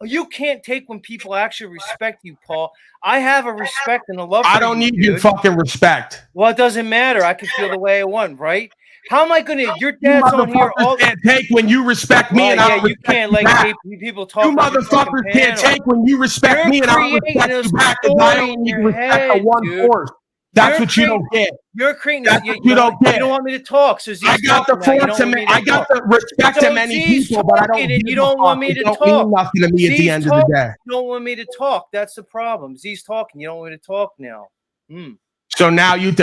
You can't take when people actually respect you, Paul. I have a respect and a love for you. I don't need your fucking respect. Well, it doesn't matter. I can feel the way I want, right? How am I going to? Your dad's on here. You can't take when you respect me, and I you can't people talk. You motherfuckers can't take when you respect me, and I respect you back. I don't need to respect the one force. That's what you don't get. You're creating. You don't get. You don't want me to talk. So I got the force I got the respect to many people, but I don't. You don't want me to talk. Mean nothing to me at the end of the day. You don't want me to talk. That's the problem. Z's talking. You don't want me to talk now. So now you.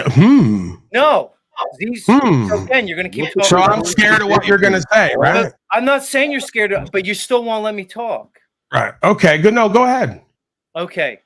No. Z's. So again, you're gonna keep talking. So I'm scared of what you're gonna say, right? I'm not saying you're scared, but you still won't let me talk. Right. Okay. Good. No. Go ahead. Okay.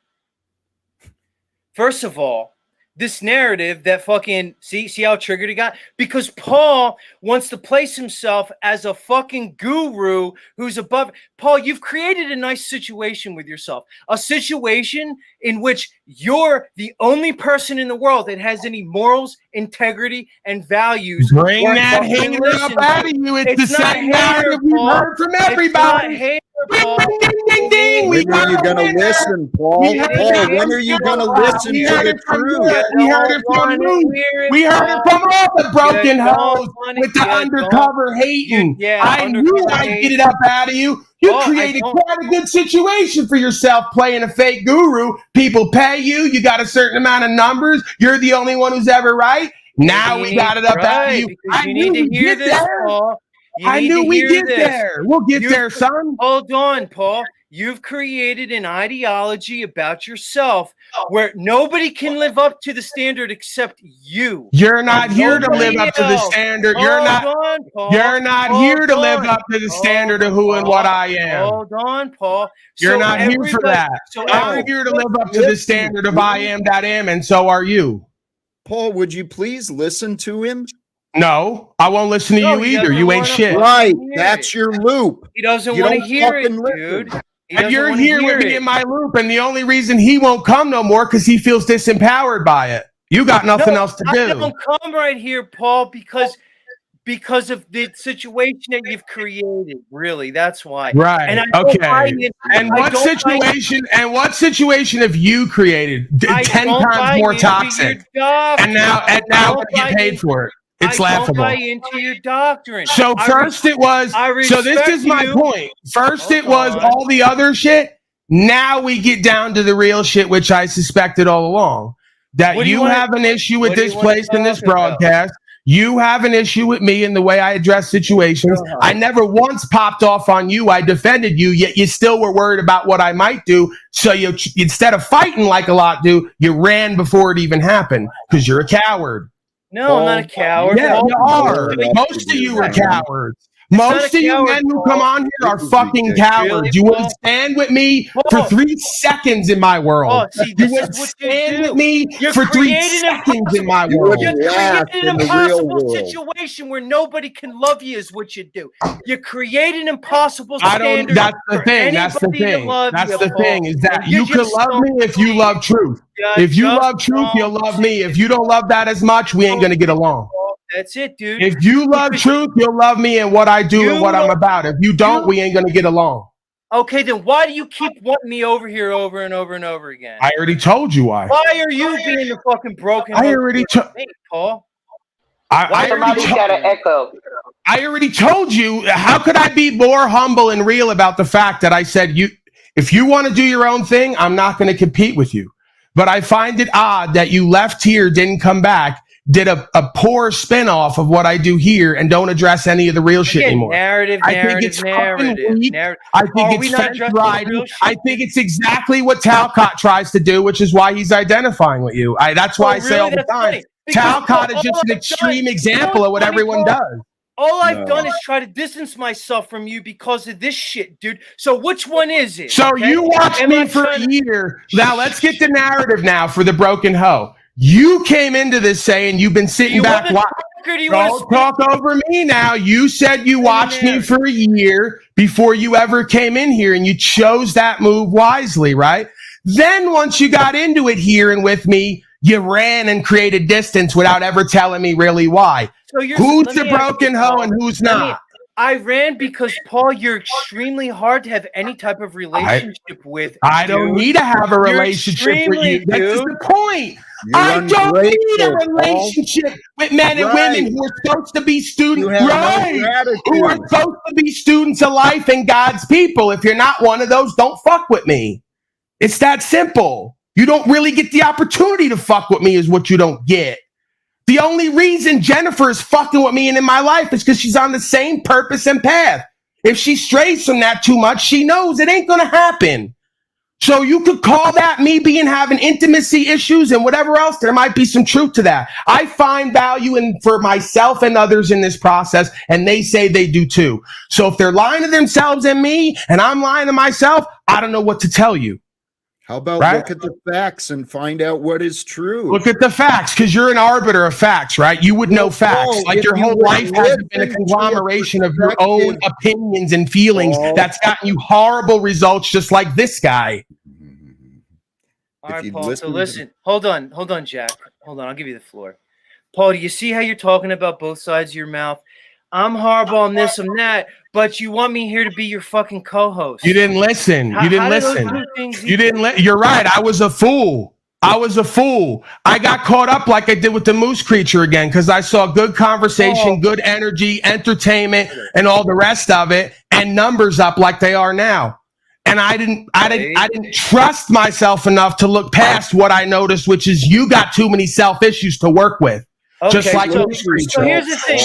First of all, this narrative that fucking see how triggered he got? Because Paul wants to place himself as a fucking guru who's above. Paul, you've created a nice situation with yourself. A situation in which you're the only person in the world that has any morals, integrity, and values. Bring that hater up out of you. It's the same narrative we've heard from everybody. Paul. Ding, ding, ding. When are you going to listen, Paul? When are you going to listen to the truth? We heard it from you. We heard it from all the broken hoes with the undercover hating. I knew I'd get it up out of you. You created quite a good situation for yourself playing a fake guru. People pay you. You got a certain amount of numbers. You're the only one who's ever right. Now we got it up out of you. I knew we'd get there. I knew we'd get there. We'll get there, son. Hold on, Paul. You've created an ideology about yourself where nobody can live up to the standard except you. You're not here to live up to the standard. You're not here to live up to the standard of who and what I am. Hold on, Paul. You're not here for that. I'm here to live up to the standard of I am that am, and so are you. Paul, would you please listen to him? No, I won't listen to you either. You ain't shit. Right. That's your loop. He doesn't want to hear it, dude. And you're here with me in my loop, and the only reason he won't come no more because he feels disempowered by it. You got nothing else to do. I don't come right here, Paul, because of the situation that you've created. Really, that's why. Right. And what situation have you created? 10 times more toxic. And now you get paid for it. It's laughable. I don't buy into your doctrine. So first it was. So this is my point. First it was all the other shit. Now we get down to the real shit, which I suspected all along. That you have an issue with this place in this broadcast. You have an issue with me in the way I address situations. I never once popped off on you. I defended you, yet you still were worried about what I might do. So you, instead of fighting like a lot do, you ran before it even happened because you're a coward. No, I'm not a coward. Yeah, you are. Most of you are cowards. Most of you men who come on here are fucking cowards. You wouldn't stand with me for 3 seconds in my world. You wouldn't stand with me for 3 seconds in my world. You created an impossible situation where nobody can love you is what you do. You create an impossible standard. That's the thing. That's the thing. That's the thing is that you can love me if you love truth. If you love truth, you'll love me. If you don't love that as much, we ain't going to get along. That's it, dude. If you love truth, you'll love me and what I do and what I'm about. If you don't, we ain't going to get along. Okay, then why do you keep wanting me over here over and over and over again? I already told you why. Why are you being the fucking broken? I already told Paul. I already told you. How could I be more humble and real about the fact that I said if you want to do your own thing, I'm not going to compete with you. But I find it odd that you left here, didn't come back, did a poor spinoff of what I do here and don't address any of the real shit anymore. I think it's fence riding. I think it's exactly what Talcott tries to do, which is why he's identifying with you. That's why I say all the time, Talcott is just an extreme example of what everyone does. All I've done is try to distance myself from you because of this shit, dude. So which one is it? So you watched me for a year. Now let's get the narrative now for the broken hoe. You came into this saying you've been sitting back watching. Don't talk over me now. You said you watched me for a year before you ever came in here, and you chose that move wisely, right? Then once you got into it here and with me, you ran and created distance without ever telling me really why. So who's the broken hoe and who's not? I ran because, Paul, you're extremely hard to have any type of relationship with. I don't need to have a relationship with you. That's just the point. I don't need a relationship with men and women who are supposed to be students, who are supposed to be students of life and God's people. If you're not one of those, don't fuck with me. It's that simple. You don't really get the opportunity to fuck with me is what you don't get. The only reason Jennifer is fucking with me and in my life is because she's on the same purpose and path. If she strays from that too much, she knows it ain't going to happen. So you could call that me having intimacy issues and whatever else. There might be some truth to that. I find value in for myself and others in this process, and they say they do too. So if they're lying to themselves and me, and I'm lying to myself, I don't know what to tell you. How about look at the facts and find out what is true? Look at the facts, because you're an arbiter of facts, right? You would know facts. Like your whole life hasn't been a conglomeration of your own opinions and feelings that's gotten you horrible results, just like this guy. All right, Paul. So listen, hold on, Jack. Hold on, I'll give you the floor. Paul, do you see how you're talking about both sides of your mouth? I'm horrible on this and that, but you want me here to be your fucking co-host. You didn't listen. You didn't listen. You didn't. You're right. I was a fool. I got caught up like I did with the moose creature again because I saw good conversation, good energy, entertainment, and all the rest of it, and numbers up like they are now. And I didn't trust myself enough to look past what I noticed, which is you got too many self issues to work with. Okay, just like so here's the thing.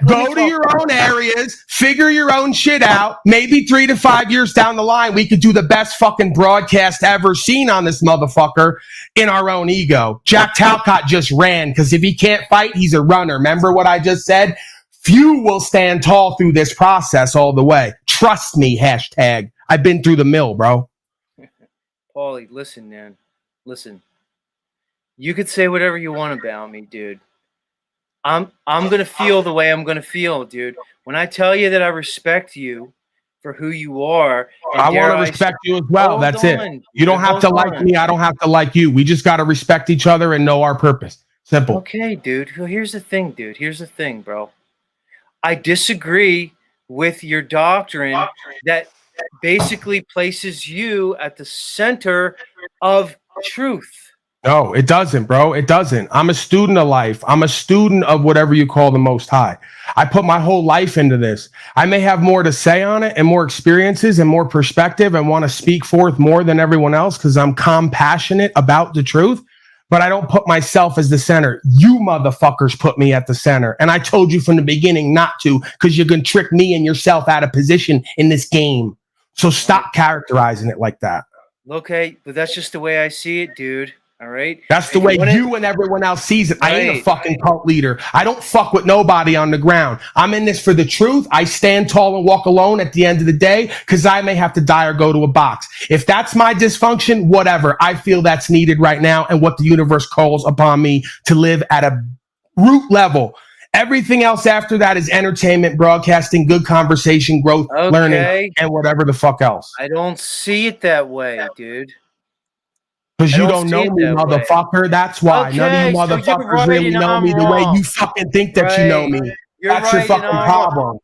Go to your own areas, figure your own shit out. Maybe 3 to 5 years down the line, we could do the best fucking broadcast ever seen on this motherfucker in our own ego. Jack Talcott just ran because if he can't fight, he's a runner. Remember what I just said? Few will stand tall through this process all the way. Trust me, hashtag. I've been through the mill, bro. Paulie, listen, man. Listen. You could say whatever you want about me, dude. I'm gonna feel the way I'm gonna feel, dude. When I tell you that I respect you for who you are, I want to respect you as well. That's it. You don't have to like me. I don't have to like you. We just got to respect each other and know our purpose. Simple. Okay, dude. Well, here's the thing, dude. Here's the thing, bro. I disagree with your doctrine that basically places you at the center of truth. No, it doesn't, bro. It doesn't. I'm a student of life. I'm a student of whatever you call the Most High. I put my whole life into this. I may have more to say on it and more experiences and more perspective and want to speak forth more than everyone else because I'm compassionate about the truth, but I don't put myself as the center. You motherfuckers put me at the center. And I told you from the beginning not to because you're going to trick me and yourself out of position in this game. So stop characterizing it like that. Okay, but that's just the way I see it, dude. All right. That's the way you and everyone else sees it. I ain't a fucking cult leader. I don't fuck with nobody on the ground. I'm in this for the truth. I stand tall and walk alone at the end of the day because I may have to die or go to a box. If that's my dysfunction, whatever. I feel that's needed right now and what the universe calls upon me to live at a root level. Everything else after that is entertainment, broadcasting, good conversation, growth, learning, and whatever the fuck else. I don't see it that way, dude. Because you don't know me, motherfucker. Way. That's why. Okay, none of you motherfuckers really know me the way you fucking think that you know me. That's your fucking problem.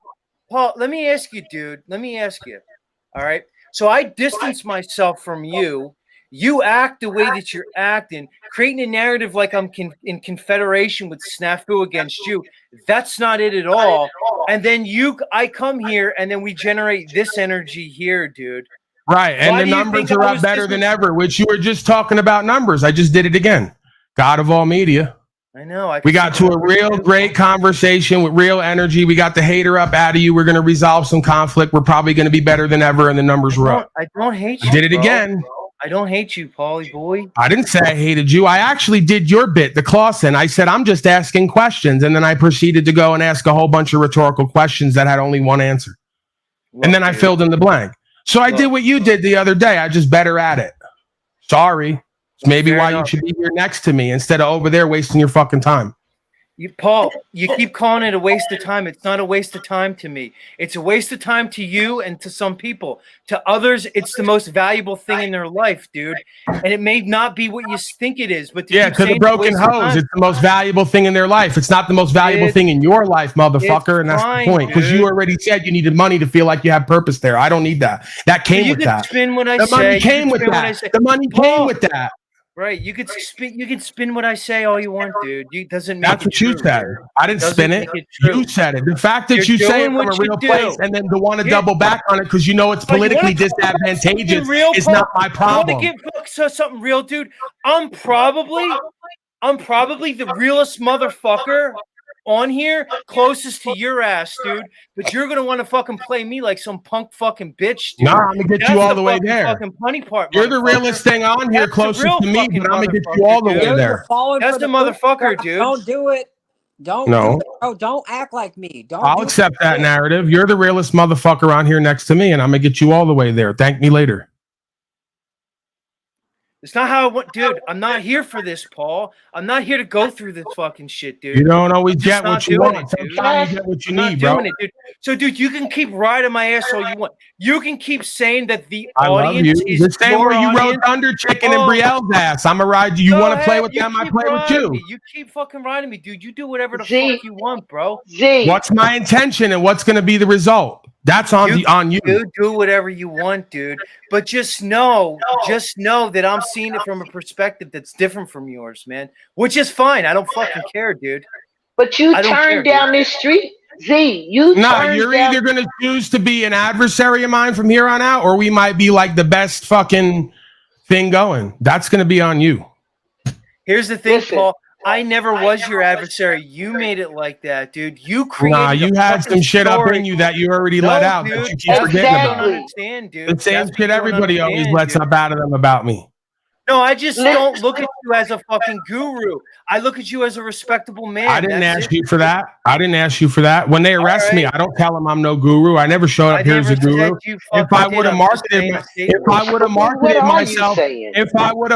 Paul, let me ask you, dude. Let me ask you. All right. So I distance myself from you. You act the way that you're acting, creating a narrative like I'm in confederation with Snafu against you. That's not it at all. And then I come here and then we generate this energy here, dude. Right, and the numbers are up better than ever, which you were just talking about numbers. I just did it again. God of all media. I know. We got to a real great conversation with real energy. We got the hater up out of you. We're going to resolve some conflict. We're probably going to be better than ever, and the numbers were up. I don't hate you. I did it again. I don't hate you, Paulie boy. I didn't say I hated you. I actually did your bit, the Clausen. I said, I'm just asking questions, and then I proceeded to go and ask a whole bunch of rhetorical questions that had only one answer. And then I filled in the blank. So I did what you did the other day. I just better at it. Sorry. It's maybe why you should be here next to me instead of over there wasting your fucking time. Paul, you keep calling it a waste of time. It's not a waste of time to me. It's a waste of time to you and to some people. To others, it's the most valuable thing in their life, dude. And it may not be what you think it is, but to the broken hose, it's the most valuable thing in their life. It's not the most valuable thing in your life, motherfucker. And that's the point. Because you already said you needed money to feel like you had purpose there. I don't need that. That came with that. Spin what I the say. Money came with that. The money came with that. Right, you could spin what I say all you want, dude. It doesn't make That's what you said. I didn't spin it. You said it. The fact that you say it from a real place and then to want to double back on it because you know it's politically disadvantageous is not my problem. I want to get something real, dude. I'm probably the realest motherfucker on here, closest to your ass, dude. But you're gonna want to fucking play me like some punk fucking bitch, dude. Nah, I'm gonna get you all the way there. Fucking funny part. You're the realest thing on here, closest to me, but I'm gonna get you all the way there. That's the motherfucker, dude. Don't do it. Don't. No. Don't act like me. Don't. I'll accept that narrative. You're the realest motherfucker on here next to me, and I'm gonna get you all the way there. Thank me later. It's not how I want, dude. I'm not here for this, Paul. I'm not here to go through this fucking shit, dude. You don't always get what you want. Sometimes you get what you need, bro. Dude. So, dude, you can keep riding my ass all you want. You can keep saying that the I audience love you. is the same way you rode Thunder Chicken and Brielle's ass. I'm gonna ride you. You want to play with them? I play with you. You keep fucking riding me, dude. You do whatever the fuck you want, bro. What's my intention and what's gonna be the result? That's on you. You do whatever you want, dude. But just know that I'm seeing it from a perspective that's different from yours, man. Which is fine. I don't fucking care, dude. But you turn down this street, Z. You're either gonna choose to be an adversary of mine from here on out, or we might be like the best fucking thing going. That's gonna be on you. Here's the thing, Paul. I never was your adversary. You made it like that, dude. You created. You had some shit up in you that you already let out that you keep forgetting about. The same shit everybody always lets up out of them about me. No, I just don't look at you as a fucking guru. I look at you as a respectable man. I didn't ask you for that. I didn't ask you for that. When they arrest me, I don't tell them I'm no guru. I never showed up here as a guru. If I would have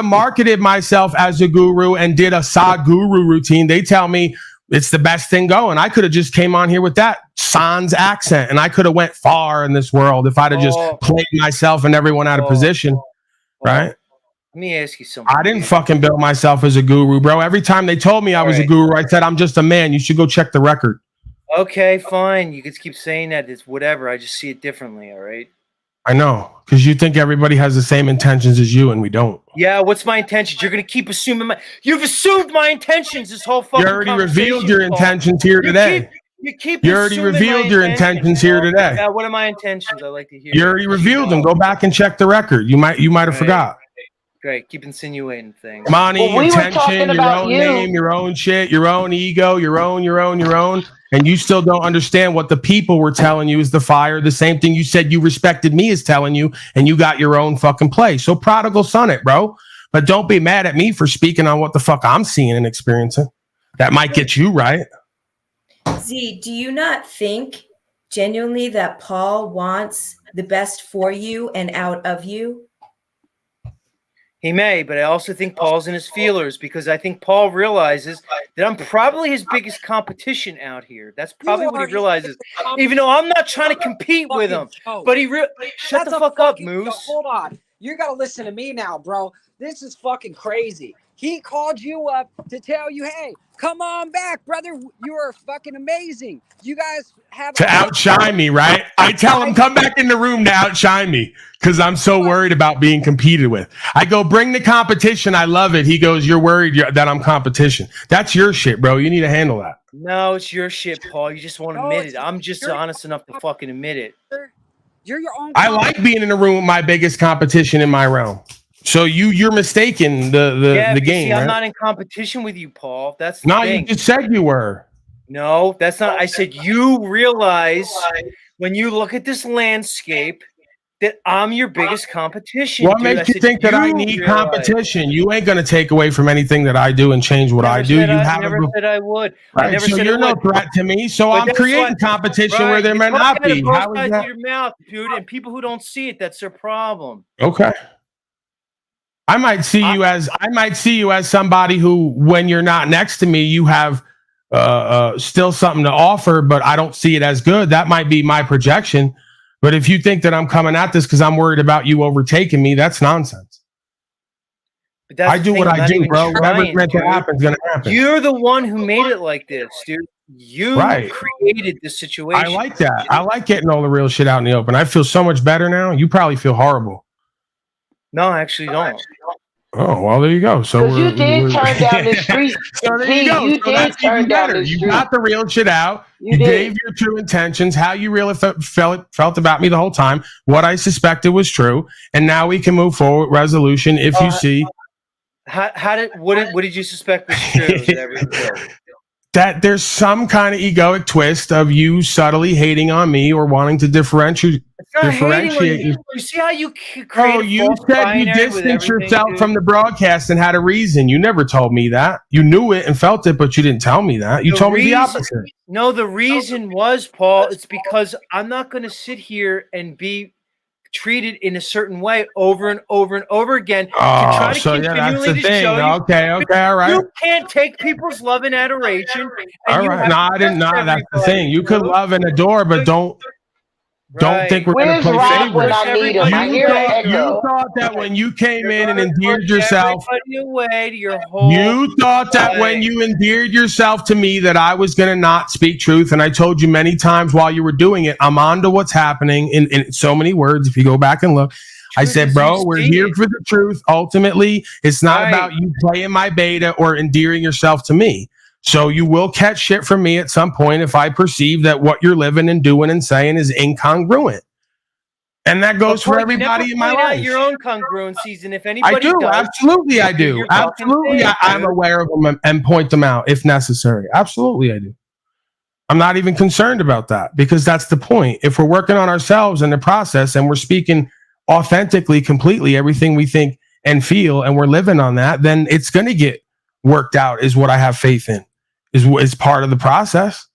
marketed myself as a guru and did a Sadhguru routine, they tell me it's the best thing going. I could have just came on here with that sans accent, and I could have went far in this world if I'd have just played myself and everyone out of position, right? Let me ask you something. I didn't fucking build myself as a guru, bro. Every time they told me I was a guru, I said, I'm just a man. You should go check the record. Okay, fine. You can keep saying that. It's whatever. I just see it differently, all right? I know, because you think everybody has the same intentions as you, and we don't. Yeah, what's my intentions? You're going to keep assuming You've assumed my intentions this whole fucking conversation. You already revealed your intentions here today. You already revealed your intentions here today. Yeah, what are my intentions? I'd like to hear. You already revealed them. Go back and check the record. You might have forgot. Great. Keep insinuating things. Money, attention, your own name, your own shit, your own ego, your own. And you still don't understand what the people were telling you is the fire. The same thing you said you respected me is telling you, and you got your own fucking play. So prodigal son it, bro. But don't be mad at me for speaking on what the fuck I'm seeing and experiencing. That might get you right. Z, do you not think genuinely that Paul wants the best for you and out of you? He may, but I also think Paul's in his feelers because I think Paul realizes that I'm probably his biggest competition out here. That's probably what he realizes. Even though I'm not trying to compete with him. But shut the fuck up, Moose. Hold on. You got to listen to me now, bro. This is fucking crazy. He called you up to tell you, hey, come on back, brother. You are fucking amazing. You guys have to outshine me, right? I tell him, come back in the room to outshine me because I'm so worried about being competed with. I go, bring the competition. I love it. He goes, you're worried that I'm competition. That's your shit, bro. You need to handle that. No, it's your shit, Paul. You just won't admit it. I'm just honest enough to fucking admit it. You're your own. I like being in a room with my biggest competition in my realm. So you're mistaken the game. See, right? I'm not in competition with you, Paul. That's the thing. You just said you were. No, that's not. I said you realize when you look at this landscape that I'm your biggest competition. What makes you think that I need competition? You ain't gonna take away from anything that I do and change what I do. I never said I would. Right, I never said you're no threat to me. So I'm creating competition where there may not be. How is that? Your mouth, dude, and people who don't see it, that's their problem. Okay. I might see you as somebody who, when you're not next to me, you have still something to offer, but I don't see it as good. That might be my projection. But if you think that I'm coming at this because I'm worried about you overtaking me, that's nonsense. I do what I do, bro. Whatever's meant to happen is going to happen. You're the one who made it like this, dude. You created this situation. I like that. I like getting all the real shit out in the open. I feel so much better now. You probably feel horrible. No, I actually don't. Oh, well, there you go. So you did turn down the street. So there you go. You did turn down the street. You got the real shit out. You gave your true intentions, how you really felt about me the whole time, what I suspected was true, and now we can move forward. Resolution, if you see. What did you suspect was true? That there's some kind of egoic twist of you subtly hating on me or wanting to differentiate. You see how you create? Oh, you said you distanced yourself from the broadcast and had a reason. You never told me that. You knew it and felt it, but you didn't tell me that. You told me the opposite. No, the reason was, Paul, it's because I'm not going to sit here and be treated in a certain way over and over and over again to try to continually show you. Okay, all right. You can't take people's love and adoration. All right, no, I didn't know. That's the thing. You could love and adore, but don't think we're going to play favorites. You thought that when you came in and endeared yourself, you thought that when you endeared yourself to me that I was going to not speak truth. And I told you many times while you were doing it, I'm on to what's happening in so many words. If you go back and look, I said, bro, we're here for the truth. Ultimately, it's not about you playing my beta or endearing yourself to me. So you will catch shit from me at some point if I perceive that what you're living and doing and saying is incongruent. And that goes for everybody in my life. Your own congruencies, and if anybody I do, absolutely I do. Absolutely, I'm aware of them and point them out if necessary. Absolutely I do. I'm not even concerned about that because that's the point. If we're working on ourselves in the process and we're speaking authentically, completely, everything we think and feel, and we're living on that, then it's going to get worked out is what I have faith in. Is part of the process,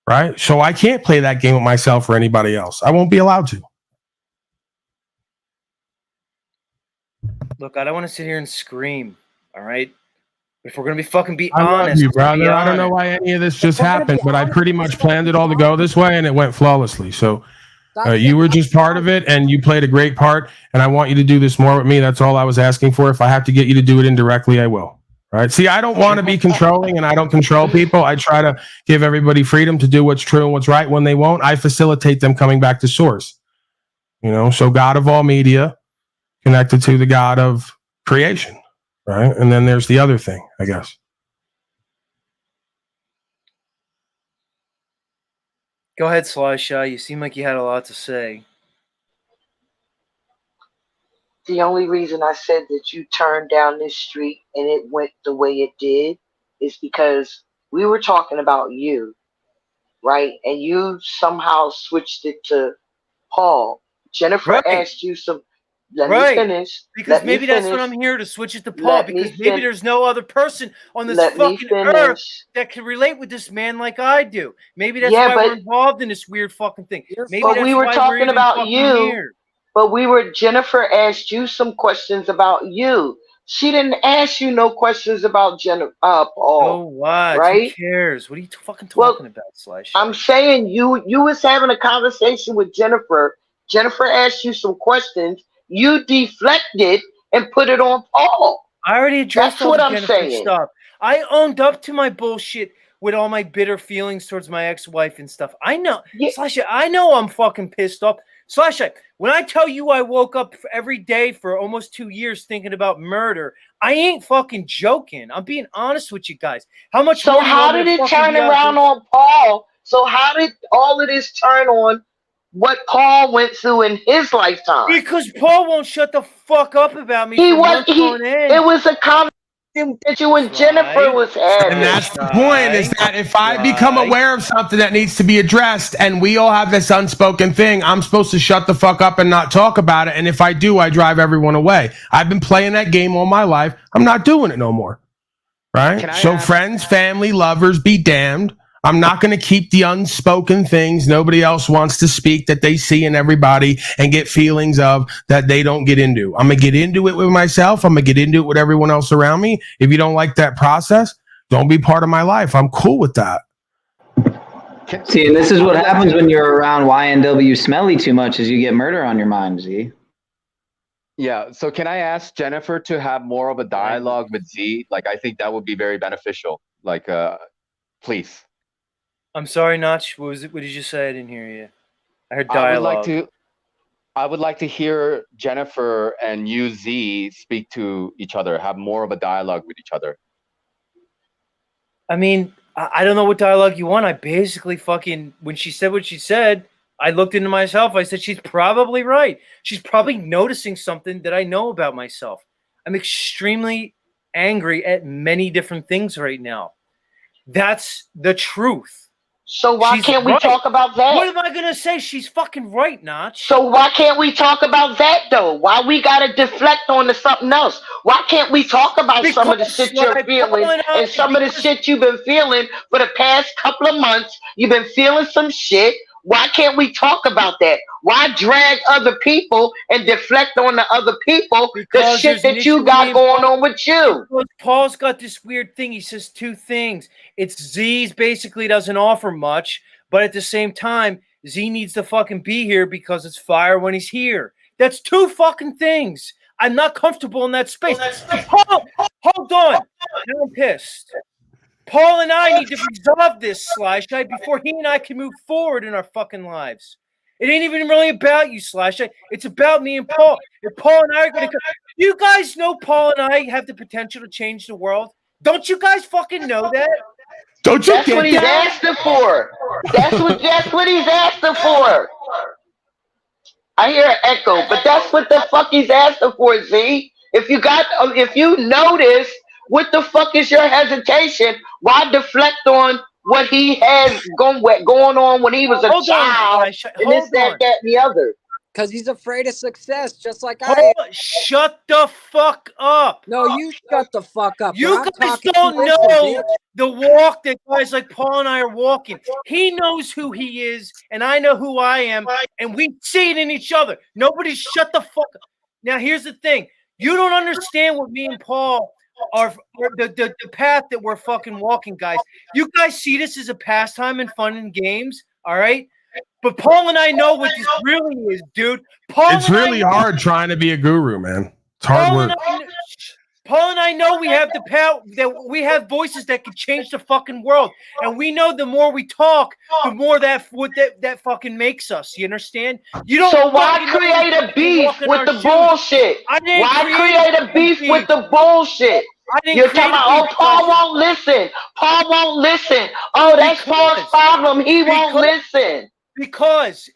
right? So I can't play that game with myself or anybody else. I won't be allowed to. Look, I don't want to sit here and scream, all right? If we're going to be honest. I love you, brother. I don't know why any of this just happened, but I pretty much planned it all to go this way, and it went flawlessly. So you were just part of it, and you played a great part, and I want you to do this more with me. That's all I was asking for. If I have to get you to do it indirectly, I will. Right. See, I don't want to be controlling and I don't control people. I try to give everybody freedom to do what's true and what's right. When they won't, I facilitate them coming back to source. So God of all media connected to the God of creation. Right. And then there's the other thing, I guess. Go ahead, Slasha. You seem like you had a lot to say. The only reason I said that you turned down this street and it went the way it did is because we were talking about you, right? And you somehow switched it to Paul. Jennifer asked you some. Let me finish. Because maybe that's what I'm here to switch it to Paul. Because maybe there's no other person on this fucking earth that can relate with this man like I do. Maybe that's why we're involved in this weird fucking thing. Maybe but we were talking about you. Here. But Jennifer asked you some questions about you. She didn't ask you no questions about Paul. Oh, what? Right? Who cares? What are you fucking talking about, Slash? I'm saying you was having a conversation with Jennifer. Jennifer asked you some questions. You deflected and put it on Paul. I already addressed all the Jennifer stuff. I owned up to my bullshit with all my bitter feelings towards my ex-wife and stuff. I know. Yeah. Slasha, I know I'm fucking pissed off. Slasha, when I tell you I woke up every day for almost 2 years thinking about murder, I ain't fucking joking. I'm being honest with you guys. How much? So how did it turn around on Paul? So how did all of this turn on what Paul went through in his lifetime? Because Paul won't shut the fuck up about me. It was a conversation that you and Jennifer was having. And that's the point, is that if I become aware of something that needs to be addressed and we all have this unspoken thing, I'm supposed to shut the fuck up and not talk about it. And if I do, I drive everyone away. I've been playing that game all my life. I'm not doing it no more. Right? So friends, family, lovers, be damned. I'm not going to keep the unspoken things nobody else wants to speak that they see in everybody and get feelings of that they don't get into. I'm going to get into it with myself. I'm going to get into it with everyone else around me. If you don't like that process, Don't be part of my life. I'm cool with that. See, and this is what happens when you're around YNW Smelly too much, is you get murder on your mind, Z. Yeah. So can I ask Jennifer to have more of a dialogue with Z? Like, I think that would be very beneficial. Like, please. I'm sorry, Notch. What was it? What did you say? I didn't hear you. I heard dialogue. I would like to hear Jennifer and you, Z, speak to each other, have more of a dialogue with each other. I mean, I don't know what dialogue you want. I basically fucking, when she said what she said, I looked into myself. I said, she's probably right. She's probably noticing something that I know about myself. I'm extremely angry at many different things right now. That's the truth. So why can't we talk about that? What am I going to say? She's fucking right, Notch. So why can't we talk about that, though? Why we got to deflect on to something else? Why can't we talk about some of the shit you're feeling and some of the shit you've been feeling for the past couple of months? You've been feeling some shit. Why can't we talk about that? Why drag other people and deflect on the other people the shit that you got going on with you? Because Paul's got this weird thing. He says two things. It's Z's basically doesn't offer much, but at the same time, Z needs to fucking be here because it's fire when he's here. That's two fucking things. I'm not comfortable in that space. Paul, hold on. Now I'm pissed. Paul and I need to resolve this, Slasheye, before he and I can move forward in our fucking lives. It ain't even really about you, Slasheye. It's about me and Paul. If Paul and I are going to... You guys know Paul and I have the potential to change the world? Don't you guys fucking know that? Don't you That's what he's asking for. That's what he's asking for. I hear an echo, but that's what the fuck he's asking for, Z. If you notice, what the fuck is your hesitation? Why deflect on what he has going on when he was a child? And this, that, and the other. Because he's afraid of success, just like I am. Shut the fuck up. No, you shut the fuck up. You guys don't know the walk that guys like Paul and I are walking. He knows who he is, and I know who I am, and we see it in each other. Nobody shut the fuck up. Now, here's the thing. You don't understand what me and Paul are, the path that we're fucking walking, guys. You guys see this as a pastime and fun and games, all right? But Paul and I know what this really is, dude. It's really hard trying to be a guru, man. It's hard work. Paul and I know we have the power, that we have voices that can change the fucking world, and we know the more we talk, the more that fucking makes us. You understand? You don't. So why create a beef with the bullshit? Why create a beef with the bullshit? You're talking about, oh, Paul won't listen. Paul won't listen. Oh, that's Paul's problem. He won't listen. Because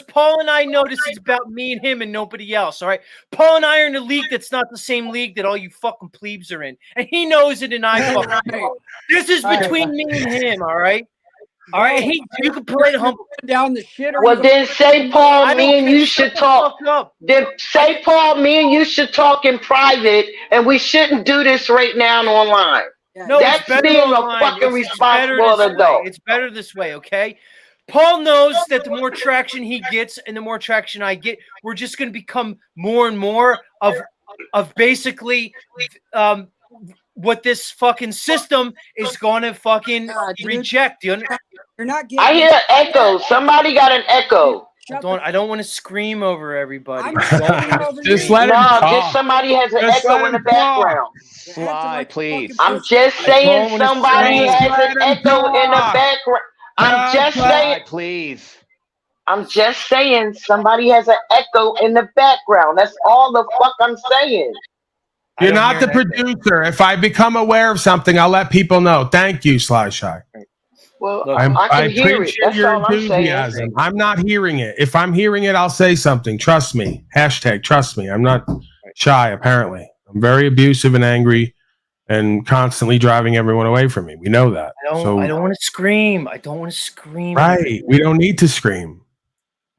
Paul and I know this is about me and him and nobody else, all right? Paul and I are in a league that's not the same league that all you fucking plebes are in. And he knows it and I fucking know. This is between me and him, all right? All right? You can play the humble down the shit. Well, then say, Paul, me and you should talk. Then say, Paul, me and you should talk in private, and we shouldn't do this right now online. No, that's being a fucking responsible adult. It's better this way, okay? Paul knows that the more traction he gets and the more traction I get, we're just going to become more and more of basically what this fucking system is going to fucking reject. You're not getting. I hear an echo. Somebody got an echo. I don't want to scream over everybody. Just let him talk. Just somebody has an echo in the background. Sly, please. I'm just saying somebody has an echo in the background. I'm just saying, please. I'm just saying somebody has an echo in the background. That's all the fuck I'm saying. You're not the producer. If I become aware of something, I'll let people know. Thank you, Slasheye. Well, I can hear it. That's your all enthusiasm. I'm not hearing it. If I'm hearing it, I'll say something. Trust me. Hashtag trust me. I'm not shy, apparently. I'm very abusive and angry and constantly driving everyone away from me. We know that. I don't want to scream. I don't want to scream. Right. We don't need to scream.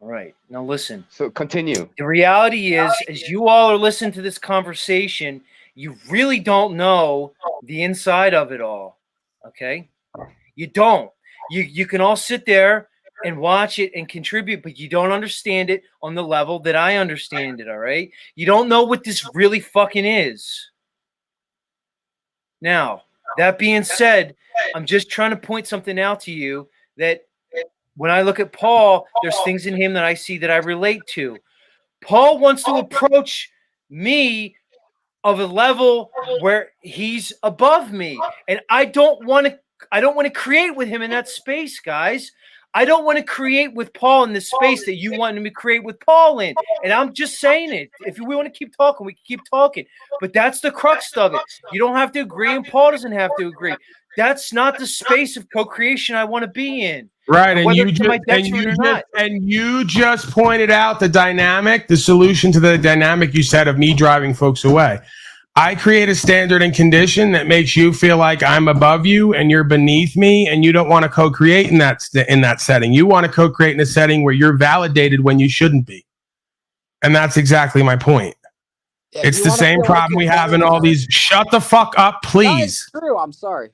All right. Now listen. So continue. The reality is, as you all are listening to this conversation, you really don't know the inside of it all. Okay? You don't. You can all sit there and watch it and contribute, but you don't understand it on the level that I understand it, all right? You don't know what this really fucking is. Now, That being said, I'm just trying to point something out to you that when I look at Paul, there's things in him that I see that I relate to. Paul wants to approach me of a level where he's above me, and I don't want to create with him in that space, guys. I don't want to create with Paul in the space that you want me to create with Paul in. And I'm just saying it. If we want to keep talking, we can keep talking. But that's the crux of it. You don't have to agree, and Paul doesn't have to agree. That's not the space of co-creation I want to be in. Right, and you just pointed out the dynamic, the solution to the dynamic you said of me driving folks away. I create a standard and condition that makes you feel like I'm above you and you're beneath me, and you don't want to co-create in that setting. You want to co-create in a setting where you're validated when you shouldn't be, and that's exactly my point. Yeah, it's the same problem we have in all these. Shut the fuck up, please. That's true. I'm sorry.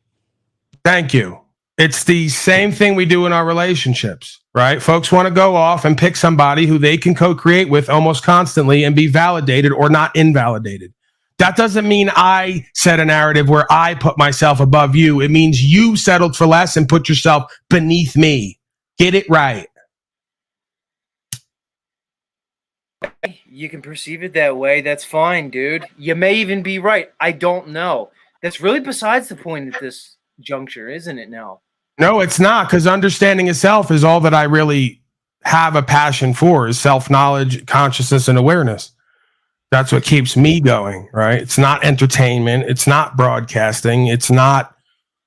Thank you. It's the same thing we do in our relationships, right? Folks want to go off and pick somebody who they can co-create with almost constantly and be validated or not invalidated. That doesn't mean I set a narrative where I put myself above you. It means you settled for less and put yourself beneath me. Get it right. You can perceive it that way. That's fine, dude. You may even be right. I don't know. That's really besides the point at this juncture, isn't it now? No, it's not, because understanding itself is all that I really have a passion for, is self-knowledge, consciousness, and awareness. That's what keeps me going, right? It's not entertainment. It's not broadcasting. It's not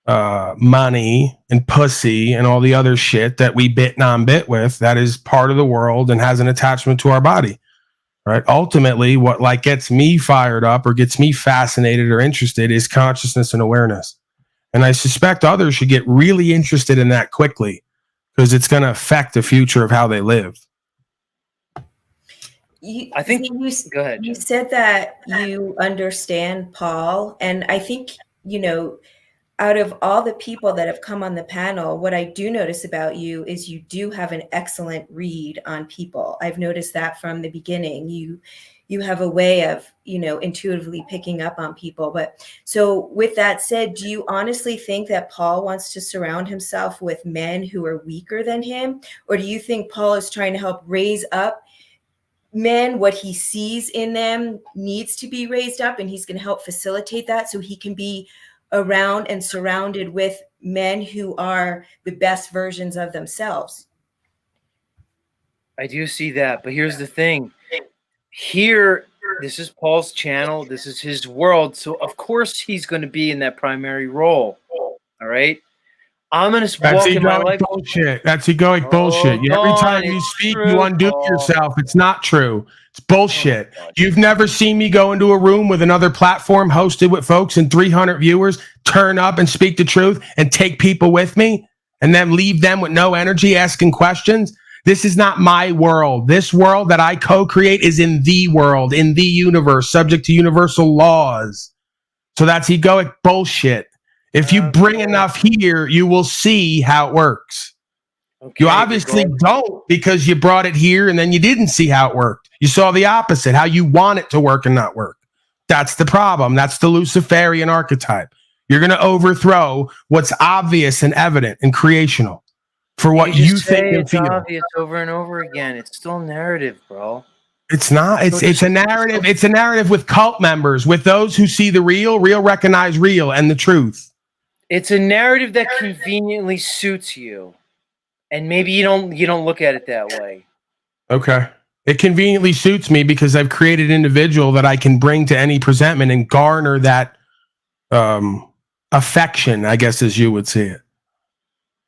money and pussy and all the other shit that we bit non-bit with. That is part of the world and has an attachment to our body, right? Ultimately, what like gets me fired up or gets me fascinated or interested is consciousness and awareness. And I suspect others should get really interested in that quickly, because it's going to affect the future of how they live. I think go ahead. You said that you understand Paul, and I think, out of all the people that have come on the panel, what I do notice about you is you do have an excellent read on people. I've noticed that from the beginning. You have a way of, intuitively picking up on people. But so with that said, do you honestly think that Paul wants to surround himself with men who are weaker than him? Or do you think Paul is trying to help raise up men? What he sees in them needs to be raised up, and he's going to help facilitate that so he can be around and surrounded with men who are the best versions of themselves. I do see that, but here's the thing. Here, this is Paul's channel. This is his world. So, of course, he's going to be in that primary role. All right? I'm going to walk in my life. Bullshit. That's egoic bullshit. Every time you speak, you undo yourself. It's not true. It's bullshit. You've never seen me go into a room with another platform hosted with folks and 300 viewers, turn up and speak the truth and take people with me and then leave them with no energy asking questions. This is not my world. This world that I co-create is in the world, in the universe, subject to universal laws. So that's egoic bullshit. If you bring enough here, you will see how it works. Okay, you obviously don't, because you brought it here and then you didn't see how it worked. You saw the opposite, how you want it to work and not work. That's the problem. That's the Luciferian archetype. You're going to overthrow what's obvious and evident and creational for what you think and feel. It's obvious over and over again. It's still narrative, bro. It's not. It's a narrative. It's a narrative with cult members, with those who see the real recognize real and the truth. It's a narrative that conveniently suits you, and maybe you don't look at it that way. Okay. It conveniently suits me because I've created an individual that I can bring to any presentment and garner that affection, I guess, as you would see it.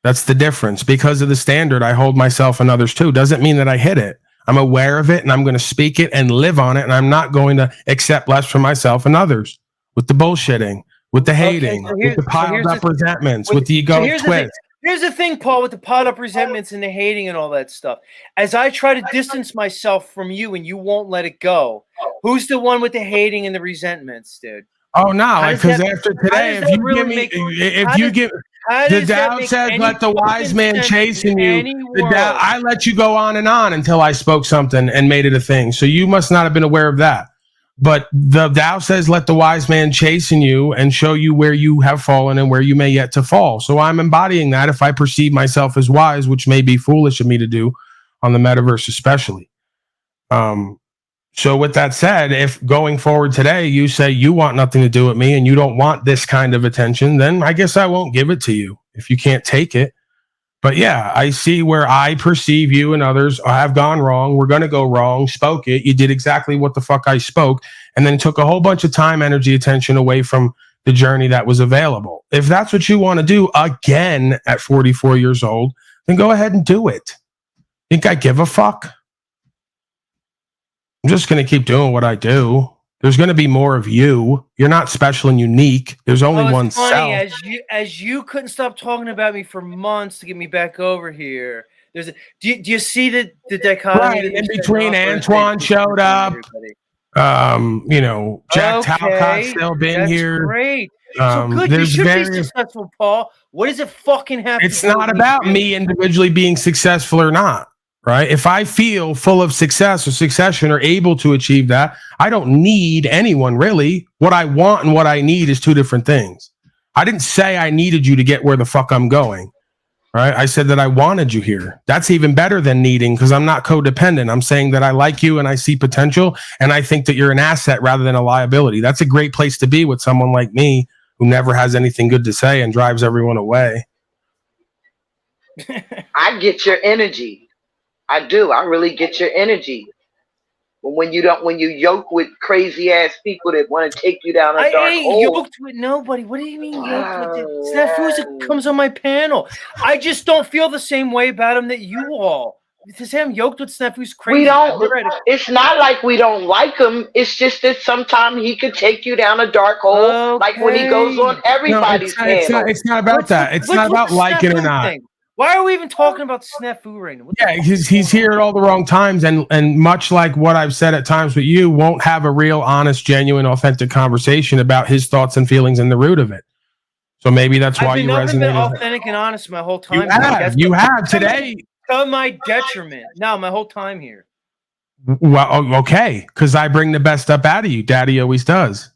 That's the difference. Because of the standard, I hold myself and others too. Doesn't mean that I hit it. I'm aware of it, and I'm going to speak it and live on it, and I'm not going to accept less from myself and others with the bullshitting, with the hating, with the piled up resentments, with the egoic twist. Here's the thing, Paul, with the piled up resentments and the hating and all that stuff. As I try to distance myself from you and you won't let it go, who's the one with the hating and the resentments, dude? Oh, no, because after today, if you give the Tao says, let the wise man chasten you. I let you go on and on until I spoke something and made it a thing. So you must not have been aware of that. But the Tao says, let the wise man chasten you and show you where you have fallen and where you may yet to fall. So I'm embodying that if I perceive myself as wise, which may be foolish of me to do on the metaverse especially. So with that said, if going forward today, you say you want nothing to do with me and you don't want this kind of attention, then I guess I won't give it to you if you can't take it. But yeah, I see where I perceive you and others have gone wrong. We're going to go wrong. Spoke it. You did exactly what the fuck I spoke, and then took a whole bunch of time, energy, attention away from the journey that was available. If that's what you want to do again at 44 years old, then go ahead and do it. Think I give a fuck? I'm just going to keep doing what I do. There's going to be more of you. You're not special and unique. There's only one self. As you couldn't stop talking about me for months to get me back over here. There's do you see the dichotomy? Right, in between Antoine showed up. Jack Talcott's still been here. Great. So good. You should be successful, Paul. What does it fucking have to do? It's not about me individually being successful or not. Right? If I feel full of success or succession or able to achieve that, I don't need anyone really. What I want and what I need is two different things. I didn't say I needed you to get where the fuck I'm going. Right? I said that I wanted you here. That's even better than needing because I'm not codependent. I'm saying that I like you and I see potential and I think that you're an asset rather than a liability. That's a great place to be with someone like me who never has anything good to say and drives everyone away. I get your energy. I do. I really get your energy. But when you yoke with crazy ass people that want to take you down a dark hole. I ain't yoked with nobody. What do you mean yoked with it? Snafu's comes on my panel. I just don't feel the same way about him that you all. To say I'm yoked with Snafu's crazy. We don't. It's not like we don't like him. It's just that sometimes he could take you down a dark hole, like when he goes on everybody's panel. It's not about that. It's not about liking or not. Why are we even talking about Snafu right now? Yeah, he's here at all the wrong times, and much like what I've said at times with you, won't have a real, honest, genuine, authentic conversation about his thoughts and feelings and the root of it. So maybe that's why you resonate. I've been authentic and honest my whole time. You have today. To my detriment. No, my whole time here. Well, okay, because I bring the best up out of you. Daddy always does.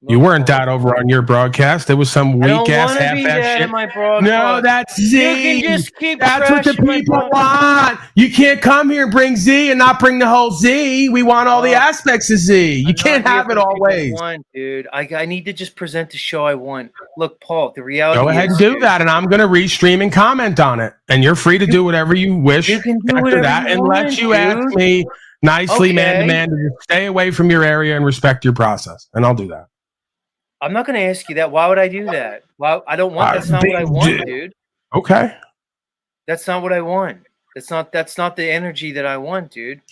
You weren't that over on your broadcast. There was some weak ass half-ass shit. No, that's Z. You can just keep that's what the people want. You can't come here and bring Z and not bring the whole Z. We want all the aspects of Z. You can't have it all ways. Dude, I need to just present the show I want. Look, Paul, the reality Go ahead and do that, and I'm going to restream and comment on it. And you're free to do whatever you wish after that, and let you ask me nicely, man to man, to just stay away from your area and respect your process. And I'll do that. I'm not going to ask you that. Why would I do that? Well, I don't want. That's not what I want, dude. Okay. That's not what I want. That's not the energy that I want, dude.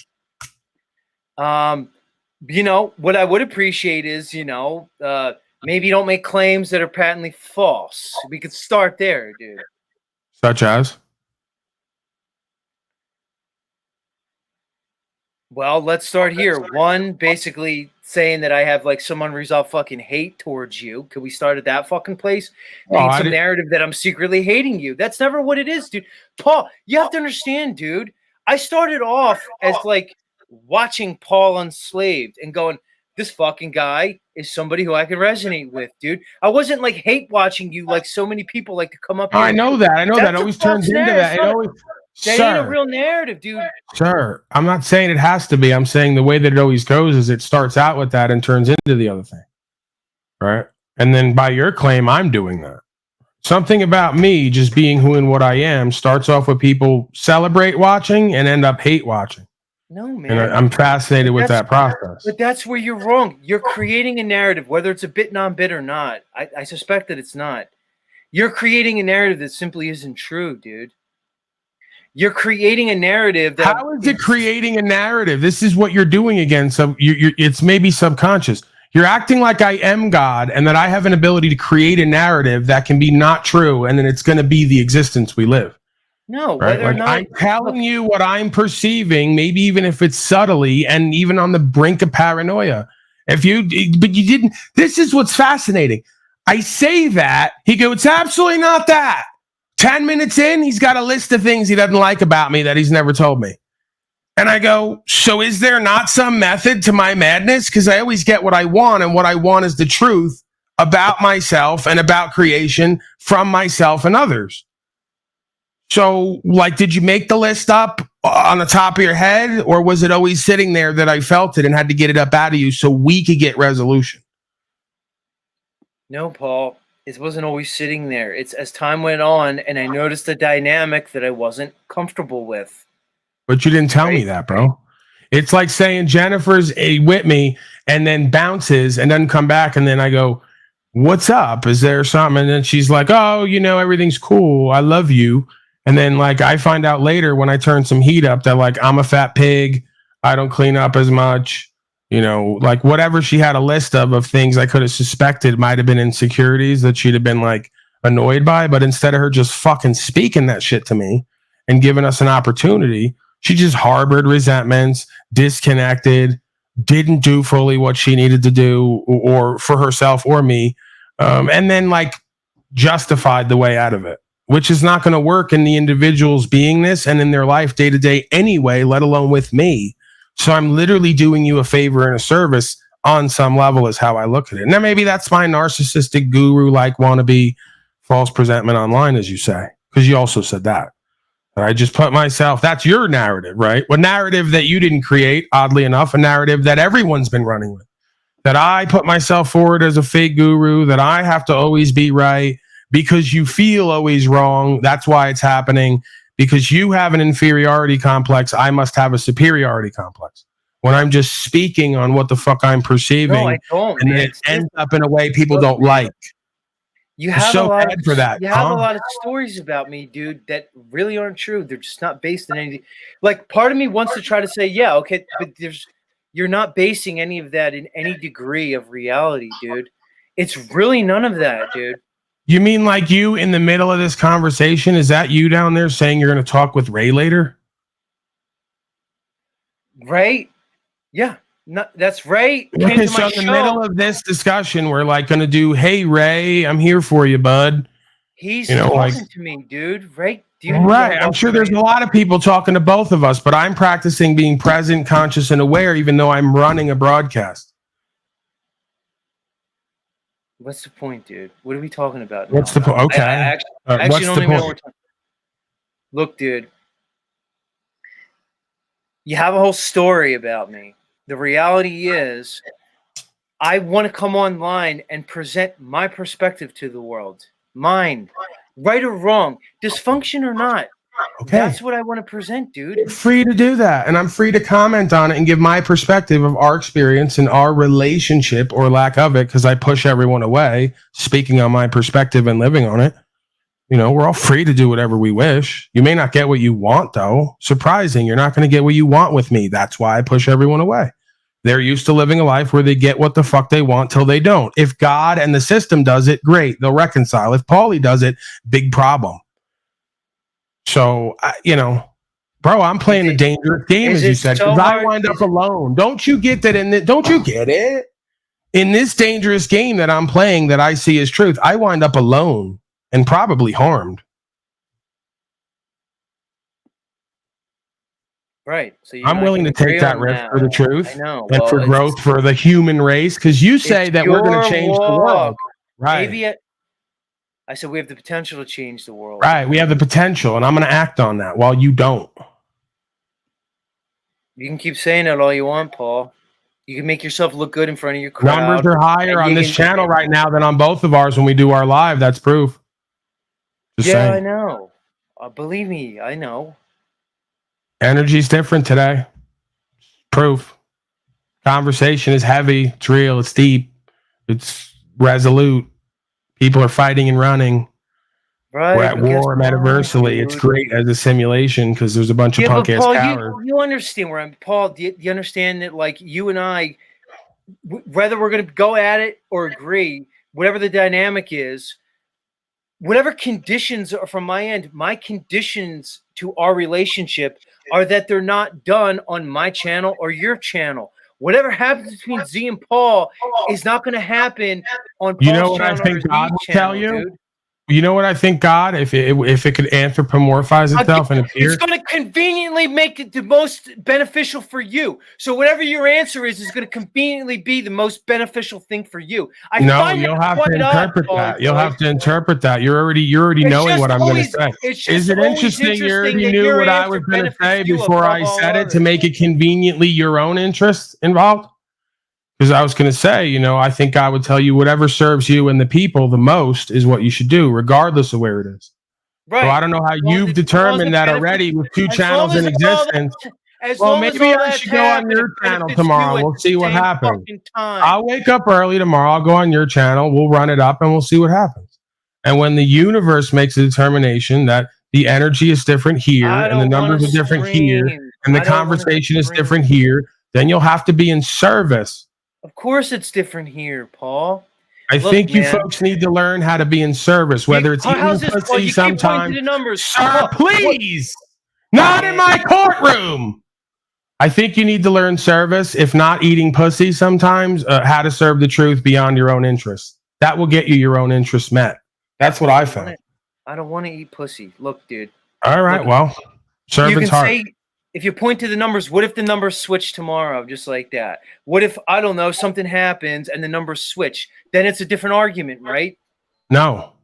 What I would appreciate is, maybe don't make claims that are patently false. We could start there, dude. Such as? Well, let's start here. One, basically saying that I have like some unresolved fucking hate towards you. Could we start at that fucking place? Some narrative that I'm secretly hating you. That's never what it is, dude. Paul, you have to understand, dude. I started off as like watching Paul Unslaved and going, this fucking guy is somebody who I can resonate with, dude. I wasn't like hate watching you like so many people like to come up here. I know that. I know that. It always turns into that. It always... That ain't a real narrative, dude. Sure. I'm not saying it has to be. I'm saying the way that it always goes is it starts out with that and turns into the other thing. Right? And then by your claim, I'm doing that. Something about me just being who and what I am starts off with people celebrate watching and end up hate watching. No, man. And I'm fascinated with that process. But that's where you're wrong. You're creating a narrative, whether it's a bit non-bit or not. I suspect that it's not. You're creating a narrative that simply isn't true, dude. You're creating a narrative that... How is it creating a narrative? This is what you're doing again. So it's maybe subconscious. You're acting like I am God and that I have an ability to create a narrative that can be not true, and then it's going to be the existence we live. No, right? whether or not... I'm telling you what I'm perceiving, maybe even if it's subtly and even on the brink of paranoia. But you didn't... This is what's fascinating. I say that, he goes, it's absolutely not that. 10 minutes in, he's got a list of things he doesn't like about me that he's never told me. And I go, so is there not some method to my madness? Because I always get what I want, and what I want is the truth about myself and about creation from myself and others. So, like, did you make the list up on the top of your head, or was it always sitting there that I felt it and had to get it up out of you so we could get resolution? No, Paul, it wasn't always sitting there. It's as time went on, and I noticed a dynamic that I wasn't comfortable with. But you didn't tell me that, bro. It's like saying Jennifer's with me and then bounces and doesn't come back, and then I go, what's up? Is there something? And then she's like, oh, everything's cool. I love you. And then, like, I find out later when I turn some heat up that, like, I'm a fat pig. I don't clean up as much. Like, whatever she had a list of things I could have suspected might have been insecurities that she'd have been, like, annoyed by. But instead of her just fucking speaking that shit to me and giving us an opportunity, she just harbored resentments, disconnected, didn't do fully what she needed to do or for herself or me. And then, like, justified the way out of it, which is not going to work in the individual's beingness and in their life day to day anyway, let alone with me. So I'm literally doing you a favor and a service on some level is how I look at it. Now, maybe that's my narcissistic guru-like wannabe false presentment online, as you say, because you also said that. I just put myself, that's your narrative, right? A narrative that you didn't create, oddly enough, a narrative that everyone's been running with. That I put myself forward as a fake guru, that I have to always be right because you feel always wrong. That's why it's happening. Because you have an inferiority complex, I must have a superiority complex. When I'm just speaking on what the fuck I'm perceiving, no, I don't, and it ends up in a way people don't like. You have so a lot bad for that. You have a lot of stories about me, dude, that really aren't true. They're just not based in anything. Like, part of me wants to try to say, yeah, okay, but you're not basing any of that in any degree of reality, dude. It's really none of that, dude. You mean like you in the middle of this conversation? Is that you down there saying you're going to talk with Ray later? Ray? Yeah. No, that's Ray. Okay, so in the middle of this discussion, we're like going to do, hey, Ray, I'm here for you, bud. He's talking to me, dude. Ray, right. I'm sure there's a lot of people talking to both of us, but I'm practicing being present, conscious, and aware, even though I'm running a broadcast. What's the point, dude? What are we talking about now? What's the point? Okay. I actually don't even know what we're talking. Look, dude. You have a whole story about me. The reality is, I want to come online and present my perspective to the world. Mine. Right or wrong. Dysfunction or not. Okay. That's what I want to present, dude. You're free to do that. And I'm free to comment on it and give my perspective of our experience and our relationship or lack of it, because I push everyone away, speaking on my perspective and living on it. We're all free to do whatever we wish. You may not get what you want, though. Surprising. You're not going to get what you want with me. That's why I push everyone away. They're used to living a life where they get what the fuck they want till they don't. If God and the system does it, great. They'll reconcile. If Paulie does it, big problem. So, bro, I'm playing a dangerous game, as you said, because I wind up alone. Don't you get that? Don't you get it? In this dangerous game that I'm playing that I see as truth, I wind up alone and probably harmed. Right. So I'm willing to take that risk for the truth. I know. And for growth for the human race, because you say that we're going to change the world. Right. Maybe I said we have the potential to change the world. Right. We have the potential, and I'm going to act on that while you don't. You can keep saying it all you want, Paul. You can make yourself look good in front of your crowd. Numbers are higher on this channel right now than on both of ours when we do our live. That's proof. Just saying. I know. Believe me, I know. Energy's different today. Proof. Conversation is heavy. It's real. It's deep. It's resolute. People are fighting and running. Right. We're at war metaversally. It's great as a simulation because there's a bunch of punk ass cowards. You understand where I'm, Paul? Do you understand that, like, you and I, whether we're going to go at it or agree, whatever the dynamic is, whatever conditions are from my end, my conditions to our relationship are that they're not done on my channel or your channel. Whatever happens between Z and Paul is not going to happen on Paul's channel. I think God will tell you? Dude. You know what I think, God, if it could anthropomorphize itself and appear, it's going to conveniently make it the most beneficial for you. So whatever your answer is going to conveniently be the most beneficial thing for you. You'll have to interpret that. You'll have to interpret that. You're already knowing what I'm going to say. Is it interesting you already knew what I was going to say before I said it to make it conveniently your own interest involved? Because I was going to say, I think I would tell you whatever serves you and the people the most is what you should do, regardless of where it is. Right. So I don't know how you've determined that already with 2 channels in existence. Well, maybe I should go on your channel tomorrow. We'll see what happens. I'll wake up early tomorrow. I'll go on your channel. We'll run it up and we'll see what happens. And when the universe makes a determination that the energy is different here and the numbers are different here and the conversation is different here, then you'll have to be in service. Of course it's different here, Paul. I think you folks need to learn how to be in service, whether it's eating pussy sometimes. Sir, please! Not in my courtroom! I think you need to learn service, if not eating pussy sometimes, how to serve the truth beyond your own interests. That will get you your own interests met. That's what I found. I don't want to eat pussy. Look, dude. All right, well, servant's heart. If you point to the numbers, what if the numbers switch tomorrow, just like that? What if, I don't know, something happens and the numbers switch? Then it's a different argument, right? No.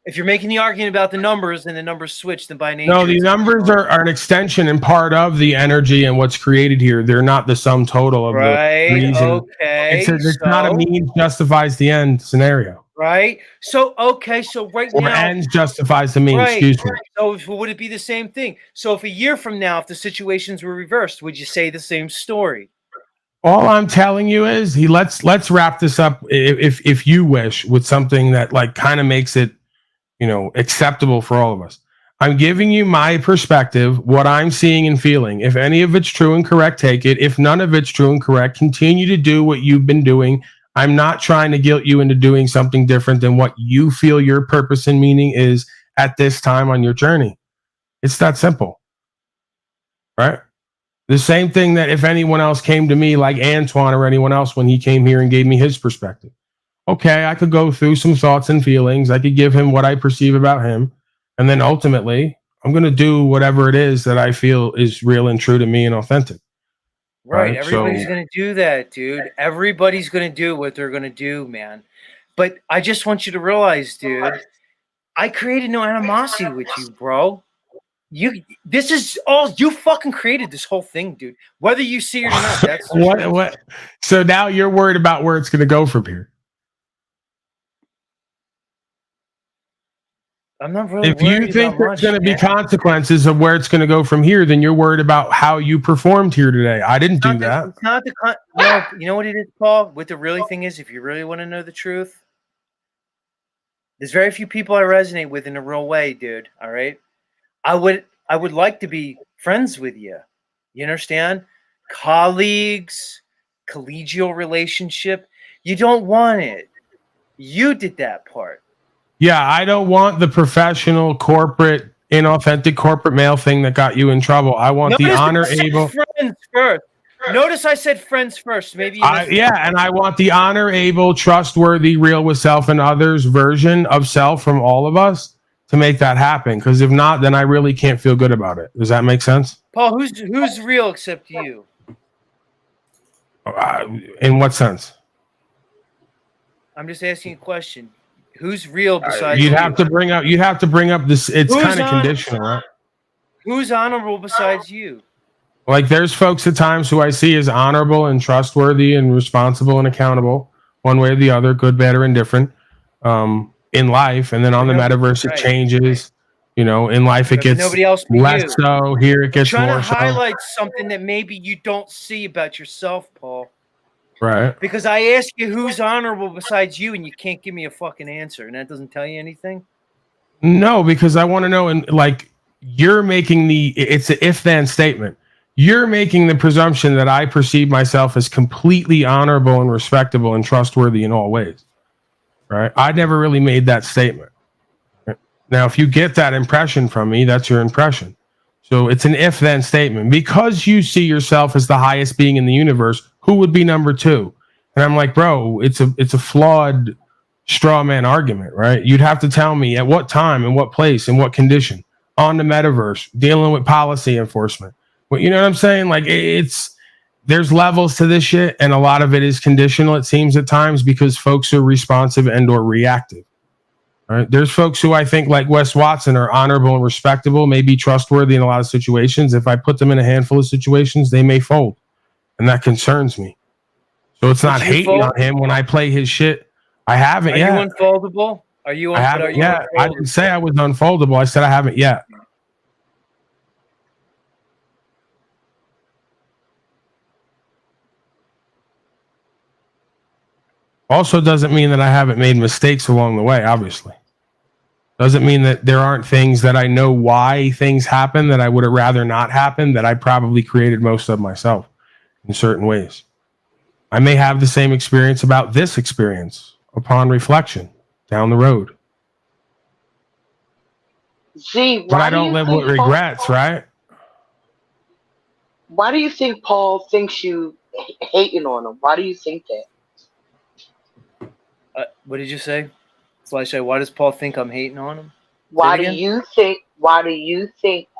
If you're making the argument about the numbers and the numbers switch, then by nature... No, the numbers are an extension and part of the energy and what's created here. They're not the sum total of the reason. Okay. It's not a means justifies the end scenario. Right. So, okay. So right now, ends justifies the means. Excuse me. So would it be the same thing? So if a year from now, if the situations were reversed, would you say the same story? All I'm telling you is let's wrap this up if you wish with something that like kind of makes it, acceptable for all of us. I'm giving you my perspective, what I'm seeing and feeling. If any of it's true and correct, take it. If none of it's true and correct, continue to do what you've been doing. I'm not trying to guilt you into doing something different than what you feel your purpose and meaning is at this time on your journey. It's that simple, right? The same thing that if anyone else came to me like Antoine or anyone else when he came here and gave me his perspective. Okay, I could go through some thoughts and feelings. I could give him what I perceive about him. And then ultimately, I'm going to do whatever it is that I feel is real and true to me and authentic. Right. Everybody's going to do that, dude. Everybody's going to do what they're going to do, man. But I just want you to realize, dude, I created no animosity with you, bro. This is all you fucking created this whole thing, dude. Whether you see it or not, that's what. So now you're worried about where it's going to go from here. I'm not really. If you think there's going to be consequences of where it's going to go from here, then you're worried about how you performed here today. I didn't do that. It's not no, you know what it is, Paul? What the really thing is, if you really want to know the truth, there's very few people I resonate with in a real way, dude. All right, I would like to be friends with you. You understand? Colleagues, collegial relationship. You don't want it. You did that part. Yeah, I don't want the professional, corporate, inauthentic corporate male thing that got you in trouble. I want the honor-able friends first. Notice I said friends first. Maybe and I want the honor-able, trustworthy, real with self and others version of self from all of us to make that happen. Because if not, then I really can't feel good about it. Does that make sense? Paul, who's real except you? In what sense? I'm just asking a question. Who's real besides you'd have to bring up this. It's kind of conditional, right? Who's honorable besides you? Like there's folks at times who I see as honorable and trustworthy and responsible and accountable one way or the other, good, bad, or indifferent in life. And then on the metaverse, it changes. In life, it gets less so. Here, it gets more so. Trying to highlight something that maybe you don't see about yourself, Paul. Right. Because I ask you who's honorable besides you, and you can't give me a fucking answer, and that doesn't tell you anything? No, because I want to know, and like you're making it's an if-then statement. You're making the presumption that I perceive myself as completely honorable and respectable and trustworthy in all ways. Right? I never really made that statement. Now, if you get that impression from me, that's your impression. So it's an if-then statement. Because you see yourself as the highest being in the universe, who would be number 2? And I'm like, bro, it's a flawed straw man argument, right? You'd have to tell me at what time, in what place, in what condition, on the metaverse, dealing with policy enforcement. But you know what I'm saying? Like there's levels to this shit, and a lot of it is conditional, it seems at times, because folks are responsive and or reactive. Right? There's folks who I think, like Wes Watson, are honorable and respectable, may be trustworthy in a lot of situations. If I put them in a handful of situations, they may fold. And that concerns me. So it's not hating on him when I play his shit. I haven't yet. Are you unfoldable? Are you? I haven't yet. I didn't say I was unfoldable. I said I haven't yet. Also doesn't mean that I haven't made mistakes along the way, obviously. Doesn't mean that there aren't things that I know why things happen that I would have rather not happen, that I probably created most of myself in certain ways. I may have the same experience about this experience upon reflection down the road. Z, but I don't live with regrets, right? Why do you think Paul thinks you hating on him? Why do you think that? What did you say? Slashay, why does Paul think I'm hating on him? Why do you think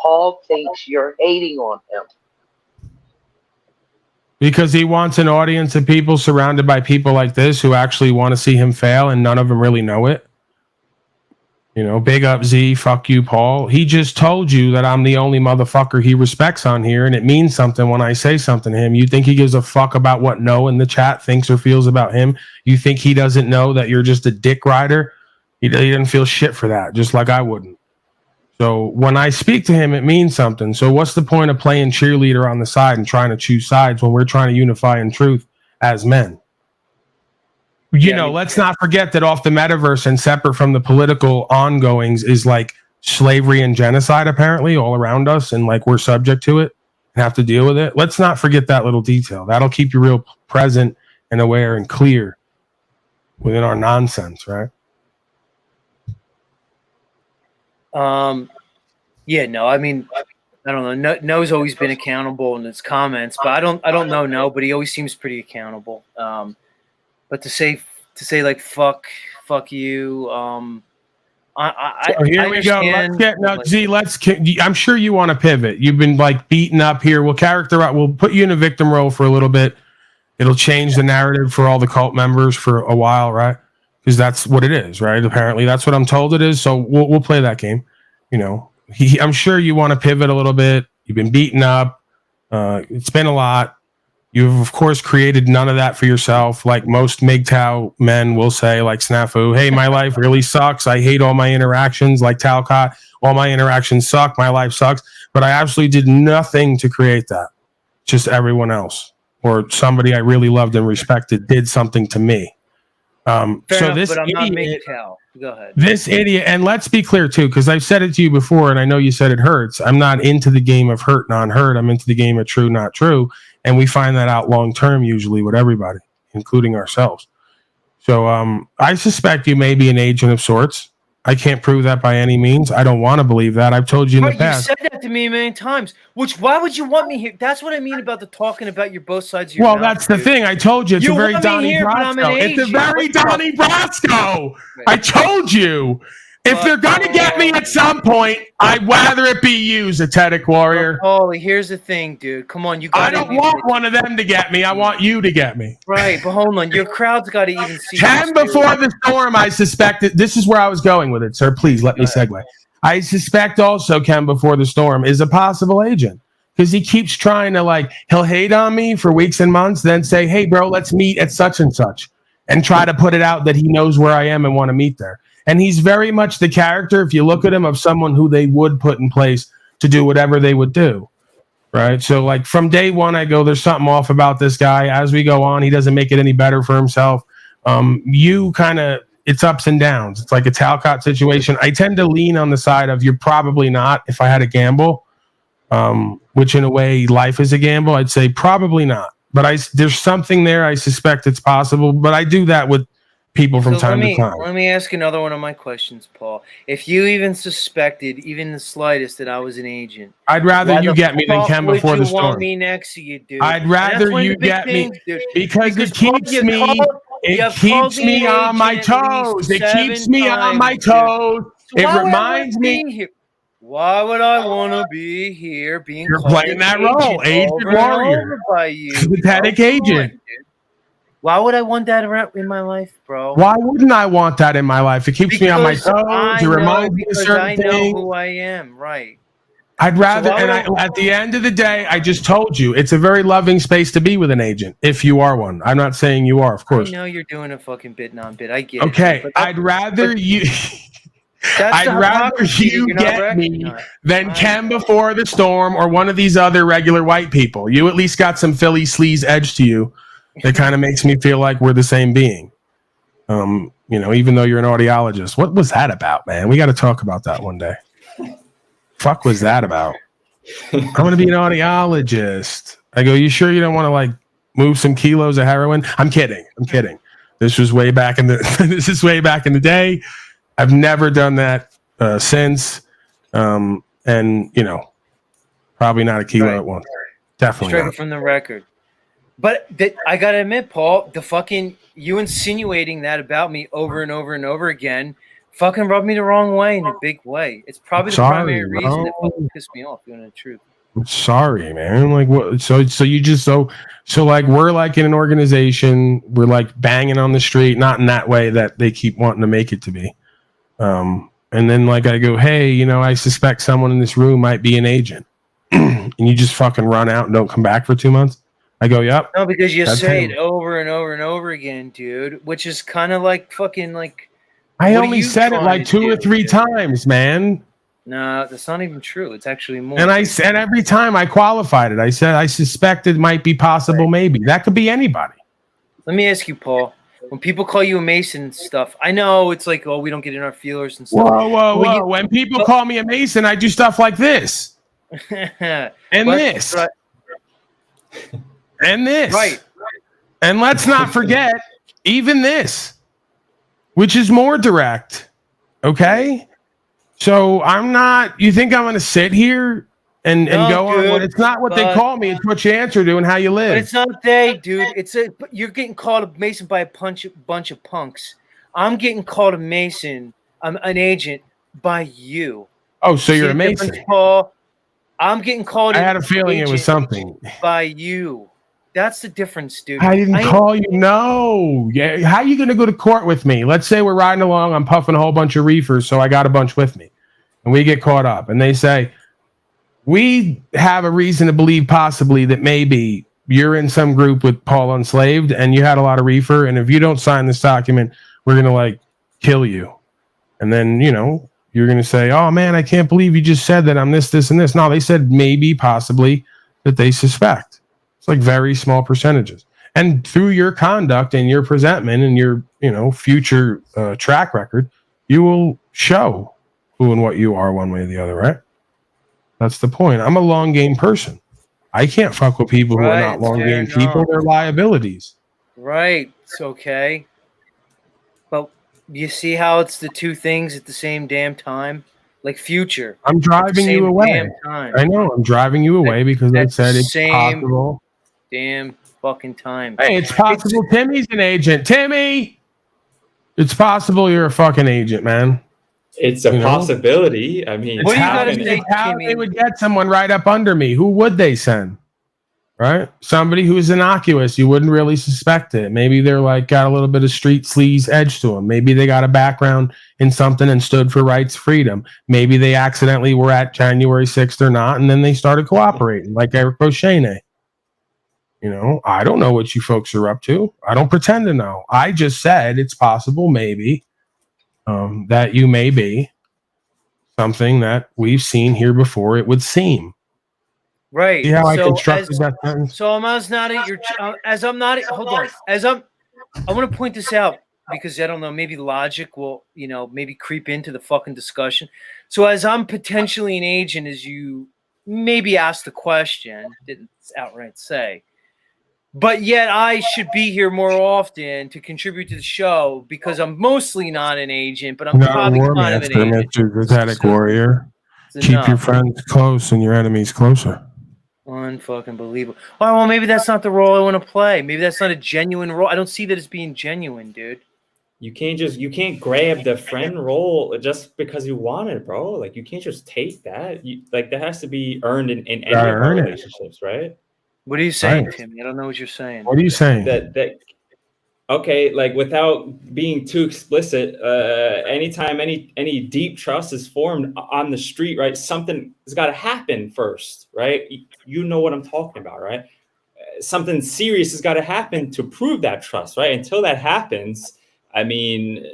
Paul thinks you're hating on him? Because he wants an audience of people surrounded by people like this who actually want to see him fail, and none of them really know it. You know, big up Z, fuck you, Paul. He just told you that I'm the only motherfucker he respects on here, and it means something when I say something to him. You think he gives a fuck about what No in the chat thinks or feels about him? You think he doesn't know that you're just a dick rider? He didn't feel shit for that, just like I wouldn't. So when I speak to him, it means something. So what's the point of playing cheerleader on the side and trying to choose sides when we're trying to unify in truth as men? You know, let's not forget that off the metaverse and separate from the political ongoings is like slavery and genocide, apparently, all around us. And like we're subject to it and have to deal with it. Let's not forget that little detail. That'll keep you real present and aware and clear within our nonsense, right? Yeah, no, I mean, I don't know. No's always been accountable in his comments, but I don't know No, but he always seems pretty accountable. But to say like fuck you, here we go. Let's get Z. I'm sure you want to pivot. You've been like beaten up here. We'll put you in a victim role for a little bit. It'll change the narrative for all the cult members for a while, right? Because that's what it is, right? Apparently, that's what I'm told it is. So we'll play that game. You know, I'm sure you want to pivot a little bit. You've been beaten up. It's been a lot. You've, of course, created none of that for yourself. Like most MGTOW men will say, like Snafu, hey, my life really sucks. I hate all my interactions. Like Talcott, all my interactions suck. My life sucks. But I absolutely did nothing to create that. Just everyone else or somebody I really loved and respected did something to me. Fair enough, this but I'm idiot, not MGTOW. Go ahead. This idiot, and let's be clear too, because I've said it to you before, and I know you said it hurts. I'm not into the game of hurt, non-hurt. I'm into the game of true, not true. And we find that out long term usually with everybody, including ourselves. So I suspect you may be an agent of sorts. I can't prove that by any means. I don't want to believe that. I've told you in the past. You said that to me a million times. Why would you want me here? That's what I mean about the talking about your both sides of your mouth, that's the thing. I told you. It's a very Donnie Brasco. It's a very Donnie Brasco. I told you. If they're going to get me at some point, I'd rather it be you, Zetetic Warrior. Holy, here's the thing, dude. Come on. I don't want one of them to get me. I want you to get me. Right, but hold on. Your crowd's got to even see. Ken before the storm, I suspected. This is where I was going with it, sir. Please let me segue. I suspect also Ken before the storm is a possible agent. Because he keeps trying to, he'll hate on me for weeks and months, then say, hey, bro, let's meet at such and such. And try to put it out that he knows where I am and want to meet there. And he's very much the character, if you look at him, of someone who they would put in place to do whatever they would do. Right? So, from day one, I go, there's something off about this guy. As we go on, he doesn't make it any better for himself. You kind of, it's ups and downs. It's like a Talcott situation. I tend to lean on the side of you're probably not, if I had a gamble. Which in a way, life is a gamble. I'd say probably not. But there's something there. I suspect it's possible. But I do that with people from time to time. Let me ask another one of my questions, Paul. If you even suspected, even the slightest, that I was an agent, I'd rather you get me than Ken before the storm. Want me next to you, dude? I'd rather you get me because it keeps me. It keeps me on my toes. It keeps me on my toes. It reminds me. Why would I want to be here being You're called playing that role, agent warrior, by you, sympathetic agent. Why would I want that in my life, bro? Why wouldn't I want that in my life? It keeps me on my toes. It reminds me of certain things. I know who I am, right? I'd rather, at the end of the day, I just told you, it's a very loving space to be with an agent, if you are one. I'm not saying you are, of course. I know you're doing a fucking bit non-bit. I get it. Okay, I'd rather you... I'd rather you get me than Ken before the storm or one of these other regular white people. You at least got some Philly sleaze edge to you that kind of makes me feel like we're the same being. Even though you're an audiologist. What was that about, man? We got to talk about that one day. Fuck was that about? I'm going to be an audiologist. I go, you sure you don't want to like move some kilos of heroin? I'm kidding. This was way back in the day. I've never done that since. And, probably not a kilo at once. Definitely straight not. From the record. But I got to admit, Paul, the fucking you insinuating that about me over and over and over again fucking rubbed me the wrong way in a big way. It's probably the primary reason that fucking pissed me off, you know the truth. I'm sorry, man. Like what so you just so like we're like in an organization, we're like banging on the street, not in that way that they keep wanting to make it to be. And then like I go, hey, I suspect someone in this room might be an agent. And you just fucking run out and don't come back for 2 months. I go, yep. No, because you say it over and over and over again, dude, which is kind of like fucking like I only said it like 2 or 3 times, man. No, that's not even true. It's actually more. And I said every time I qualified it. I said I suspect it might be possible, maybe. That could be anybody. Let me ask you, Paul. When people call you a Mason and stuff, I know it's like, oh, we don't get in our feelers and stuff. Whoa. When people call me a Mason, I do stuff like this. And this. And this. Right. And let's not forget, even this, which is more direct. Okay? So I'm not, you think I'm going to sit here and go on? Well, it's not what they call me. It's what you answer to and how you live. But it's not they, dude. You're getting called a Mason by a bunch of punks. I'm getting called a Mason. I'm an agent by you. Oh, so you're a Mason. Paul? I'm getting called. I had a feeling it was something by you. That's the difference, dude. I didn't call you. No. Yeah. How are you going to go to court with me? Let's say we're riding along. I'm puffing a whole bunch of reefers, so I got a bunch with me. And we get caught up. And they say, we have a reason to believe possibly that maybe you're in some group with Paul Unslaved and you had a lot of reefer. And if you don't sign this document, we're going to like kill you. And then, you're going to say, oh, man, I can't believe you just said that I'm this, this, and this. No, they said maybe, possibly that they suspect. It's like very small percentages. And through your conduct and your presentment and your, future track record, you will show who and what you are one way or the other, right? That's the point. I'm a long game person. I can't fuck with people who are not long game people. They're liabilities. Right. It's okay. But you see how it's the two things at the same damn time? Like future. I'm driving you away. I know. I'm driving you away because I said it's possible. Damn fucking time. Hey, it's possible Timmy's an agent. Timmy! It's possible you're a fucking agent, man. It's a possibility. I mean, what do you got to say, how they would get someone right up under me? Who would they send? Right? Somebody who's innocuous. You wouldn't really suspect it. Maybe they're like got a little bit of street sleaze edge to them. Maybe they got a background in something and stood for rights, freedom. Maybe they accidentally were at January 6th or not, and then they started cooperating, like Eric Beauchene. I don't know what you folks are up to. I don't pretend to know. I just said it's possible, maybe, that you may be something that we've seen here before, it would seem. Right. See how I constructed that sentence? So I'm not at your hold on. I want to point this out because I don't know, maybe logic will, maybe creep into the fucking discussion. So as I'm potentially an agent, as you maybe asked the question, didn't outright say, but yet I should be here more often to contribute to the show because I'm mostly not an agent, but I'm probably kind of an agent. Mr. Sympathetic warrior. Keep your friends close and your enemies closer. Unfucking believable. Oh, well, maybe that's not the role I want to play. Maybe that's not a genuine role. I don't see that as being genuine, dude. You can't grab the friend role just because you want it, bro. Like you can't just take that. Like that has to be earned in any of our relationships, right? What are you saying, Timmy? I don't know what you're saying. What are you saying? That okay, like without being too explicit, anytime any deep trust is formed on the street, right? Something has got to happen first, right? You know what I'm talking about, right? Something serious has got to happen to prove that trust, right? Until that happens, I mean,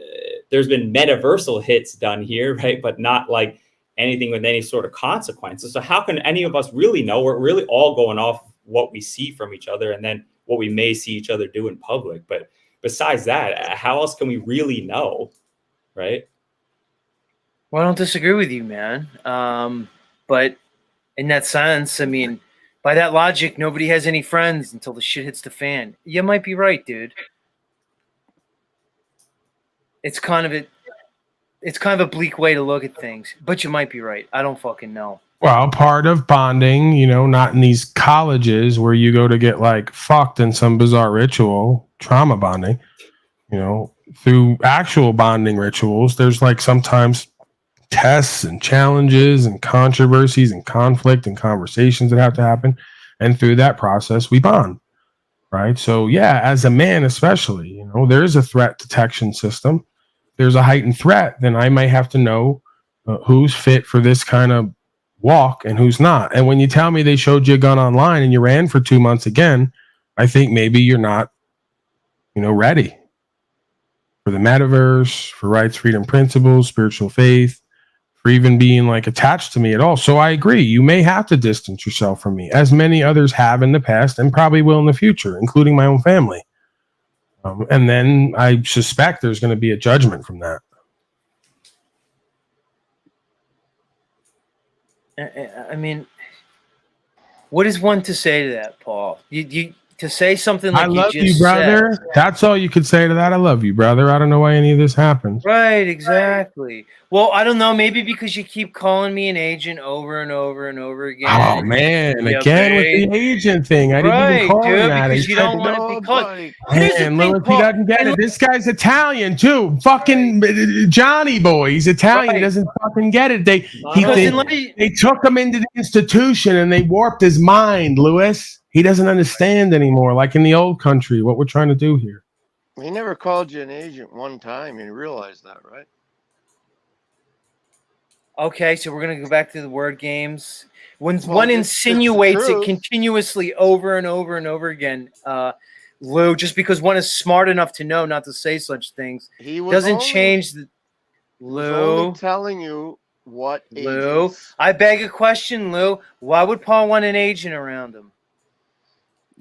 there's been metaversal hits done here, right? But not like anything with any sort of consequences. So how can any of us really know? We're really all going off what we see from each other and then what we may see each other do in public. But besides that, how else can we really know, right? Well, I don't disagree with you, man. But in that sense, I mean, by that logic, nobody has any friends until the shit hits the fan. You might be right, dude. It's kind of a bleak way to look at things, but you might be right. I don't fucking know. Well, part of bonding, not in these colleges where you go to get like fucked in some bizarre ritual, trauma bonding, through actual bonding rituals, there's like sometimes tests and challenges and controversies and conflict and conversations that have to happen. And through that process, we bond. Right. So, yeah, as a man, especially, there's a threat detection system. There's a heightened threat. Then I might have to know who's fit for this kind of walk and who's not. And when you tell me they showed you a gun online and you ran for 2 months again, I think maybe you're not, ready for the metaverse, for rights, freedom, principles, spiritual faith, for even being like attached to me at all. So I agree. You may have to distance yourself from me, as many others have in the past and probably will in the future, including my own family. And then I suspect there's going to be a judgment from that. I mean, what is one to say to that, Paul? You to say something like I love you just brother. said. That's all you could say to that. I love you, brother. I don't know why any of this happens. Right, exactly. Well, I don't know. Maybe because you keep calling me an agent over and over and over again. Oh man, again with the agent thing. I didn't even call him that. Because you don't want to be called. Man, Louis, he doesn't get it. This guy's Italian too. Fucking Johnny boy. He's Italian. He doesn't fucking get it. They took him into the institution and they warped his mind, Louis. He doesn't understand anymore, like in the old country, what we're trying to do here. He never called you an agent one time. You realize that, right? Okay, so we're going to go back to the word games. When one insinuates it continuously over and over and over again, Lou, just because one is smart enough to know not to say such things, doesn't change the... Lou, he was only telling you what Lou, agents... I beg a question, Lou. Why would Paul want an agent around him?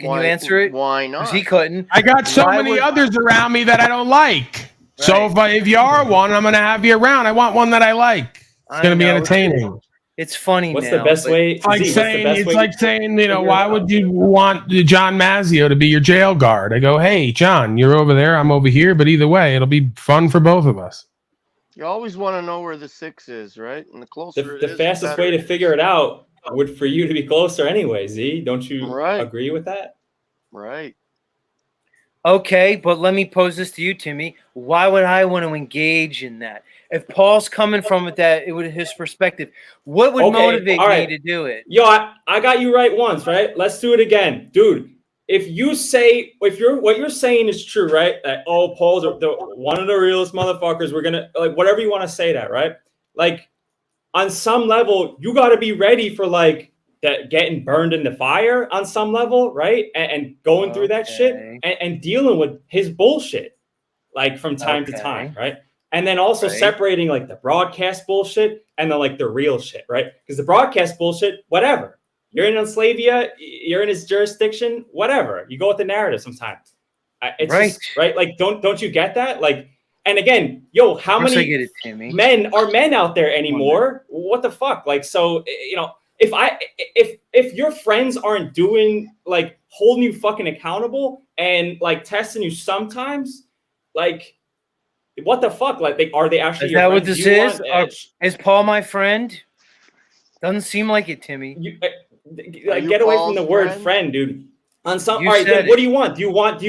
Can you answer it? Why not? Because he couldn't. I got so many others around me that I don't like. Right. So if you are one, I'm going to have you around. I want one that I like. It's going to be entertaining. It's funny. What's the best way? It's like saying, why would you want John Mazzio to be your jail guard? I go, hey, John, you're over there. I'm over here. But either way, it'll be fun for both of us. You always want to know where the 6 is, right? And the closer the fastest way to figure it out would for you to be closer anyway, Z. Don't you agree with that? Right. Okay, but let me pose this to you, Timmy. Why would I want to engage in that? If Paul's coming from it with his perspective, what would motivate me to do it? Yo, I got you right once, right? Let's do it again. Dude, if what you're saying is true, right? That Paul's one of the realest motherfuckers, we're gonna like whatever you want to say that, right? Like on some level, you got to be ready for like that getting burned in the fire on some level, right? And going through that shit and dealing with his bullshit, like from time to time, right? And then also separating like the broadcast bullshit and the real shit, right? Because the broadcast bullshit, whatever. You're in Enslavia, you're in his jurisdiction, whatever. You go with the narrative sometimes. It's just, right? Like, don't you get that? Like, and again, yo, how many men are men out there anymore? What the fuck? Like, so, if your friends aren't doing like holding you fucking accountable and like testing you sometimes, like what the fuck? Like are they actually is that what this is? Is Paul my friend? Doesn't seem like it, Timmy. like get away from the word friend, dude. On some, all right, then what do you want? Do you want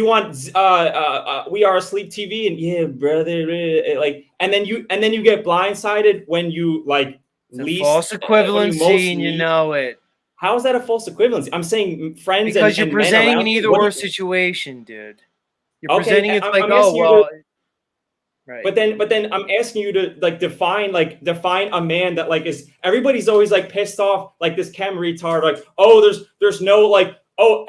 We Are Asleep TV and yeah, brother, like, and then you get blindsided when you like least false equivalency, and you know it. How is that a false equivalency? I'm saying friends because you're and presenting an either or situation, dude. You're presenting it's like, oh well. Right. But then I'm asking you to like define a man that like is everybody's always like pissed off like this chem retard like, oh, there's no like, oh,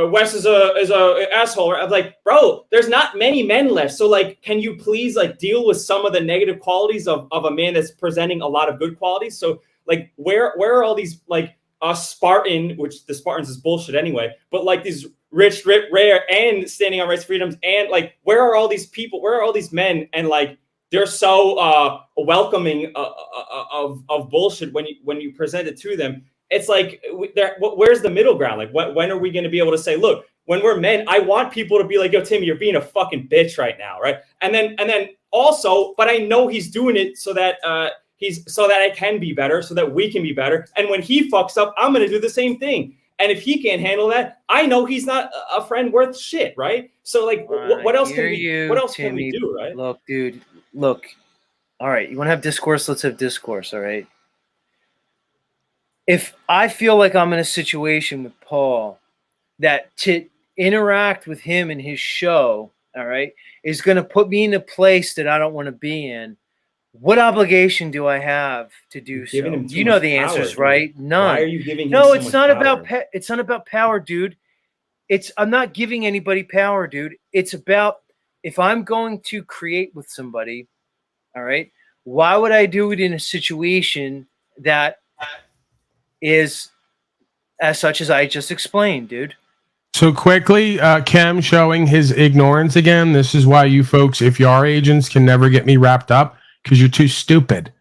Wes is a asshole. I'm like, bro, there's not many men left. So like, can you please like deal with some of the negative qualities of a man that's presenting a lot of good qualities? So like, where are all these like Spartan, which the Spartans is bullshit anyway, but like these rich, rare, and standing on rights, freedoms, and like, where are all these people? Where are all these men? And like, they're so welcoming of bullshit when you present it to them. It's like, where's the middle ground? Like, when are we going to be able to say, look, when we're men, I want people to be like, yo, Timmy, you're being a fucking bitch right now, right? And then also, but I know he's doing it so that so that I can be better, so that we can be better. And when he fucks up, I'm going to do the same thing. And if he can't handle that, I know he's not a friend worth shit, right? So like, what else can we do, right? Look, dude, look. All right, you want to have discourse? Let's have discourse, all right? If I feel like I'm in a situation with Paul that to interact with him in his show, all right, is going to put me in a place that I don't want to be in, what obligation do I have to do so? You know the answers, right? None. Why are you giving him No, so it's much not power? about it's not about power, dude. I'm not giving anybody power, dude. It's about if I'm going to create with somebody, all right, why would I do it in a situation that is as such as I just explained, dude? So quickly, Cam showing his ignorance again. This is why you folks, if you are agents, can never get me wrapped up. Because you're too stupid.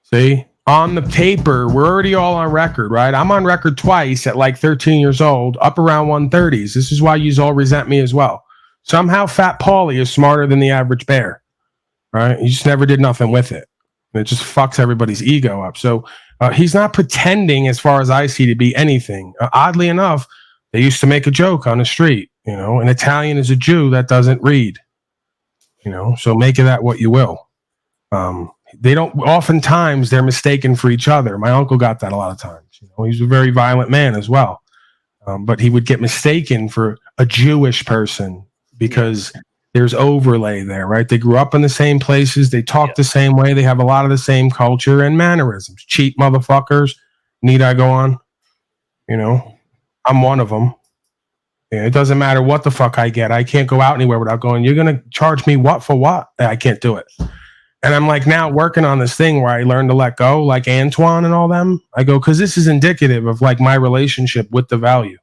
See? On the paper, we're already all on record, right? I'm on record twice at like 13 years old, up around 130s. This is why you all resent me as well. Somehow Fat Paulie is smarter than the average bear, right? He just never did nothing with it. And it just fucks everybody's ego up. So he's not pretending, as far as I see, to be anything. Oddly enough, they used to make a joke on the street, you know, an Italian is a Jew that doesn't read, you know, so make of that what you will. They don't, oftentimes they're mistaken for each other. My uncle got that a lot of times. You know, he's a very violent man as well. But he would get mistaken for a Jewish person because there's overlay there, right? They grew up in the same places. They talk the same way. They have a lot of the same culture and mannerisms. Cheap motherfuckers. Need I go on? You know, I'm one of them. Yeah, it doesn't matter what the fuck I get. I can't go out anywhere without going, you're going to charge me what for what? I can't do it. And I'm like now working on this thing where I learn to let go, like Antoine and all them. I go, because this is indicative of like my relationship with the value.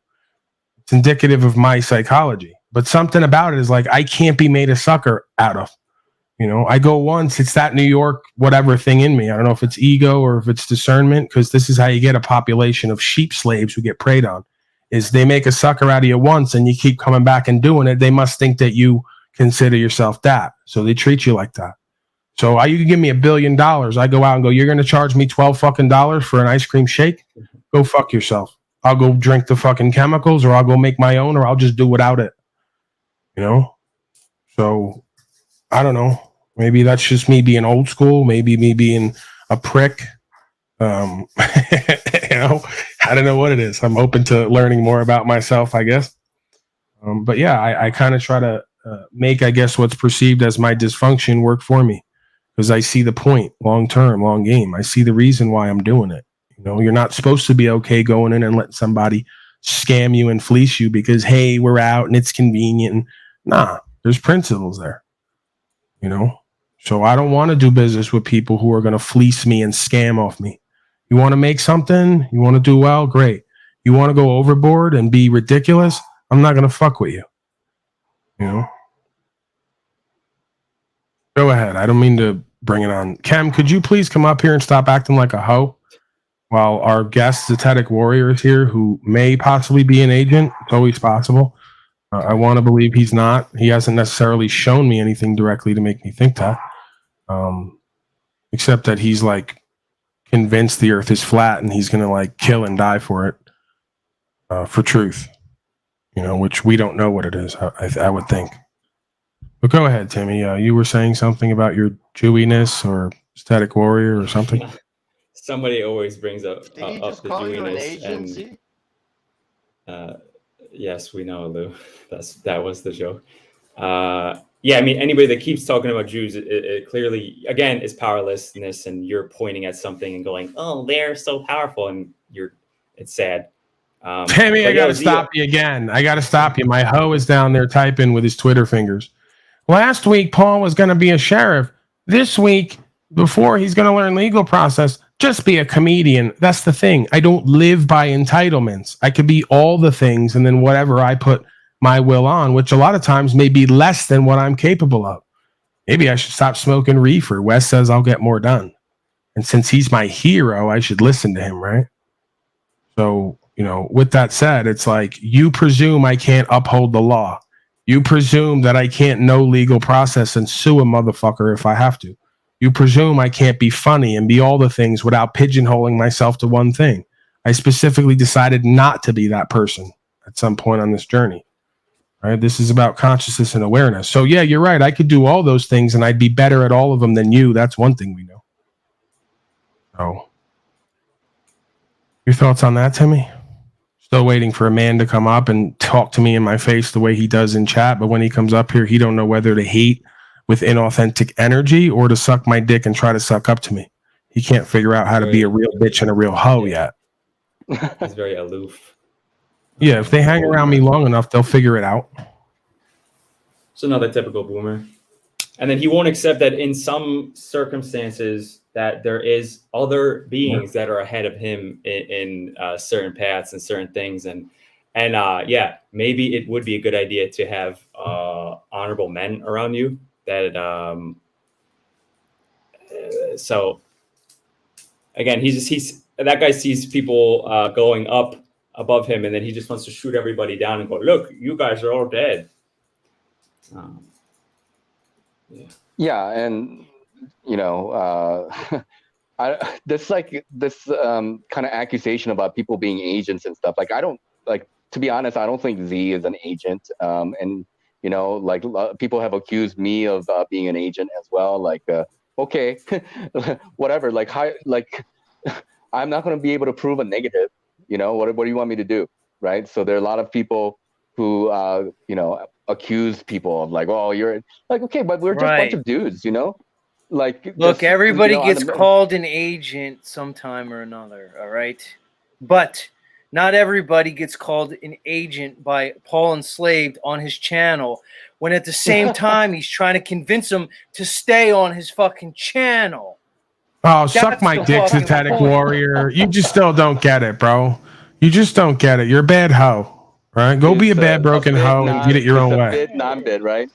It's indicative of my psychology. But something about it is like I can't be made a sucker out of. You know, I go once, it's that New York whatever thing in me. I don't know if it's ego or if it's discernment, because this is how you get a population of sheep slaves who get preyed on. Is they make a sucker out of you once and you keep coming back and doing it. They must think that you consider yourself that. So they treat you like that. So you can give me $1 billion. I go out and go, you're going to charge me $12 fucking for an ice cream shake? Go fuck yourself. I'll go drink the fucking chemicals, or I'll go make my own, or I'll just do without it. You know? So I don't know. Maybe that's just me being old school. Maybe me being a prick. You know, I don't know what it is. I'm open to learning more about myself, I guess. But yeah, I kind of try to make, I guess, what's perceived as my dysfunction work for me. Because I see the point, long term, long game. I see the reason why I'm doing it. You know, you're not supposed to be okay going in and letting somebody scam you and fleece you because, hey, we're out and it's convenient. And, nah, there's principles there. You know, so I don't want to do business with people who are going to fleece me and scam off me. You want to make something, you want to do well, great. You want to go overboard and be ridiculous, I'm not going to fuck with you. You know? Go ahead. I don't mean to bring it on. Cam, could you please come up here and stop acting like a hoe while our guest, Zetetic Warrior, is here, who may possibly be an agent. It's always possible. I want to believe he's not. He hasn't necessarily shown me anything directly to make me think that. Except that he's like convinced the earth is flat and he's going to like kill and die for it. for truth, which we don't know what it is. I would think. But go ahead, Timmy. You were saying something about your Jewiness or static warrior or something. Somebody always brings up Did he up just the call you an Jewiness, agency? and yes, we know, Lou. That was the joke. Yeah, I mean, anybody that keeps talking about Jews, it clearly, again, is powerlessness, and you're pointing at something and going, "Oh, they're so powerful," and it's sad. Timmy, I got to stop you again. I got to stop you. My hoe is down there typing with his Twitter fingers. Last week, Paul was going to be a sheriff. This week, before he's going to learn legal process, just be a comedian. That's the thing. I don't live by entitlements. I could be all the things, and then whatever I put my will on, which a lot of times may be less than what I'm capable of. Maybe I should stop smoking reefer. Wes says I'll get more done. And since he's my hero, I should listen to him, right? So, with that said, it's like you presume I can't uphold the law. You presume that I can't know legal process and sue a motherfucker if I have to. You presume I can't be funny and be all the things without pigeonholing myself to one thing. I specifically decided not to be that person at some point on this journey. Right? This is about consciousness and awareness. So yeah, you're right. I could do all those things and I'd be better at all of them than you. That's one thing we know. So, your thoughts on that, Timmy? Still waiting for a man to come up and talk to me in my face the way he does in chat. But when he comes up here, he don't know whether to hate with inauthentic energy or to suck my dick and try to suck up to me. He can't figure out how to be a real bitch and a real hoe yet. He's very aloof. Yeah, if they hang around me long enough, they'll figure it out. It's another typical boomer. And then he won't accept that in some circumstances that there is other beings that are ahead of him in certain paths and certain things. And yeah, maybe it would be a good idea to have honorable men around you that so again, that guy sees people going up above him, and then he just wants to shoot everybody down and go, "Look, you guys are all dead." Yeah, and this kind of accusation about people being agents and stuff. Like, I don't to be honest, I don't think Z is an agent. And people have accused me of being an agent as well. Like, okay, whatever. I'm not going to be able to prove a negative. What do you want me to do? Right. So there are a lot of people who, accuse people of oh, you're okay, but we're just a bunch of dudes, Look, everybody gets called an agent sometime or another. All right. But not everybody gets called an agent by Paul Enslaved on his channel when at the same time he's trying to convince him to stay on his fucking channel. Oh, suck my dick, Satanic Warrior. You just still don't get it, bro. You just don't get it. You're a bad hoe, right? Go be a bad broken hoe and get it your own way. Bid, non-bid, right?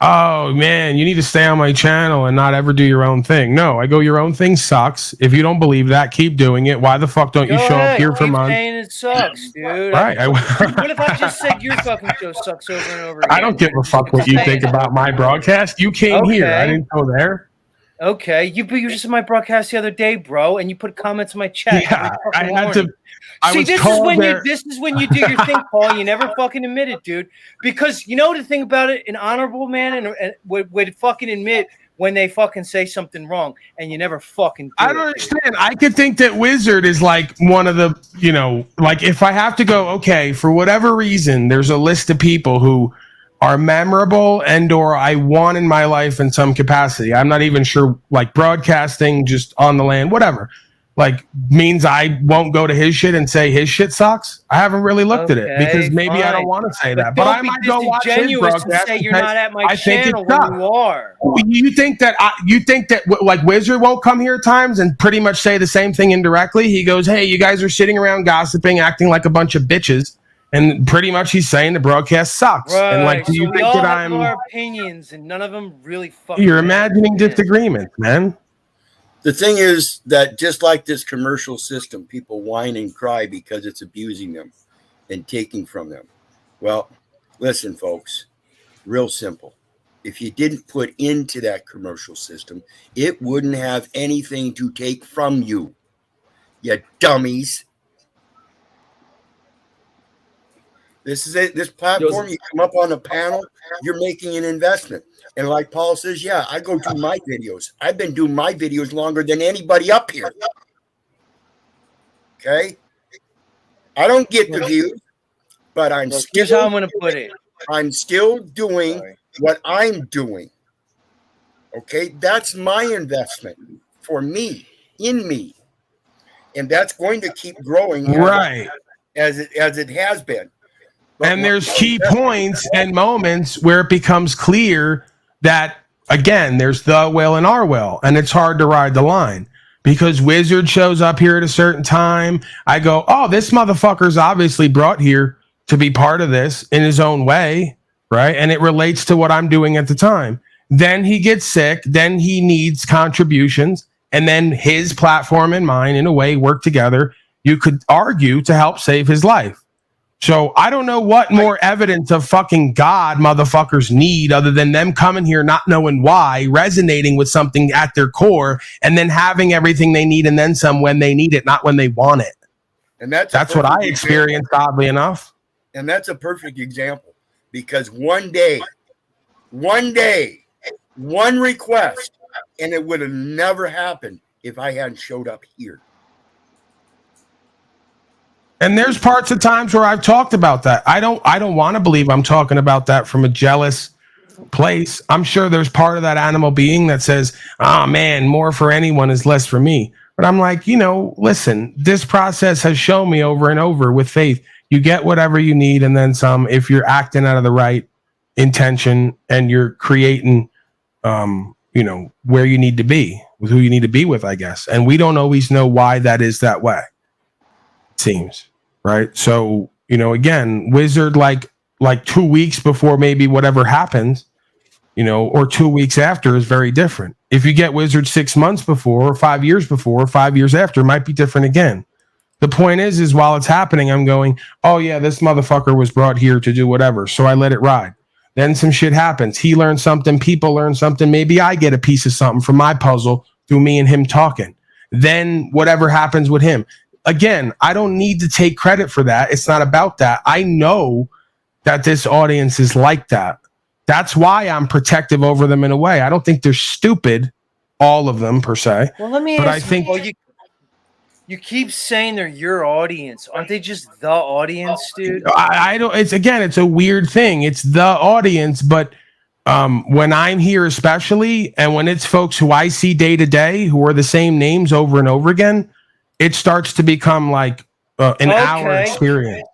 Oh, man, you need to stay on my channel and not ever do your own thing. No, I go your own thing sucks. If you don't believe that, keep doing it. Why the fuck don't you show up here for months? Saying it sucks, dude. Right. What if I just said your fucking show sucks over and over again? I don't give a fuck what you think about my broadcast. You came here. I didn't go there. Okay, you were just in my broadcast the other day, bro, and you put comments in my chat. Yeah, I had to. See, this is when you do your thing, Paul. You never fucking admit it, dude. Because you know the thing about it, an honorable man and would fucking admit when they fucking say something wrong, and you never fucking do I don't understand. I could think that Wizard is like one of the, if I have to go, okay, for whatever reason, there's a list of people who are memorable and or I want in my life in some capacity. I'm not even sure, broadcasting, just on the land, whatever. Means I won't go to his shit and say his shit sucks. I haven't really looked at it because maybe I don't want to say that. But I might go watch his broadcast and say you're not at my channel when you are. You think that Wizard won't come here at times and pretty much say the same thing indirectly? He goes, "Hey, you guys are sitting around gossiping, acting like a bunch of bitches." And pretty much he's saying the broadcast sucks. Right. And do you think that I'm our opinions and none of them really fucking You're imagining disagreements, man. The thing is that just like this commercial system, people whine and cry because it's abusing them and taking from them. Well, listen, folks, real simple. If you didn't put into that commercial system, it wouldn't have anything to take from you. You dummies. This is it. This platform, you come up on a panel, you're making an investment. And like Paul says, yeah, I go do my videos. I've been doing my videos longer than anybody up here. Okay? I don't get the views, but here's how I'm going to put it. I'm still doing what I'm doing. Okay? That's my investment for me, in me. And that's going to keep growing as it has been. And there's key points and moments where it becomes clear that, again, there's the will and our will, and it's hard to ride the line because Wizard shows up here at a certain time. I go, oh, this motherfucker's obviously brought here to be part of this in his own way, right? And it relates to what I'm doing at the time. Then he gets sick. Then he needs contributions. And then his platform and mine, in a way, work together. You could argue to help save his life. So I don't know what more evidence of fucking God motherfuckers need other than them coming here not knowing why, resonating with something at their core, and then having everything they need and then some when they need it, not when they want it. And that's what I experienced, oddly enough. And that's a perfect example because one day, one request, and it would have never happened if I hadn't showed up here. And there's parts of times where I've talked about that. I don't want to believe I'm talking about that from a jealous place. I'm sure there's part of that animal being that says, oh man, more for anyone is less for me. But I'm like, listen, this process has shown me over and over with faith, you get whatever you need and then some if you're acting out of the right intention and you're creating, where you need to be, with who you need to be with, I guess. And we don't always know why that is that way. Seems right. So again, Wizard like 2 weeks before maybe whatever happens, or 2 weeks after is very different. If you get Wizard 6 months before or 5 years before or 5 years after, it might be different again. The point is while it's happening, I'm going, oh yeah, this motherfucker was brought here to do whatever, so I let it ride. Then some shit happens. He learns something, people learn something. Maybe I get a piece of something from my puzzle through me and him talking. Then whatever happens with him. Again, I don't need to take credit for that. It's not about that. I know that this audience is like that. That's why I'm protective over them in a way. I don't think they're stupid, all of them per se. Well, let me ask you, you keep saying they're your audience. Aren't they just the audience, dude? I don't. It's a weird thing. It's the audience, but when I'm here especially, and when it's folks who I see day to day who are the same names over and over again, it starts to become like an hour experience.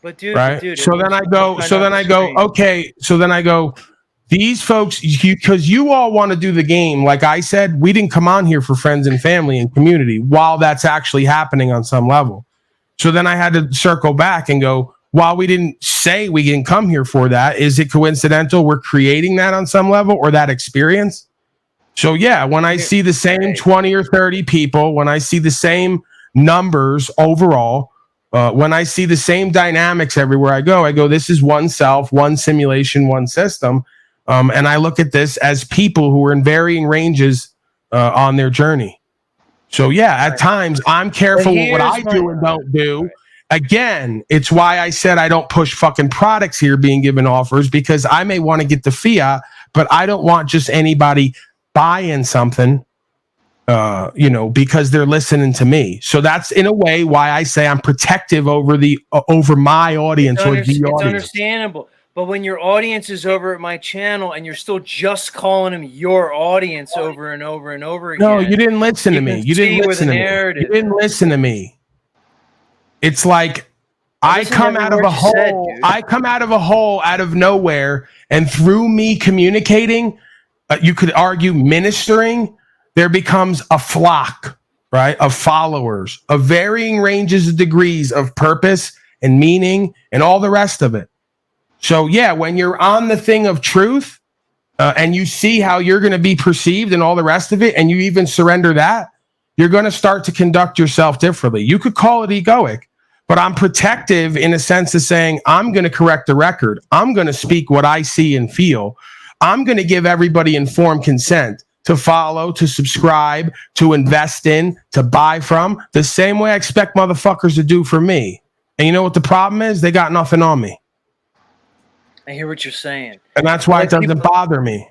But dude, right? So then I go, these folks, because you all want to do the game. Like I said, we didn't come on here for friends and family and community while that's actually happening on some level. So then I had to circle back and go, while we didn't say we didn't come here for that, is it coincidental we're creating that on some level or that experience? So yeah, when I see the same 20 or 30 people, when I see the same numbers overall, when I see the same dynamics everywhere I go, this is one self, one simulation, one system. And I look at this as people who are in varying ranges on their journey. So yeah, at times I'm careful with what I do and don't do. Again, it's why I said I don't push fucking products here being given offers, because I may want to get the fiat, but I don't want just anybody buying something, because they're listening to me. So that's in a way why I say I'm protective over my audience or the audience. It's understandable. But when your audience is over at my channel and you're still just calling them your audience over and over and over again. No, you didn't listen to me. You didn't listen to me. You didn't listen to me. It's like I come out of a hole. I come out of a hole out of nowhere, and through me communicating, you could argue ministering, there becomes a flock, right, of followers of varying ranges of degrees of purpose and meaning and all the rest of it. So yeah, when you're on the thing of truth and you see how you're going to be perceived and all the rest of it, and you even surrender that, you're going to start to conduct yourself differently. You could call it egoic, but I'm protective in a sense of saying, I'm going to correct the record. I'm going to speak what I see and feel. I'm going to give everybody informed consent to follow, to subscribe, to invest in, to buy from, the same way I expect motherfuckers to do for me. And you know what the problem is? They got nothing on me. I hear what you're saying. And that's why it doesn't bother me.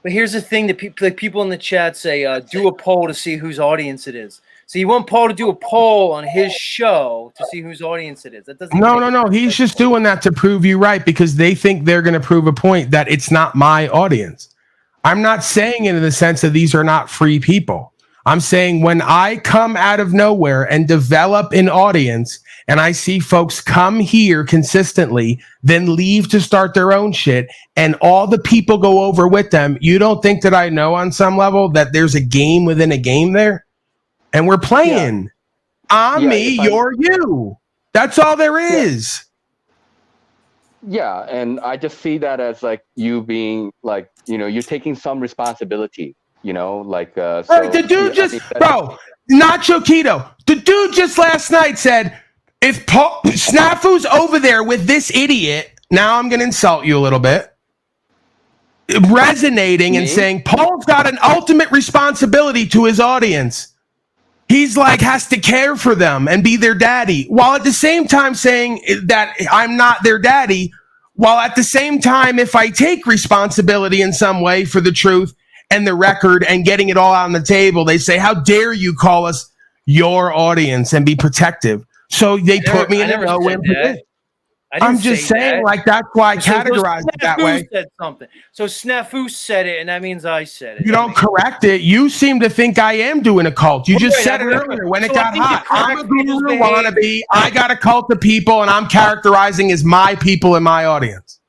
But here's the thing that people in the chat say, do a poll to see whose audience it is. So you want Paul to do a poll on his show to see whose audience it is. That doesn't. No. He's just doing that to prove you right because they think they're going to prove a point that it's not my audience. I'm not saying it in the sense that these are not free people. I'm saying when I come out of nowhere and develop an audience and I see folks come here consistently, then leave to start their own shit, and all the people go over with them, you don't think that I know on some level that there's a game within a game there? And we're playing. Yeah. I'm me, you're you. That's all there is. Yeah, and I just see that as like you being like, you're taking some responsibility, like so the dude Nacho Keto, the dude just last night said, if Paul Snafu's over there with this idiot, now I'm gonna insult you a little bit. Resonating and saying Paul's got an ultimate responsibility to his audience. He's like has to care for them and be their daddy, while at the same time saying that I'm not their daddy, while at the same time, if I take responsibility in some way for the truth and the record and getting it all on the table, they say, how dare you call us your audience and be protective? So they put me in a no-win position. I'm just saying, like, that's why I categorize it that way. Said something. So Snafu said it, and that means I said it. You don't correct it. You seem to think I am doing a cult. You just said it earlier when it got hot. I'm a guru wannabe. I got a cult of people, and I'm characterizing as my people and my audience.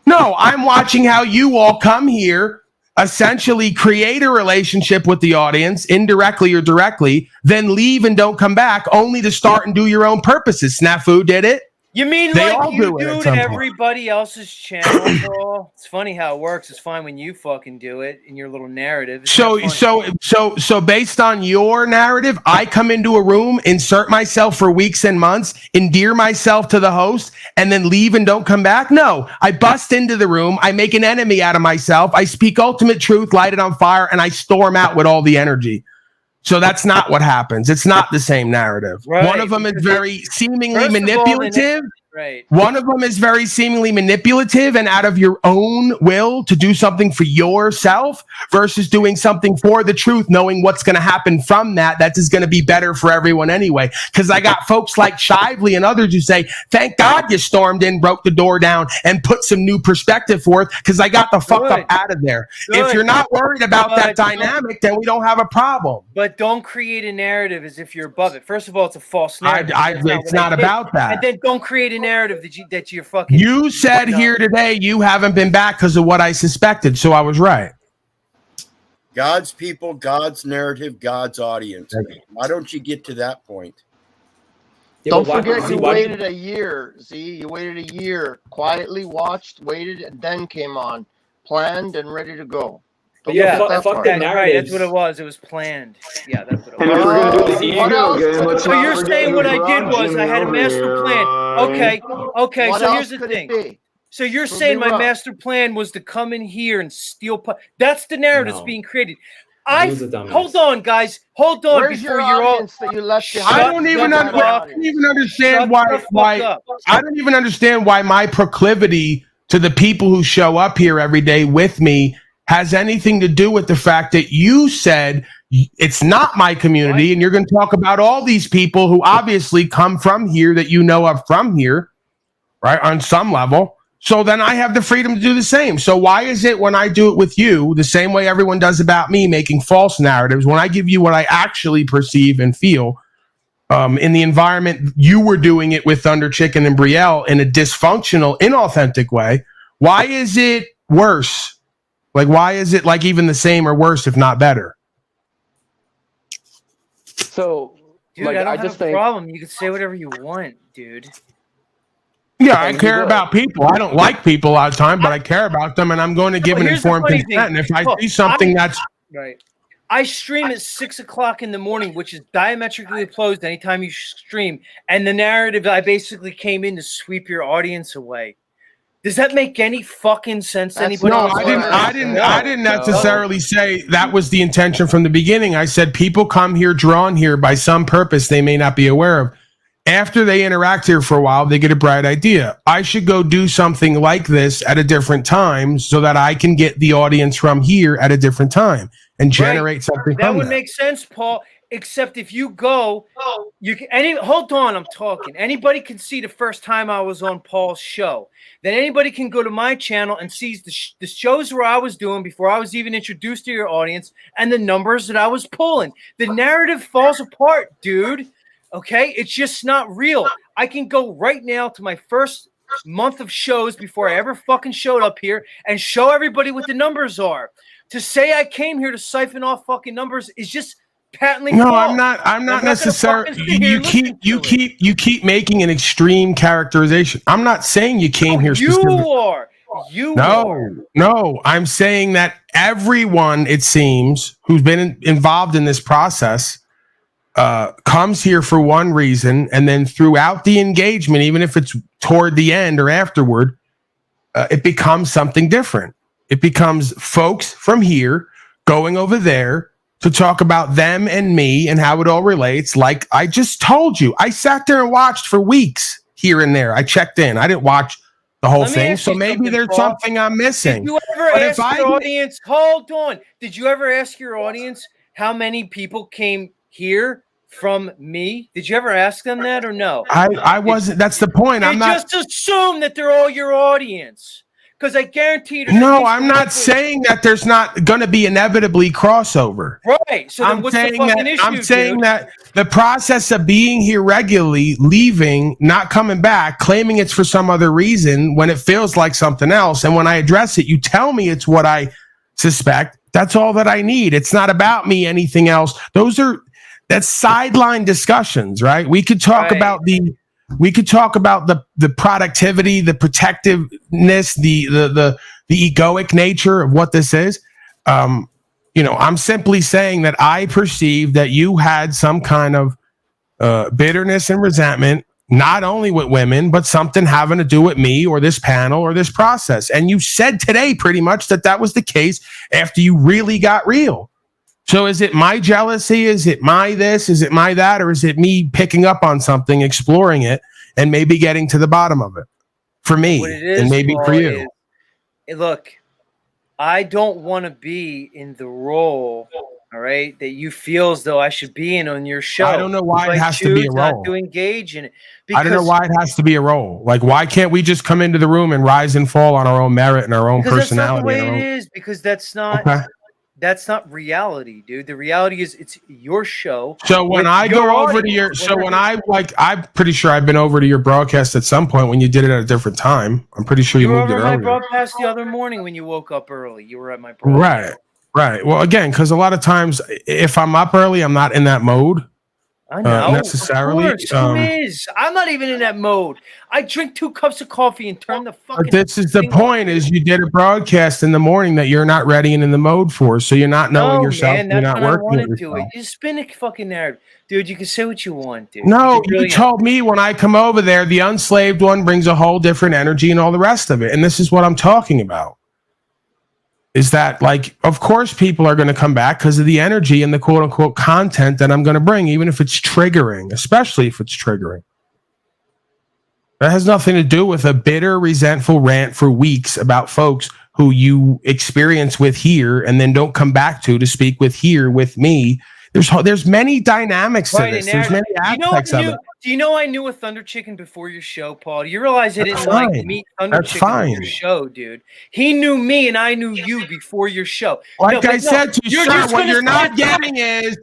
No, I'm watching how you all come here, essentially create a relationship with the audience, indirectly or directly, then leave and don't come back, only to start and do your own purposes. Snafu did it. You mean they like you do to everybody else's channel, bro? It's funny how it works. It's fine when you fucking do it in your little narrative. So based on your narrative, I come into a room, insert myself for weeks and months, endear myself to the host, and then leave and don't come back? No, I bust into the room. I make an enemy out of myself. I speak ultimate truth, light it on fire, and I storm out with all the energy. So that's not what happens. It's not the same narrative. Right. One of them is very seemingly manipulative. Right. One of them is very seemingly manipulative and out of your own will to do something for yourself versus doing something for the truth, knowing what's going to happen from that is going to be better for everyone anyway. Because I got folks like Shively and others who say, thank God you stormed in, broke the door down, and put some new perspective forth because I got the fuck up out of there. If you're not worried about that dynamic, then we don't have a problem. But don't create a narrative as if you're above it. First of all, it's a false narrative. It's not about that. And then don't create a narrative that you're fucking. You said here today you haven't been back because of what I suspected, so I was right. God's people, God's narrative, God's audience. Why don't you get to that point? Don't forget you waited a year. See, you waited a year, quietly watched, waited, and then came on, planned and ready to go. Fuck that narrative. Right, that's what it was. It was planned. Yeah, that's what it was. So you're saying what I did was I had a master plan. Okay. So here's the thing. So you're saying my master plan was to come in here and steal. That's the narrative that's being created. Hold on, guys. Hold on. Where's your audience that you left behind? I don't even understand why. I don't even understand why my proclivity to the people who show up here every day with me has anything to do with the fact that you said it's not my community, and you're going to talk about all these people who obviously come from here that you know are from here, right, on some level. So then I have the freedom to do the same. So why is it when I do it with you, the same way everyone does about me, making false narratives, when I give you what I actually perceive and feel in the environment you were doing it with Thunder Chicken and Brielle in a dysfunctional, inauthentic way, why is it worse? Like, why is it like even the same or worse, if not better? So, dude, like, I don't have a problem. You can say whatever you want, dude. Yeah, I care about people. I don't like people a lot of time, but I care about them, and I'm going to give an informed consent. And if I see something that's right, I stream at 6 o'clock in the morning, which is diametrically opposed anytime you stream. And the narrative, I basically came in to sweep your audience away. Does that make any fucking sense to anybody? No, I didn't necessarily say that was the intention from the beginning. I said people come here drawn here by some purpose they may not be aware of. After they interact here for a while, they get a bright idea. I should go do something like this at a different time so that I can get the audience from here at a different time and generate something that from would make sense, Paul. Except if you go, you can hold on, I'm talking. Anybody can see the first time I was on Paul's show. Then anybody can go to my channel and see the shows where I was doing before I was even introduced to your audience and the numbers that I was pulling. The narrative falls apart, dude. Okay, it's just not real. I can go right now to my first month of shows before I ever fucking showed up here and show everybody what the numbers are. To say I came here to siphon off fucking numbers is just patently false. I'm not necessarily. You keep making an extreme characterization. I'm not saying you came here specifically. You are. No. I'm saying that everyone, it seems, who's been involved in this process comes here for one reason, and then throughout the engagement, even if it's toward the end or afterward, it becomes something different. It becomes folks from here going over there to talk about them and me and how it all relates. Like I just told you, I sat there and watched for weeks here and there. I checked in. I didn't watch the whole thing, so maybe there's something I'm missing. Did you ever ask your audience? Hold on. Did you ever ask your audience how many people came here from me? Did you ever ask them that or no? I wasn't. That's the point. I'm not just assume that they're all your audience. Because I guarantee you. No, I'm not saying that there's not going to be inevitably crossover. Right. So then what's the fucking issue? I'm saying that the process of being here regularly, leaving, not coming back, claiming it's for some other reason when it feels like something else. And when I address it, you tell me it's what I suspect. That's all that I need. It's not about me, anything else. That's sideline discussions, right? We could talk about the productivity, the protectiveness, the egoic nature of what this is. I'm simply saying that I perceive that you had some kind of bitterness and resentment, not only with women, but something having to do with me or this panel or this process. And you said today pretty much that was the case after you really got real. So is it my jealousy? Is it my this? Is it my that? Or is it me picking up on something, exploring it, and maybe getting to the bottom of it for me and maybe for you? Look, I don't want to be in the role, all right, that you feel as though I should be in on your show. I don't know why it has to be a role. To engage in it. I don't know why it has to be a role. Like, why can't we just come into the room and rise and fall on our own merit and our own personality? That's not the way it is, because that's not... Okay. That's not reality, dude. The reality is it's your show. So when I go over to your, I'm pretty sure I've been over to your broadcast at some point when you did it at a different time. I'm pretty sure you moved it earlier. My broadcast the other morning when you woke up early. You were at my broadcast. Right. Well, again, because a lot of times if I'm up early, I'm not in that mode. I know. Necessarily. Who is? I'm not even in that mode. I drink 2 cups of coffee and turn the fucking. But this is the point: is you did a broadcast in the morning that you're not ready and in the mode for, so you're not knowing yourself. Man, you're not working with yourself. You spin a fucking narrative, dude. You can say what you want, dude. No, you told me when I come over there, the unslaved one brings a whole different energy and all the rest of it, and this is what I'm talking about. Is that, like, of course people are going to come back because of the energy and the quote unquote content that I'm going to bring, even if it's triggering, especially if it's triggering. That has nothing to do with a bitter, resentful rant for weeks about folks who you experience with here and then don't come back to speak with here with me. There's many dynamics to this. There's many aspects of it. Do you know I knew a Thunder Chicken before your show, Paul? Do you realize I didn't like to meet Thunder Chicken before your show, dude? He knew me and I knew you before your show. Like I said to you, what you're not getting is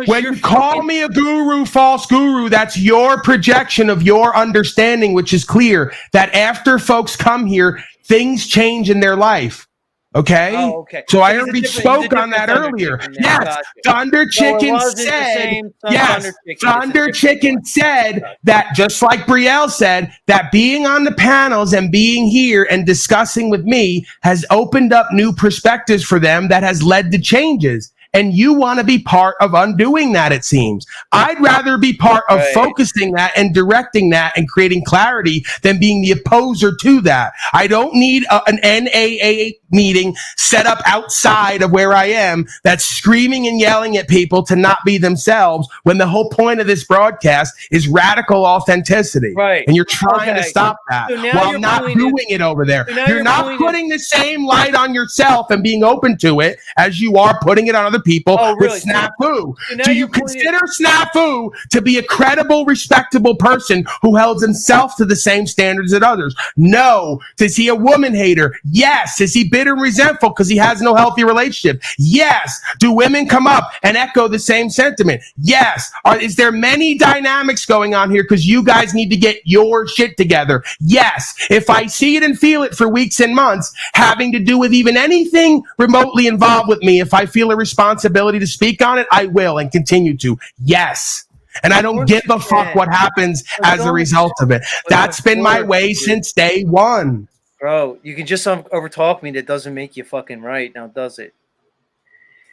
when you call me a guru, false guru, that's your projection of your understanding, which is clear that after folks come here, things change in their life. Okay. Oh, okay. So I already spoke on that earlier. Yes. Thunder Chicken said, yes, Thunder Chicken said that, just like Brielle said, that being on the panels and being here and discussing with me has opened up new perspectives for them that has led to changes. And you want to be part of undoing that, it seems. I'd rather be part of focusing that and directing that and creating clarity than being the opposer to that. I don't need an NAA meeting set up outside of where I am that's screaming and yelling at people to not be themselves when the whole point of this broadcast is radical authenticity. Right. And you're trying to stop that while not doing it over there. So you're not putting the same light on yourself and being open to it as you are putting it on other people with Snafu. Do you consider Snafu to be a credible, respectable person who holds himself to the same standards as others? No. Is he a woman hater? Yes. Is he bitter and resentful because he has no healthy relationship? Yes. Do women come up and echo the same sentiment? Yes. Is there many dynamics going on here because you guys need to get your shit together? Yes. If I see it and feel it for weeks and months, having to do with even anything remotely involved with me, if I feel a responsibility to speak on it, I will and continue to. Yes. And I don't give a fuck what happens as a result of it. That's been my way since day one. Bro, you can just overtalk me. That doesn't make you fucking right now, does it?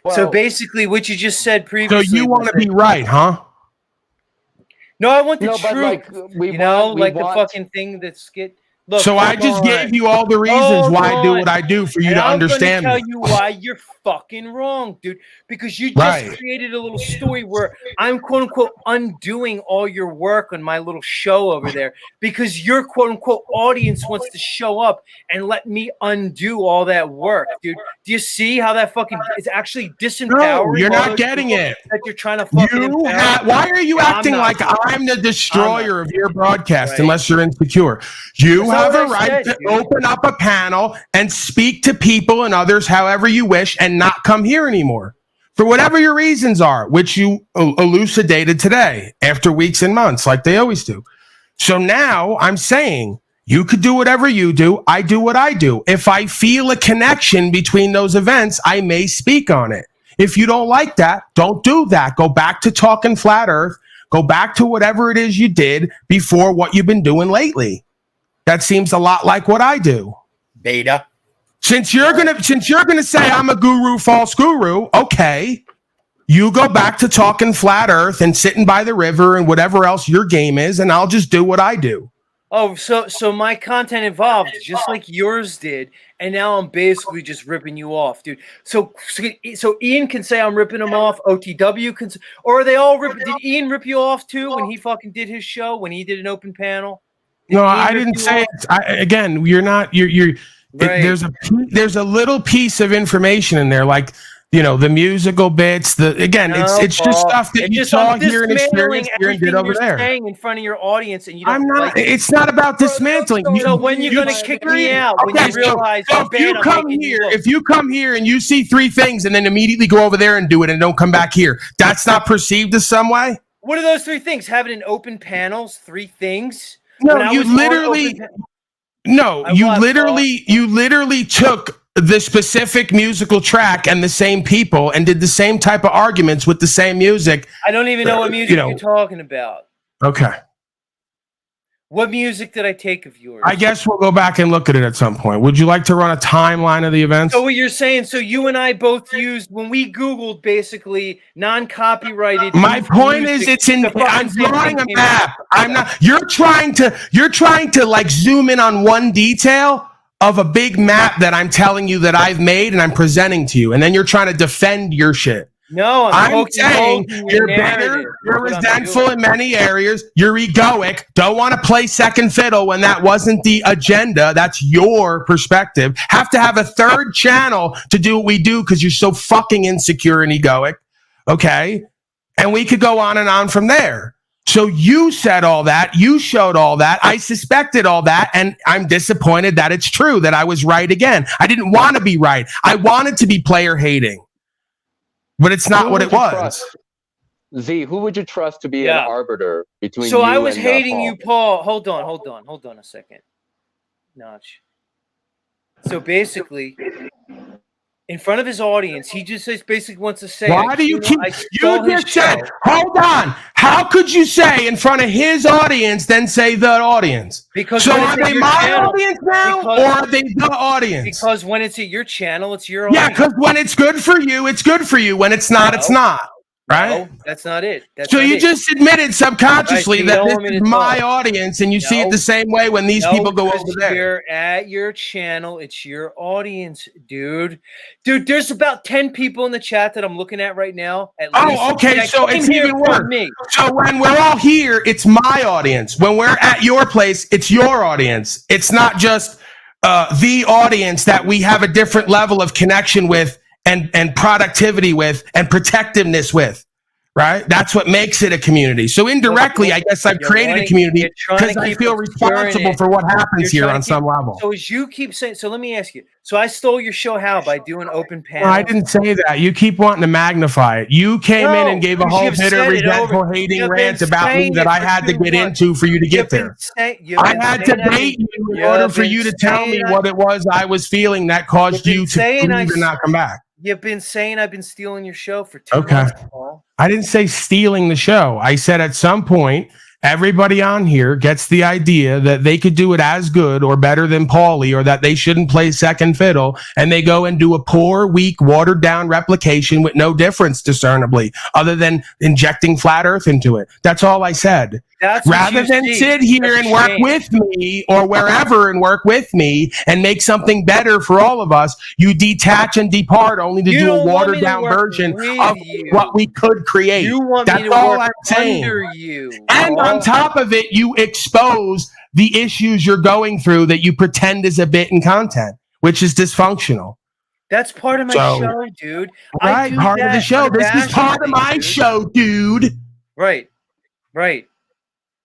Well, so basically what you just said previously. So you want to be right, huh? No, I want the truth. Like, the fucking thing that's Look, so I just gave you all the reasons why I do what I do for you to understand. I'm going to tell you why you're fucking wrong, dude. Because you just created a little story where I'm quote unquote undoing all your work on my little show over there because your quote unquote audience wants to show up and let me undo all that work, dude. Do you see how that fucking is actually disempowering? No, you're not getting it. That you're trying to fucking why are you acting like I'm the destroyer of your broadcast unless you're insecure? You have a right to open up a panel and speak to people and others however you wish and not come here anymore for whatever your reasons are, which you elucidated today after weeks and months like they always do. So now I'm saying you could do whatever you do. I do what I do. If I feel a connection between those events, I may speak on it. If you don't like that, don't do that. Go back to talking flat earth. Go back to whatever it is you did before what you've been doing lately. That seems a lot like what I do. Beta. Since you're gonna say I'm a guru, false guru, okay. You go back to talking flat earth and sitting by the river and whatever else your game is, and I'll just do what I do. Oh, so my content evolved just like yours did, and now I'm basically just ripping you off, dude. So Ian can say I'm ripping him off. OTW can, or are they all rip? Did Ian rip you off too when he fucking did his show when he did an open panel? No, I didn't say it. Again, you're not. You're. Right. There's a little piece of information in there, like the musical bits. It's just stuff that you saw here and experienced here and did over there. Saying in front of your audience, and you don't. I'm not. It's not about dismantling. So when you're gonna kick me out? When you realize if you come here and you see three things and then immediately go over there and do it and don't come back here, that's not perceived as some way. What are those three things? Having an open panels, three things. No, you literally. No, you literally took the specific musical track and the same people and did the same type of arguments with the same music. I don't even know what music you're talking about. Okay. What music did I take of yours? I guess we'll go back and look at it at some point. Would you like to run a timeline of the events? So what you're saying, so you and I both used, when we Googled basically non-copyrighted. My point is I'm drawing a map. I'm not, you're trying to like zoom in on one detail of a big map that I'm telling you that I've made and I'm presenting to you. And then you're trying to defend your shit. No, I'm saying you're bitter, you're resentful in many areas, you're egoic, don't want to play second fiddle when that wasn't the agenda. That's your perspective. Have to have a third channel to do what we do because you're so fucking insecure and egoic. Okay? And we could go on and on from there. So you said all that, you showed all that, I suspected all that, and I'm disappointed that it's true, that I was right again. I didn't want to be right. I wanted to be player hating. But it's not what it was. Z, who would you trust to be an arbiter between you and I was hating Paul? you, Paul. Hold on a second. Notch. So basically, in front of his audience. He just basically wants to say, why do you keep, you just said, hold on. How could you say in front of his audience, then say the audience? Because so are they my audience now, or are they the audience? Because when it's at your channel, it's your audience. Yeah, because when it's good for you, it's good for you. When it's not, it's not. Right? No, that's not it. So you just admitted subconsciously that this is my audience, and you see it the same way when these people go over there. You're at your channel. It's your audience, dude. Dude, there's about 10 people in the chat that I'm looking at right now. Oh, okay. So it's even worse. So when we're all here, it's my audience. When we're at your place, it's your audience. It's not just the audience that we have a different level of connection with and productivity with and protectiveness with, right? That's what makes it a community. So indirectly, I guess I've created a community because I feel responsible for what happens here on some level. So as you keep saying, so let me ask you. So I stole your show how? By doing open panels? No, I didn't say that. You keep wanting to magnify it. You came in and gave a whole bitter, resentful, hating rant about me that I had to get into for you to get there. I had to bait you in order for you to tell me what it was I was feeling that caused you to leave and not come back. You've been saying I've been stealing your show for 2 months, Paul. I didn't say stealing the show. I said at some point, everybody on here gets the idea that they could do it as good or better than Paulie, or that they shouldn't play second fiddle, and they go and do a poor, weak, watered down replication with no difference discernibly, other than injecting flat earth into it. That's all I said. Rather than sit here and work with me or wherever and work with me and make something better for all of us, you detach and depart only to do a watered down version of what we could create. That's all I'm saying. And on top of it, you expose the issues you're going through that you pretend is a bit in content, which is dysfunctional. That's part of my show, dude. Right, part of the show. This is part of my show, dude. Right.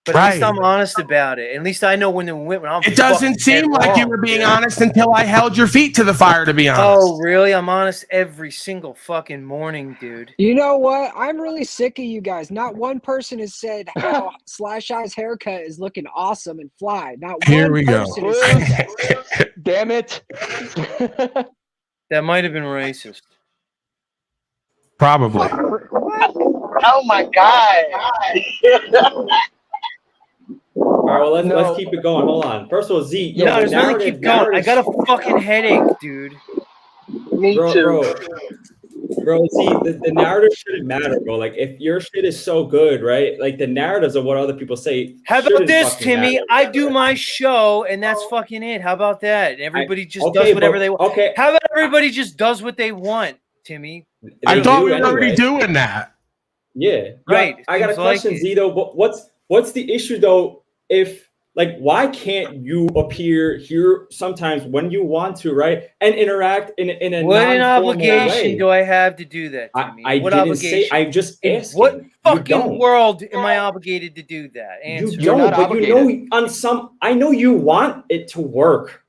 But at least I'm honest about it. At least I know when I'm. It doesn't seem like you were being honest until I held your feet to the fire, to be honest. Oh, really? I'm honest every single fucking morning, dude. You know what? I'm really sick of you guys. Not one person has said how Slash Eye's haircut is looking awesome and fly. Not one person has said that. Damn it. That might have been racist. Probably. Oh my God. All right, well, let's keep it going. Hold on. First of all, Z. No, there's nothing to keep going. I got a fucking headache, dude. Me too. Bro, see, the narrative shouldn't matter, bro. Like, if your shit is so good, right? Like, the narratives of what other people say. How about this, Timmy? I do my show, and that's fucking it. How about that? Everybody just does whatever they want. Okay. How about everybody just does what they want, Timmy? I thought we were already doing that. Yeah. Right. I got a question, Z, though. But what's the issue, though? If like, why can't you appear here sometimes when you want to, right, and interact in a what an obligation way? Do I have to do that, Timmy? I what didn't obligation? say. I just asked. What fucking world am I obligated to do that? Answer. You don't, but you know, I know you want it to work,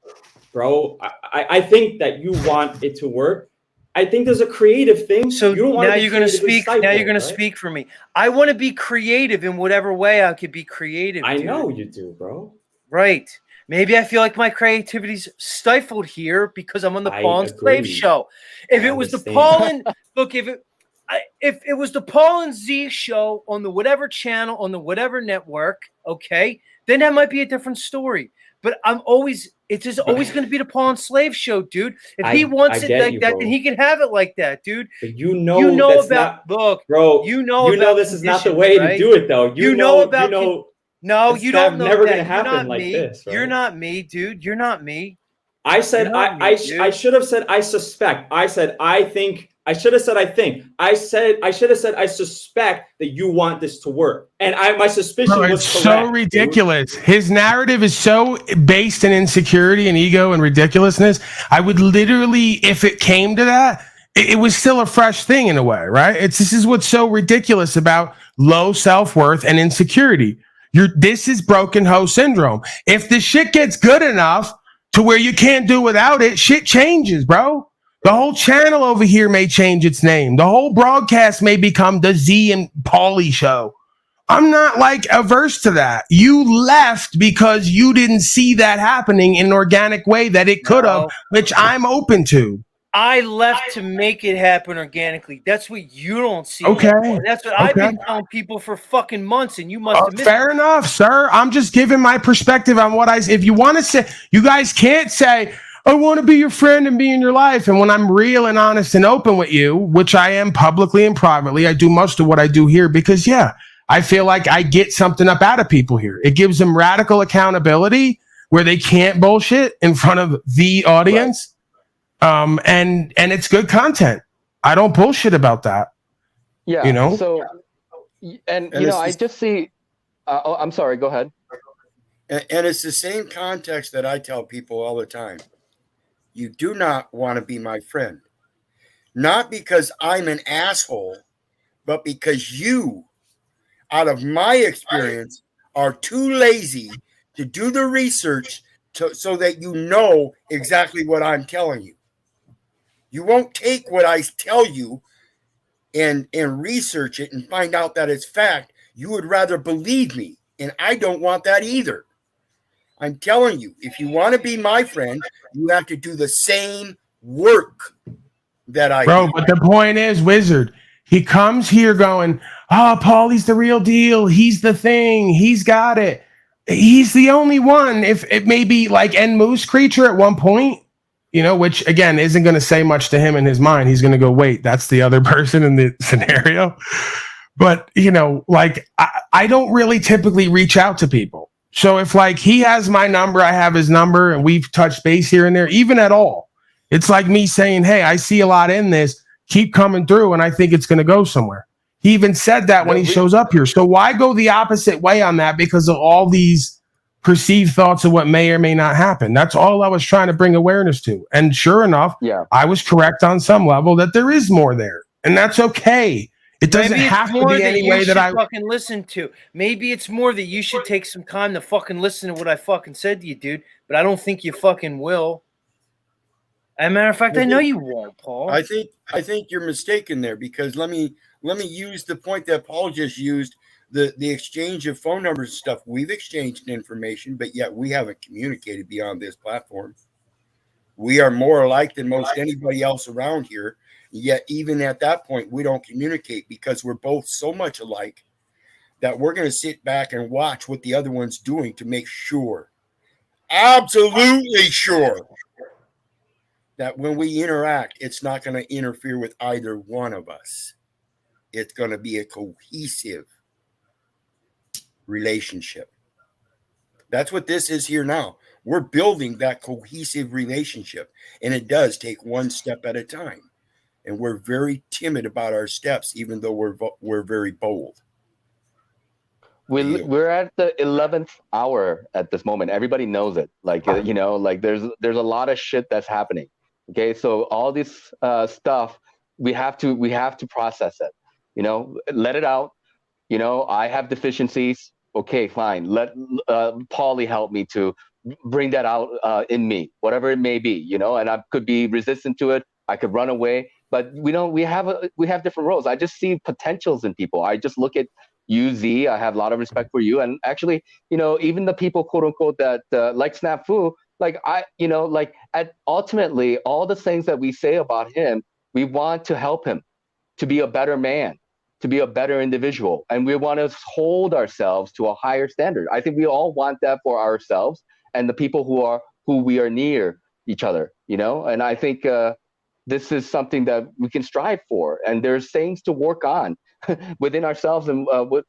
bro. I think that you want it to work. I think there's a creative thing. So you don't want now you're going to speak. Now you're going to speak for me. I want to be creative in whatever way I could be creative. I know you do, bro. Right. Maybe I feel like my creativity's stifled here because I'm on the Paul and Slave show. If it was the Paul and look, if it was the Paul and Z show on the whatever channel on the whatever network, okay, then that might be a different story. But it's just always going to be the Paul and Slave show, dude. If he wants it like that, then he can have it like that, dude. But you know about look, bro. You know this is not the way to do it, though. You know about no, you don't know. Never gonna happen like this. Right? You're not me, dude. You're not me. I said I should have said I suspect. I said I think. I should have said I think. I should have said I suspect that you want this to work. And my suspicion was it's correct. So ridiculous. Dude. His narrative is so based in insecurity and ego and ridiculousness. I would literally, if it came to that, it was still a fresh thing in a way, right? This is what's so ridiculous about low self-worth and insecurity. This is broken hoe syndrome. If the shit gets good enough to where you can't do without it, shit changes, bro. The whole channel over here may change its name. The whole broadcast may become the Z and Paulie show. I'm not like averse to that. You left because you didn't see that happening in an organic way that it could have, which I'm open to. I left to make it happen organically. That's what you don't see. Okay. That's what I've been telling people for fucking months, and you must have missed fair enough, sir. I'm just giving my perspective on what if you want to say, you guys can't say, I want to be your friend and be in your life. And when I'm real and honest and open with you, which I am publicly and privately, I do most of what I do here because, I feel like I get something up out of people here. It gives them radical accountability where they can't bullshit in front of the audience. Right. And it's good content. I don't bullshit about that. Yeah. You know? So, and you know, I just see, I'm sorry, go ahead. And it's the same context that I tell people all the time. You do not want to be my friend. Not because I'm an asshole, but because you, out of my experience, are too lazy to do the research so that you know exactly what I'm telling you. You won't take what I tell you and research it and find out that it's fact. You would rather believe me, and I don't want that either. I'm telling you, if you want to be my friend, you have to do the same work that I do. But the point is, Wizard, he comes here going, Paulie's the real deal. He's the thing. He's got it. He's the only one. If it may be like N Moose Creature at one point, which again isn't going to say much to him in his mind. He's going to go, wait, that's the other person in the scenario. But, I don't really typically reach out to people. So if he has my number, I have his number, and we've touched base here and there, even at all, it's like me saying, hey, I see a lot in this. Keep coming through, and I think it's going to go somewhere. He even said that when he shows up here. So why go the opposite way on that because of all these perceived thoughts of what may or may not happen? That's all I was trying to bring awareness to. And sure enough, I was correct on some level that there is more there, and that's okay. It doesn't have to be any way that I fucking listen to. Maybe it's more that you should take some time to fucking listen to what I fucking said to you, dude. But I don't think you fucking will. As a matter of fact, I know you won't, Paul. I think you're mistaken there because let me use the point that Paul just used, the exchange of phone numbers and stuff. We've exchanged information, but yet we haven't communicated beyond this platform. We are more alike than most anybody else around here. Yet even at that point, we don't communicate because we're both so much alike that we're going to sit back and watch what the other one's doing to make sure, absolutely sure, that when we interact, it's not going to interfere with either one of us. It's going to be a cohesive relationship. That's what this is here now. We're building that cohesive relationship, and it does take one step at a time. And we're very timid about our steps, even though we're very bold. We're at the 11th hour at this moment. Everybody knows it. There's a lot of shit that's happening. Okay, so all this stuff we have to process it. Let it out. I have deficiencies. Okay, fine. Let Paulie help me to bring that out in me, whatever it may be. And I could be resistant to it. I could run away. But we have different roles. I just see potentials in people. I just look at you, Z. I have a lot of respect for you. And actually, even the people, quote unquote, that like Snafu, ultimately, all the things that we say about him, we want to help him to be a better man, to be a better individual. And we want to hold ourselves to a higher standard. I think we all want that for ourselves and the people who we are near each other, And I think this is something that we can strive for, and there's things to work on within ourselves. And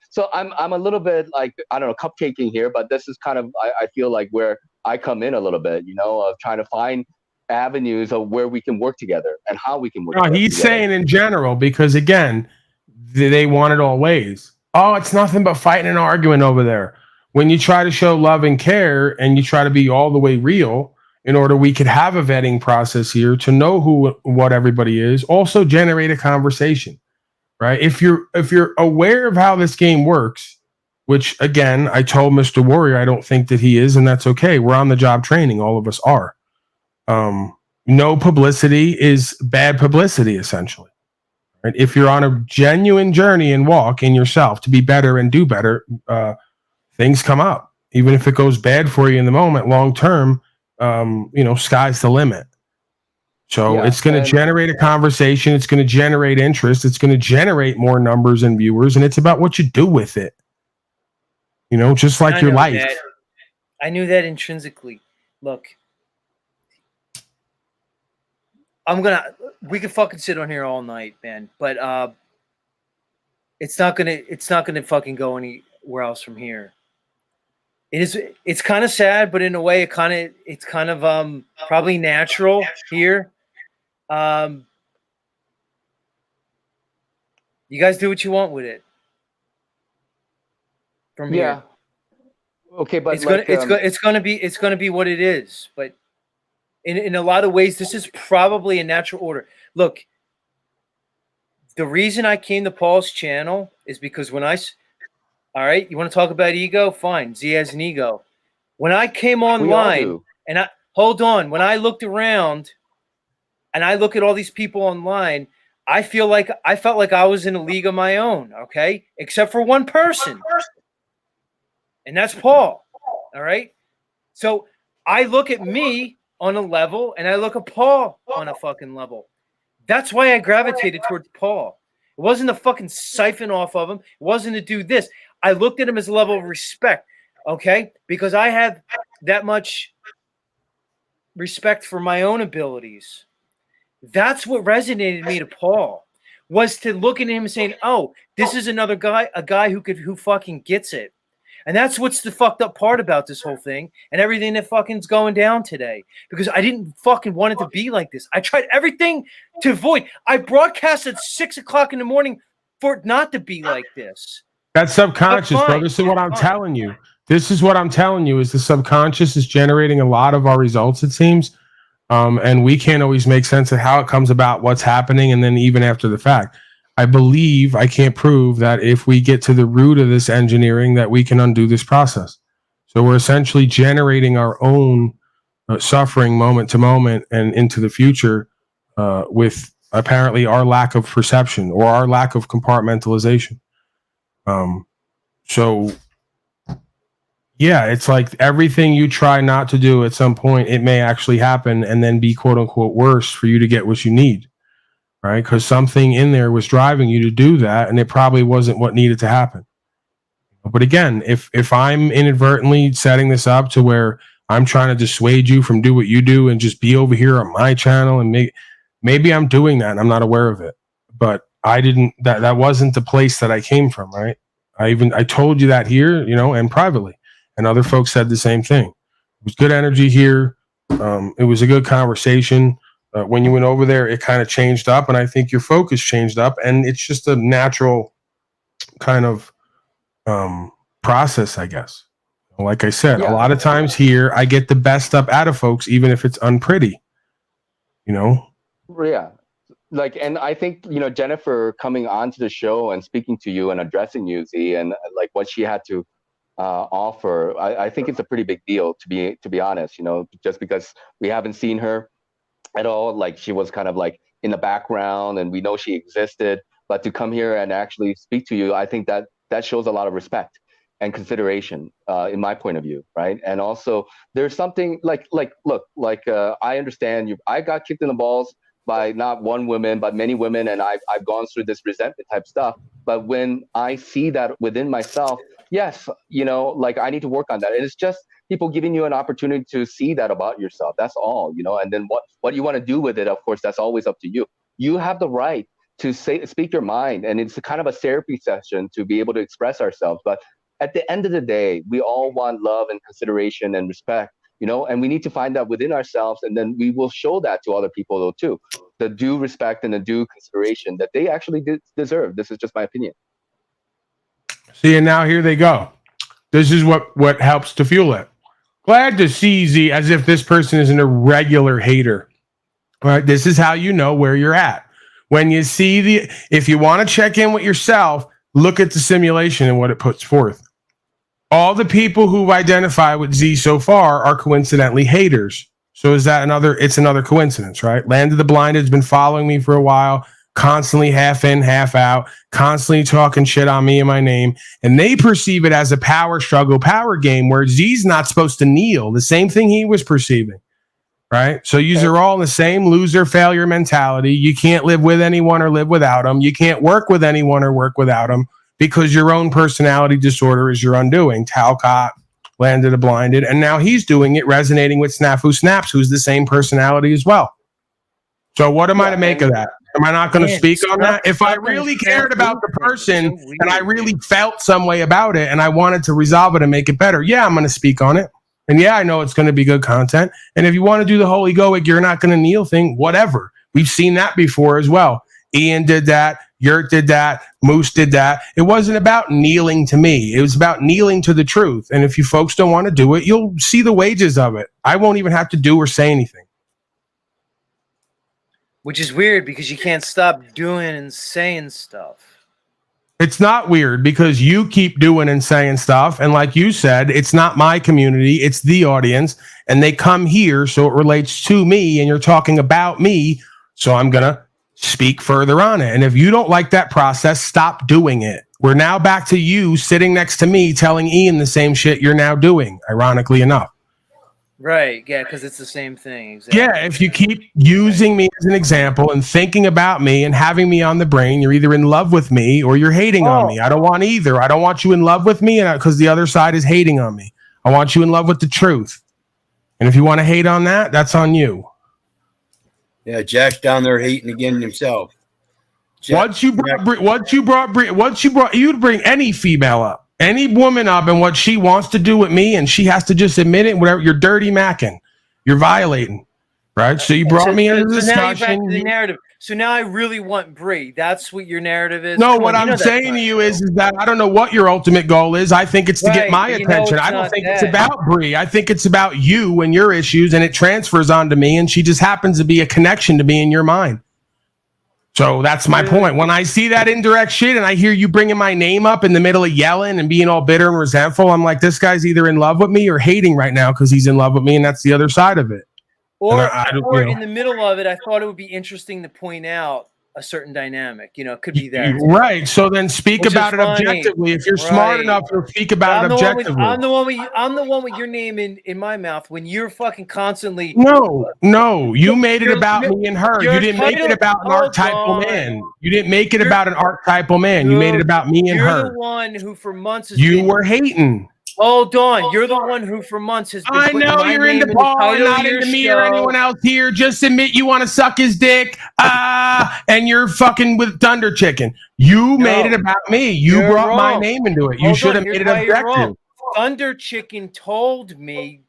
so I'm a little bit cupcaking here, but this is kind of I feel like where I come in a little bit, of trying to find avenues of where we can work together and how we can work. No, he's saying in general because again, they want it all ways. Oh, it's nothing but fighting and arguing over there. When you try to show love and care and you try to be all the way real. In order we could have a vetting process here to know what everybody is, also generate a conversation, right? If you're aware of how this game works, which again, I told Mr. Warrior, I don't think that he is, and that's okay. We're on the job training. All of us are. No publicity is bad publicity, essentially. Right? If you're on a genuine journey and walk in yourself to be better and do better, things come up. Even if it goes bad for you in the moment, long term, sky's the limit. So it's going to generate a conversation. It's going to generate interest. It's going to generate more numbers and viewers. And it's about what you do with it. You know, just like your life. That. I knew that intrinsically. Look, we could fucking sit on here all night, man. But it's not gonna fucking go anywhere else from here. It's kind of sad, but in a way, it's kind of probably natural here. You guys do what you want with it. From here. Okay, but it's gonna be what it is. But in a lot of ways, this is probably a natural order. Look, the reason I came to Paul's channel is because all right, you want to talk about ego? Fine, Z has an ego. When I came online, when I looked around, and I look at all these people online, I felt like I was in a league of my own. Okay, except for one person. And that's Paul, all right? So I look at me on a level, and I look at Paul on a fucking level. That's why I gravitated towards Paul. It wasn't to fucking siphon off of him. It wasn't to do this. I looked at him as a level of respect, okay? Because I have that much respect for my own abilities. That's what resonated me to Paul, was to look at him and saying, oh, this is another guy, a guy who fucking gets it. And that's what's the fucked up part about this whole thing and everything that fucking's going down today. Because I didn't fucking want it to be like this. I tried everything to avoid. I broadcast at 6 o'clock in the morning for it not to be like this. That's subconscious, bro. This is what I'm telling you. This is what I'm telling you is the subconscious is generating a lot of our results, it seems. And we can't always make sense of how it comes about, what's happening, and then even after the fact. I believe, I can't prove that if we get to the root of this engineering that we can undo this process. So we're essentially generating our own suffering moment to moment and into the future with apparently our lack of perception or our lack of compartmentalization. So yeah, it's like everything you try not to do at some point, it may actually happen and then be quote unquote worse for you to get what you need. Right? Because something in there was driving you to do that, and it probably wasn't what needed to happen. But again, if I'm inadvertently setting this up to where I'm trying to dissuade you from do what you do and just be over here on my channel, and maybe I'm doing that and I'm not aware of it. But I didn't. That wasn't the place that I came from, right? I told you that here, you know, and privately, and other folks said the same thing. It was good energy here. It was a good conversation. When you went over there, it kind of changed up, and I think your focus changed up, and it's just a natural kind of process, I guess. Like I said, a lot of times here, I get the best up out of folks, even if it's unpretty, you know? Yeah. Like, and I think, you know, Jennifer coming onto the show and speaking to you and addressing you, Z, and like what she had to offer, I think it's a pretty big deal, to be honest, you know, just because we haven't seen her at all. Like, she was kind of like in the background and we know she existed, but to come here and actually speak to you, I think that shows a lot of respect and consideration in my point of view, right? And also there's something like I understand you. I got kicked in the balls by not one woman, but many women, and I've gone through this resentment type stuff. But when I see that within myself, yes, you know, like I need to work on that. And it's just people giving you an opportunity to see that about yourself. That's all, you know. And then what you want to do with it, of course, that's always up to you. You have the right to speak your mind, and it's kind of a therapy session to be able to express ourselves. But at the end of the day, we all want love and consideration and respect, you know, and we need to find that within ourselves, and then we will show that to other people though too. The due respect and the due consideration that they actually deserve. This is just my opinion. See, and now here they go. This is what helps to fuel it. Glad to see, Z, as if this person isn't a regular hater. All right, this is how you know where you're at. When you see if you want to check in with yourself, look at the simulation and what it puts forth. All the people who've identified with Z so far are coincidentally haters. So is that it's another coincidence, right? Land of the Blind has been following me for a while, constantly half in, half out, constantly talking shit on me and my name. And they perceive it as a power struggle, power game where Z's not supposed to kneel. The same thing he was perceiving, right? So you are all in the same loser failure mentality. You can't live with anyone or live without them. You can't work with anyone or work without them because your own personality disorder is your undoing. Talcott landed a blinded, and now he's doing it, resonating with Snafu Snaps, who's the same personality as well. So what am I to make of that? Am I not going to speak on that? If I really cared about the person and I really felt some way about it and I wanted to resolve it and make it better, yeah, I'm going to speak on it. And yeah, I know it's going to be good content. And if you want to do the whole egoic, you're not going to kneel thing, whatever. We've seen that before as well. Ian did that. Yurt did that. Moose did that. It wasn't about kneeling to me. It was about kneeling to the truth. And if you folks don't want to do it, you'll see the wages of it. I won't even have to do or say anything. Which is weird because you can't stop doing and saying stuff. It's not weird because you keep doing and saying stuff. And like you said, it's not my community. It's the audience. And they come here, so it relates to me. And you're talking about me. So I'm going to speak further on it. And if you don't like that process, stop doing it. We're now back to you sitting next to me telling Ian the same shit you're now doing, ironically enough. Right, yeah, because it's the same thing. Exactly. Yeah, if you keep using me as an example and thinking about me and having me on the brain, you're either in love with me or you're hating on me. I don't want either. I don't want you in love with me because the other side is hating on me. I want you in love with the truth. And if you want to hate on that, that's on you. Yeah, Jack's down there hating again himself. Once you bring any female up. Any woman up and what she wants to do with me, and she has to just admit it. Whatever, you're dirty macking, you're violating, right? So you brought me into the discussion. Now you're back to the narrative. So now I really want Bree. That's what your narrative is. No, what I'm saying to you is that I don't know what your ultimate goal is. I think it's to get my attention. I don't think it's about Bree. I think it's about you and your issues, and it transfers onto me. And she just happens to be a connection to me in your mind. So that's my point. When I see that indirect shit and I hear you bringing my name up in the middle of yelling and being all bitter and resentful, I'm like, this guy's either in love with me or hating right now because he's in love with me, and that's the other side of it. Or in the middle of it, I thought it would be interesting to point out a certain dynamic. You know, it could be that. Right. So then speak about it objectively. If you're smart enough to speak about it objectively. I'm the one with your name in my mouth when you're fucking constantly. No. You made it about me and her. You didn't make it about an archetypal man. You didn't make it about an archetypal man. You made it about me and her. You're the one who for months you were hating. Hold on, you're the one who for months has been. I know you're into Paul and not into me or anyone else here. Just admit you want to suck his dick. And you're fucking with Thunder Chicken. You made it about me. You brought my name into it. You should have made it objective. Thunder Chicken told me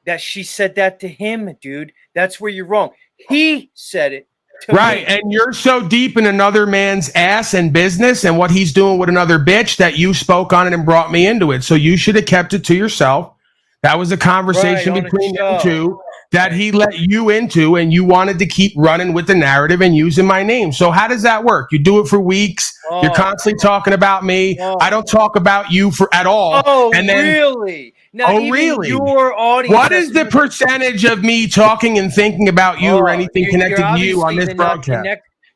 that she said that to him, dude. That's where you're wrong. He said it. Right, and you're so deep in another man's ass and business and what he's doing with another bitch that you spoke on it and brought me into it. So you should have kept it to yourself. That was a conversation between you two that he let you into, and you wanted to keep running with the narrative and using my name. So how does that work? You do it for weeks. You're constantly talking about me. I don't talk about you at all. And then, really? Now, really? Your audience. What is the percentage of me talking and thinking about you or anything connected to you on this broadcast?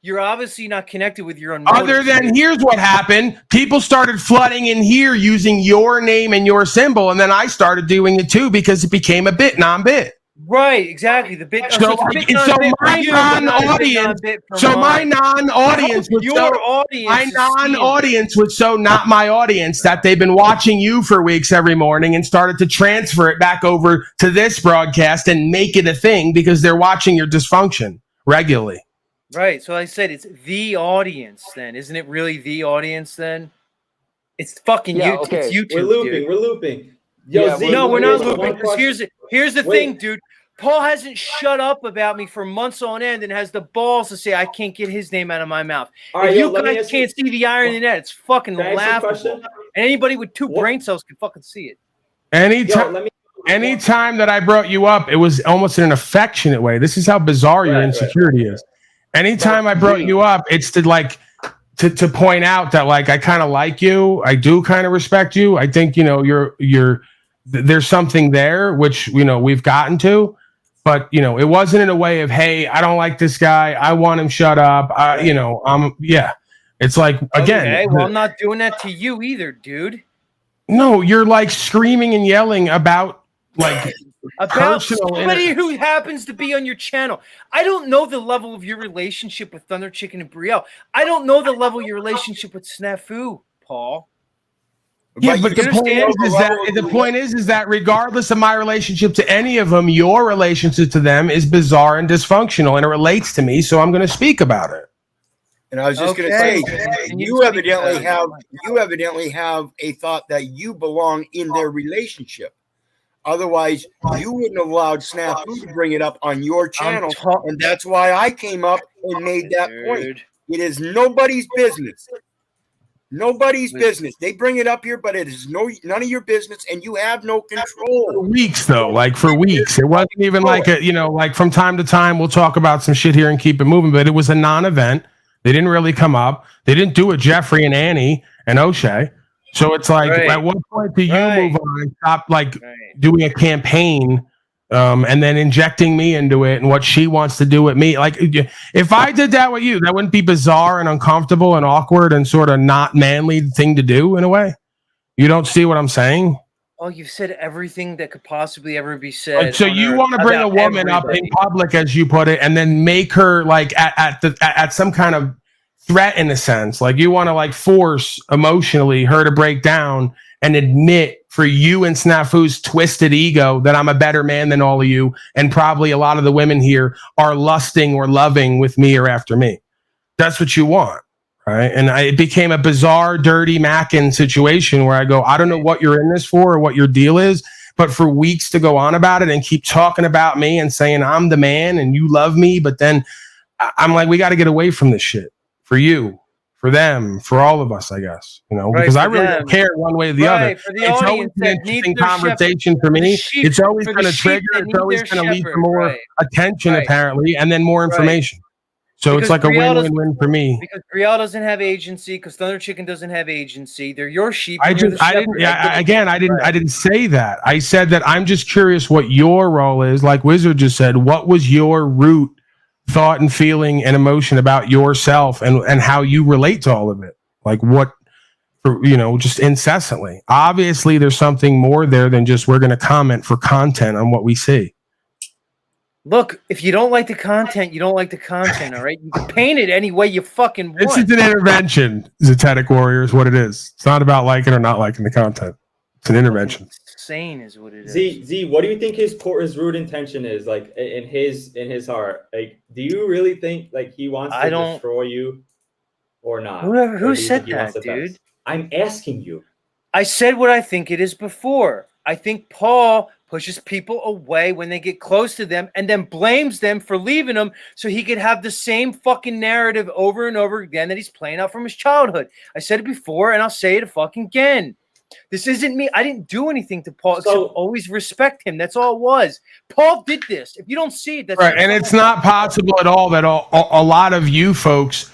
You're obviously not connected with your own. Other than here's what happened. People started flooding in here using your name and your symbol. And then I started doing it too because it became a bit non-bit. Right, exactly. The bit. So my non-audience was so not my audience that they've been watching you for weeks every morning and started to transfer it back over to this broadcast and make it a thing because they're watching your dysfunction regularly. Right. So I said it's the audience then. Isn't it really the audience then? It's fucking YouTube. Okay. It's YouTube. We're looping. Yo, no, we're not looping. Here's the thing, dude. Paul hasn't shut up about me for months on end and has the balls to say I can't get his name out of my mouth. If you guys can't see the irony in that, it's fucking laughable. And anybody with two brain cells can fucking see it. Anytime that I brought you up, it was almost in an affectionate way. This is how bizarre your insecurity is. Anytime I brought you up, it's to point out that like I kind of like you. I do kind of respect you. I think you're there's something there which we've gotten to. But, it wasn't in a way of, hey, I don't like this guy. I want him shut up. It's like, again. Okay, well, I'm not doing that to you either, dude. No, you're like screaming and yelling about like about somebody who happens to be on your channel. I don't know the level of your relationship with Thunder Chicken and Brielle. I don't know the level of your relationship with Snafu, Paul. Yeah, but the point is that regardless of my relationship to any of them, your relationship to them is bizarre and dysfunctional, and it relates to me, so I'm going to speak about it. And I was just going to say, you evidently have a thought that you belong in their relationship. Otherwise, you wouldn't have allowed Snafu to bring it up on your channel, and that's why I came up and made that point. It is nobody's business. Nobody's business. They bring it up here, but it is none of your business, and you have no control. For weeks, though, like for weeks, it wasn't even like like from time to time we'll talk about some shit here and keep it moving, but it was a non-event. They didn't really come up. They didn't do it. Jeffrey and Annie and O'Shea. So it's like, at what point do you move on and stop doing a campaign? And then injecting me into it and what she wants to do with me. Like, if I did that with you, that wouldn't be bizarre and uncomfortable and awkward and sort of not manly thing to do in a way. You don't see what I'm saying? Oh, you've said everything that could possibly ever be said. So you want to bring a woman up in public, as you put it, and then make her like at some kind of threat in a sense. Like you want to like force emotionally her to break down and admit for you and Snafu's twisted ego that I'm a better man than all of you, and probably a lot of the women here are lusting or loving with me or after me. That's what you want, right? And it became a bizarre, dirty Mackin situation where I go, I don't know what you're in this for or what your deal is, but for weeks to go on about it and keep talking about me and saying I'm the man and you love me, but then I'm like, we got to get away from this shit for you. For them, for all of us, I guess, because I really don't care one way or the other. It's always an interesting conversation for me. It's always going to trigger. It's always going to lead to more attention, apparently, and then more information. So it's like a win-win-win for me. Because Brielle doesn't have agency, because Thunder Chicken doesn't have agency. They're your sheep. I didn't say that. I said that I'm just curious what your role is. Like Wizard just said, what was your root thought and feeling and emotion about yourself and how you relate to all of it? Like what, just incessantly. Obviously, there's something more there than just we're going to comment for content on what we see. Look, if you don't like the content, you don't like the content, all right? You can paint it any way you fucking want. This is an intervention, Zetetic Warrior, is what it is. It's not about liking or not liking the content. It's an intervention. Insane is what it is. Z, what do you think his root intention is? Like in his heart, like, do you really think like he wants to destroy you or not? Who said that, dude? I'm asking you. I said what I think it is before. I think Paul pushes people away when they get close to them and then blames them for leaving them so he could have the same fucking narrative over and over again that he's playing out from his childhood. I said it before and I'll say it fucking again. This isn't me. I didn't do anything to Paul except always respect him. That's all it was. Paul did this. If you don't see it, that's right. And it's not possible at all that a lot of you folks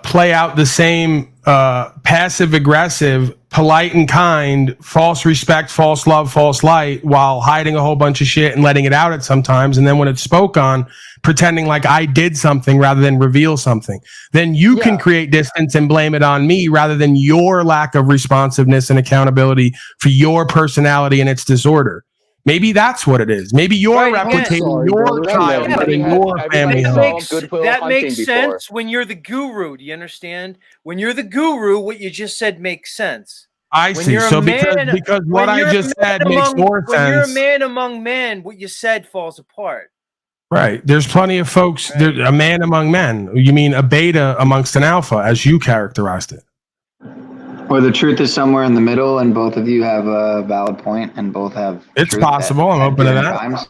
play out the same passive aggressive, polite and kind, false respect, false love, false light, while hiding a whole bunch of shit and letting it out at sometimes. And then when it's spoke on, pretending like I did something rather than reveal something. Then you can create distance and blame it on me rather than your lack of responsiveness and accountability for your personality and its disorder. Maybe that's what it is. Maybe you're replicating your child in your family home. That makes sense when you're the guru. Do you understand? When you're the guru, what you just said makes sense. I see. So because what I just said makes more sense. When you're a man among men, what you said falls apart. Right. There's plenty of folks. Right. There's a man among men. You mean a beta amongst an alpha, as you characterized it. Or the truth is somewhere in the middle, and both of you have a valid point, and both have. It's possible. I'm open to that. Times.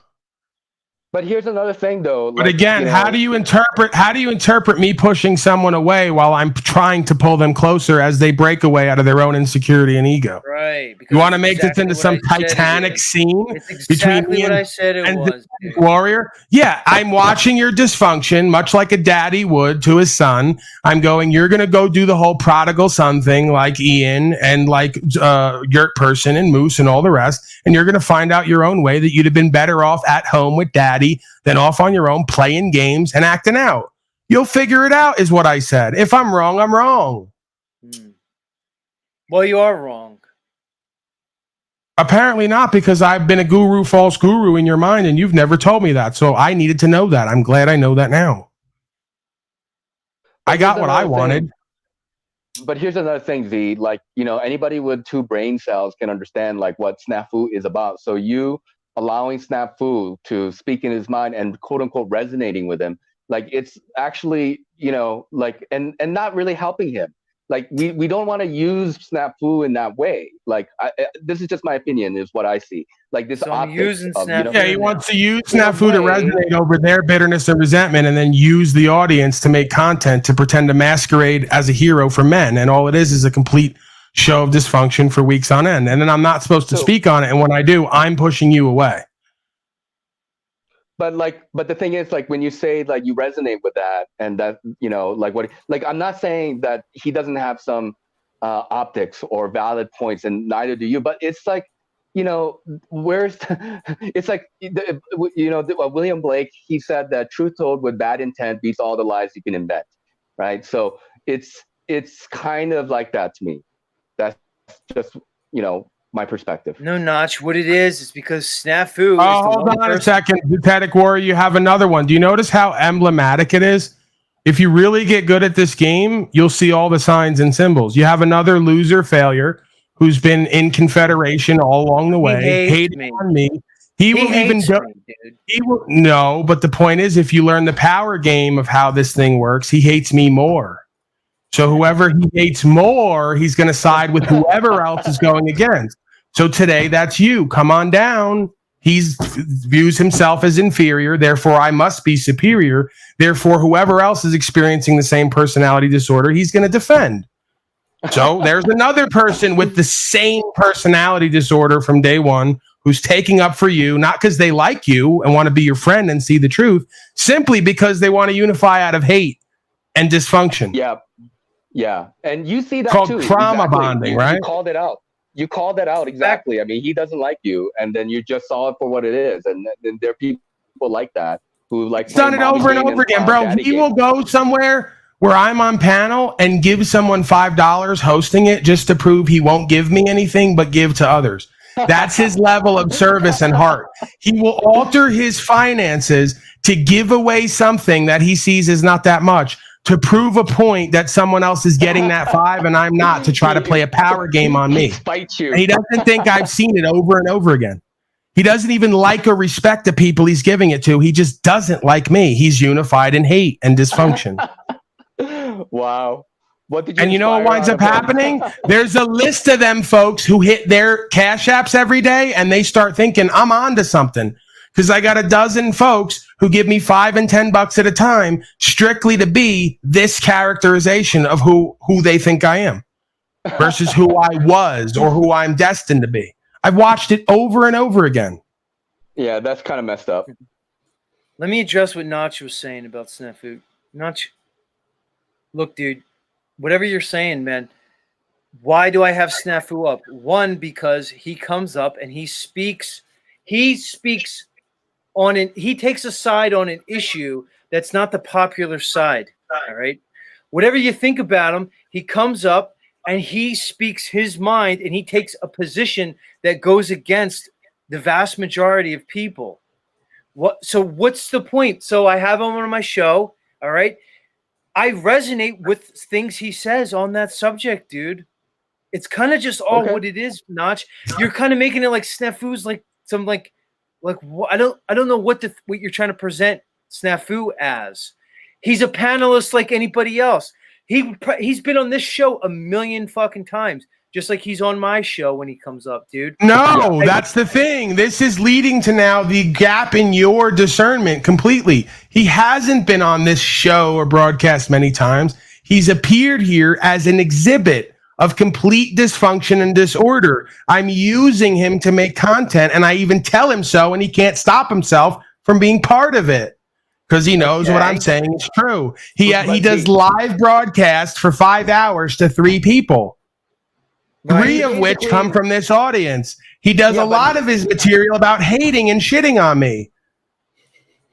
But here's another thing, though. But again, how do you interpret me pushing someone away while I'm trying to pull them closer as they break away out of their own insecurity and ego? Right. You want to make this into some Titanic scene between me and Warrior? Yeah, I'm watching your dysfunction, much like a daddy would to his son. I'm going, you're going to go do the whole prodigal son thing like Ian and like Yurt Person and Moose and all the rest. And you're going to find out your own way that you'd have been better off at home with daddy than off on your own playing games and acting out. You'll figure it out, is what I said. If I'm wrong, I'm wrong. Well, you are wrong. Apparently not, because I've been a guru, false guru in your mind, and you've never told me that. So I needed to know that. I'm glad I know that now. I got what I wanted. But here's another thing, Z. Like, anybody with 2 brain cells can understand like what Snafu is about. So you allowing Snafu to speak in his mind and quote unquote resonating with him, like it's actually, like and not really helping him. Like we don't want to use Snafu in that way. Like this is just my opinion, is what I see. Like this optics of, he wants to use Snafu to resonate over their bitterness and resentment, and then use the audience to make content to pretend to masquerade as a hero for men. And all it is a complete show of dysfunction for weeks on end. And then I'm not supposed to speak on it. And when I do, I'm pushing you away. But the thing is, like, when you say like you resonate with that, and that, like I'm not saying that he doesn't have some optics or valid points, and neither do you. But it's like, where's it's like William Blake, he said that truth told with bad intent beats all the lies you can invent, right? So it's kind of like that to me. That's just my perspective. No, Notch. What it is because Snafu. Hold on a second, Pathetic Warrior. You have another one. Do you notice how emblematic it is? If you really get good at this game, you'll see all the signs and symbols. You have another loser failure who's been in Confederation all along the way, hating on me. He will even go. He will no, but the point is, if you learn the power game of how this thing works, he hates me more. So whoever he hates more, he's going to side with whoever else is going against. So today, that's you. Come on down. He views himself as inferior. Therefore, I must be superior. Therefore, whoever else is experiencing the same personality disorder, he's going to defend. So there's another person with the same personality disorder from day one who's taking up for you, not because they like you and want to be your friend and see the truth, simply because they want to unify out of hate and dysfunction. Yeah. And you see that called too. Trauma bonding, right? You called it out. You called that out exactly. I mean, he doesn't like you, and then you just saw it for what it is. And then there are people like that who like. He's done it over and over again, bro. He will go somewhere where I'm on panel and give someone $5 hosting it just to prove he won't give me anything but give to others. That's his level of service and heart. He will alter his finances to give away something that he sees as not that much, to prove a point that someone else is getting that 5 and I'm not, to try to play a power game on me. Spite you. And he doesn't think I've seen it over and over again. He doesn't even like or respect the people he's giving it to. He just doesn't like me. He's unified in hate and dysfunction. Wow. What did you? And you know what winds up happening? There's a list of them folks who hit their cash apps every day and they start thinking, I'm on to something. Because I got a dozen folks who give me $5 and $10 at a time strictly to be this characterization of who they think I am versus who I was or who I'm destined to be. I've watched it over and over again. Yeah, that's kind of messed up. Let me address what Notch was saying about Snafu. Notch, look, dude, whatever you're saying, man, why do I have Snafu up? One, because he comes up and he speaks on an, he takes a side on an issue that's not the popular side. All right. Whatever you think about him, he comes up and he speaks his mind and he takes a position that goes against the vast majority of people. So what's the point? So I have him on my show. All right. I resonate with things he says on that subject, dude. It's kind of just all what it is, Notch. You're kind of making it like Snafu's like some like I don't know what you're trying to present Snafu as. He's a panelist like anybody else. He's been on this show a million fucking times, just like he's on my show when he comes up, dude. No, that's the thing. This is leading to now the gap in your discernment completely. He hasn't been on this show or broadcast many times. He's appeared here as an exhibit of complete dysfunction and disorder. I'm using him to make content, and I even tell him so, and he can't stop himself from being part of it because he knows what I'm saying is true. He does live broadcasts for 5 hours to 3 people, 3 of which come from this audience. He does a lot of his material about hating and shitting on me.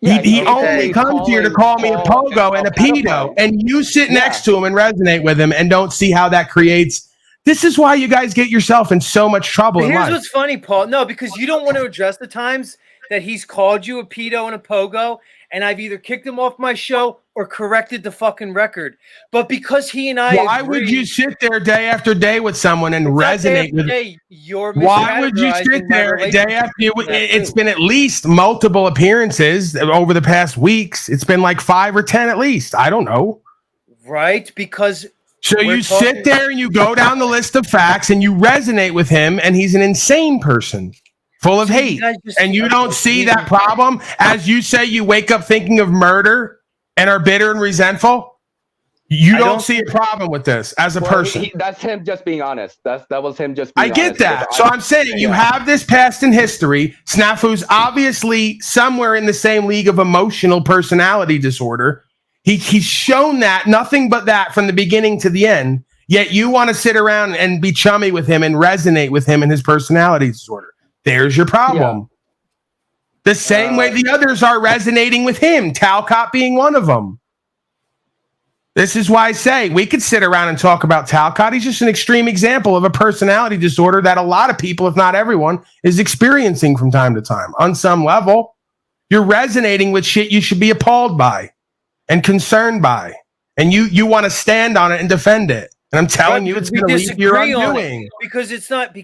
He only comes here to call me a pogo and a pedo, and you sit next to him and resonate with him and don't see how that creates This is why you guys get yourself in so much trouble in Here's life. what's funny, Paul. No, because you don't want to address the times that he's called you a pedo and a pogo, and I've either kicked him off my show or corrected the fucking record. But because he and I why would you sit there day after day with someone and resonate with why would you sit there day after it's been at least multiple appearances over the past weeks. It's been like 5 or 10 at least. I don't know. Right? Because so you sit there and you go down the list of facts and you resonate with him, and he's an insane person. Full of hate. And you don't see that problem? As you say, you wake up thinking of murder and are bitter and resentful. You don't see a problem with this as a person. That's him just being honest. That was him just being honest. I get that. So I'm saying you have this past in history. Snafu's obviously somewhere in the same league of emotional personality disorder. He's shown that, nothing but that from the beginning to the end. Yet you want to sit around and be chummy with him and resonate with him and his personality disorder. There's your problem. Yeah. The same way the others are resonating with him, Talcott being one of them. This is why I say we could sit around and talk about Talcott. He's just an extreme example of a personality disorder that a lot of people, if not everyone, is experiencing from time to time. On some level, you're resonating with shit you should be appalled by and concerned by. And you want to stand on it and defend it. And I'm telling you, it's going to leave your undoing. Because it's not. We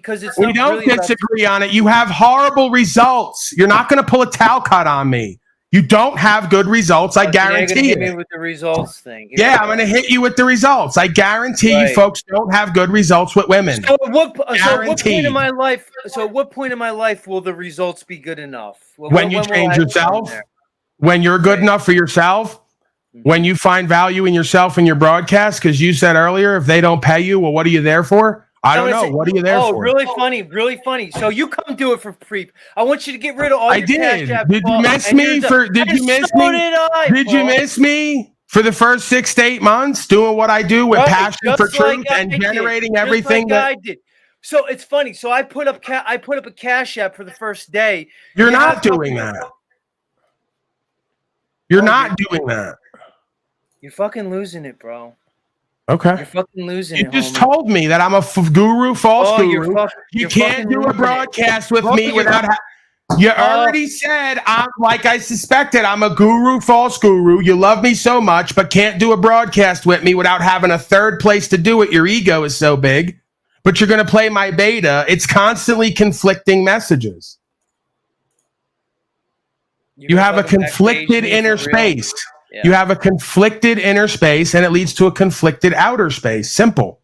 don't really disagree on it. You have horrible results. You're not going to pull a Talcott on me. You don't have good results. I guarantee it. Hit me with the results thing. Yeah, I'm going to hit you with the results. I guarantee you, folks don't have good results with women. So at what point in my life? So at what point in my life will the results be good enough? When you change yourself. When you're good enough for yourself. When you find value in yourself and your broadcast, because you said earlier, if they don't pay you, well, what are you there for? I don't know. What are you there for? Oh, really funny, really funny. So you come do it for free. I want you to get rid of all your Cash App. Did you miss me for? Did you miss me? Did you miss me for the first 6 to 8 months doing what I do with passion for truth and generating everything that I did? So it's funny. So I put up a Cash App for the first day. You're not doing that. You're not doing that. You're fucking losing it, bro. Okay. You're fucking losing it. You just told me that I'm a guru, false guru. You can't do a broadcast with me without. You already said I'm like I suspected. I'm a guru, false guru. You love me so much, but can't do a broadcast with me without having a third place to do it. Your ego is so big, but you're going to play my beta. It's constantly conflicting messages. You have a conflicted inner space. Yeah. You have a conflicted inner space, and it leads to a conflicted outer space. Simple.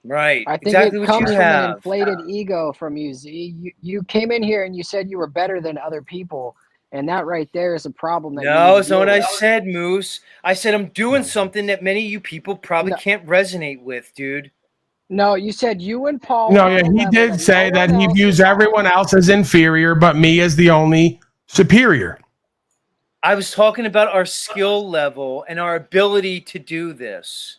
Right. I think it comes from an inflated ego from you, Z. You came in here and you said you were better than other people, and that right there is a problem. No, it's not what I said, Moose. I said I'm doing something that many of you people probably can't resonate with, dude. No, you said you and Paul. No, yeah, he did say that he views everyone else as inferior, but me as the only superior. I was talking about our skill level and our ability to do this.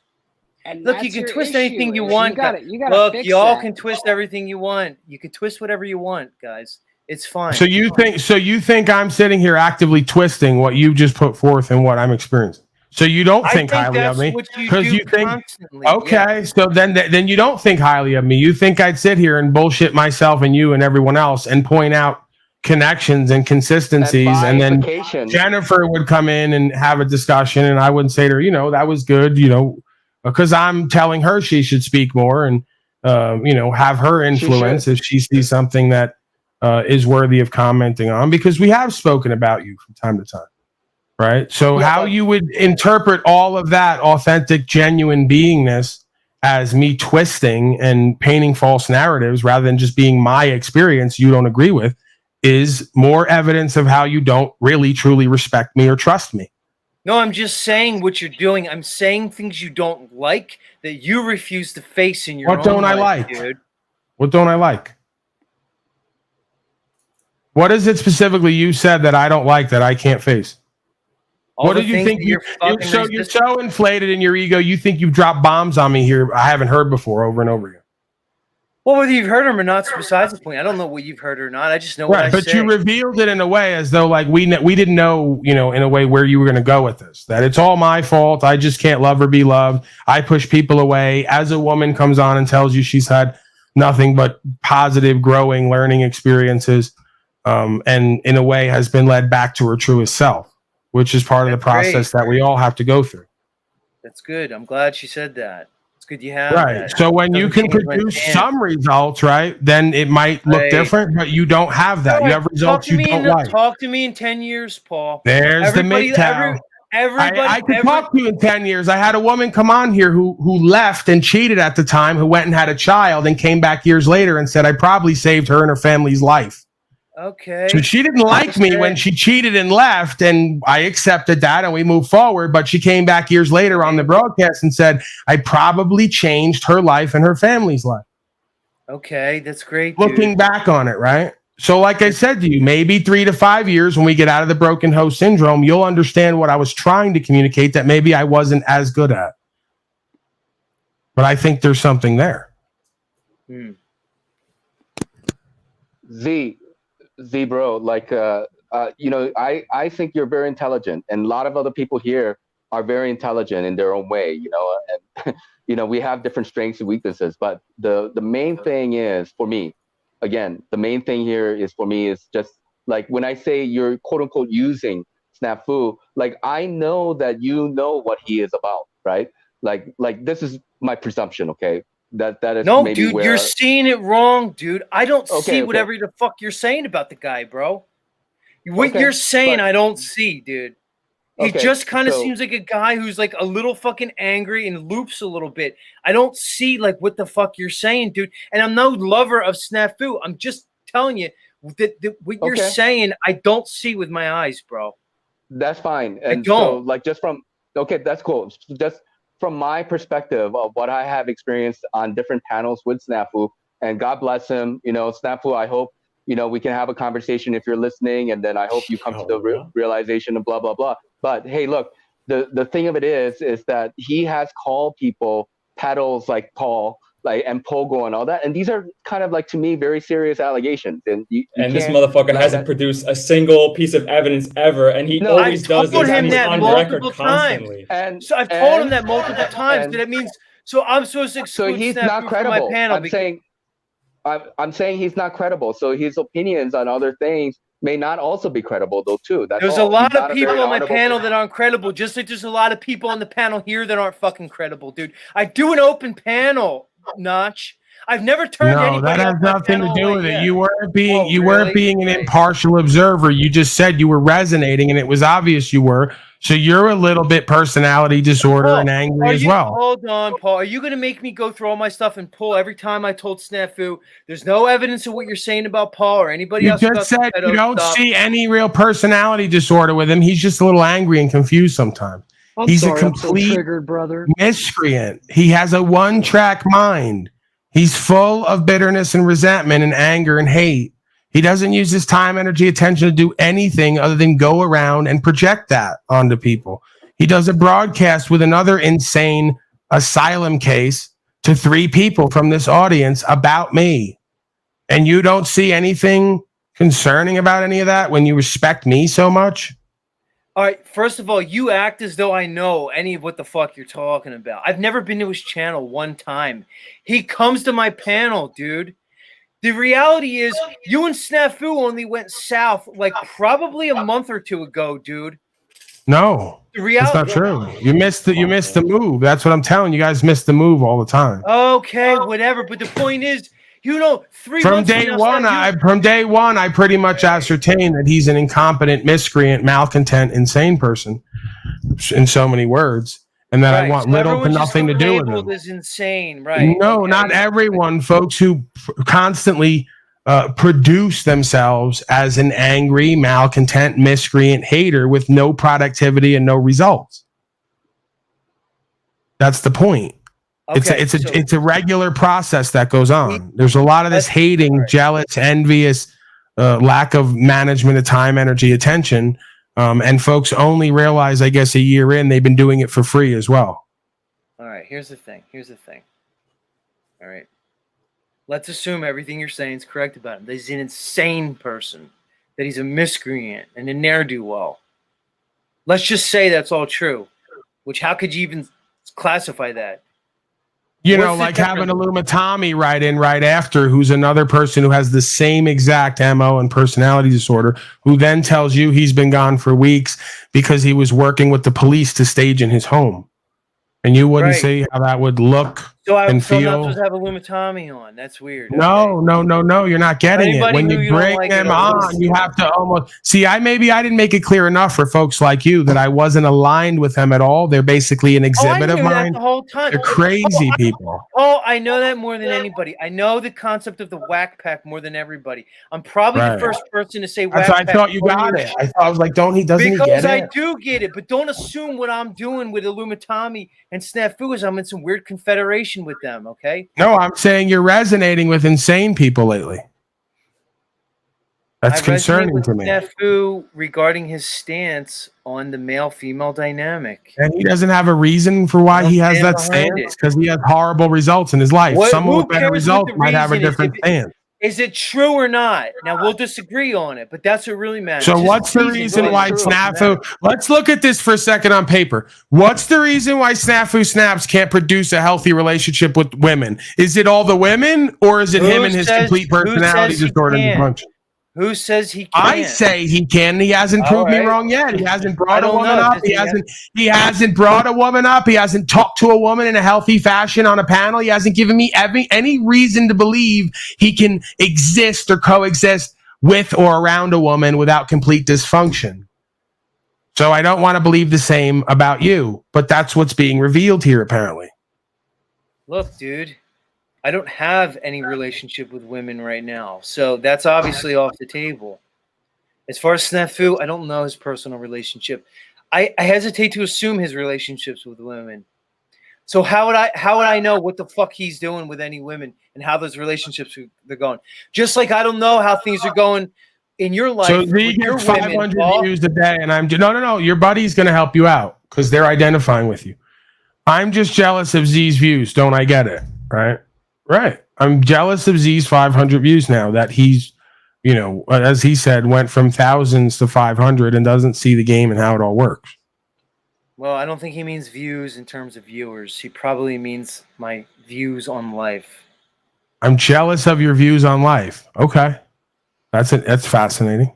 And look, you can twist anything you want. Look, y'all can twist everything you want. You can twist whatever you want, guys. It's fine. So you think I'm sitting here actively twisting what you just put forth and what I'm experiencing? So you don't think highly of me because you think okay. Yeah. So then you don't think highly of me. You think I'd sit here and bullshit myself and you and everyone else and point out connections and consistencies, and then Jennifer would come in and have a discussion, and I wouldn't say to her, that was good, because I'm telling her she should speak more and have her influence if she sees something that is worthy of commenting on, because we have spoken about you from time to time, right? So how you would interpret all of that authentic, genuine beingness as me twisting and painting false narratives rather than just being my experience you don't agree with is more evidence of how you don't really truly respect me or trust me. No, I'm just saying what you're doing. I'm saying things you don't like that you refuse to face in your own life. What don't I like, dude? What don't I like? What is it specifically you said that I don't like that I can't face? What did you think? You're so inflated in your ego. You think you've dropped bombs on me here I haven't heard before over and over again. Well, whether you've heard him or not, besides the point. I don't know what you've heard or not. I just know what I but say. you revealed it in a way as though like we didn't know, in a way where you were going to go with this. That it's all my fault. I just can't love or be loved. I push people away. As a woman comes on and tells you she's had nothing but positive, growing, learning experiences, and in a way has been led back to her truest self, which is part of the process that we all have to go through. That's good. I'm glad she said that. Good you have right that. So when you can produce some results, right, then it might look different, but you don't have that. You have results you don't like. Talk to me in 10 years, Paul. There's the MGTOW. I could talk to you in 10 years. I had a woman come on here who left and cheated at the time, who went and had a child and came back years later and said, I probably saved her and her family's life. Okay. So she didn't like me when she cheated and left, and I accepted that and we moved forward. But she came back years later on the broadcast and said, I probably changed her life and her family's life. Okay, that's great. Looking back on it, right? So like I said to you, maybe 3 to 5 years when we get out of the broken host syndrome, you'll understand what I was trying to communicate that maybe I wasn't as good at. But I think there's something there. Z, bro, like, I think you're very intelligent, and a lot of other people here are very intelligent in their own way, and, we have different strengths and weaknesses, but the main thing is for me, again, the main thing here is for me is just like when I say you're quote unquote using Snafu, like I know that you know what he is about, right? Like this is my presumption, okay? That is no, maybe dude, where you're seeing it wrong, dude. I don't see whatever the fuck you're saying about the guy, bro. What you're saying, I don't see, dude. He just kind of seems like a guy who's like a little fucking angry and loops a little bit. I don't see like what the fuck you're saying, dude. And I'm no lover of Snafu. I'm just telling you that what you're saying, I don't see with my eyes, bro. That's fine. And so like that's cool. Just from my perspective of what I have experienced on different panels with Snafu, and God bless him, Snafu, I hope, we can have a conversation if you're listening, and then I hope you come to the realization of blah, blah, blah. But hey, look, the thing of it is that he has called people pedals like Paul, and Pogo and all that. And these are kind of like, to me, very serious allegations. And this motherfucker hasn't produced a single piece of evidence ever. And he always does this. I've told him that multiple times. And so I've told him that multiple times. That means, so I'm supposed to exclude so he's Snafu not credible. From my panel I'm saying he's not credible. So his opinions on other things may not also be credible, though, too. There's a lot of people on my panel that aren't credible, just like there's a lot of people on the panel here that aren't fucking credible, dude. I do an open panel, Notch. I've never turned anybody. No, that has nothing to do with it. Yet. You weren't being an impartial observer. You just said you were resonating, and it was obvious you were. So you're a little bit personality disorder and angry as well. Hold on, Paul. Are you going to make me go through all my stuff and pull every time I told Snafu? There's no evidence of what you're saying about Paul or anybody else. You just said you don't see any real personality disorder with him. He's just a little angry and confused sometimes. He's a complete triggered, brother. Miscreant. He has a one-track mind. He's full of bitterness and resentment and anger and hate. He doesn't use his time, energy, attention to do anything other than go around and project that onto people. He does a broadcast with another insane asylum case to 3 people from this audience about me. And you don't see anything concerning about any of that when you respect me so much? All right, first of all, you act as though I know any of what the fuck you're talking about. I've never been to his channel one time. He comes to my panel, dude. The reality is, you and Snafu only went south like probably a month or 2 ago, dude. No, that's not true. You missed the move. That's what I'm telling you. Guys miss the move all the time. Okay, whatever. But the point is, 3 from months day one, I pretty much ascertained that he's an incompetent, miscreant, malcontent, insane person, in so many words. And that I want little to nothing to do with him. Is insane, right? No, not everyone. Folks who constantly produce themselves as an angry, malcontent, miscreant hater with no productivity and no results. That's the point. Okay, it's a regular process that goes on. There's a lot of this hating, jealous, envious, lack of management of time, energy, attention. And folks only realize, I guess, a year in, they've been doing it for free as well. All right, here's the thing. All right. let's assume everything you're saying is correct about him. That he's an insane person, that he's a miscreant and a ne'er-do-well. Let's just say that's all true. Which, how could you even classify that? You know, like having Tommy right in right after, who's another person who has the same exact MO and personality disorder, who then tells you he's been gone for weeks because he was working with the police to stage in his home. And you wouldn't see how that would look and feel. I'm not supposed to have Tommy on. That's weird. No, you're not getting it. When you bring him on, you have to almost see. I didn't make it clear enough for folks like you that I wasn't aligned with them at all. They're basically an exhibit of mine. The whole time. They're crazy people. Oh, I know that more than anybody. I know the concept of the whack pack more than everybody. I'm probably the first person to say whack pack. I thought you got it. I was like, doesn't he get it? Because I do get it, but don't assume what I'm doing with Tommy and Snafu is I'm in some weird confederation with them, okay? No, I'm saying you're resonating with insane people lately. That's concerning to me. Snafu regarding his stance on the male-female dynamic. And he doesn't have a reason for why he has that stance, because he has horrible results in his life. Someone with better results might have a different stance. Is it true or not? Now, we'll disagree on it, but that's what really matters. So what's the reason why Snafu... Let's look at this for a second on paper. What's the reason why Snafu Snaps can't produce a healthy relationship with women? Is it all the women, or is it him and his complete personality disorder and dysfunction? Who says he can't? I say he can. He hasn't proved me wrong yet. He hasn't brought a woman up. He hasn't brought a woman up. He hasn't talked to a woman in a healthy fashion on a panel. He hasn't given me any reason to believe he can exist or coexist with or around a woman without complete dysfunction. So I don't want to believe the same about you, but that's what's being revealed here, apparently. Look, dude. I don't have any relationship with women right now, so that's obviously off the table. As far as Snafu, I don't know his personal relationship. I hesitate to assume his relationships with women. So how would I know what the fuck he's doing with any women and how those relationships are going? Just like I don't know how things are going in your life. So Z gets 500 views a day, and I'm no. Your buddy's going to help you out because they're identifying with you. I'm just jealous of Z's views. Don't I get it? Right. Right. I'm jealous of Z's 500 views now that he's, as he said, went from thousands to 500 and doesn't see the game and how it all works. Well, I don't think he means views in terms of viewers. He probably means my views on life. I'm jealous of your views on life. Okay. That's fascinating.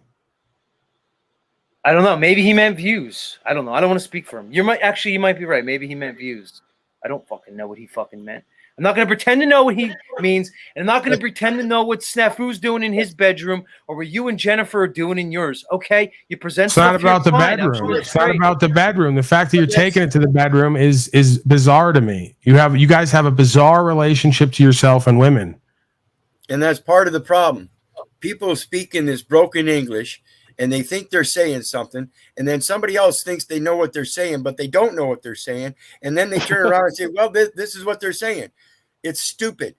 I don't know. Maybe he meant views. I don't know. I don't want to speak for him. You might be right. Maybe he meant views. I don't fucking know what he fucking meant. I'm not going to pretend to know what he means, and I'm not going to pretend to know what Snafu's doing in his bedroom or what you and Jennifer are doing in yours. Okay, you present. It's not about the bedroom. It's not about the bedroom. The fact that you're taking it to the bedroom is bizarre to me. You guys have a bizarre relationship to yourself and women, and that's part of the problem. People speak in this broken English, and they think they're saying something, and then somebody else thinks they know what they're saying, but they don't know what they're saying, and then they turn around and say, "Well, this is what they're saying." It's stupid.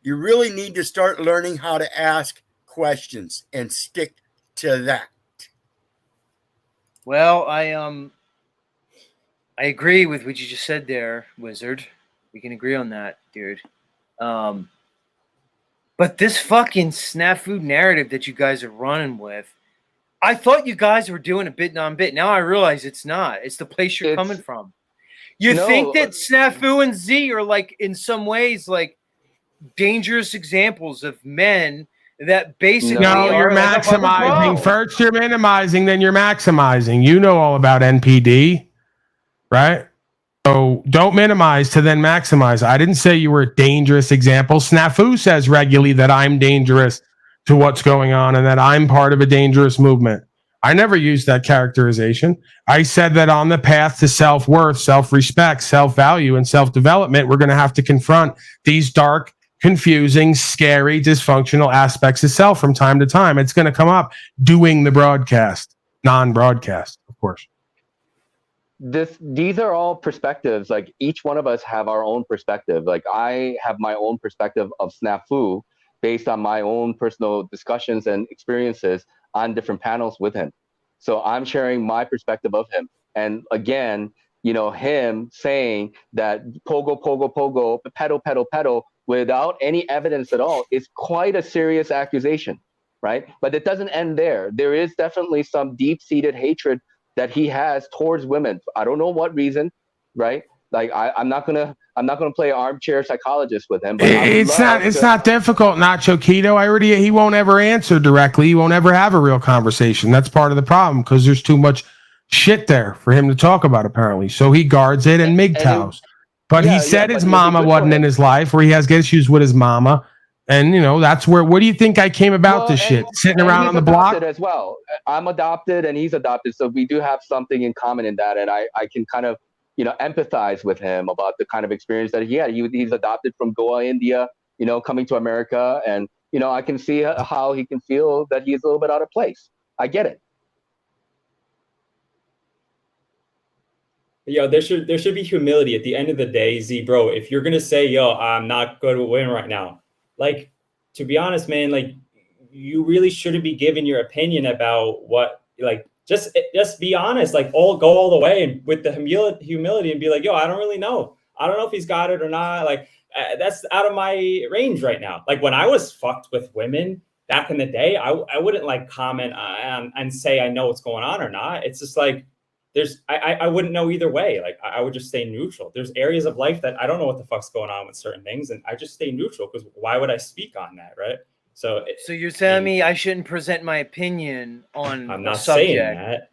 You really need to start learning how to ask questions and stick to that. Well, I agree with what you just said there, Wizard. We can agree on that, dude. But this fucking snafu narrative that you guys are running with, I thought you guys were doing a bit non-bit. Now I realize it's not. It's the place you're coming from. You think that Snafu and Z are like in some ways like dangerous examples of men that basically you're maximizing. First you're minimizing, then you're maximizing. You know all about NPD, right? So don't minimize to then maximize. I didn't say you were a dangerous example. Snafu says regularly that I'm dangerous to what's going on and that I'm part of a dangerous movement. I never used that characterization. I said that on the path to self-worth, self-respect, self-value, and self-development, we're going to have to confront these dark, confusing, scary, dysfunctional aspects of self from time to time. It's going to come up doing the broadcast, non-broadcast, of course. These are all perspectives. Like each one of us have our own perspective. Like I have my own perspective of Snafu based on my own personal discussions and experiences on different panels with him. So I'm sharing my perspective of him. And again, him saying that pogo, pogo, pogo, pedal, pedal, pedal without any evidence at all is quite a serious accusation, right? But it doesn't end there. There is definitely some deep-seated hatred that he has towards women. I don't know what reason, right? Like I'm not gonna play armchair psychologist with him. But it's not difficult, Nacho Keto. He won't ever answer directly. He won't ever have a real conversation. That's part of the problem because there's too much shit there for him to talk about apparently. So he guards it and MGTOWs. But he said his mama wasn't in his life, where he has issues with his mama. And, that's where, what do you think I came about this shit? Sitting around on the block? As well. I'm adopted and he's adopted. So we do have something in common in that. And I can kind of, empathize with him about the kind of experience that he had. He's adopted from Goa, India, coming to America. And, I can see how he can feel that he's a little bit out of place. I get it. Yo, there should be humility at the end of the day, Z, bro. If you're gonna say, yo, I'm not good with women right now, like, to be honest, man, like, you really shouldn't be giving your opinion about what, like, just be honest, like, go all the way and with the humility and be like, yo, I don't really know. I don't know if he's got it or not. Like, that's out of my range right now. Like, when I was fucked with women back in the day, I wouldn't like comment and say I know what's going on or not. It's just like, I wouldn't know either way. Like, I would just stay neutral. There's areas of life that I don't know what the fuck's going on with certain things, and I just stay neutral because why would I speak on that, right? So you're telling me I shouldn't present my opinion on I'm not a subject. saying that.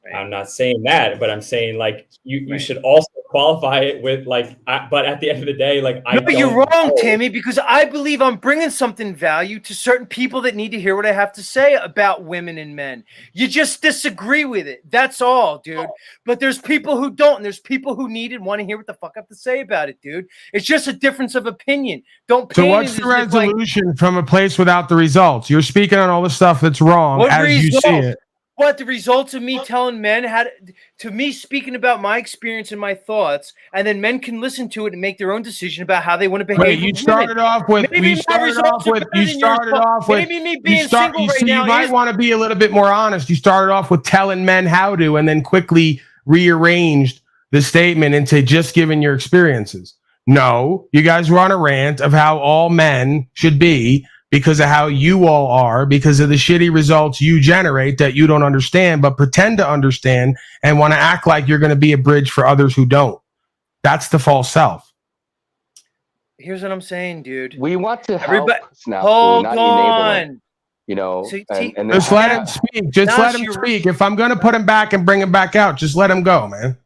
Right. I'm not saying that, but I'm saying like you should also qualify it with like. But at the end of the day, like you're wrong, Timmy, because I believe I'm bringing something value to certain people that need to hear what I have to say about women and men. You just disagree with it. That's all, dude. But there's people who don't, and there's people who need it and want to hear what the fuck I have to say about it, dude. It's just a difference of opinion. Don't. So what's the resolution from a place without the results? You're speaking on all the stuff that's wrong as you see it. What, the results of me telling men to me speaking about my experience and my thoughts, and then men can listen to it and make their own decision about how they want to behave. Wait, you started off with maybe you might want to be a little bit more honest. You started off with telling men how to, and then quickly rearranged the statement into just giving your experiences. No, you guys were on a rant of how all men should be, because of how you all are, because of the shitty results you generate that you don't understand, but pretend to understand and want to act like you're going to be a bridge for others who don't. That's the false self. Here's what I'm saying, dude. We want to help now. Hold on. And just let him speak. Just let him speak. If I'm going to put him back and bring him back out, just let him go, man.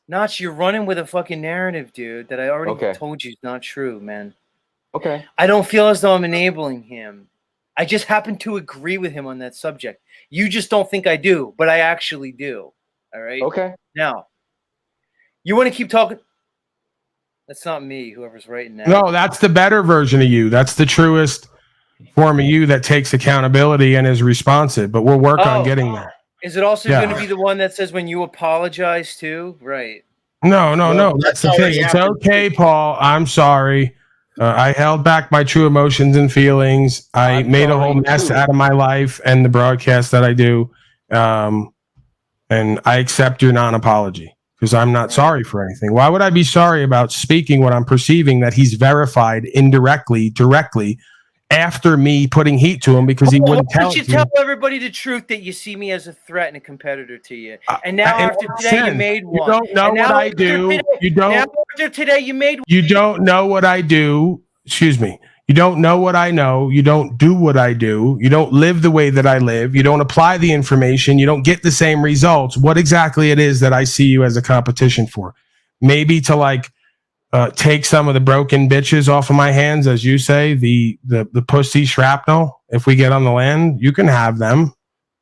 Notch, you're running with a fucking narrative, dude, that I already told you is not true, man. Okay. I don't feel as though I'm enabling him. I just happen to agree with him on that subject. You just don't think I do, but I actually do. All right? Okay. Now, you want to keep talking? That's not me, whoever's writing that. No, that's the better version of you. That's the truest form of you that takes accountability and is responsive, but we'll work on getting there. Is it also going to be the one that says when you apologize too? Right. No. That's the thing. It's okay, Paul. I'm sorry. I held back my true emotions and feelings. I made a whole mess out of my life and the broadcast that I do. And I accept your non-apology because I'm not sorry for anything. Why would I be sorry about speaking what I'm perceiving that he's verified indirectly, directly, after me putting heat to him because he wouldn't tell it to me? Tell everybody the truth that you see me as a threat and a competitor to you. And now after today, you made one. You don't know what I do. You don't. After today, you made one. You don't know what I do. Excuse me. You don't know what I know. You don't do what I do. You don't live the way that I live. You don't apply the information. You don't get the same results. What exactly it is that I see you as a competition for? Maybe to take some of the broken bitches off of my hands, as you say, the pussy shrapnel. If we get on the land, you can have them.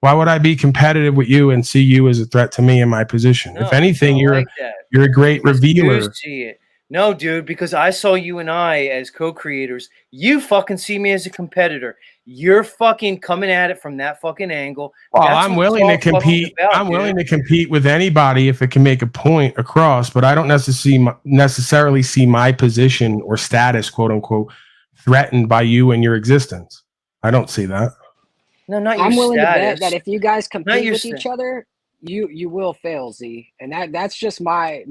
Why would I be competitive with you and see you as a threat to me in my position? If anything, you're a great revealer. See it. No, dude, because I saw you and I as co-creators. You fucking see me as a competitor. You're fucking coming at it from that fucking angle. Well, I'm willing to compete. I'm willing to compete with anybody if it can make a point across, but I don't necessarily see my position or status, quote unquote, threatened by you and your existence. I don't see that. No, not your status. I'm willing to bet that if you guys compete with each other, you will fail, Z. And that's just my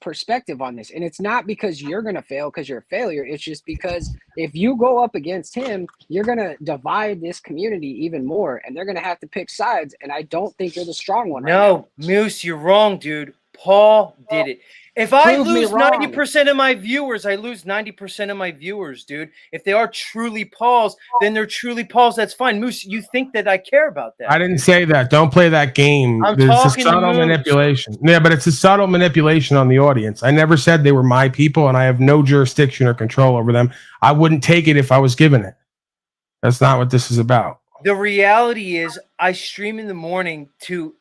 perspective on this, and it's not because you're going to fail because you're a failure. It's just because if you go up against him, you're going to divide this community even more, and they're going to have to pick sides, and I don't think you're the strong one. No, Moose, you're wrong, dude. Paul did it. If I lose 90% of my viewers, I lose 90% of my viewers, dude. If they are truly Paul's, then they're truly Paul's. That's fine. Moose, you think that I care about that? I didn't say that. Don't play that game. There's a subtle manipulation. Yeah, but it's a subtle manipulation on the audience. I never said they were my people, and I have no jurisdiction or control over them. I wouldn't take it if I was given it. That's not what this is about. The reality is I stream in the morning to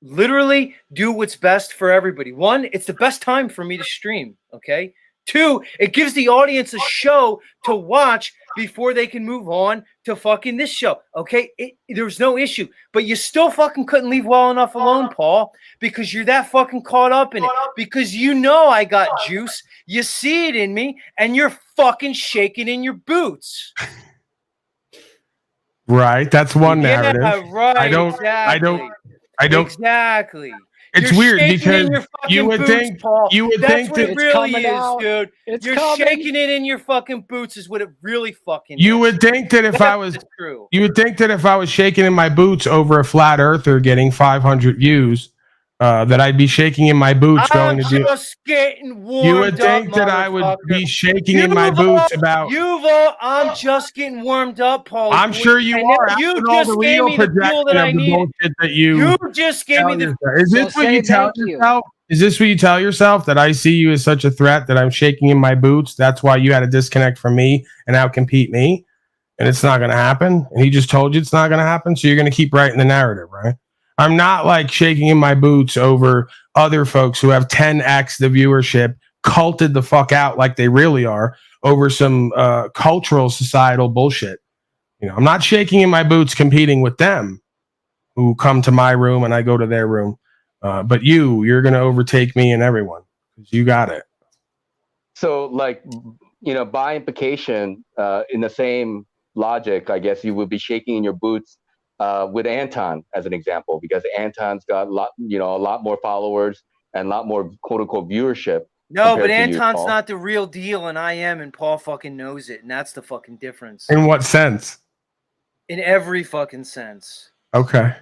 literally do what's best for everybody. One, it's the best time for me to stream, okay? Two, it gives the audience a show to watch before they can move on to fucking this show, okay? There's no issue. But you still fucking couldn't leave well enough alone, Paul, because you're that fucking caught up in it. Because you know I got juice. You see it in me, and you're fucking shaking in your boots. Right, that's one narrative. Right, I don't exactly. It's weird because you would think Paul. That's what it really is, dude. You're shaking it in your fucking boots is what it really fucking is. You would think that if I was shaking in my boots over a flat earther getting 500 views, that I'd be shaking in my boots going to do. You would think that I would be shaking in my boots about. I'm just getting warmed up, Paul. I'm sure you are. You just gave me the fuel that I need. You just gave me the. Is this what you tell yourself? Is this what you tell yourself, that I see you as such a threat that I'm shaking in my boots? That's why you had to disconnect from me and outcompete me, and it's not going to happen. And he just told you it's not going to happen, so you're going to keep writing the narrative, right? I'm not like shaking in my boots over other folks who have 10x the viewership, culted the fuck out like they really are over some cultural societal bullshit. You know, I'm not shaking in my boots competing with them who come to my room and I go to their room. But you're going to overtake me and everyone because you got it. So, like, you know, by implication, in the same logic, I guess you would be shaking in your boots with Anton as an example, because Anton's got a lot more followers and a lot more quote unquote viewership. No, but Anton's not the real deal, and I am, and Paul fucking knows it, and that's the fucking difference. In what sense? In every fucking sense. Okay.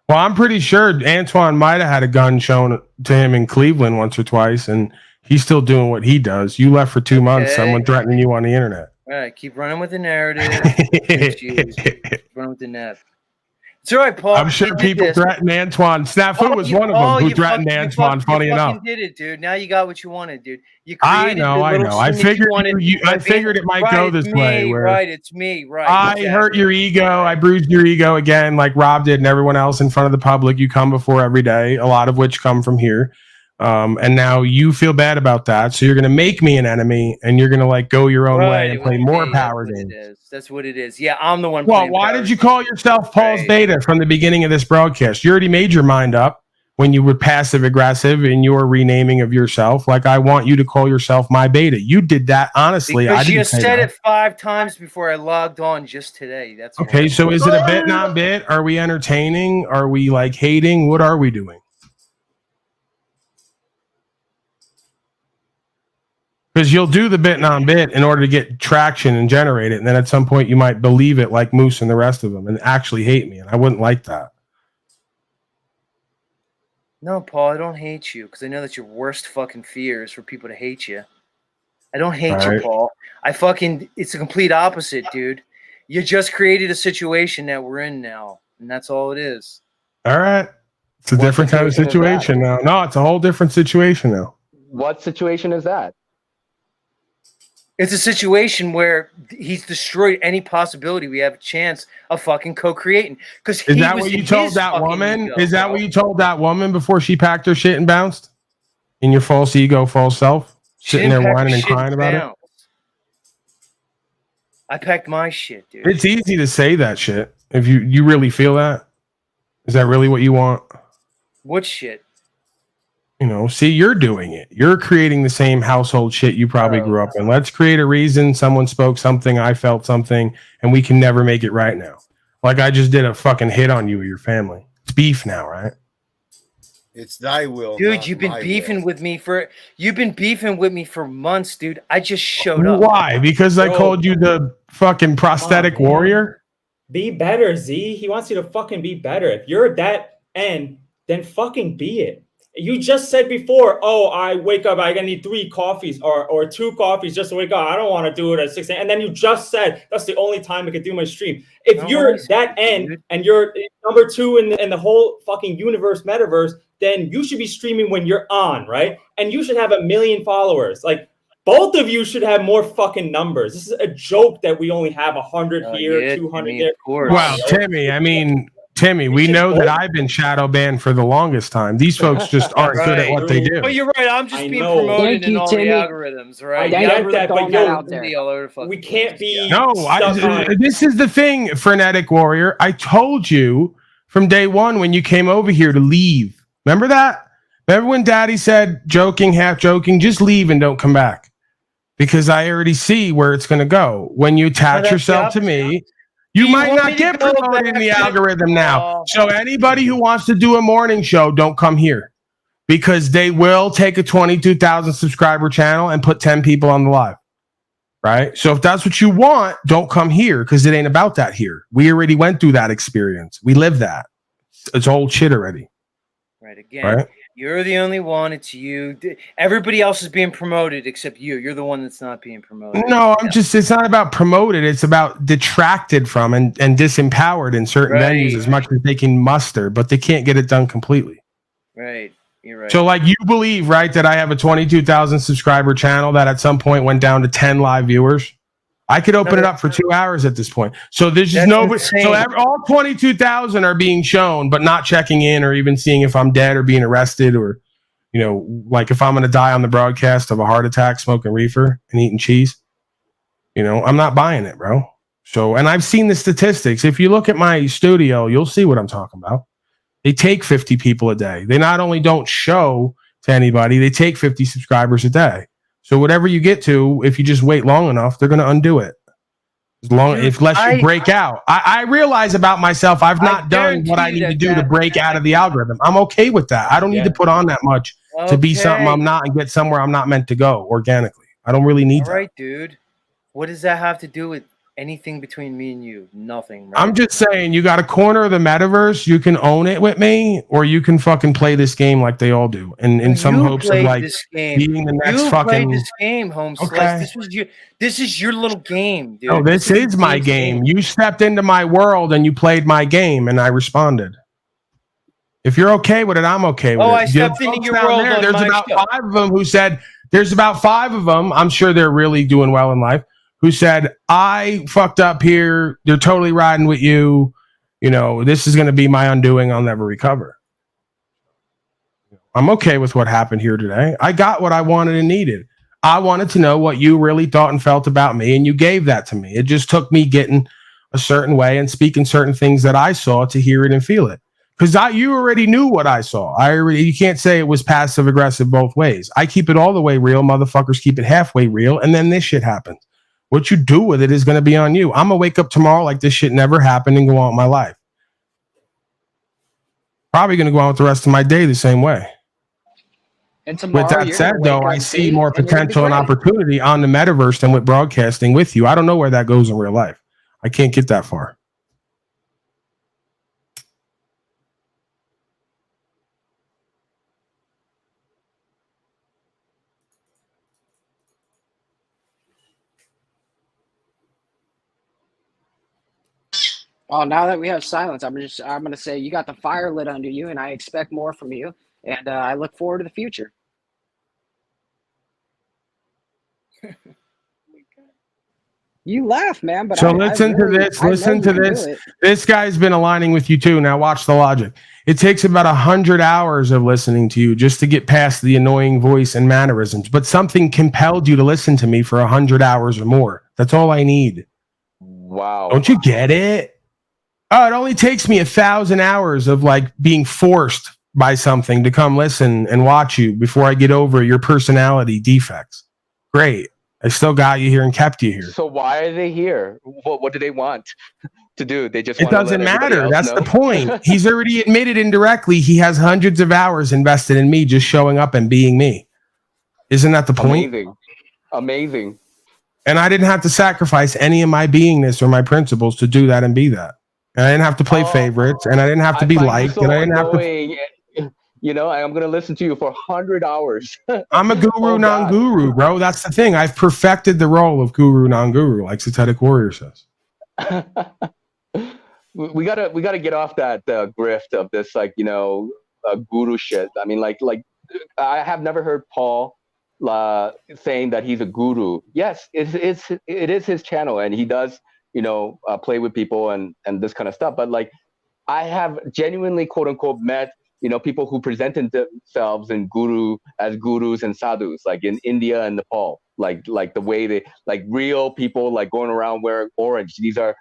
Well, I'm pretty sure Antoine might have had a gun shown to him in Cleveland once or twice, and he's still doing what he does. You left for 2 months, someone threatening you on the internet. All right, keep running with the narrative. Keep running with the net. It's all right, Paul. I'm sure people threatened Antoine. Snafu was one of them who threatened Antoine. Funny enough, you did it, dude. Now you got what you wanted, dude. I know. I figured it might go this way. Right, it's me. Right. I hurt your ego. I bruised your ego again, like Rob did, and everyone else in front of the public. You come before every day, a lot of which come from here. And now you feel bad about that, so you're going to make me an enemy, and you're going to like go your own way and play more power games. That's what it is. Yeah, I'm the one. Well, why did you call yourself Paul's Beta from the beginning of this broadcast? You already made your mind up when you were passive aggressive in your renaming of yourself. Like, I want you to call yourself my Beta. You did that honestly. Because you said it 5 times before I logged on just today. That's okay. So is it a bit, not bit? Are we entertaining? Are we like hating? What are we doing? Because you'll do the bit non-bit in order to get traction and generate it. And then at some point you might believe it like Moose and the rest of them and actually hate me. And I wouldn't like that. No, Paul, I don't hate you because I know that your worst fucking fear is for people to hate you. I don't hate you, Paul. It's the complete opposite, dude. You just created a situation that we're in now. And that's all it is. All right. It's a different kind of situation now. No, it's a whole different situation now. What situation is that? It's a situation where he's destroyed any possibility we have a chance of fucking co-creating. Because is that what you told that woman? Is that what you told that woman before she packed her shit and bounced? In your false ego, false self, sitting there whining and crying about it. I packed my shit, dude. It's easy to say that shit if you really feel that. Is that really what you want? What shit? You know, see, you're doing it. You're creating the same household shit you probably grew up in. Let's create a reason someone spoke something, I felt something, and we can never make it right now. Like I just did a fucking hit on you or your family. It's beef now, right? It's thy will, dude. You've been beefing with me for months, dude. I just showed up. Why? Because I called you the fucking prosthetic warrior? Be better, Z. He wants you to fucking be better. If you're that end, then fucking be it. You just said before, oh, I wake up, I need 3 coffees or 2 coffees just to wake up. I don't want to do it at 6 a.m. And then you just said that's the only time I could do my stream. If you're that end and you're number 2 in the whole fucking universe, metaverse, then you should be streaming when you're on, right? And you should have 1 million followers. Like, both of you should have more fucking numbers. This is a joke that we only have 100 here, 200 there. Well, Timmy, we know that I've been shadow banned for the longest time. These folks just aren't good at what they do. But you're right. I'm just being promoted in all the algorithms, right? I get that, but we can't be. No, this is the thing, Frenetic Warrior. I told you from day one when you came over here to leave. Remember that? Remember when Daddy said, joking, half joking, just leave and don't come back? Because I already see where it's going to go. When you attach yourself to me, you might not get promoted in the algorithm now. So anybody who wants to do a morning show, don't come here. Because they will take a 22,000 subscriber channel and put 10 people on the live. Right? So if that's what you want, don't come here because it ain't about that here. We already went through that experience. We live that. It's old shit already. Right. Again, you're the only one. It's you. Everybody else is being promoted except you. You're the one that's not being promoted. No, it's not about promoted. It's about detracted from and disempowered in certain venues as much as they can muster, but they can't get it done completely. Right. You're right. So like you believe, right, that I have a 22,000 subscriber channel that at some point went down to 10 live viewers. I could open it up for 2 hours at this point. So there's just nobody. So all 22,000 are being shown, but not checking in or even seeing if I'm dead or being arrested or, like if I'm going to die on the broadcast of a heart attack, smoking reefer and eating cheese. I'm not buying it, bro. So, and I've seen the statistics. If you look at my studio, you'll see what I'm talking about. They take 50 people a day. They not only don't show to anybody, they take 50 subscribers a day. So whatever you get to, if you just wait long enough, they're going to undo it. Unless you break out. I realize about myself, I've not done what I need to do to break out of the algorithm. I'm okay with that. I don't need to put on that much to be something I'm not and get somewhere I'm not meant to go organically. I don't really need that. All right, dude. What does that have to do with anything between me and you? Nothing. Right? I'm just saying, you got a corner of the metaverse. You can own it with me, or you can fucking play this game like they all do, and in some hopes of like being the next fucking. You played this game, home slice. This is your little game, dude. No, this is my game. You stepped into my world and you played my game, and I responded. If you're okay with it, I'm okay with it. I stepped into your world. There's about 5 of them who said. There's about 5 of them. I'm sure they're really doing well in life. Who said, I fucked up here. They're totally riding with you. This is going to be my undoing. I'll never recover. I'm okay with what happened here today. I got what I wanted and needed. I wanted to know what you really thought and felt about me, and you gave that to me. It just took me getting a certain way and speaking certain things that I saw to hear it and feel it. Because you already knew what I saw. You can't say it was passive aggressive both ways. I keep it all the way real. Motherfuckers keep it halfway real, and then this shit happens. What you do with it is going to be on you. I'm going to wake up tomorrow like this shit never happened and go on with my life. Probably going to go on with the rest of my day the same way. And tomorrow, with that said, though, I see more potential and opportunity on the metaverse than with broadcasting with you. I don't know where that goes in real life. I can't get that far. Oh, now that we have silence, I'm gonna say you got the fire lit under you, and I expect more from you, and I look forward to the future. You laugh, man, but listen to this. This guy's been aligning with you too. Now watch the logic. It takes about 100 hours of listening to you just to get past the annoying voice and mannerisms, but something compelled you to listen to me for 100 hours or more. That's all I need. Wow. Don't you get it? Oh, it only takes me 1,000 hours of like being forced by something to come listen and watch you before I get over your personality defects. Great. I still got you here and kept you here. So why are they here? What do they want? to do. They just it want to doesn't let matter. That's the point. He's already admitted indirectly he has hundreds of hours invested in me just showing up and being me. Isn't that the point? Amazing. And I didn't have to sacrifice any of my beingness or my principles to do that and be that. And I didn't have to play favorites, and I didn't have to be liked, and I didn't have to. You know, I'm going to listen to you for 100 hours. I'm a guru, non-guru, bro. That's the thing. I've perfected the role of guru, non-guru, like Satanic Warrior says. we gotta get off that grift of this, like, you know, guru shit. I mean, like I have never heard Paul saying that he's a guru. Yes, it is his channel, and he does, you know, play with people and this kind of stuff. But like, I have genuinely, quote unquote, met, you know, people who presented themselves as gurus and sadhus, like in India and Nepal, like the way they, like real people, like going around wearing orange. These are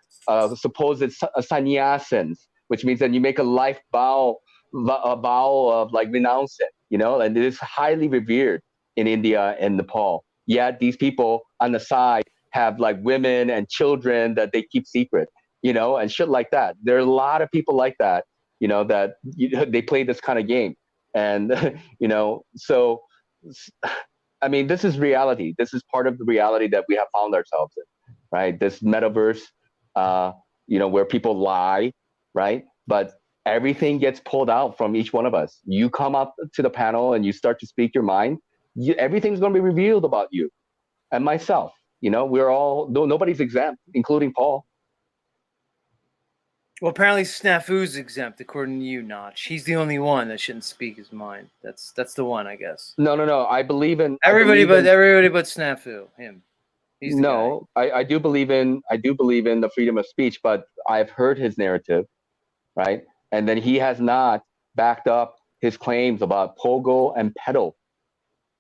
supposed sannyasins, which means that you make a life vow of like renouncing, you know, and it is highly revered in India and Nepal. Yet these people on the side have like women and children that they keep secret, you know, and shit like that. There are a lot of people like that, you know, that they play this kind of game. And, you know, so, I mean, this is reality. This is part of the reality that we have found ourselves in, right? This metaverse, you know, where people lie, right? But everything gets pulled out from each one of us. You come up to the panel and you start to speak your mind, everything's going to be revealed about you and myself. You know, we're all, nobody's exempt, including Paul. Well, apparently Snafu's exempt, according to you, Notch. He's the only one that shouldn't speak his mind. That's the one, I guess. No. I believe in everybody but Snafu. Him. He's the guy. I do believe in the freedom of speech, but I've heard his narrative, right? And then he has not backed up his claims about Pogo and Pedal.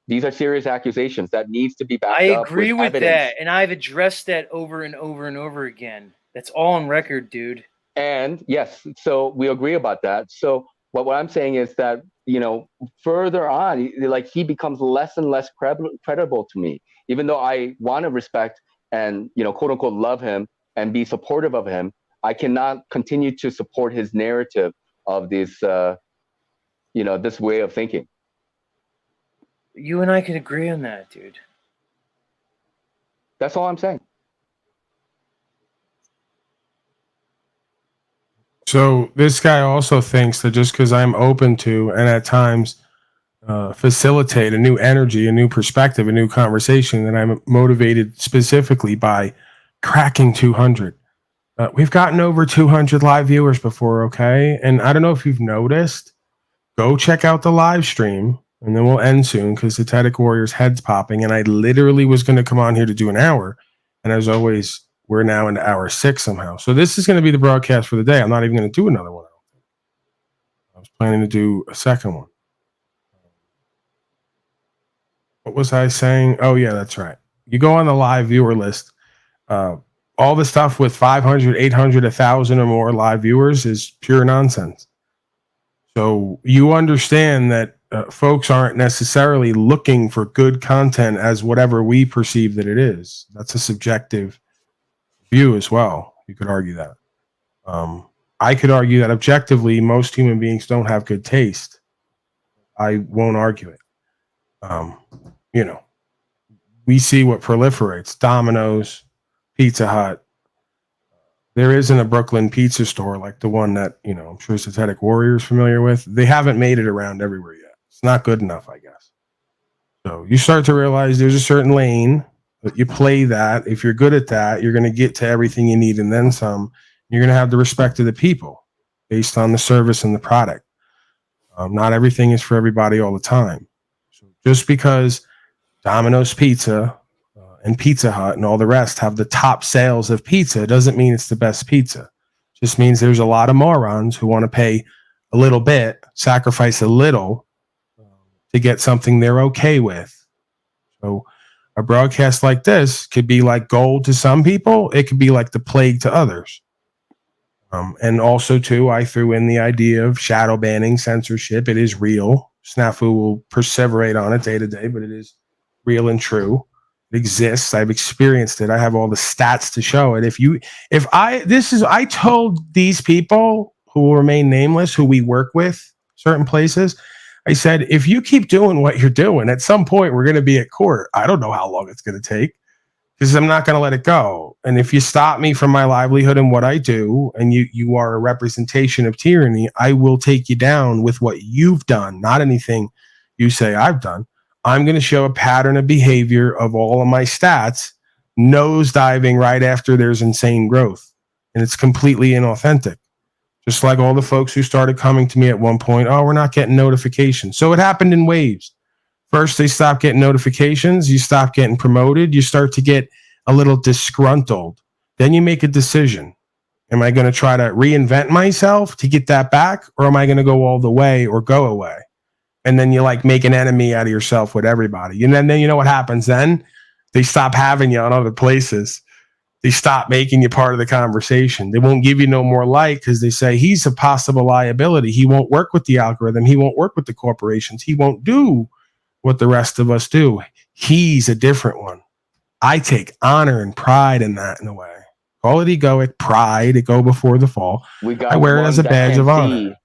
These are serious accusations that needs to be backed up. I agree with evidence. that, and I've addressed that over and over and over again. That's all on record, dude. And yes, so we agree about that. So what I'm saying is that, you know, further on, like he becomes less and less credible to me, even though I want to respect and, you know, quote unquote, love him and be supportive of him. I cannot continue to support his narrative of this, you know, this way of thinking. You and I can agree on that, dude. That's all I'm saying. So this guy also thinks that just because I'm open to and at times facilitate a new energy, a new perspective, a new conversation, that I'm motivated specifically by cracking 200. We've gotten over 200 live viewers before, okay? And I don't know if you've noticed, go check out the live stream, and then we'll end soon because the Tedic Warrior's head's popping, and I literally was going to come on here to do an hour, and as always, we're now into hour 6 somehow. So this is going to be the broadcast for the day. I'm not even going to do another one. I was planning to do a second one. What was I saying? Oh, yeah, that's right. You go on the live viewer list. All the stuff with 500, 800, 1,000 or more live viewers is pure nonsense. So you understand that folks aren't necessarily looking for good content as whatever we perceive that it is. That's a subjective view as well. You could argue that. I could argue that objectively, most human beings don't have good taste. I won't argue it. You know, we see what proliferates: Domino's, Pizza Hut. There isn't a Brooklyn pizza store like the one that, you know, I'm sure Satanic Warrior is familiar with. They haven't made it around everywhere yet. It's not good enough, I guess. So you start to realize there's a certain lane that you play that. If you're good at that, you're going to get to everything you need and then some. You're going to have the respect of the people based on the service and the product. Not everything is for everybody all the time. So just because Domino's Pizza and Pizza Hut and all the rest have the top sales of pizza doesn't mean it's the best pizza. It just means there's a lot of morons who want to pay a little bit, sacrifice a little to get something they're okay with. So a broadcast like this could be like gold to some people. It could be like the plague to others. And also, too, I threw in the idea of shadow banning, censorship. It is real. Snafu will perseverate on it day to day, but it is real and true. It exists. I've experienced it. I have all the stats to show it. I told these people who will remain nameless, who we work with certain places, I said, if you keep doing what you're doing, at some point we're going to be at court. I don't know how long it's going to take because I'm not going to let it go. And if you stop me from my livelihood and what I do, and you are a representation of tyranny, I will take you down with what you've done, not anything you say I've done. I'm going to show a pattern of behavior of all of my stats nosediving right after there's insane growth. And it's completely inauthentic. Just like all the folks who started coming to me at one point, oh, we're not getting notifications. So it happened in waves. First, they stop getting notifications. You stop getting promoted. You start to get a little disgruntled. Then you make a decision. Am I going to try to reinvent myself to get that back? Or am I going to go all the way or go away? And then you like make an enemy out of yourself with everybody. And then you know what happens then? They stop having you on other places. They stop making you part of the conversation. They won't give you no more light because they say he's a possible liability. He won't work with the algorithm. He won't work with the corporations. He won't do what the rest of us do. He's a different one. I take honor and pride in that in a way. Call it egoic pride. It go before the fall. I wear it as a badge of honor.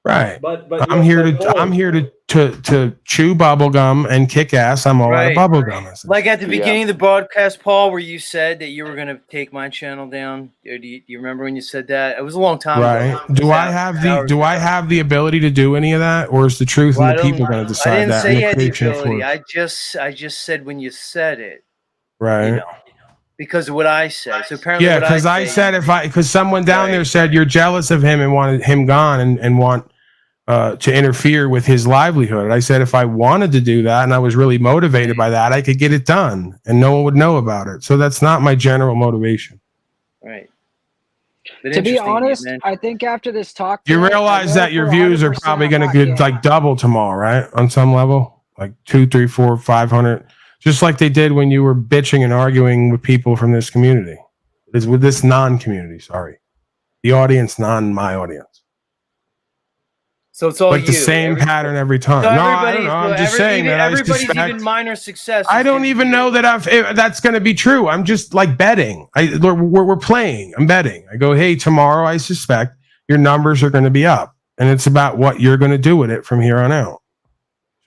Right. But I'm here to chew bubble gum and kick ass. I'm all out of bubble gum. Like at the beginning of the broadcast, Paul, where you said that you were going to take my channel down. Do you remember when you said that? It was a long time ago. Do I have the ability to do any of that, or is the truth and the people going to decide that? I didn't say you had the ability. I just said when you said it. Right. You know, because of what I said. So apparently, because I said because someone down there said you're jealous of him and wanted him gone and want to interfere with his livelihood. I said if I wanted to do that and I was really motivated by that, I could get it done and no one would know about it. So that's not my general motivation. Right. To be honest, I think after this talk, you realize that your views are probably going to get like double tomorrow, right? On some level, like 200, 300, 400, 500. Just like they did when you were bitching and arguing with people from this community. It's with this non-community, sorry. The audience, my audience. So it's all like the same pattern every time. So no, I don't know. I'm just saying that everybody's even minor success. I don't even know that that's going to be true. I'm just like betting. We're playing. I'm betting. I go, hey, tomorrow I suspect your numbers are going to be up. And it's about what you're going to do with it from here on out.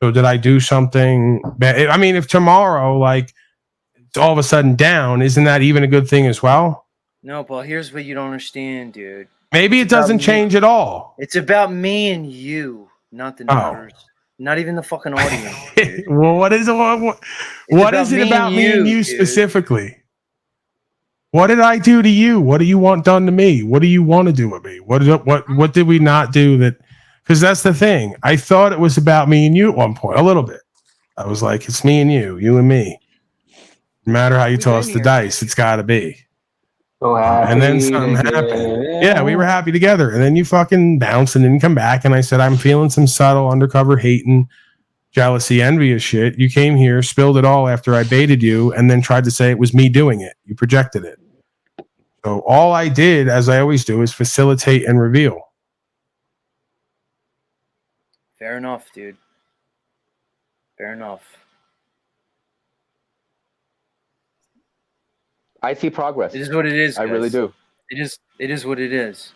So did I do something bad? I mean, if tomorrow, like, it's all of a sudden down, isn't that even a good thing as well? No, Paul, here's what you don't understand, dude. Maybe it doesn't change at all. It's about me and you, not the numbers. Not even the fucking audience. Dude. Well, what is it about me and you specifically? What did I do to you? What do you want done to me? What do you want to do with me? What did we not do that? Because that's the thing. I thought it was about me and you at one point, a little bit. I was like, it's me and you and me. No matter how you toss the dice, it's got to be. So and then something happened. Yeah, we were happy together. And then you fucking bounced and didn't come back. And I said, I'm feeling some subtle undercover hating, jealousy, envious shit. You came here, spilled it all after I baited you, and then tried to say it was me doing it. You projected it. So all I did, as I always do, is facilitate and reveal. Fair enough, dude. Fair enough. I see progress. It is what it is. I really do. It is what it is.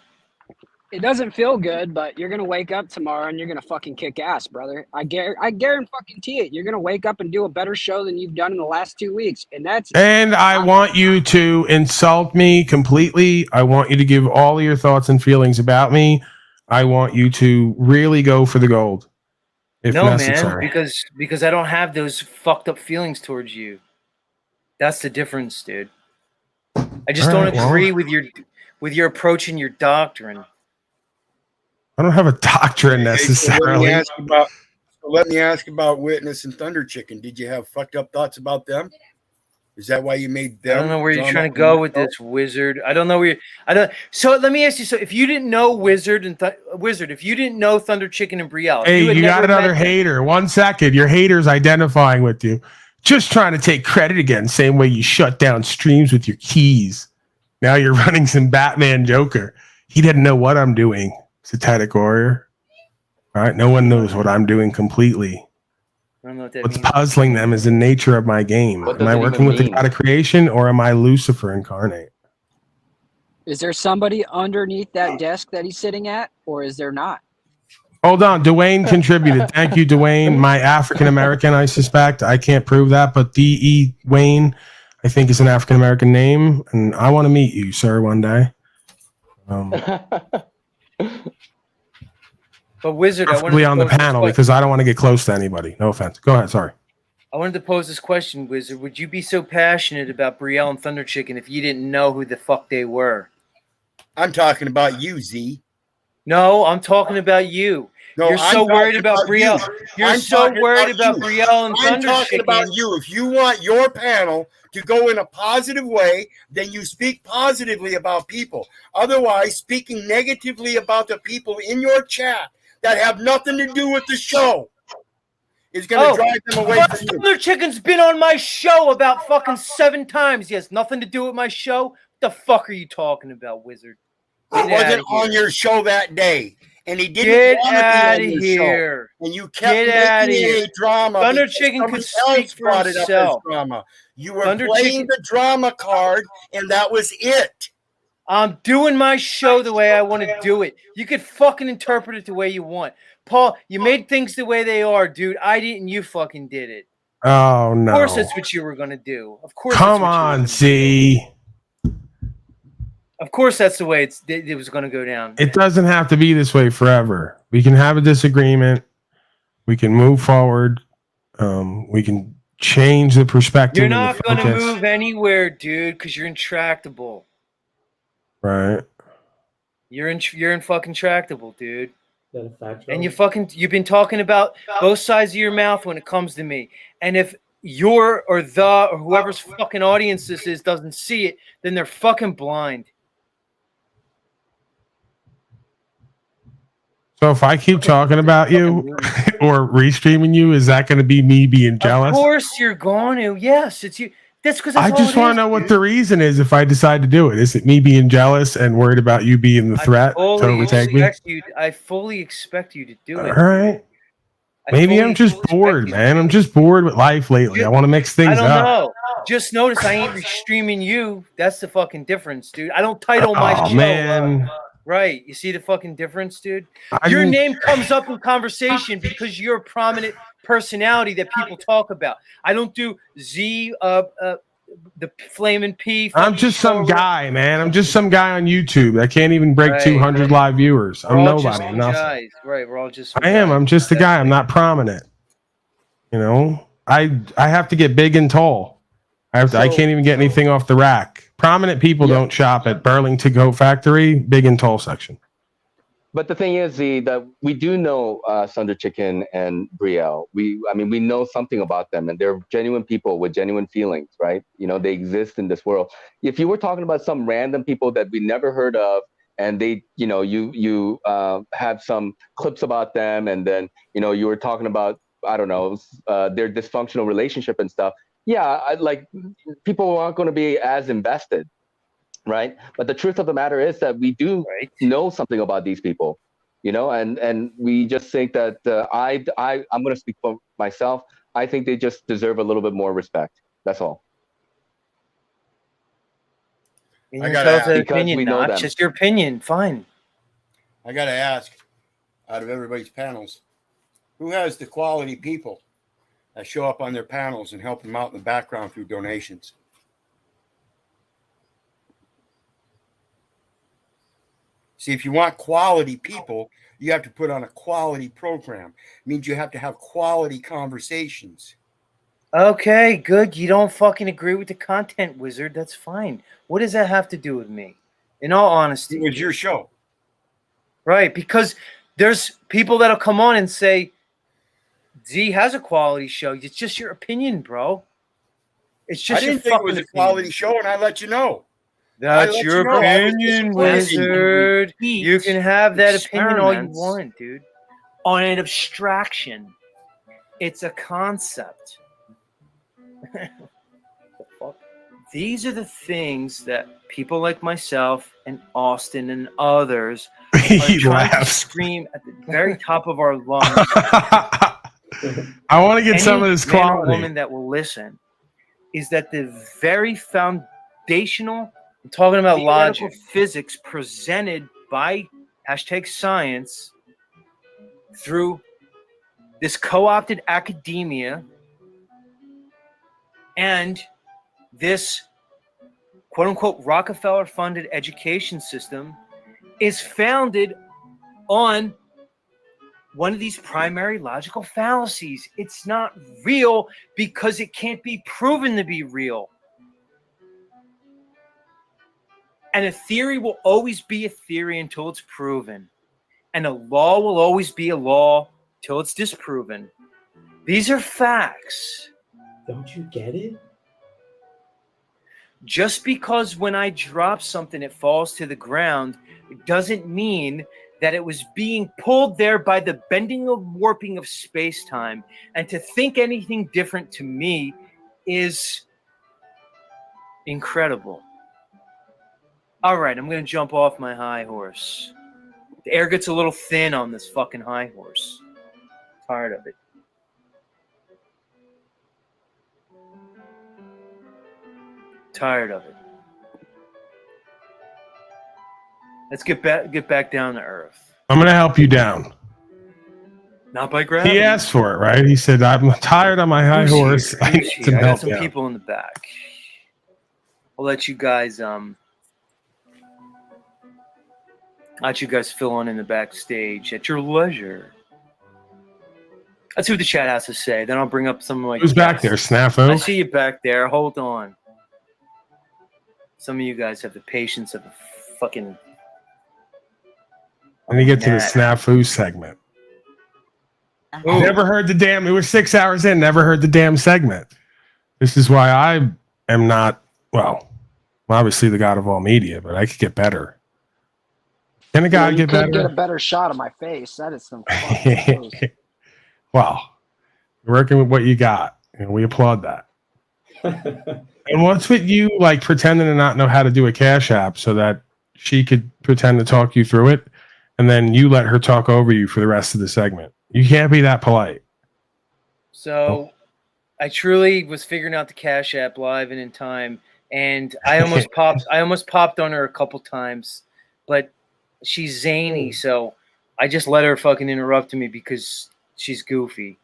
It doesn't feel good, but you're gonna wake up tomorrow and you're gonna fucking kick ass, brother. I guarantee it. You're gonna wake up and do a better show than you've done in the last 2 weeks, and that's. And I want you to insult me completely. I want you to give all of your thoughts and feelings about me. I want you to really go for the gold, if necessary. Man, because I don't have those fucked up feelings towards you. That's the difference, dude. I just don't agree with your approach and your doctrine. I don't have a doctrine necessarily. So let me ask about Witness and Thunder Chicken. Did you have fucked up thoughts about them? Is that why you made them? I don't know where you're trying to go with this, Wizard. I don't know where So let me ask you. So if you didn't know Wizard, if you didn't know Thunder Chicken and Brielle, hey, you got another hater. 1 second, your hater's identifying with you. Just trying to take credit again, same way you shut down streams with your keys. Now you're running some Batman Joker. He didn't know what I'm doing, Satanic Warrior. All right, no one knows what I'm doing completely. I don't know what that What's means. puzzling them is the nature of my game. Am I working with the God of creation or am I Lucifer incarnate? Is there somebody underneath that desk that he's sitting at, or is there not? Hold on. Dwayne contributed. Thank you, Dwayne. My African American, I suspect. I can't prove that, but D.E. Wayne, I think, is an African American name, and I want to meet you, sir, one day. But Wizard, I wanted Preferably to on the pose this panel question. because I don't want to get close to anybody. No offense. Go ahead. Sorry. I wanted to pose this question, Wizard. Would you be so passionate about Brielle and Thunder Chicken if you didn't know who the fuck they were? I'm talking about you, Z. No, I'm talking about you. No, You're so worried about Brielle. You're so worried about Brielle and Thunder I'm talking Chicken. about you. If you want your panel to go in a positive way, then you speak positively about people. Otherwise, speaking negatively about the people in your chat that have nothing to do with the show is going to drive them away from you. Thunder Chicken's been on my show about fucking 7 times. He has nothing to do with my show. What the fuck are you talking about, Wizard? He wasn't on your show that day. And he didn't want to be on your show. And you kept making it a drama. Thunder Chicken could speak for himself. You were playing the drama card, and that was it. I'm doing my show the way I want to do it. You could fucking interpret it the way you want. Paul, you made things the way they are, dude. I didn't. You fucking did it. Oh, no. Of course that's what you were going to do. Of course. Come on, Z. Of course, that's the way it was going to go down. It doesn't have to be this way forever. We can have a disagreement. We can move forward. We can change the perspective. You're not going to move anywhere, dude, because you're intractable. Right. You're in fucking tractable, dude. And you've been talking about both sides of your mouth when it comes to me. And if your or whoever's fucking audience this is doesn't see it, then they're fucking blind. So if I keep talking about you or restreaming you, is that going to be me being jealous? Of course you're going to. Yes, it's you. That's because I just want to know what the reason is if I decide to do it. Is it me being jealous and worried about you being the threat to overtake me? I fully expect you to do it. All right. Maybe I'm just bored, man. I'm just bored with life lately. I want to mix things up. I don't know. Just notice I ain't streaming you. That's the fucking difference, dude. I don't title my show. Man. Right. You see the fucking difference, dude? Your name comes up in conversation because you're a prominent personality that people talk about. I don't do Z, the Flamin' P. I'm just some guy, man. I'm just some guy on YouTube. I can't even break 200 live viewers. I'm nobody. I'm nothing. Right. We're all just. I am. I'm just a guy. I'm not prominent. You know, I have to get big and tall. I can't even get anything off the rack. Prominent people don't shop at Burlington Goat Factory, big and tall section. But the thing is, that we do know Thunder Chicken and Brielle. We know something about them, and they're genuine people with genuine feelings, right? You know, they exist in this world. If you were talking about some random people that we never heard of, and they, you know, you have some clips about them, and then, you know, you were talking about, I don't know, their dysfunctional relationship and stuff. Yeah, people aren't going to be as invested, right? But the truth of the matter is that we do know something about these people, you know, and we just think that I'm going to speak for myself. I think they just deserve a little bit more respect. That's all. I got to ask, opinion, not just your opinion. Fine. I got to ask, out of everybody's panels, who has the quality people that show up on their panels and help them out in the background through donations? See, if you want quality people, you have to put on a quality program. It means you have to have quality conversations. Okay, good. You don't fucking agree with the content, Wizard. That's fine. What does that have to do with me? In all honesty. It was your show. Right, because there's people that'll come on and say, Z has a quality show. It's just your opinion, bro. It's just I didn't think it was a quality show, and I let you know. That's your opinion, Wizard. You can have that opinion all you want, dude. On an abstraction. It's a concept. The fuck? These are the things that people like myself and Austin and others are trying to scream at the very top of our lungs. I want to get some of this quality. Man or woman that will listen is that the very foundational, I'm talking about logic, physics presented by #science through this co-opted academia and this quote-unquote Rockefeller-funded education system is founded on one of these primary logical fallacies. It's not real because it can't be proven to be real. And a theory will always be a theory until it's proven. And a law will always be a law till it's disproven. These are facts. Don't you get it? Just because when I drop something, it falls to the ground, it doesn't mean that it was being pulled there by the bending and warping of space-time. And to think anything different to me is incredible. All right, I'm going to jump off my high horse. The air gets a little thin on this fucking high horse. Tired of it. Tired of it. Let's get back down to earth. I'm going to help you down. Not by gravity. He asked for it, right? He said, I'm tired on my high horse. I need some I got help some now. people in the back. I'll let you guys fill in the backstage at your leisure. Let's see what the chat has to say. Then I'll bring up some of my Who's back there, Snafu? I see you back there. Hold on. Some of you guys have the patience of a fucking... Let me get to the Snafu segment. Ooh. Never heard the damn... It was 6 hours in. Never heard the damn segment. This is why I am not... Well, I'm obviously the god of all media, but I could get better. Can a guy get better? Get a better shot of my face. That is some Well, you're working with what you got, and we applaud that. And what's with you like pretending to not know how to do a Cash App so that she could pretend to talk you through it, and then you let her talk over you for the rest of the segment? You can't be that polite. So I truly was figuring out the Cash App live and in time, and I almost popped on her a couple times, but she's zany, so I just let her fucking interrupt me because she's goofy.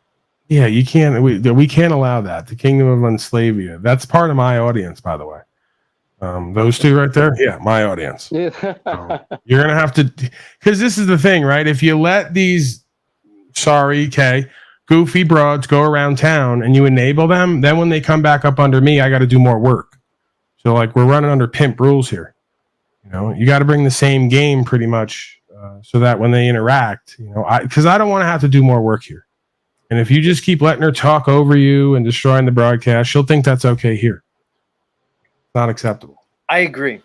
Yeah, you can't. We can't allow that. The Kingdom of Unslavia. That's part of my audience, by the way. Those two right there, yeah, my audience. Yeah. You're gonna have to, because this is the thing, right? If you let these, goofy broads go around town and you enable them, then when they come back up under me, I got to do more work. So like we're running under pimp rules here. You know, you got to bring the same game pretty much, so that when they interact, because I don't want to have to do more work here. And if you just keep letting her talk over you and destroying the broadcast, she'll think that's okay here. It's not acceptable. I agree.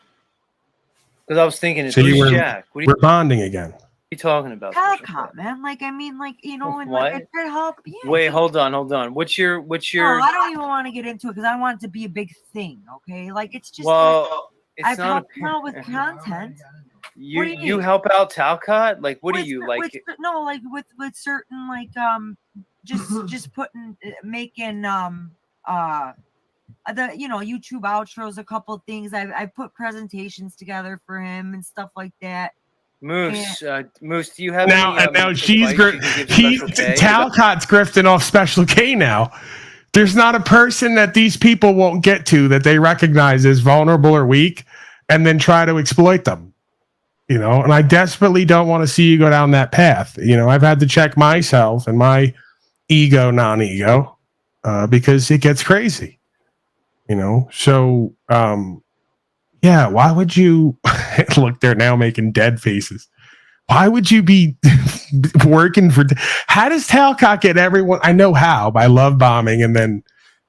Because I was thinking, So we're bonding again. What are you talking about? Talcott, man. And What? it could help. Yeah, Wait, hold on. What's your? No, I don't even want to get into it because I want it to be a big thing. Okay, it's just. Well, it's I've not helped him out with content. You help out Talcott? Like, what do you like? With certain just making the YouTube outros, a couple things. I put presentations together for him and stuff like that. Moose, do you have now she's Talcott's grifting off Special K now. There's not a person that these people won't get to that they recognize as vulnerable or weak and then try to exploit them. And I desperately don't want to see you go down that path. I've had to check myself and my ego, non-ego, because it gets crazy. So why would you look, they're now making dead faces. Why would you be working for? How does Talcott get everyone? I know how, by love bombing and then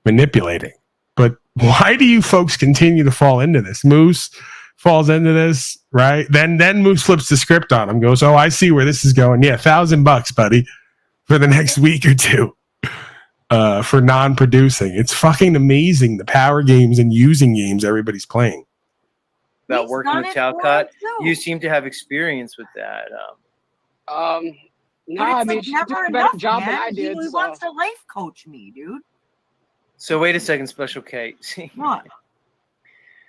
manipulating. But why do you folks continue to fall into this? Moose falls into this, right? Then Moose flips the script on him, goes, "Oh, I see where this is going. Yeah, $1,000, buddy, for the next week or two, for non-producing." It's fucking amazing the power games and using games everybody's playing. About working with Talcott, you seem to have experience with that. No, But I it's mean, like she did never a better enough, job man. than I did. He So. wants to life coach me, dude. So wait a second, Special K. What?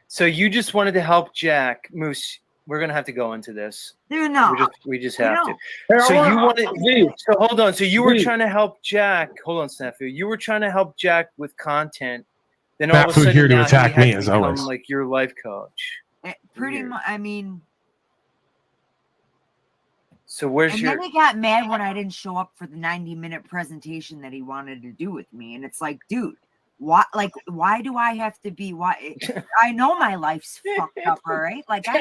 So you just wanted to help Jack Moose. We're gonna have to go into this. Dude, no. We just have to. Hey, So you wanted. Z. So hold on. So you were Z. trying to help Jack. Hold on, Snafu. You were trying to help Jack with content. Then all of a Snafu's sudden here to now attack he had me, to as become always. like your life coach. Pretty much. I mean. So where's and your? then he got mad when I didn't show up for the 90-minute presentation that he wanted to do with me, and it's like, dude. Why do I have to be? Why? I know my life's fucked up, all right? Like all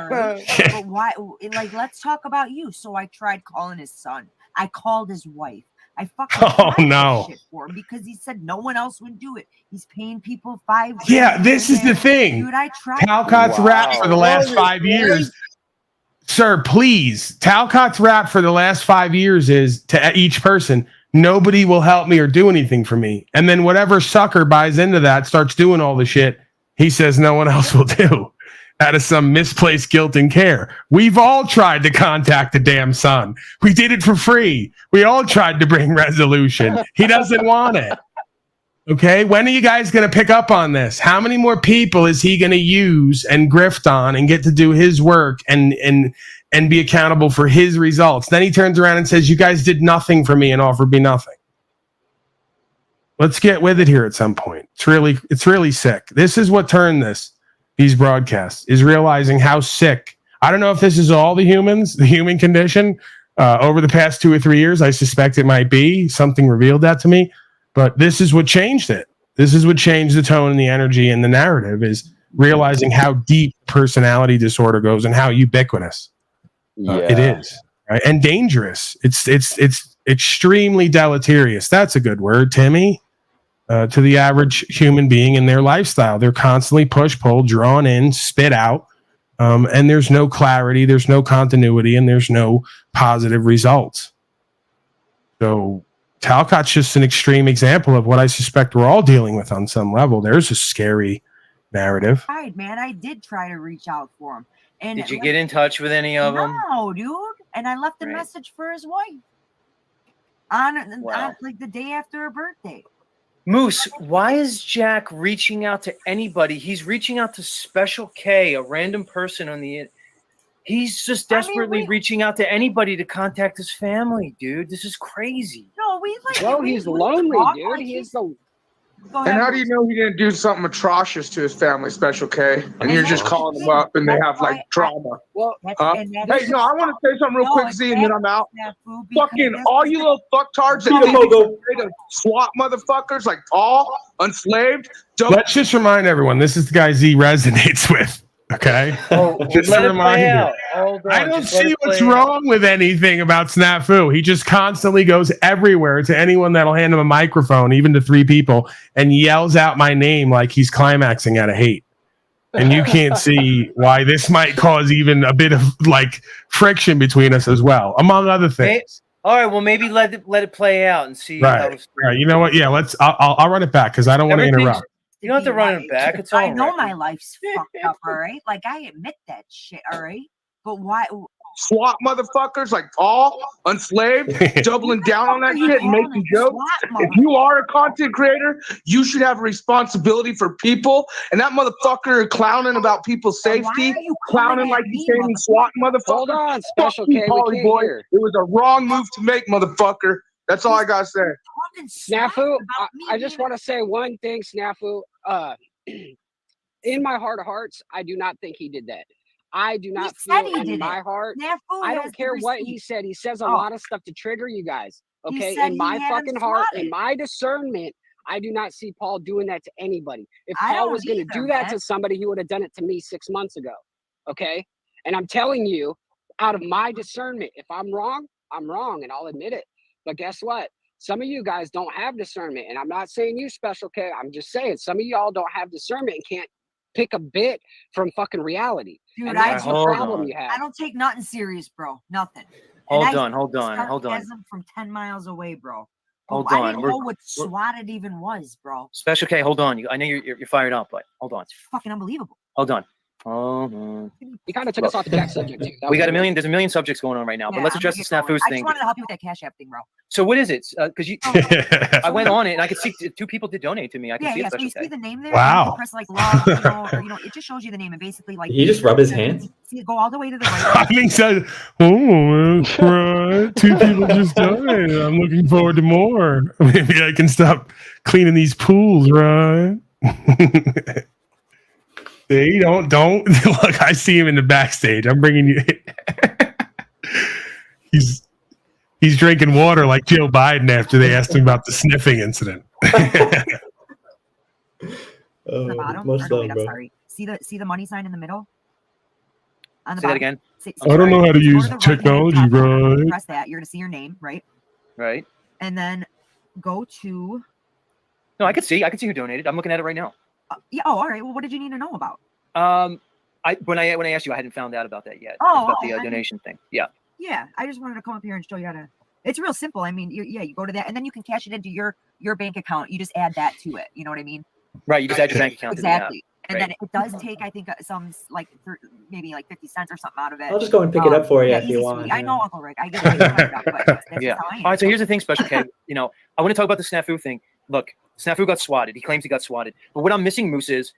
right? But why? Like, let's talk about you. So I tried calling his son. I called his wife. I fucking tried shit for him because he said no one else would do it. He's paying people $5,000. Yeah, this is the thing. Dude, I tried. Talcott's rap for the last 5 years. Sir, please. Talcott's rap for the last 5 years is to each person. Nobody will help me or do anything for me. And then whatever sucker buys into that, starts doing all the shit he says no one else will do out of some misplaced guilt and care. We've all tried to contact the damn son. We did it for free. We all tried to bring resolution. He doesn't want it. Okay, when are you guys going to pick up on this? How many more people is he going to use and grift on and get to do his work and be accountable for his results? Then he turns around and says, you guys did nothing for me and offered me nothing. Let's get with it here at some point. It's really sick. This is what turned these broadcasts, is realizing how sick. I don't know if this is all the human condition over the past 2 or 3 years. I suspect it might be. Something revealed that to me. But this is what changed it. This is what changed the tone and the energy and the narrative, is realizing how deep personality disorder goes and how ubiquitous it is, right? And dangerous. It's extremely deleterious. That's a good word, Timmy. To the average human being in their lifestyle, they're constantly push, pull, drawn in, spit out, and there's no clarity, there's no continuity, and there's no positive results. So Talcott's just an extreme example of what I suspect we're all dealing with on some level. There's a scary narrative. Right, man. I did try to reach out for him. And did you get in touch with any of them? No, dude. And I left a message for his wife on like the day after her birthday. Moose, why is Jack reaching out to anybody? He's reaching out to Special K, a random person on the. He's just desperately reaching out to anybody to contact his family, dude. This is crazy. No, we like. Well, he's lonely, dude. Like He's the. And how do you know he didn't do something atrocious to his family, Special K? And you're just calling them up and they have like trauma. Well, hey, no, I want to say something real quick, Z, and then I'm out. Fucking all you little fucktards that think you're SWAT motherfuckers like Paul, Unslaved. Let's just remind everyone, this is the guy Z resonates with. Okay. Just a reminder. I don't see what's wrong with anything about Snafu. He just constantly goes everywhere to anyone that'll hand him a microphone, even to 3 people, and yells out my name like he's climaxing out of hate. And you can't see why this might cause even a bit of like friction between us as well, among other things. All right. Well, maybe let it play out and see. Right. You know what? Yeah. I'll run it back because I don't want to interrupt. You don't have to run it back. It's all I know my life's fucked up, all right? Like, I admit that shit, all right? But why? SWAT motherfuckers like Paul, Unslaved, doubling down on that shit and making jokes. If you are a content creator, you should have a responsibility for people. And that motherfucker clowning about people's safety, clowning like he's saving SWAT motherfucker. Hold on, Special K. Polly boy. It was a wrong move to make, motherfucker. That's all I gotta say. Snafu, I just want to say one thing, Snafu. In my heart of hearts, I do not think he did that. I do not feel in my heart. I don't care what he said. He says a lot of stuff to trigger you guys. Okay, in my fucking heart, in my discernment, I do not see Paul doing that to anybody. If Paul was going to do that to somebody, he would have done it to me 6 months ago. Okay, and I'm telling you, out of my discernment, if I'm wrong, and I'll admit it. But guess what? Some of you guys don't have discernment, and I'm not saying you, Special K. I'm just saying some of y'all don't have discernment and can't pick a bit from fucking reality. Dude, and that's the problem you have. I don't take nothing serious, bro. Nothing. Hold on. From 10 miles away, bro. Hold I on. didn't know what SWAT it even was, bro. Special K, hold on. I know you're fired up, but hold on. It's fucking unbelievable. Hold on. He kind of took us off the Jack subject too. We got there's a million subjects going on right now, but let's address the snafus thing. I just wanted to help you with that Cash App thing, bro. So what is it? Because I went on it and I could see 2 people did donate to me. I can see it. So you see the name there. Wow. You press like love, it just shows you the name and basically like. Did he just rub his hands? See, go all the way to the right. I mean, so, right. 2 people just donated. I'm looking forward to more. Maybe I can stop cleaning these pools, right? See, don't look. I see him in the backstage. I'm bringing you. He's drinking water like Joe Biden after they asked him about the sniffing incident. The bottom. Sorry. See the money sign in the middle. On the Say that again. I don't know how to use technology, bro. Press that. You're gonna see your name, right? Right. And then go to. No, I can see who donated. I'm looking at it right now. Yeah. Oh, all right. Well, what did you need to know about? When I asked you, I hadn't found out about that yet. Oh, about the donation thing. Yeah. Yeah, I just wanted to come up here and show you how to. It's real simple. I mean, you go to that, and then you can cash it into your bank account. You just add that to it. You know what I mean? Right. You just add your bank account. Exactly. To the app. And then it does take, I think, some like maybe like 50 cents or something out of it. I'll just go and pick it up for you if you want. I know, Uncle Rick. I get it. Yeah. All right. So here's the thing, Special K. I want to talk about the snafu thing. Look, snafu got swatted. He claims he got swatted. But what I'm missing, Moose, is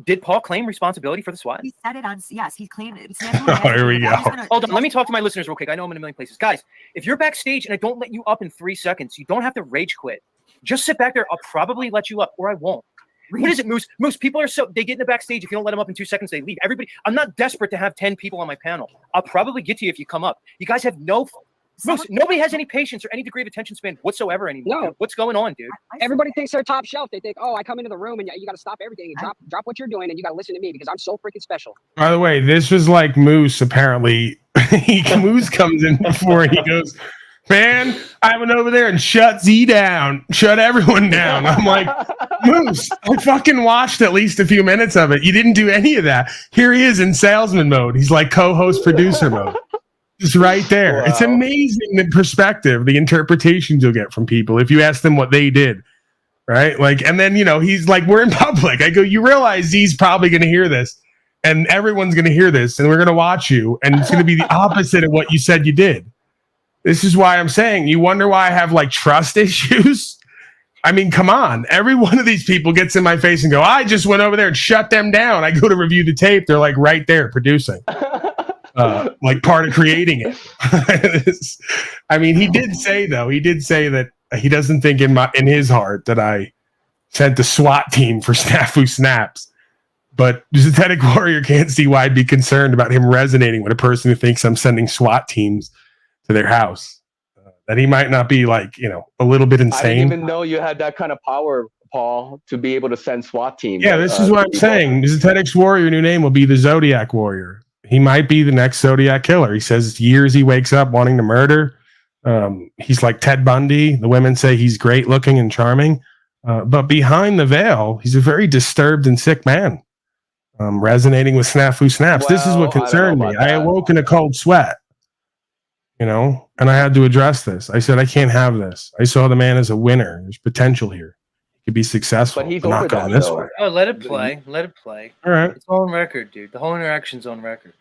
did Paul claim responsibility for the SWAT? He said it on. Yes, he claimed it. Here we go. Hold on. Let me talk to my listeners real quick. I know I'm in a million places. Guys, if you're backstage and I don't let you up in 3 seconds, you don't have to rage quit. Just sit back there. I'll probably let you up, or I won't. What is it, Moose? Moose, people are they get in the backstage. If you don't let them up in 2 seconds, they leave. Everybody, I'm not desperate to have 10 people on my panel. I'll probably get to you if you come up. You guys have Moose, nobody has any patience or any degree of attention span whatsoever anymore. No. What's going on, dude? Everybody thinks they're top shelf. They think, I come into the room and you got to stop everything and drop what you're doing and you got to listen to me because I'm so freaking special. By the way, this was like Moose, apparently. Moose comes in before he goes, man, I went over there and shut Z down. Shut everyone down. I'm like, Moose, I fucking watched at least a few minutes of it. You didn't do any of that. Here he is in salesman mode. He's like co-host producer mode. It's right there. Wow. It's amazing the perspective, the interpretations you'll get from people if you ask them what they did. Right? Like, and then, he's like, we're in public. I go, you realize Z's probably going to hear this and everyone's going to hear this and we're going to watch you. And it's going to be the opposite of what you said you did. This is why I'm saying, you wonder why I have like trust issues? I mean, come on. Every one of these people gets in my face and go, I just went over there and shut them down. I go to review the tape. They're like right there producing. Like part of creating it. I mean, he did say that he doesn't think in his heart that I sent the SWAT team for snafu snaps. But the Synthetic Warrior can't see why I'd be concerned about him resonating with a person who thinks I'm sending SWAT teams to their house. That he might not be like, a little bit insane. I didn't even know you had that kind of power, Paul, to be able to send SWAT teams. Yeah, this is what I'm saying. The Synthetic Warrior, new name will be the Zodiac Warrior. He might be the next Zodiac killer. He says years he wakes up wanting to murder. He's like Ted Bundy. The women say he's great looking and charming. But behind the veil, he's a very disturbed and sick man. Resonating with snafu snaps. Well, this is what concerned me. I awoke in a cold sweat. And I had to address this. I said, I can't have this. I saw the man as a winner. There's potential here. He could be successful. But he's not going this way. Oh, let it play. Let it play. All right. It's on record, dude. The whole interaction's on record.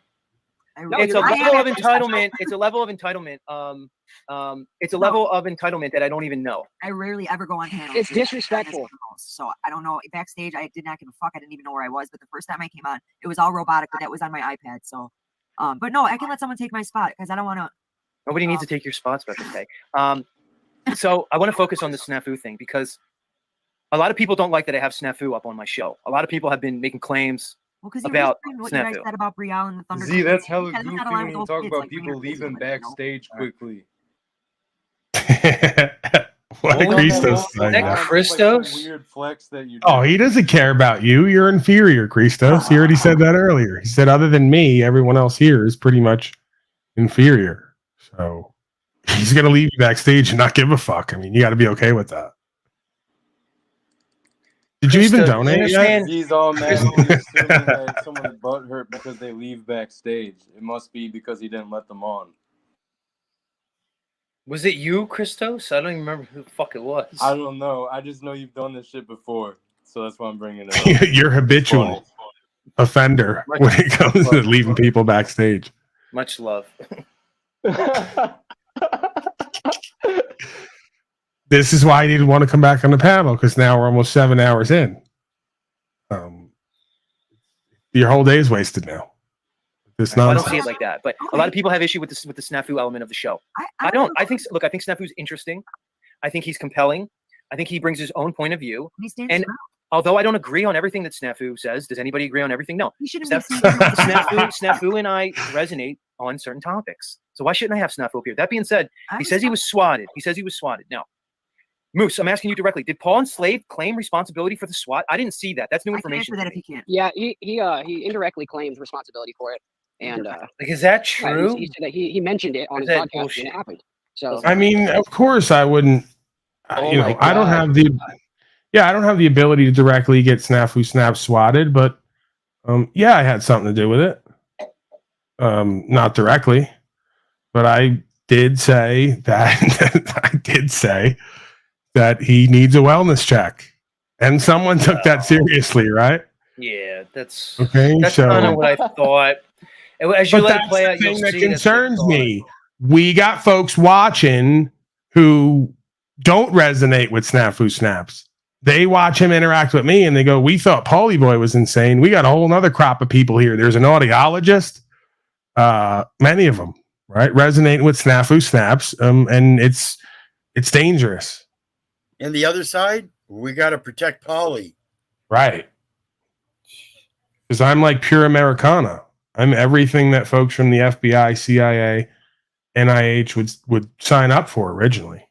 It's a level of entitlement. It's a level of entitlement. It's a level of entitlement that I don't even know. I rarely ever go on panels. It's disrespectful. So I don't know. Backstage, I did not give a fuck. I didn't even know where I was. But the first time I came on, it was all robotic. But that was on my iPad. So, but no, I can let someone take my spot because I don't want to. Nobody needs to take your spot, Special K. So I want to focus on the snafu thing because a lot of people don't like that I have snafu up on my show. A lot of people have been making claims about what snafu. You guys said about Brielle and the Thunder. Z, that's hella goofy when you talk about people leaving backstage quickly. What a Christos. Is that Christos? Like weird flex that you. Oh, he doesn't care about you. You're inferior, Christos. He already said that earlier. He said, other than me, everyone else here is pretty much inferior. So he's going to leave you backstage and not give a fuck. I mean, you got to be okay with that. Did you even donate yet? He's all mad. He's assuming that someone's butt hurt because they leave backstage. It must be because he didn't let them on. Was it you, Christos? I don't even remember who the fuck it was. I don't know. I just know you've done this shit before. So that's why I'm bringing it up. You're habitual. offender when it comes to leaving people backstage. Much love. This is why I didn't want to come back on the panel, because now we're almost 7 hours in. Your whole day is wasted now. This I nonsense. don't see it like that, but a lot of people have issue with the snafu element of the show. I don't. I think snafu's interesting. I think he's compelling. I think he brings his own point of view. And although I don't agree on everything that Snafu says, does anybody agree on everything? No. Snafu and I resonate on certain topics. So why shouldn't I have Snafu up here? That being said, he says he was swatted. Now, Moose, I'm asking you directly. Did Paul and Slave claim responsibility for the SWAT? I didn't see that. That's new information. That if he can't. Yeah, he indirectly claims responsibility for it. And is that true? He mentioned it on his podcast when it happened. So I mean, of course I wouldn't. I don't have the ability to directly get Snafu Snap swatted, but I had something to do with it. Not directly, but I did say that he needs a wellness check, and someone took that seriously, right? Yeah, that's okay. That's kind of what I thought. As you let it play out, the thing that concerns me. We got folks watching who don't resonate with Snafu Snaps. They watch him interact with me and they go, we thought Paulie Boy was insane. We got a whole nother crop of people here. There's an audiologist, many of them, right? Resonating with Snafu Snaps. And it's dangerous. And the other side, we got to protect Paulie. Right. Because I'm like pure Americana. I'm everything that folks from the FBI, CIA, NIH would sign up for originally,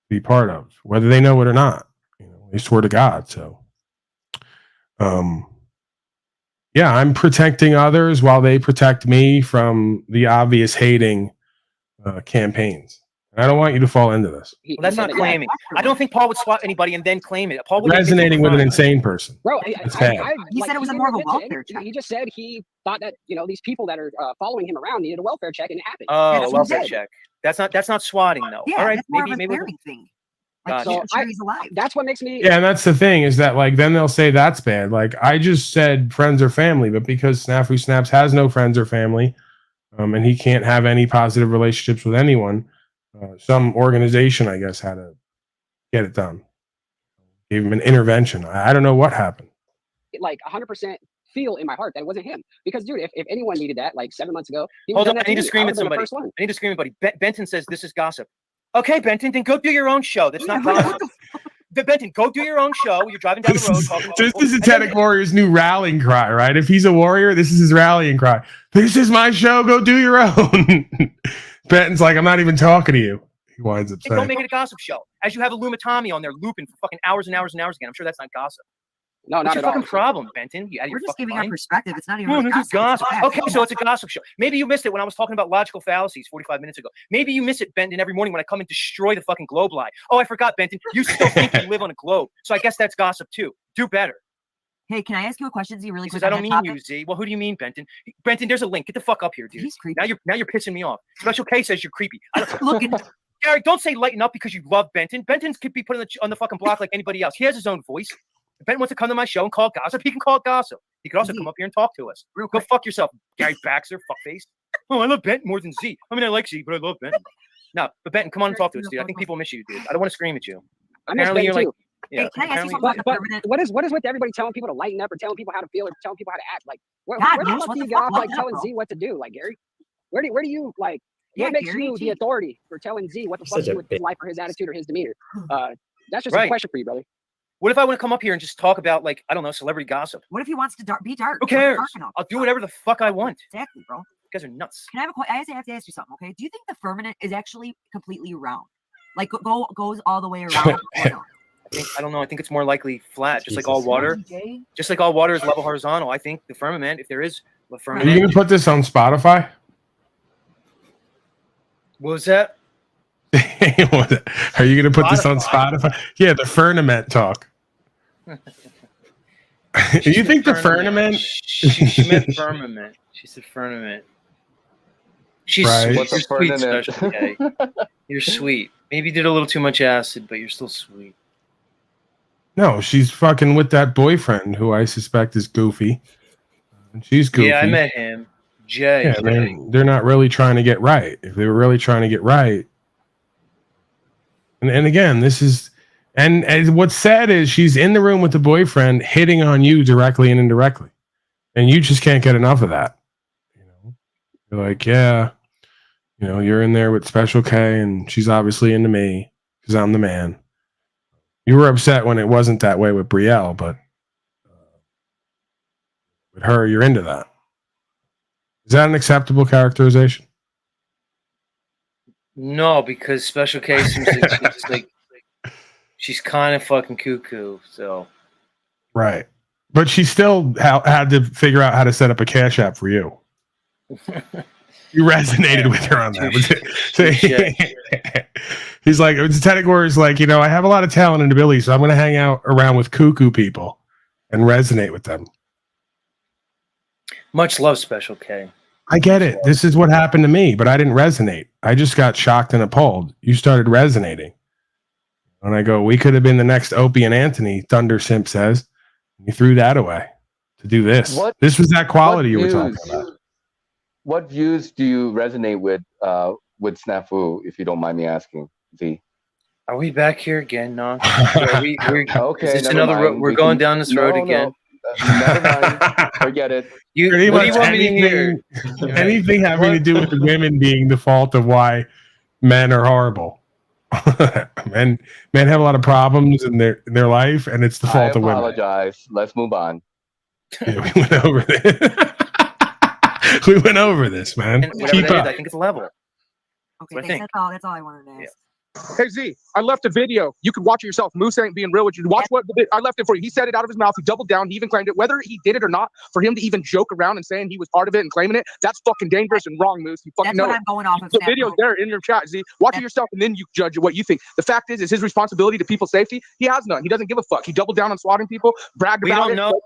be part of, whether they know it or not. They swear to God. So, I'm protecting others while they protect me from the obvious hating campaigns. I don't want you to fall into this. Well, that's not claiming. I don't think Paul would swat anybody and then claim it. Paul would resonating with an insane person. Bro, he said it was more of a welfare check. He just said he thought that these people that are following him around needed a welfare check, and it happened. Oh, a welfare check. That's not swatting though. Yeah, all right, that's more of a maybe caring thing. So he's alive. That's what makes me. Yeah, and that's the thing is that then they'll say that's bad. I just said friends or family, but because Snafu Snaps has no friends or family, and he can't have any positive relationships with anyone. Some organization, I guess, had to get it done. Gave him an intervention. I don't know what happened. 100% feel in my heart that it wasn't him. Because, dude, if anyone needed that 7 months ago, hold on, I need to scream at somebody. I need to scream at somebody. Benton says this is gossip. Okay, Benton, then go do your own show. That's not gossip. Benton, go do your own show. You're driving down the road. This is Satanic Warrior's new rallying cry, right? If he's a warrior, this is his rallying cry. This is my show. Go do your own. Benton's like, I'm not even talking to you. He winds up saying. Don't make it a gossip show. As you have Illumitami on there looping for fucking hours and hours and hours again. I'm sure that's not gossip. No, What's not your at fucking all. problem, Benton? We're just giving our perspective. It's not even this is gossip. Okay, so it's a gossip show. Maybe you missed it when I was talking about logical fallacies 45 minutes ago. Maybe you miss it, Benton, every morning when I come and destroy the fucking globe lie. Oh, I forgot, Benton. You still think you live on a globe. So I guess that's gossip too. Do better. Hey, can I ask you a question, Z, really quick? I don't mean you, Z. Well, who do you mean, Benton? Benton, there's a link. Get the fuck up here, dude. He's creepy. Now you're pissing me off. Special K says you're creepy. Look, Gary, don't say lighten up because you love Benton. Benton could be put on the fucking block like anybody else. He has his own voice. If Benton wants to come to my show and call it gossip, he can call it gossip. He could also come up here and talk to us. Go fuck yourself, Gary Baxter, fuckface. Oh, I love Benton more than Z. I mean, I like Z, but I love Benton. No, but Benton, come on and talk to us, dude. I think people miss you, dude. I don't want to scream at you. Apparently, you're like. Yeah, hey, can I ask you something? But what is with everybody telling people to lighten up or telling people how to feel or telling people how to act? Where the fuck do you get off telling Z what to do? Gary, where do you what makes you the authority for telling Z what the fuck to do with his life or his attitude or his demeanor? That's just a question for you, brother. What if I want to come up here and just talk about I don't know, celebrity gossip? What if he wants to be dark? Who cares? I'll do whatever the fuck I want. Exactly, bro. You guys are nuts. Can I have I have to ask you something, okay? Do you think the firmament is actually completely round? Goes all the way around? I don't know. I think it's more likely flat, just like all water. Just like all water is level horizontal. I think the firmament, if there is a firmament. Are you going to put this on Spotify? What was that? Are you going to put this on Spotify? Yeah, the firmament talk. Do you think the firmament? She meant firmament. She said firmament. She's right. You're sweet, Special K. You're sweet. Maybe you did a little too much acid, but you're still sweet. No, she's fucking with that boyfriend who I suspect is goofy. And she's goofy. Yeah, I met him. Jay. Yeah, they're not really trying to get right. If they were really trying to get right, and again, this is, and what's sad is she's in the room with the boyfriend hitting on you directly and indirectly, and you just can't get enough of that. You know, you're like, yeah, you know, you're in there with Special K, and she's obviously into me because I'm the man. You were upset when it wasn't that way with Brielle, but with her, you're into that. Is that an acceptable characterization? No, because Special K seems like she's kind of fucking cuckoo. So right, but she still had to figure out how to set up a Cash App for you. You resonated with her on that. He's like, Teddy Gore's like, you know, I have a lot of talent and ability, so I'm going to hang out around with cuckoo people and resonate with them. Much love, Special K. I get it. This is what happened to me, but I didn't resonate. I just got shocked and appalled. You started resonating. And I go, we could have been the next Opie and Anthony, Thunder Simp says. You threw that away to do this. This was that quality you were talking about. What views do you resonate with Snafu, if you don't mind me asking, Z? Are we back here again, Non? Okay, is this another road? We're going down this road again. Never mind. Forget it. What do you want me to hear? Anything having to do with the women being the fault of why men are horrible. men have a lot of problems in their life, and it's the fault of women. I apologize. Let's move on. Yeah, we went over this. We went over this, man. Keep up. I think it's level. Okay, thanks. That's all I wanted to ask. Hey Z, I left a video. You could watch it yourself. Moose ain't being real with you. Watch what I left it for you. He said it out of his mouth. He doubled down. He even claimed it. Whether he did it or not, for him to even joke around and saying he was part of it and claiming it, that's fucking dangerous and wrong, Moose. You fucking know what I'm going off of. The video's there in your chat, Z. Watch it yourself and then you judge what you think. The fact is his responsibility to people's safety. He has none. He doesn't give a fuck. He doubled down on swatting people, bragged about it. We don't know.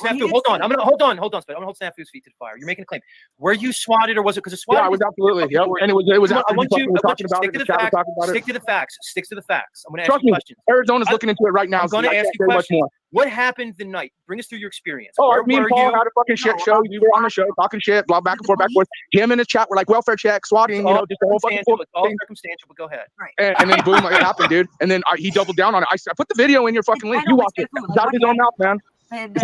Snafu, hold on. I'm gonna hold on, Spud. I'm gonna hold Snafu's feet to the fire. You're making a claim. Were you swatted or was it because of swatting? Yeah, I was absolutely. Yep. And it was. I want you to stick to the facts. Stick to the facts. Stick to the facts. I'm going to ask you questions. Arizona's looking into it right now. I'm going to ask you questions. What happened the night? Bring us through your experience. Oh, me and Paul had a fucking shit show. We were on the show talking shit, blah, back and forth, back and forth. Him and his chat were like welfare check, swatting, you know, just the whole fucking thing. All circumstantial, but go ahead. Right. And then boom, it happened, dude. And then he doubled down on it. I put the video in your fucking link. You watch it. It's out of his own mouth, man. Did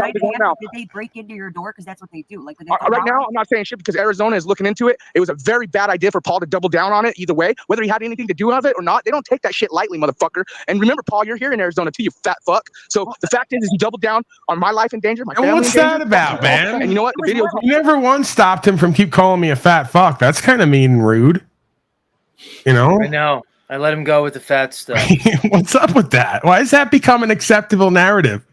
they break into your door? Because that's what they do. Like right now, I'm not saying shit because Arizona is looking into it. It was a very bad idea for Paul to double down on it. Either way, whether he had anything to do with it or not, they don't take that shit lightly, motherfucker. And remember, Paul, you're here in Arizona too, you fat fuck. So the fact is he doubled down on my life in danger. My family what's in danger. that about, man? And you know what? The video. You never once stopped him from keep calling me a fat fuck. That's kind of mean and rude. You know. I know. I let him go with the fat stuff. What's up with that? Why has that become an acceptable narrative?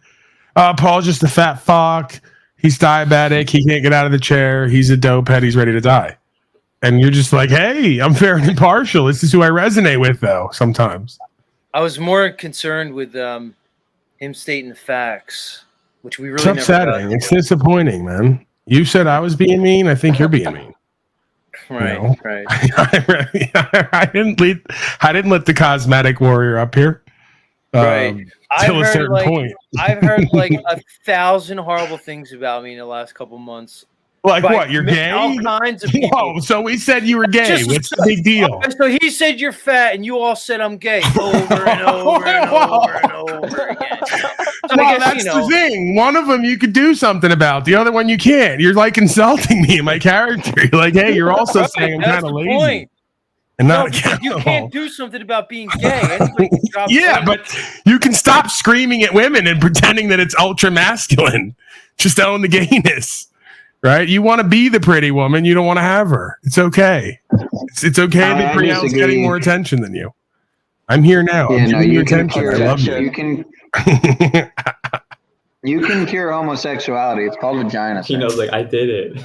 Paul's just a fat fuck. He's diabetic. He can't get out of the chair. He's a dope head. He's ready to die. And you're just like, hey, I'm fair and impartial. This is who I resonate with, though, sometimes. I was more concerned with him stating the facts, which we really It's upsetting. It's disappointing, man. You said I was being mean. I think you're being mean. Right, you know? right. I didn't let the cosmetic warrior up here. Right. Till a certain point. I've heard like 1,000 horrible things about me in the last couple months. Like what? You're gay? All kinds of people. Whoa, so we said you were gay. What's the big deal? So he said you're fat, and you all said I'm gay over and over and over and over again. So well, that's the thing. One of them you could do something about. The other one you can't. You're like insulting me and my character. You're like, hey, you're also saying I'm kind of lazy. Point. And not you can't do something about being gay. Anybody can drop yeah, but you can stop screaming at women and pretending that it's ultra masculine. Just own the gayness, right? You want to be the pretty woman. You don't want to have her. It's okay. It's okay that Brielle's getting more attention than you. I'm here now. Yeah, I'm giving you attention. I love you. You can cure homosexuality. It's called vagina. He knows, like, I did it.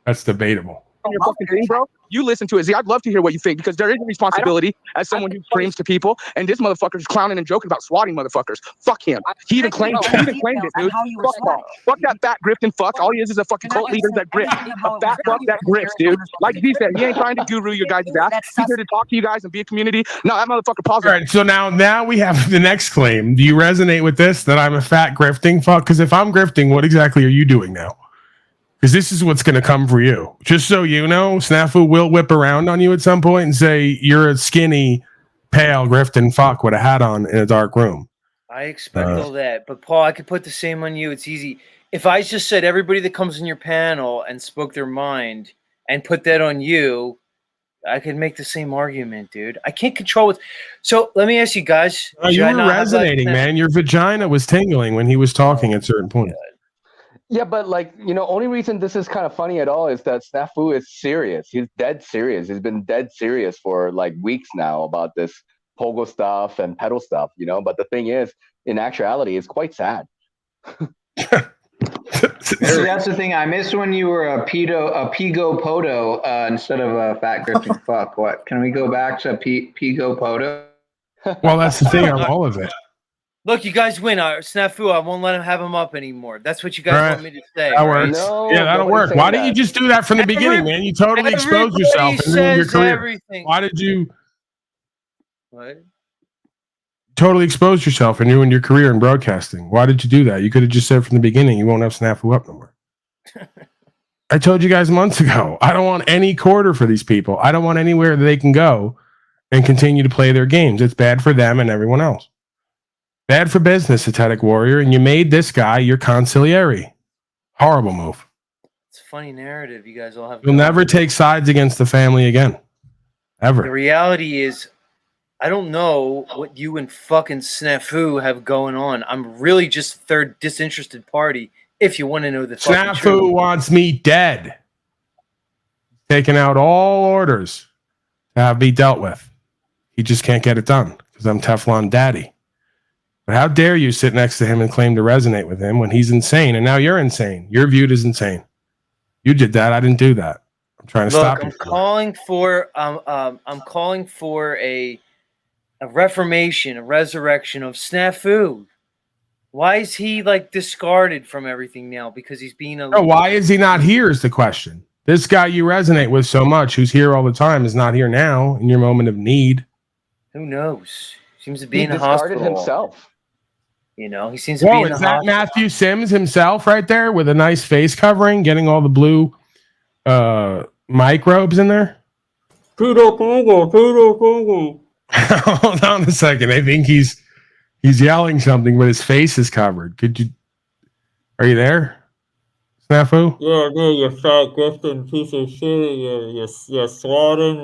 That's debatable. Your fucking thing, bro. You listen to it, Z. I'd love to hear what you think, because there is a responsibility as someone who screams to people, and this motherfucker's clowning and joking about swatting motherfuckers. Fuck him. He even claimed it, dude. Fuck Paul. Fuck that fat grifting fuck. All he is a fucking cult leader that grifts. A fat fuck that grifts, dude. Like Z said, he ain't trying to guru your guys' ass. He's here to talk to you guys and be a community. No, that motherfucker Paul's. All right, so now we have the next claim. Do you resonate with this, that I'm a fat grifting fuck? Because if I'm grifting, what exactly are you doing now? Because this is what's going to come for you. Just so you know, Snafu will whip around on you at some point and say you're a skinny, pale, grifting fuck with a hat on in a dark room. I expect all that. But, Paul, I could put the same on you. It's easy. If I just said everybody that comes in your panel and spoke their mind and put that on you, I could make the same argument, dude. I can't control it. So let me ask you guys. You were resonating, man. Your vagina was tingling when he was talking at certain points. Yeah, but like, only reason this is kind of funny at all is that Snafu is serious. He's dead serious. He's been dead serious for like weeks now about this pogo stuff and pedal stuff, But the thing is, in actuality, it's quite sad. That's the thing. I missed when you were a pigo podo instead of a fat grifting fuck. What? Can we go back to pigo podo? Well, that's the thing. I'm all of it. Look, you guys win. Snafu, I won't let him have him up anymore. That's what you guys want me to say. That works. No, yeah, that'll work. Why didn't you just do that from the beginning, man? You totally exposed yourself and ruined your career. Everything. Why did you what? Totally expose yourself and ruin your career in broadcasting? Why did you do that? You could have just said from the beginning you won't have Snafu up no more. I told you guys months ago, I don't want any quarter for these people. I don't want anywhere that they can go and continue to play their games. It's bad for them and everyone else. Bad for business, Athetic Warrior, and you made this guy your consigliere. Horrible move. It's a funny narrative you guys all have. You'll never take sides against the family again. Ever. The reality is, I don't know what you and fucking Snafu have going on. I'm really just third disinterested party, if you want to know the fucking Snafu truth. wants me dead. Taking out all orders to have me dealt with. He just can't get it done because I'm Teflon Daddy. But how dare you sit next to him and claim to resonate with him when he's insane, and now you're insane. You're viewed as insane. You did that. I didn't do that. I'm trying to stop you. I'm calling for a reformation, a resurrection of Snafu. Why is he like discarded from everything now? Because he's being a. No, why is he not here? Is the question. This guy you resonate with so much, who's here all the time, is not here now in your moment of need. Who knows? Seems to be in the hospital himself. He seems to be in the is that hospital. Matthew Sims himself right there with a nice face covering, getting all the blue microbes in there? Hold on a second. I think he's yelling something, but his face is covered. Are you there, Snafu? Yeah, you fat grifting piece of shit. You're swatting.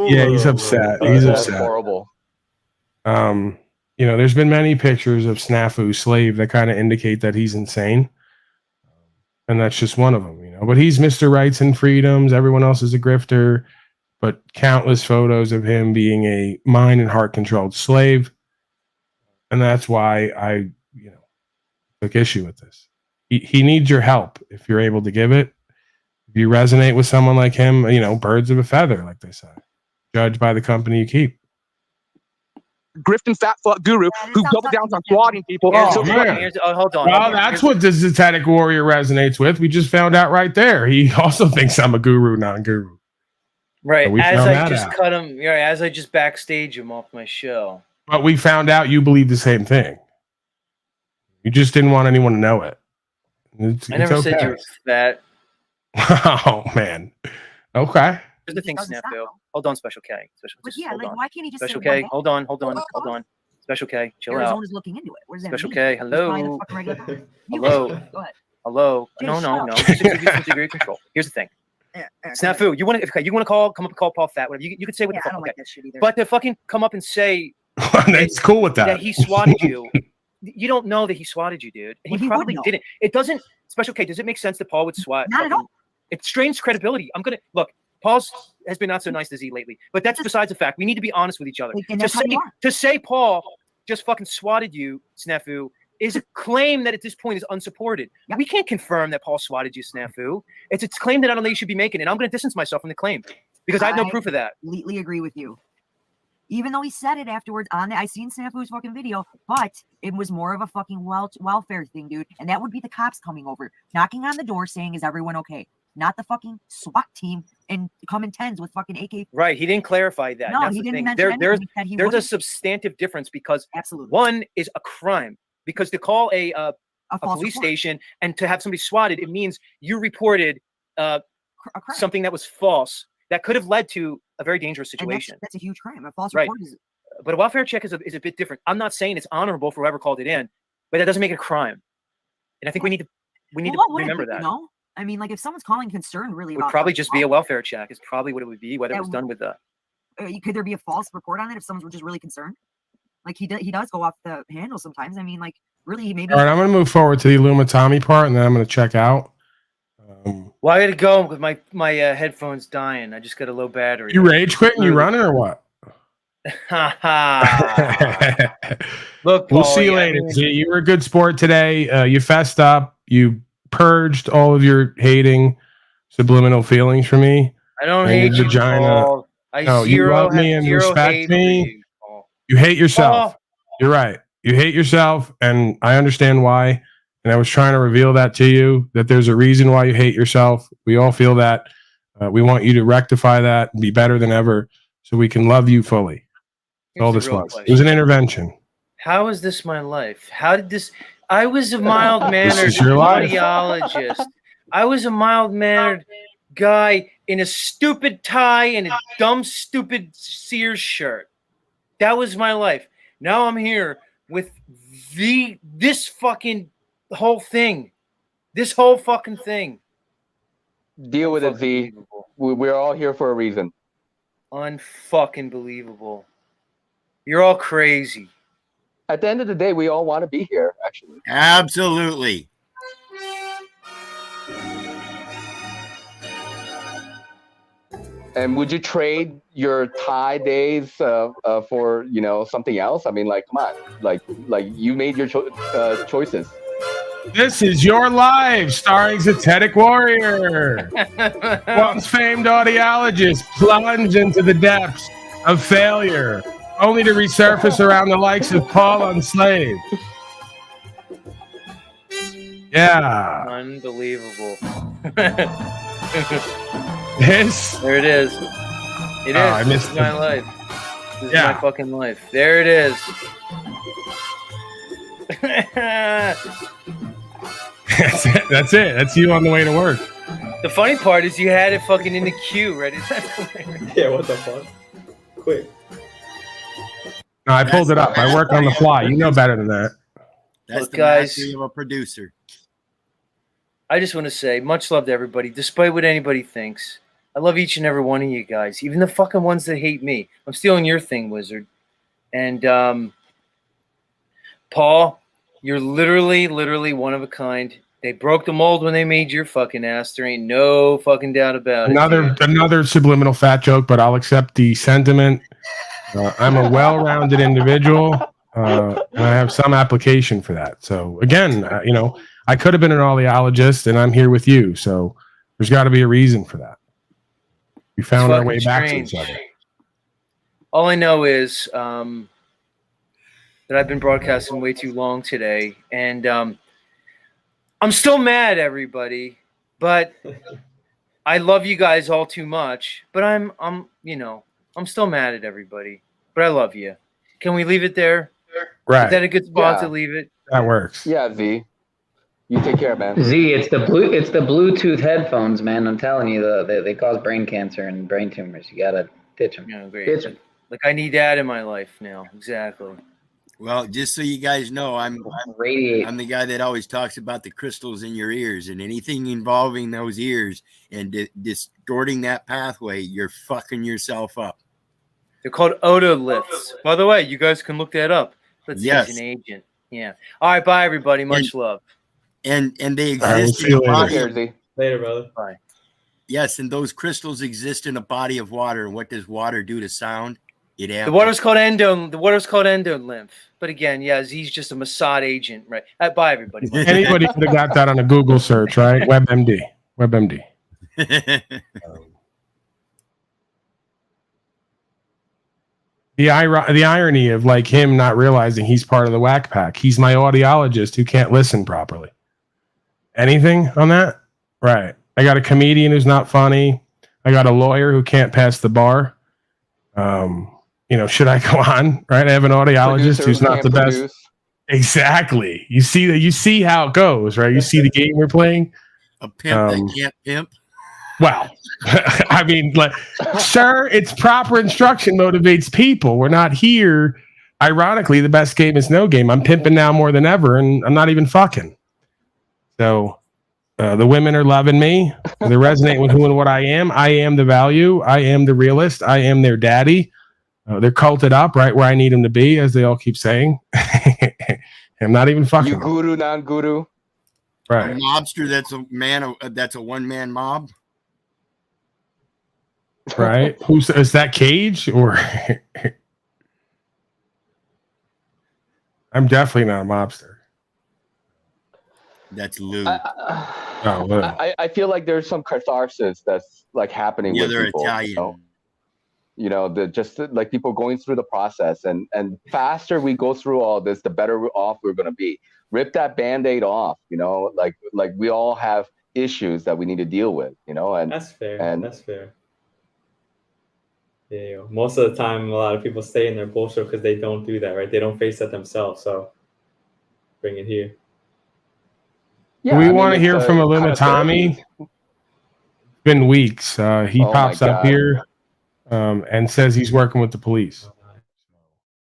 Yeah, he's upset. He's upset. Horrible. There's been many pictures of Snafu slave that kind of indicate that he's insane. And that's just one of them, But he's Mr. Rights and Freedoms. Everyone else is a grifter. But countless photos of him being a mind and heart controlled slave. And that's why I, took issue with this. He needs your help if you're able to give it. If you resonate with someone like him, birds of a feather, like they say. Judge by the company you keep. Grifting fat fuck guru who double downs on swatting people. Hold on. Well, that's what the Athetic Warrior resonates with. We just found out right there. He also thinks I'm a guru, non-guru. Right. So as I just cut him, as I just backstage him off my show. But we found out you believe the same thing. You just didn't want anyone to know it. I never said you were fat. Oh, man. Okay. Here's the thing, Snafu. Hold on, Special K. Why can't he just Special say K? Hold on. Special K, chill out. Is looking into it. What does that Special mean? K, hello. Hello. Go ahead. Hello. No. Some degree of control. Here's the thing. Snafu, you want to come up and call Paul fat, whatever. You could say what the fuck. I don't like that shit either. But to fucking come up and say that's cool with that. That he swatted you. You don't know that he swatted you, dude. He probably didn't. It doesn't. Special K, does it make sense that Paul would swat? Not at all. It strains credibility. Look. Paul's has been not so nice to Z lately, but that's besides the fact. We need to be honest with each other. To say Paul just fucking swatted you, Snafu, is a claim that at this point is unsupported. Yep. We can't confirm that Paul swatted you, Snafu. It's a claim that I don't think you should be making, and I'm going to distance myself from the claim because I have no proof of that. Completely agree with you. Even though he said it afterwards I seen Snafu's fucking video, but it was more of a fucking welfare thing, dude. And that would be the cops coming over, knocking on the door saying, is everyone okay? Not the fucking SWAT team and come in tens with fucking AK. Right. He didn't clarify that. No, he didn't mention there's a substantive difference because one is a crime. Because to call a police station and to have somebody swatted, it means you reported something that was false that could have led to a very dangerous situation. That's a huge crime. A false report is. But a welfare check is a bit different. I'm not saying it's honorable for whoever called it in, but that doesn't make it a crime. And I think we need to remember that. No, I mean, like if someone's calling concerned really, it would probably just be a welfare check. Is probably what it would be, whether it was done with the. Could there be a false report on it if someone's just really concerned? Like he does go off the handle sometimes. I mean, like really, maybe. All right, I'm going to move forward to the Illumitami part, and then I'm going to check out. Well, I got to go with my headphones dying. I just got a low battery. You rage quit and you running or what? Look, Paul, we'll see you later. See, you were a good sport today. You fessed up. You purged all of your hating, subliminal feelings for me. I don't hate you, Paul. You love me and respect me. You hate yourself. You're right. You hate yourself, and I understand why. And I was trying to reveal that to you, that there's a reason why you hate yourself. We all feel that. We want you to rectify that and be better than ever so we can love you fully. That's all this was. It was an intervention. How is this my life? How did this... I was a mild-mannered audiologist. I was a mild-mannered guy in a stupid tie and a dumb, stupid Sears shirt. That was my life. Now I'm here with this fucking... whole thing, this whole fucking thing. Deal with it, Z. We're all here for a reason. Unfucking believable. You're all crazy. At the end of the day, we all want to be here, actually. Absolutely. And would you trade your Thai days for something else? I mean, like, come on, like you made your choices. This is Your Life, starring Zetetic Warrior. Once famed audiologist plunge into the depths of failure, only to resurface around the likes of Paul Enslaved. Yeah. Unbelievable. This? There it is. It is. I missed this is my life. This is my fucking life. There it is. That's it. That's you on the way to work. The funny part is you had it fucking in the queue, right? Yeah, what the fuck? Quick. No, I pulled it up. I work on the fly. You know better than that. That's Look, the guys, mastery of a producer. I just want to say much love to everybody, despite what anybody thinks. I love each and every one of you guys, even the fucking ones that hate me. I'm stealing your thing, Wizard. And Paul, you're literally one of a kind. They broke the mold when they made your fucking ass. There ain't no fucking doubt about it. Another subliminal fat joke, but I'll accept the sentiment. I'm a well-rounded individual, and I have some application for that. So again, I could have been an audiologist, and I'm here with you. So there's got to be a reason for that. We found our way back to each other. All I know is that I've been broadcasting way too long today, and I'm still mad, everybody. But I love you guys all too much. But I'm still mad at everybody. But I love you. Can we leave it there? Right. Is that a good spot to leave it? That works. Yeah, Z. You take care, man. Z, it's the Bluetooth headphones, man. I'm telling you, they cause brain cancer and brain tumors. You gotta ditch them. Yeah, great. Like I need that in my life now. Exactly. Well, just so you guys know, I'm the guy that always talks about the crystals in your ears, and anything involving those ears and distorting that pathway, you're fucking yourself up. They're called otoliths. By the way, you guys can look that up. Let's Yes. use an agent. Yeah. All right. Bye, everybody. Much love. And they exist in a body of, Later, brother. Bye. yes, and those crystals exist in a body of water. And what does water do to sound? The water's called endolymph. But again, yeah, he's just a Mossad agent, right? Bye, everybody. Anybody could have got that on a Google search, right? WebMD. The irony of like him not realizing he's part of the whack pack. He's my audiologist who can't listen properly. Anything on that? Right. I got a comedian who's not funny. I got a lawyer who can't pass the bar. Should I go on? Right. I have an audiologist who's not the best. Exactly. You see how it goes, right? You see the game we're playing. A pimp that can't pimp. Well, I mean, sir, it's proper instruction motivates people. We're not here. Ironically, the best game is no game. I'm pimping now more than ever, and I'm not even fucking. So the women are loving me. They're resonating with who and what I am. I am the value. I am the realist. I am their daddy. They're culted up right where I need them to be, as they all keep saying. I'm not even fucking. You guru, non-guru. Right. A mobster that's a one-man mob. Right. Is that Cage or I'm definitely not a mobster. That's Lou. I feel like there's some catharsis that's like happening with they're people. Italian. Like people going through the process, and faster we go through all this, the better off we're going to be. Rip that Band-Aid off, like we all have issues that we need to deal with, and that's fair. And that's fair. Yeah, most of the time, a lot of people stay in their bullshit because they don't do that, right? They don't face that themselves. So bring it here. Yeah, we want to hear from Illumitami. It's been weeks. He pops up here and says he's working with the police.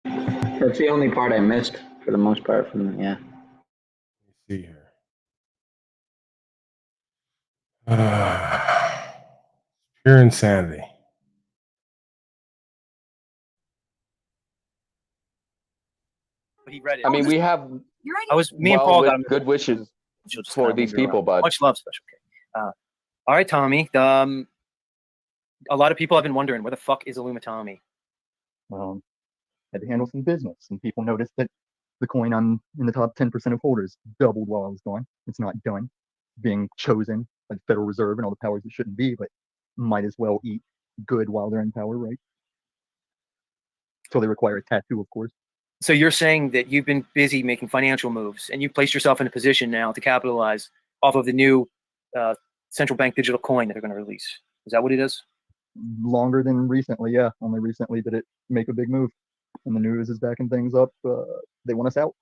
That's the only part I missed for the most part from Let's see here. Pure insanity. He read it. I mean, we have. Me and Paul got good wishes for these people, but much love, special K. All right, Tommy. A lot of people have been wondering where the fuck is Illumitami. Had to handle some business, and people noticed that the coin in the top 10% of holders doubled while I was gone. It's not done being chosen by the Federal Reserve and all the powers it shouldn't be, but might as well eat good while they're in power, right? So they require a tattoo, of course. So you're saying that you've been busy making financial moves, and you've placed yourself in a position now to capitalize off of the new central bank digital coin that they're going to release. Is that what it is? Longer than recently, yeah. Only recently did it make a big move, and the news is backing things up. They want us out,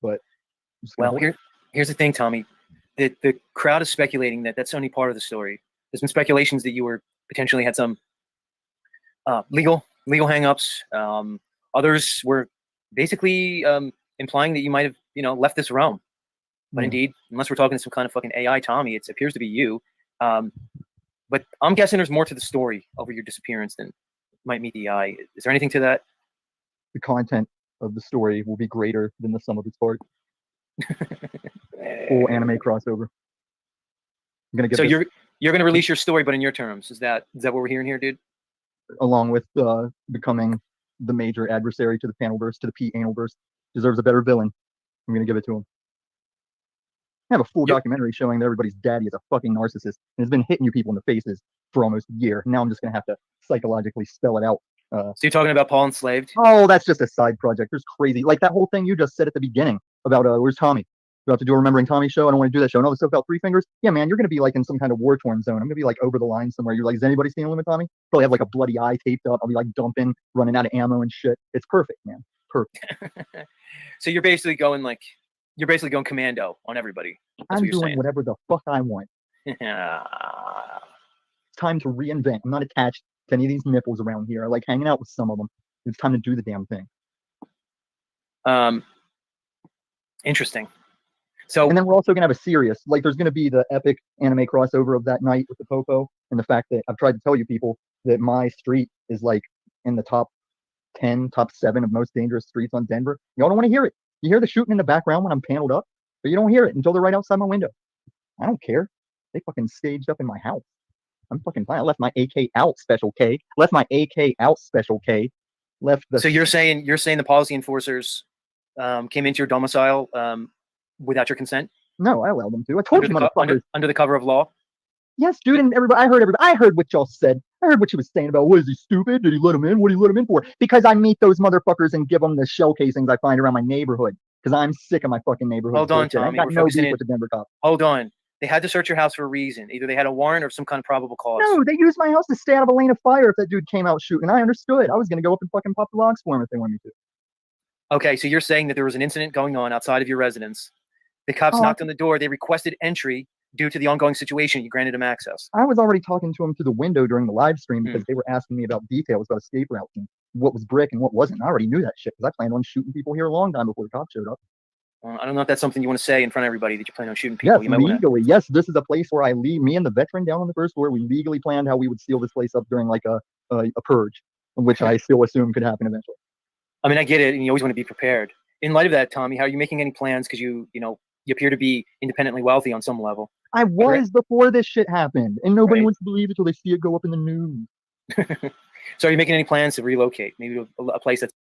but well, here's the thing, Tommy. The crowd is speculating that that's only part of the story. There's been speculations that you were potentially had some legal hangups. Others were basically implying that you might have left this realm. But indeed, unless we're talking to some kind of fucking AI Tommy, it appears to be you. But I'm guessing there's more to the story over your disappearance than might meet the eye. Is there anything to that? The content of the story will be greater than the sum of its parts. Full anime crossover. I'm gonna get so you're gonna release your story, but in your terms. Is that what we're hearing here, dude? Along with becoming the major adversary to the panelverse, to the P-analverse, deserves a better villain. I'm gonna give it to him. I have a full documentary showing that everybody's daddy is a fucking narcissist and has been hitting you people in the faces for almost a year. Now I'm just gonna have to psychologically spell it out. So you're talking about Paul Enslaved? Oh, that's just a side project. There's crazy, like that whole thing you just said at the beginning about where's Tommy? About to do a Remembering Tommy show. I don't want to do that show. And all this stuff about Three Fingers. Yeah, man, you're gonna be like in some kind of war-torn zone. I'm gonna be like over the line somewhere. You're like, has anybody seen Illumitami? Probably have like a bloody eye taped up. I'll be like dumping, running out of ammo and shit. It's perfect, man. Perfect. So you're basically going commando on everybody. I'm doing whatever the fuck I want. It's time to reinvent. I'm not attached to any of these nipples around here. I like hanging out with some of them. It's time to do the damn thing. Interesting. So, and then we're also gonna have a serious, like there's gonna be the epic anime crossover of that night with the Popo, and the fact that I've tried to tell you people that my street is like in the top 10, top 7 of most dangerous streets on Denver. Y'all don't want to hear it. You hear the shooting in the background when I'm paneled up, but you don't hear it until they're right outside my window. I don't care. They fucking staged up in my house. I'm fucking fine. I left my AK out, Special K. Left my AK out, Special K. left the. So you're saying the policy enforcers came into your domicile without your consent? No, I allowed them to. I told you, motherfuckers. Under the cover of law? Yes, dude, and everybody. I heard what y'all said. I heard what you was saying about, what, is he stupid? Did he let him in? What did he let him in for? Because I meet those motherfuckers and give them the shell casings I find around my neighborhood. Because I'm sick of my fucking neighborhood. Hold on, Tommy. I got no beef with the Denver cops. Hold on. They had to search your house for a reason. Either they had a warrant or some kind of probable cause. No, they used my house to stay out of a lane of fire if that dude came out shooting. I understood. I was going to go up and fucking pop the logs for him if they wanted me to. Okay, so you're saying that there was an incident going on outside of your residence. The cops knocked on the door. They requested entry due to the ongoing situation. You granted them access. I was already talking to them through the window during the live stream because they were asking me about details about escape routes and what was brick and what wasn't. I already knew that shit because I planned on shooting people here a long time before the cops showed up. I don't know if that's something you want to say in front of everybody, that you plan on shooting people. Yes, legally. Yes, this is a place where me and the veteran down on the first floor, we legally planned how we would seal this place up during like a purge, which I still assume could happen eventually. I mean, I get it, and you always want to be prepared. In light of that, Tommy, how are you making any plans? Because you appear to be independently wealthy on some level. I was before this shit happened, and nobody wants to believe it till they see it go up in the news. So are you making any plans to relocate, maybe to a place that's...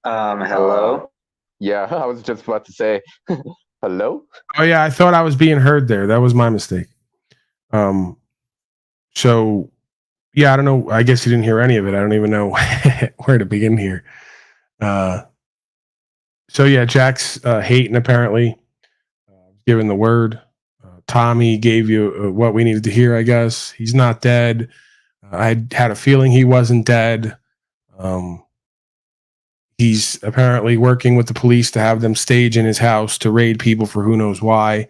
Hello? Yeah, I was just about to say, hello? Oh, yeah, I thought I was being heard there. That was my mistake. So, yeah, I don't know. I guess you didn't hear any of it. I don't even know where to begin here. So, yeah, Jack's hating, apparently. Given the word. Tommy gave you what we needed to hear, I guess. He's not dead. I had a feeling he wasn't dead. He's apparently working with the police to have them stage in his house to raid people for who knows why.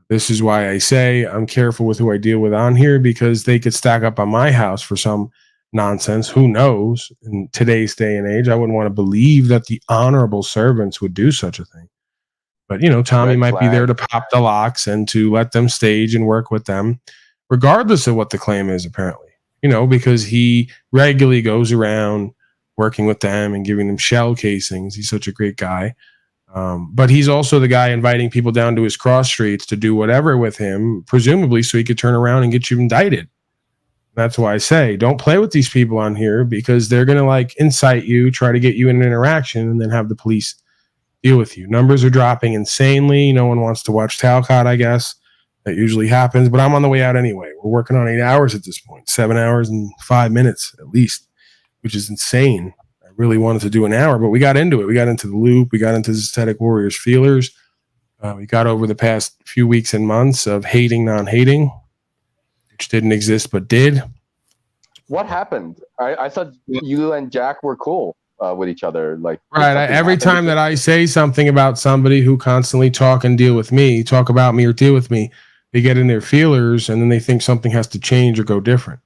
This is why I say I'm careful with who I deal with on here, because they could stack up on my house for some nonsense. Who knows? In today's day and age, I wouldn't want to believe that the honorable servants would do such a thing. But, Tommy might be there to pop the locks and to let them stage and work with them, regardless of what the claim is, apparently. Because he regularly goes around working with them and giving them shell casings. He's such a great guy. But he's also the guy inviting people down to his cross streets to do whatever with him, presumably so he could turn around and get you indicted. That's why I say, don't play with these people on here, because they're going to incite you, try to get you in an interaction, and then have the police deal with you. Numbers are dropping insanely. No one wants to watch Talcott, I guess. That usually happens, but I'm on the way out anyway. We're working on 8 hours at this point, 7 hours and 5 minutes at least, which is insane. I really wanted to do an hour, but we got into it. We got into the loop. We got into Aesthetic Warriors feelers. We got over the past few weeks and months of hating, non-hating, which didn't exist, but did. What happened? I thought you and Jack were cool with each other. Every time that I say something about somebody who constantly talk about me or deal with me, they get in their feelers and then they think something has to change or go different,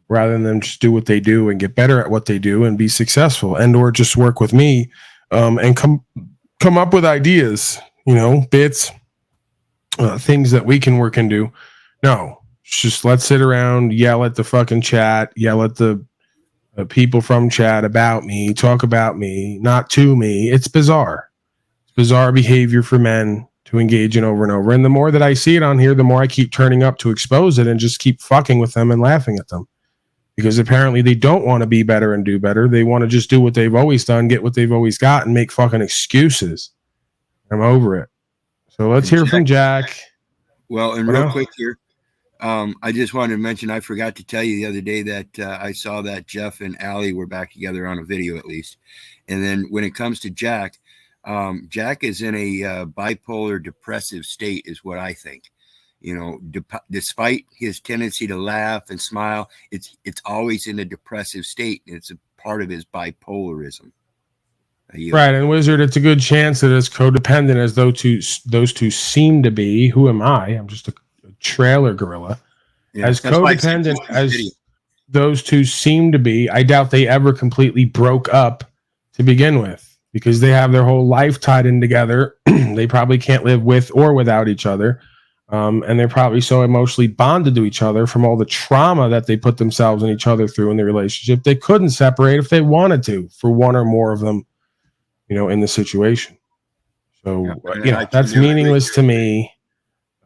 rather than them just do what they do and get better at what they do and be successful, and or just work with me and come up with ideas, bits, things that we can work and do. No, just let's sit around, yell at the fucking chat, yell at the people from chat about me, talk about me, not to me. It's bizarre. It's bizarre behavior for men to engage in over and over. And the more that I see it on here, the more I keep turning up to expose it and just keep fucking with them and laughing at them. Because apparently they don't want to be better and do better. They want to just do what they've always done, get what they've always got, and make fucking excuses. I'm over it. So let's hear from Jack. Well, and real quick here, I just wanted to mention, I forgot to tell you the other day that I saw that Jeff and Allie were back together on a video at least. And then when it comes to Jack, Jack is in a bipolar depressive state is what I think. Despite his tendency to laugh and smile, it's always in a depressive state. It's a part of his bipolarism. Right, and Wizard, it's a good chance that as codependent as those two seem to be. Who am I? I'm just a trailer gorilla. Yeah, as codependent as those two seem to be, I doubt they ever completely broke up to begin with, because they have their whole life tied in together. They probably can't live with or without each other. And they're probably so emotionally bonded to each other from all the trauma that they put themselves and each other through in the relationship. They couldn't separate if they wanted to, for one or more of them, in the situation. So, that's meaningless to me.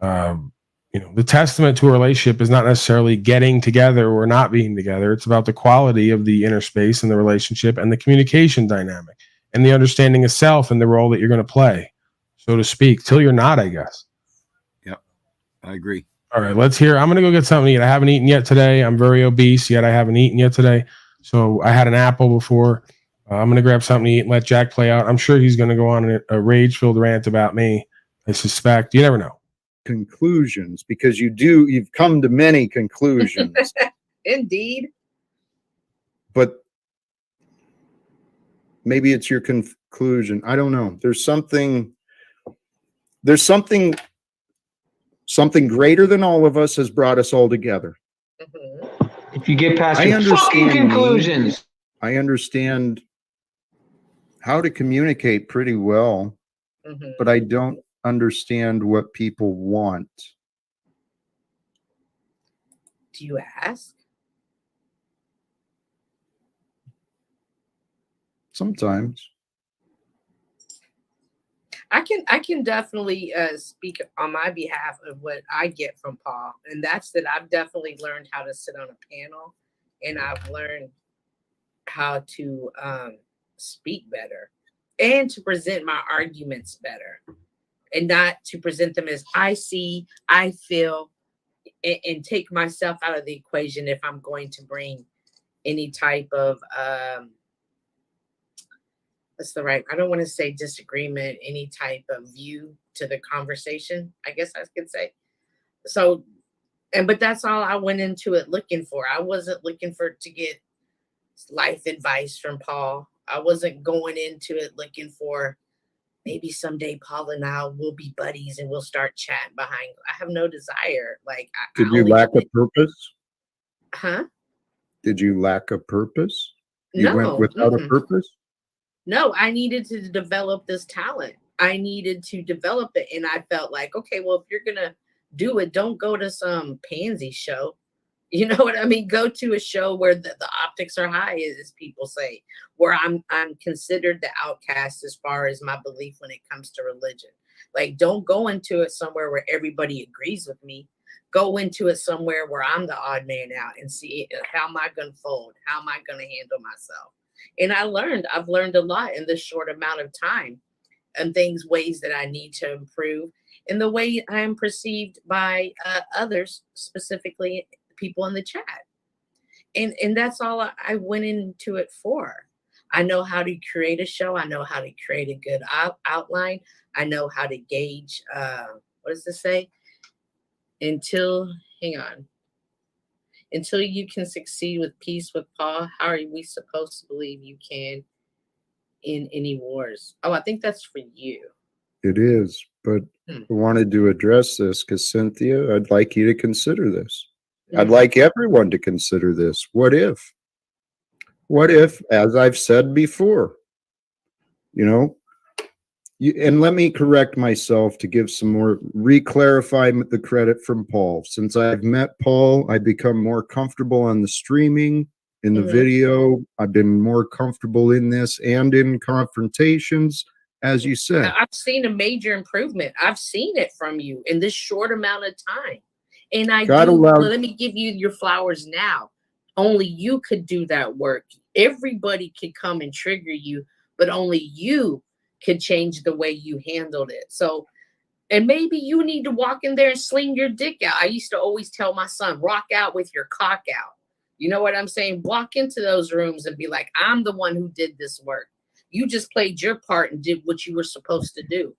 The testament to a relationship is not necessarily getting together or not being together. It's about the quality of the inner space in the relationship and the communication dynamic and the understanding of self and the role that you're going to play, so to speak, till you're not, I guess. Yep, I agree. All right, let's hear. I'm going to go get something to eat. I haven't eaten yet today. I'm very obese, yet I haven't eaten yet today. So I had an apple before. I'm going to grab something to eat and let Jack play out. I'm sure he's going to go on a rage-filled rant about me. I suspect. You never know. Conclusions, because you've come to many conclusions. Indeed. But maybe it's your conclusion. I don't know. There's something greater than all of us has brought us all together. If you get past your fucking conclusions. I understand how to communicate pretty well, but I don't understand what people want. Do you ask? Sometimes. I can definitely speak on my behalf of what I get from Paul, and that's that I've definitely learned how to sit on a panel, and I've learned how to speak better and to present my arguments better, and not to present them as I see, I feel, and take myself out of the equation if I'm going to bring any type of I don't want to say disagreement, any type of view to the conversation, I guess I could say. So, but that's all I went into it looking for. I wasn't looking to get life advice from Paul. I wasn't going into it looking for maybe someday Paul and I will be buddies and we'll start chatting behind. I have no desire. Did you lack a purpose? Huh? Did you lack a purpose? You No. went without a purpose? No, I needed to develop this talent. I needed to develop it. And I felt like, okay, well, if you're going to do it, don't go to some pansy show. You know what I mean? Go to a show where the optics are high, as people say, where I'm considered the outcast as far as my belief when it comes to religion. Like, don't go into it somewhere where everybody agrees with me. Go into it somewhere where I'm the odd man out and see how am I going to fold? How am I going to handle myself? And I've learned a lot in this short amount of time, and ways that I need to improve, and the way I am perceived by others, specifically people in the chat. And that's all I went into it for. I know how to create a show. I know how to create a good outline. I know how to gauge, what does this say? Until you can succeed with peace with Paul, how are we supposed to believe you can in any wars? Oh, I think that's for you. It is, but I wanted to address this because, Cynthia, I'd like you to consider this. I'd like everyone to consider this. What if? What if, as I've said before, and let me correct myself to give some more, re-clarify the credit from Paul. Since I've met Paul, I've become more comfortable on the streaming, in the video. I've been more comfortable in this and in confrontations, as you said. I've seen a major improvement. I've seen it from you in this short amount of time. And let me give you your flowers now. Only you could do that work. Everybody could come and trigger you, but only you could change the way you handled it. So, and maybe you need to walk in there and sling your dick out. I used to always tell my son, rock out with your cock out. You know what I'm saying? Walk into those rooms and be like, I'm the one who did this work. You just played your part and did what you were supposed to do.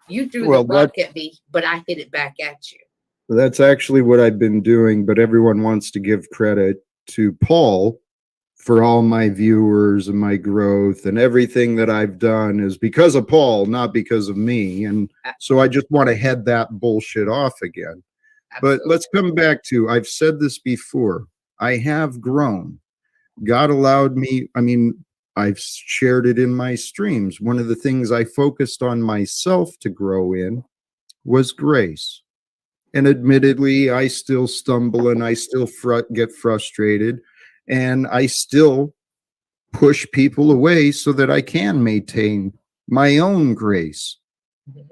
You threw the rock at me, but I hit it back at you. That's actually what I've been doing, but everyone wants to give credit to Paul for all my viewers and my growth and everything that I've done is because of Paul, not because of me. And so I just want to head that bullshit off again. But let's come back to, I've said this before, I have grown. God allowed me, I mean, I've shared it in my streams. One of the things I focused on myself to grow in was grace. And admittedly, I still stumble and I still get frustrated. And I still push people away so that I can maintain my own grace,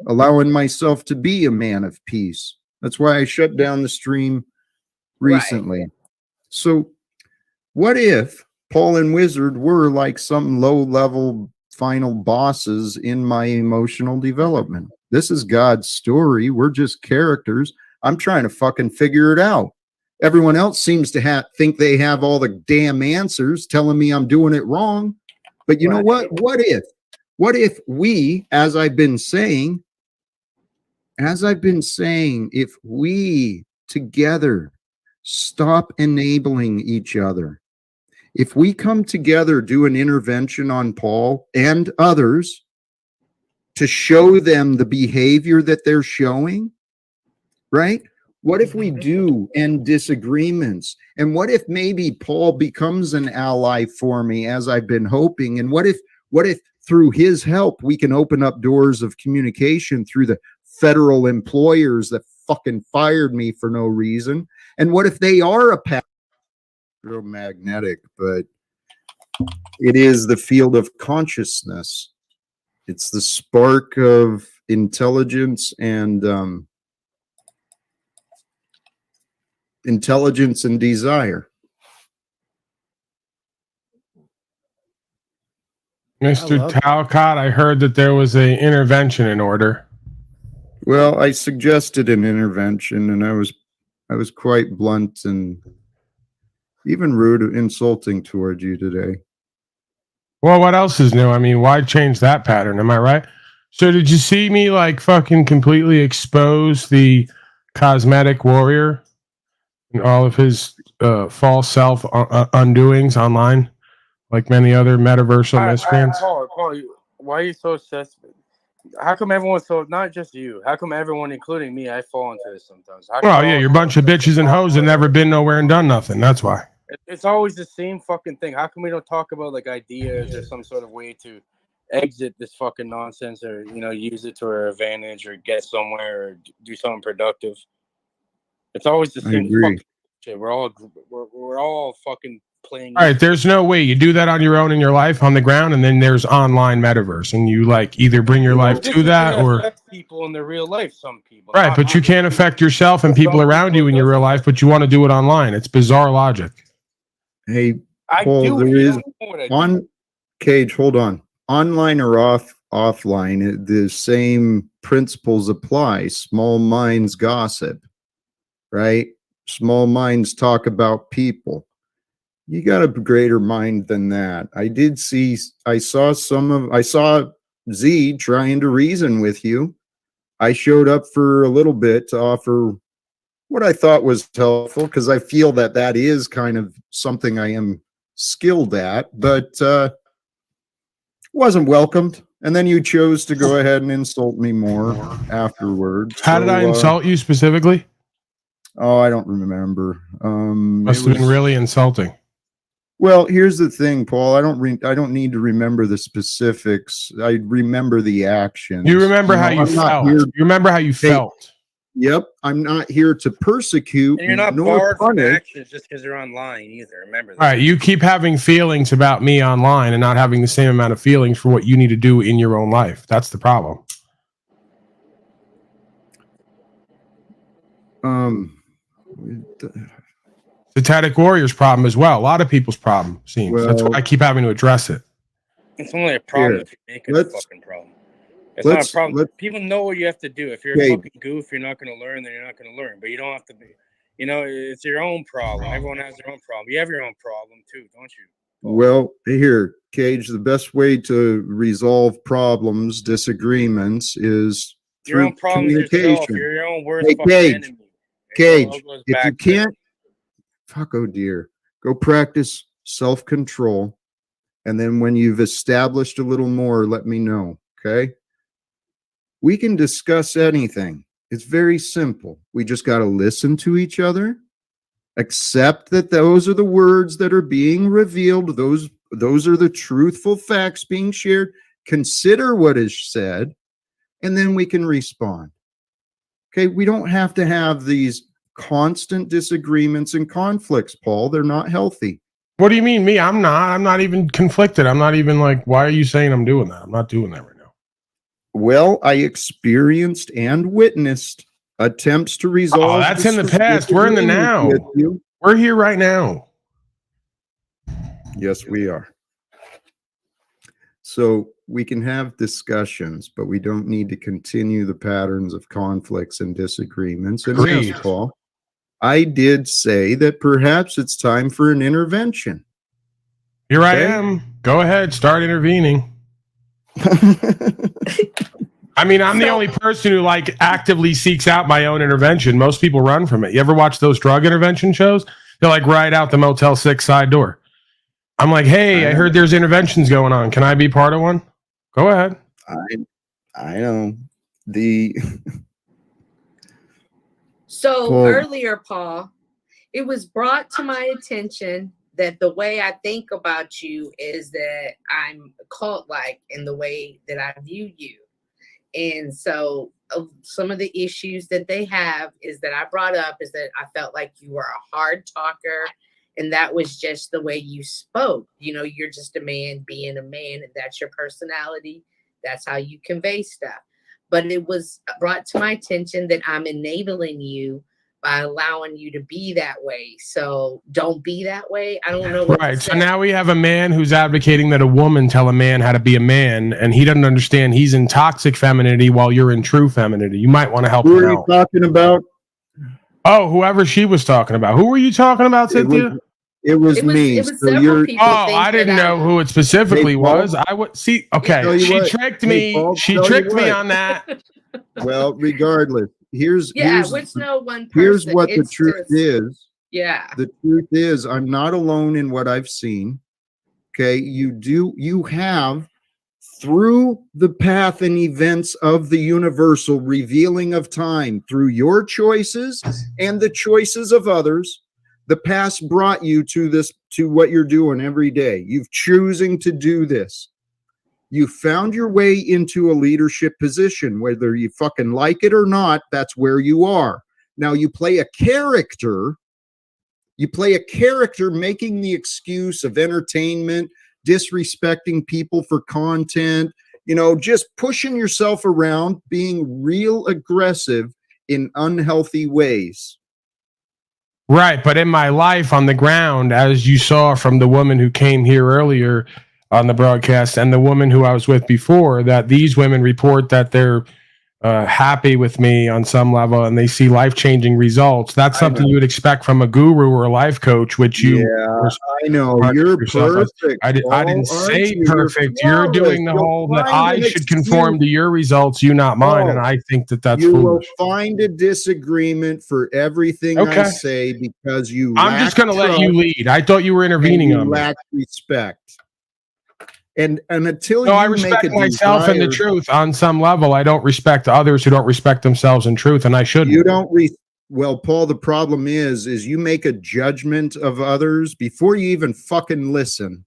allowing myself to be a man of peace. That's why I shut down the stream recently. Right. So what if Paul and Wizard were like some low-level final bosses in my emotional development? This is God's story. We're just characters. I'm trying to fucking figure it out. Everyone else seems to think they have all the damn answers, telling me I'm doing it wrong. But you know what? What if we, as I've been saying, if we together stop enabling each other, if we come together, do an intervention on Paul and others to show them the behavior that they're showing, right? What if we do end disagreements? And what if maybe Paul becomes an ally for me, as I've been hoping? And what if through his help, we can open up doors of communication through the federal employers that fucking fired me for no reason? And what if they are a electromagnetic, but it is the field of consciousness. It's the spark of intelligence and intelligence and desire. Mr. Talcott, I heard that there was an intervention in order. Well, I suggested an intervention, and I was quite blunt and even rude, insulting towards you today. Well, what else is new? I mean, why change that pattern? Am I right? So did you see me like fucking completely expose the cosmetic warrior and all of his false self undoings online, like many other metaversal miscreants? Paul, why are you so obsessed? How come everyone's so, not just you, how come everyone, including me, I fall into this sometimes? Well, yeah, you're a bunch of bitches and hoes that never been nowhere and done nothing. That's why. It's always the same fucking thing. How come we don't talk about like ideas or some sort of way to exit this fucking nonsense, or use it to our advantage, or get somewhere, or do something productive? It's always the same fucking shit. We're all fucking playing. All right, there's no way you do that on your own in your life on the ground, and then there's online metaverse, and you like either bring your life to that or people in their real life. Some people, right? But you can't affect yourself and people around you in your real life, but you want to do it online. It's bizarre logic. Hey, Paul, there is on Cage. Hold on, online or offline, the same principles apply. Small minds gossip, right? Small minds talk about people. You got a greater mind than that. I saw Z trying to reason with you. I showed up for a little bit to offer what I thought was helpful, because I feel that is kind of something I am skilled at, but wasn't welcomed. And then you chose to go ahead and insult me more afterwards. How did I insult you specifically? Oh, I don't remember. Must have been really insulting. Well, here's the thing, Paul. I don't need to remember the specifics. I remember the actions. You remember how you felt. You remember how you felt. Yep. I'm not here to persecute. And you're not barred from actions just because you're online either. Remember that. All right. You keep having feelings about me online and not having the same amount of feelings for what you need to do in your own life. That's the problem. Satanic Warrior's problem as well. A lot of people's problem seems. Well, that's why I keep having to address it. It's only a problem if you make it a fucking problem. It's not a problem. People know what you have to do. If you're a fucking goof, you're not going to learn, then you're not going to learn. But you don't have to be. It's your own problem. Everyone has their own problem. You have your own problem too, don't you? Well, here, Cage, the best way to resolve problems, disagreements, is your own communication. Yourself. You're your own worst fucking enemy. Cage, if you can't, fuck, oh dear, go practice self-control. And then when you've established a little more, let me know, okay? We can discuss anything. It's very simple. We just got to listen to each other, accept that those are the words that are being revealed. Those are the truthful facts being shared. Consider what is said, and then we can respond. Okay, we don't have to have these constant disagreements and conflicts, Paul. They're not healthy. What do you mean, me? I'm not even conflicted. I'm not even like, why are you saying I'm doing that? I'm not doing that right now. Well, I experienced and witnessed attempts to resolve. Oh, that's in the past. We're in the now. We're here right now. Yes, we are. So we can have discussions, but we don't need to continue the patterns of conflicts and disagreements. And yes, Paul, I did say that perhaps it's time for an intervention. Here I am. Go ahead, start intervening. I mean, I'm the only person who like actively seeks out my own intervention. Most people run from it. You ever watch those drug intervention shows? They're like right out the Motel 6 side door. I'm like, hey, I heard there's interventions going on. Can I be part of one? Go ahead. I know. So earlier, Paul, it was brought to my attention that the way I think about you is that I'm cult-like in the way that I view you. And so some of the issues that they have is that I brought up is that I felt like you were a hard talker, and that was just the way you spoke. You know, you're just a man being a man, and that's your personality. That's how you convey stuff. But it was brought to my attention that I'm enabling you by allowing you to be that way. So don't be that way. I don't know what right. So now we have a man who's advocating that a woman tell a man how to be a man, and he doesn't understand he's in toxic femininity while you're in true femininity. You might want to help him out. Who are you talking about? Oh, whoever she was talking about. Who were you talking about, Cynthia? It was me. I didn't know who it specifically was. I would see. Okay, she tricked me. She tricked me on that. Well, regardless, here's no one person. Here's what the truth is. Yeah. The truth is, I'm not alone in what I've seen. Okay, you have through the path and events of the universal revealing of time through your choices and the choices of others. The past brought you to this, to what you're doing every day. You've choosing to do this. You found your way into a leadership position, whether you fucking like it or not. That's where you are. Now you play a character. You play a character making the excuse of entertainment, disrespecting people for content, you know, just pushing yourself around, being real aggressive in unhealthy ways. Right, but in my life on the ground, as you saw from the woman who came here earlier on the broadcast and the woman who I was with before, that these women report that they're happy with me on some level and they see life-changing results. That's something you would expect from a guru or a life coach, which you I know you're perfect. I didn't say perfect. You're doing the whole that I should conform to your results, you not mine, and I think that that's you foolish. will find a disagreement for everything I say because you I'm just going to let you lead. I thought you were intervening on me. Lack respect. And until I respect myself and the truth on some level. I don't respect others who don't respect themselves in truth, and I shouldn't. You don't. Well, Paul, the problem is you make a judgment of others before you even fucking listen,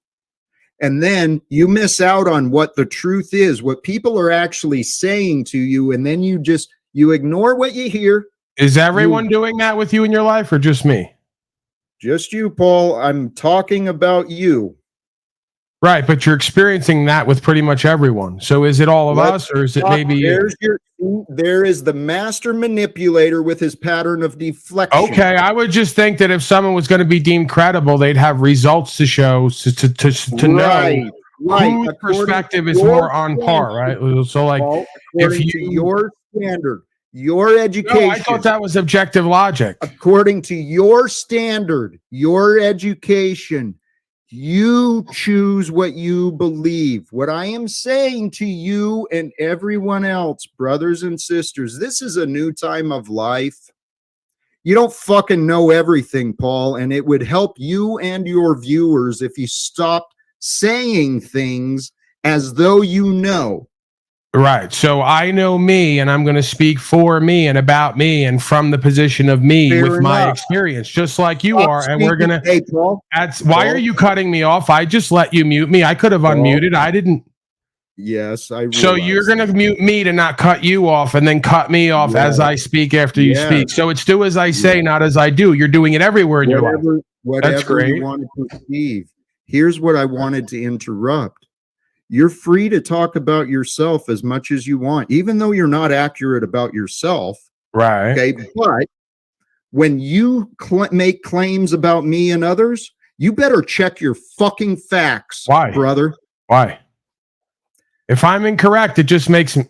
and then you miss out on what the truth is, what people are actually saying to you, and then you ignore what you hear. Is everyone doing that with you in your life, or just me? Just you, Paul. I'm talking about you. Right, but you're experiencing that with pretty much everyone. So is it all of us, or is it maybe you? There is the master manipulator with his pattern of deflection. Okay, I would just think that if someone was going to be deemed credible, they'd have results to show to know whose perspective is more on par, right? So, like, if your standard, your education. No, I thought that was objective logic. According to your standard, your education. You choose what you believe. What I am saying to you and everyone else, brothers and sisters, this is a new time of life. You don't fucking know everything, Paul, and it would help you and your viewers if you stopped saying things as though you know. Right. So I know me, and I'm going to speak for me and about me and from the position of me Fair with my enough. experience, just like you Stop are. And we're going to. Hey, Paul. Why are you cutting me off? I just let you mute me. I could have unmuted. I didn't. Yes, I realize. So you're going to mute me to not cut you off and then cut me off as I speak after you speak. So it's do as I say, not as I do. You're doing it everywhere in your life. That's Whatever great. you want to perceive. Here's what I wanted to interrupt. You're free to talk about yourself as much as you want, even though you're not accurate about yourself. Right. Okay. But when you make claims about me and others, you better check your fucking facts. Why, brother? Why? If I'm incorrect, it just makes me.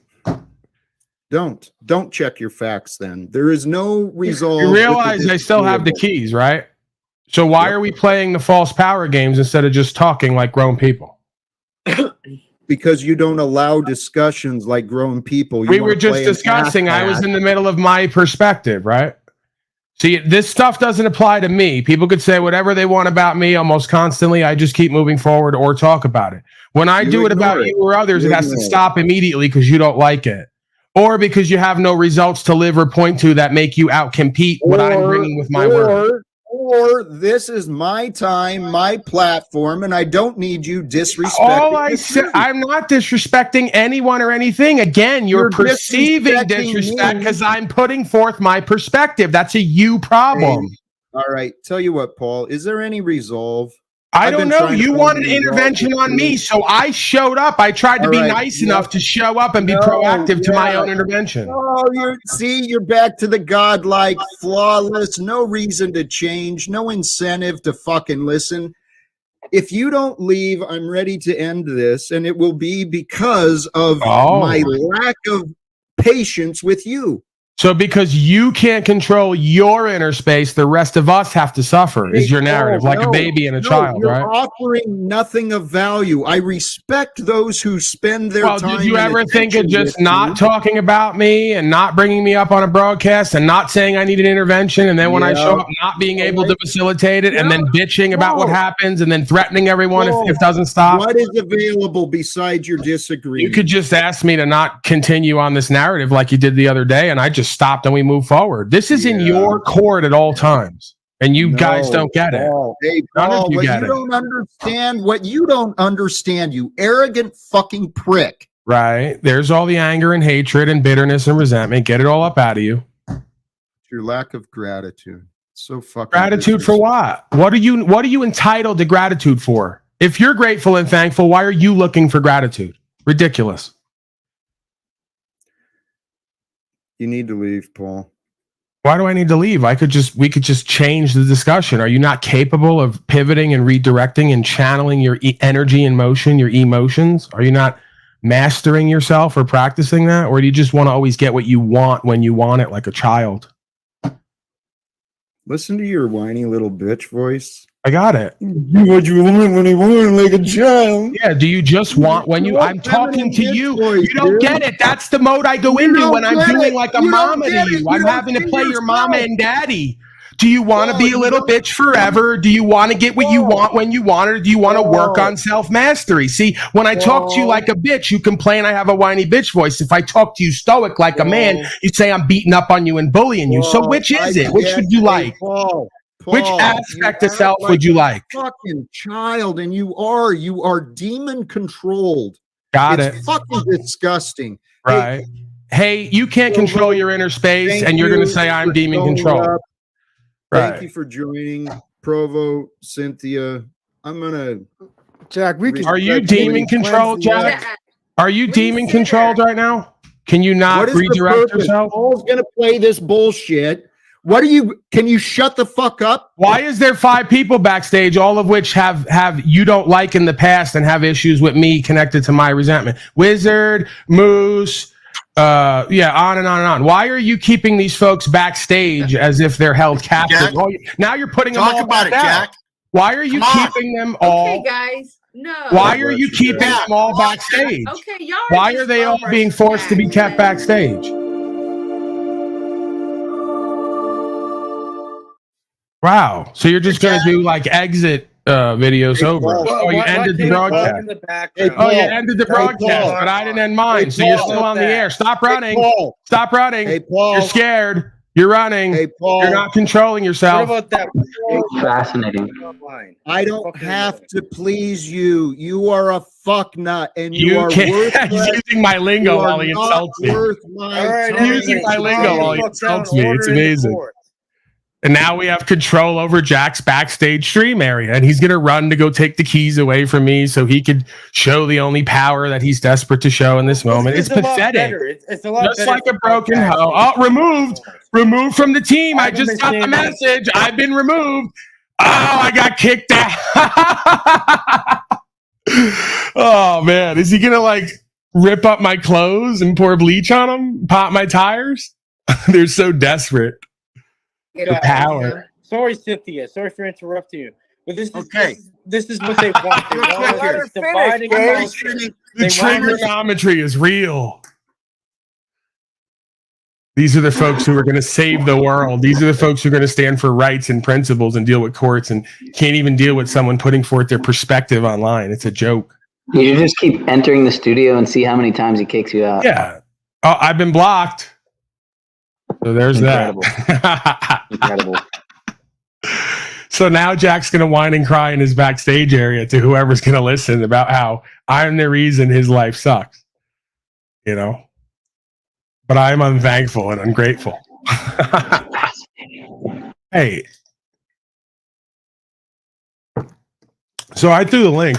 Don't check your facts then. There is no resolve. You realize I still have the keys, right? So why are we playing the false power games instead of just talking like grown people? Because you don't allow discussions like grown people. We were just discussing. I was in the middle of my perspective, right? See, this stuff doesn't apply to me. People could say whatever they want about me almost constantly. I just keep moving forward or talk about it. When I do it about you or others, it has to stop immediately because you don't like it. Or because you have no results to live or point to that make you outcompete what I'm bringing with my word. Or this is my time, my platform, and I don't need you disrespecting. All I said, I'm not disrespecting anyone or anything. Again, you're perceiving disrespect because I'm putting forth my perspective. That's a you problem. Hey, all right. Tell you what, Paul, is there any resolve? I don't know. You wanted intervention on me, so I showed up. I tried to be nice enough to show up and be proactive to my own intervention. Oh, you're back to the godlike, flawless, no reason to change, no incentive to fucking listen. If you don't leave, I'm ready to end this, and it will be because of my lack of patience with you. So because you can't control your inner space, the rest of us have to suffer, is your narrative, like a baby and a child, you're right? offering nothing of value. I respect those who spend their time. Did you ever think of just not talking about me and not bringing me up on a broadcast and not saying I need an intervention, and then when I show up, not being able to facilitate it, and then bitching about what happens, and then threatening everyone if it doesn't stop? What is available besides your disagreement? You could just ask me to not continue on this narrative like you did the other day, and I just stopped and we move forward. This is in your court at all times, and you guys don't get it. Hey, Paul, what you don't understand, you arrogant fucking prick. Right. There's all the anger and hatred and bitterness and resentment. Get it all up out of you. Your lack of gratitude. So fucking gratitude for what? What are you entitled to gratitude for? If you're grateful and thankful, why are you looking for gratitude? Ridiculous. You need to leave, Paul. Why do I need to leave? We could just change the discussion. Are you not capable of pivoting and redirecting and channeling your energy and motion, your emotions? Are you not mastering yourself or practicing that? Or do you just want to always get what you want when you want it, like a child? Listen to your whiny little bitch voice. I got it. Do what you want when you want, like a child. Yeah, do you just want when you... I'm talking to you. You don't get it. That's the mode I go into when I'm doing like a mama to you. I'm having to play your mama and daddy. Do you want to be a little bitch forever? Do you want to get what you want when you want it? Or do you want to work on self-mastery? See, when I talk to you like a bitch, you complain I have a whiny bitch voice. If I talk to you stoic like a man, you say I'm beating up on you and bullying you. So which is it? Which would you like? Which aspect of self would you like? Fucking child, and you are demon controlled. It's fucking disgusting. Right. Hey, you can't control your inner space, and you're going to say I'm demon controlled. Thank you for joining, Provo, Cynthia. I'm gonna Jack. Are you demon controlled, Jack? Are you demon controlled right now? Can you not redirect yourself? Paul's gonna play this bullshit. Can you shut the fuck up? Why is there 5 people backstage, all of which have you don't like in the past and have issues with me connected to my resentment? Wizard, Moose, on and on and on. Why are you keeping these folks backstage as if they're held captive? Now you're putting them all about it, Jack. Why are you keeping them all? Okay, guys. No. Why are you keeping them all backstage? Okay, y'all. Why are they all being forced to be kept backstage? Wow. So you're just gonna do like exit videos over. Paul. You ended the broadcast. You ended the broadcast, but I didn't end mine. So you're still on the air. Stop running. Stop running. Hey, Paul. You're scared. You're running. Hey, Paul. You're not controlling yourself. What about that? Fascinating. I don't have to please you. You are a fuck nut, and you are can't. worthless. He's using my lingo while he insults me. He's using my lingo while he insults me. It's amazing. And now we have control over Jack's backstage stream area, and he's going to run to go take the keys away from me so he could show the only power that he's desperate to show in this moment. It's pathetic. It's a lot just better like a broken hoe. Oh, removed from the team. I just got the message. I've been removed. Oh, I got kicked out. Oh, man. Is he going to like rip up my clothes and pour bleach on them? Pop my tires? They're so desperate. The power. Sorry, Cynthia. Sorry for interrupting you. But this is this is what they want. They want us dividing the trigonometry is real. These are the folks who are going to save the world. These are the folks who are going to stand for rights and principles and deal with courts and can't even deal with someone putting forth their perspective online. It's a joke. You should just keep entering the studio and see how many times he kicks you out. Yeah. Oh, I've been blocked. So there's Incredible. that. Incredible. So now Jack's going to whine and cry in his backstage area to whoever's going to listen about how I'm the reason his life sucks. You know? But I'm unthankful and ungrateful. Hey. So I threw the link.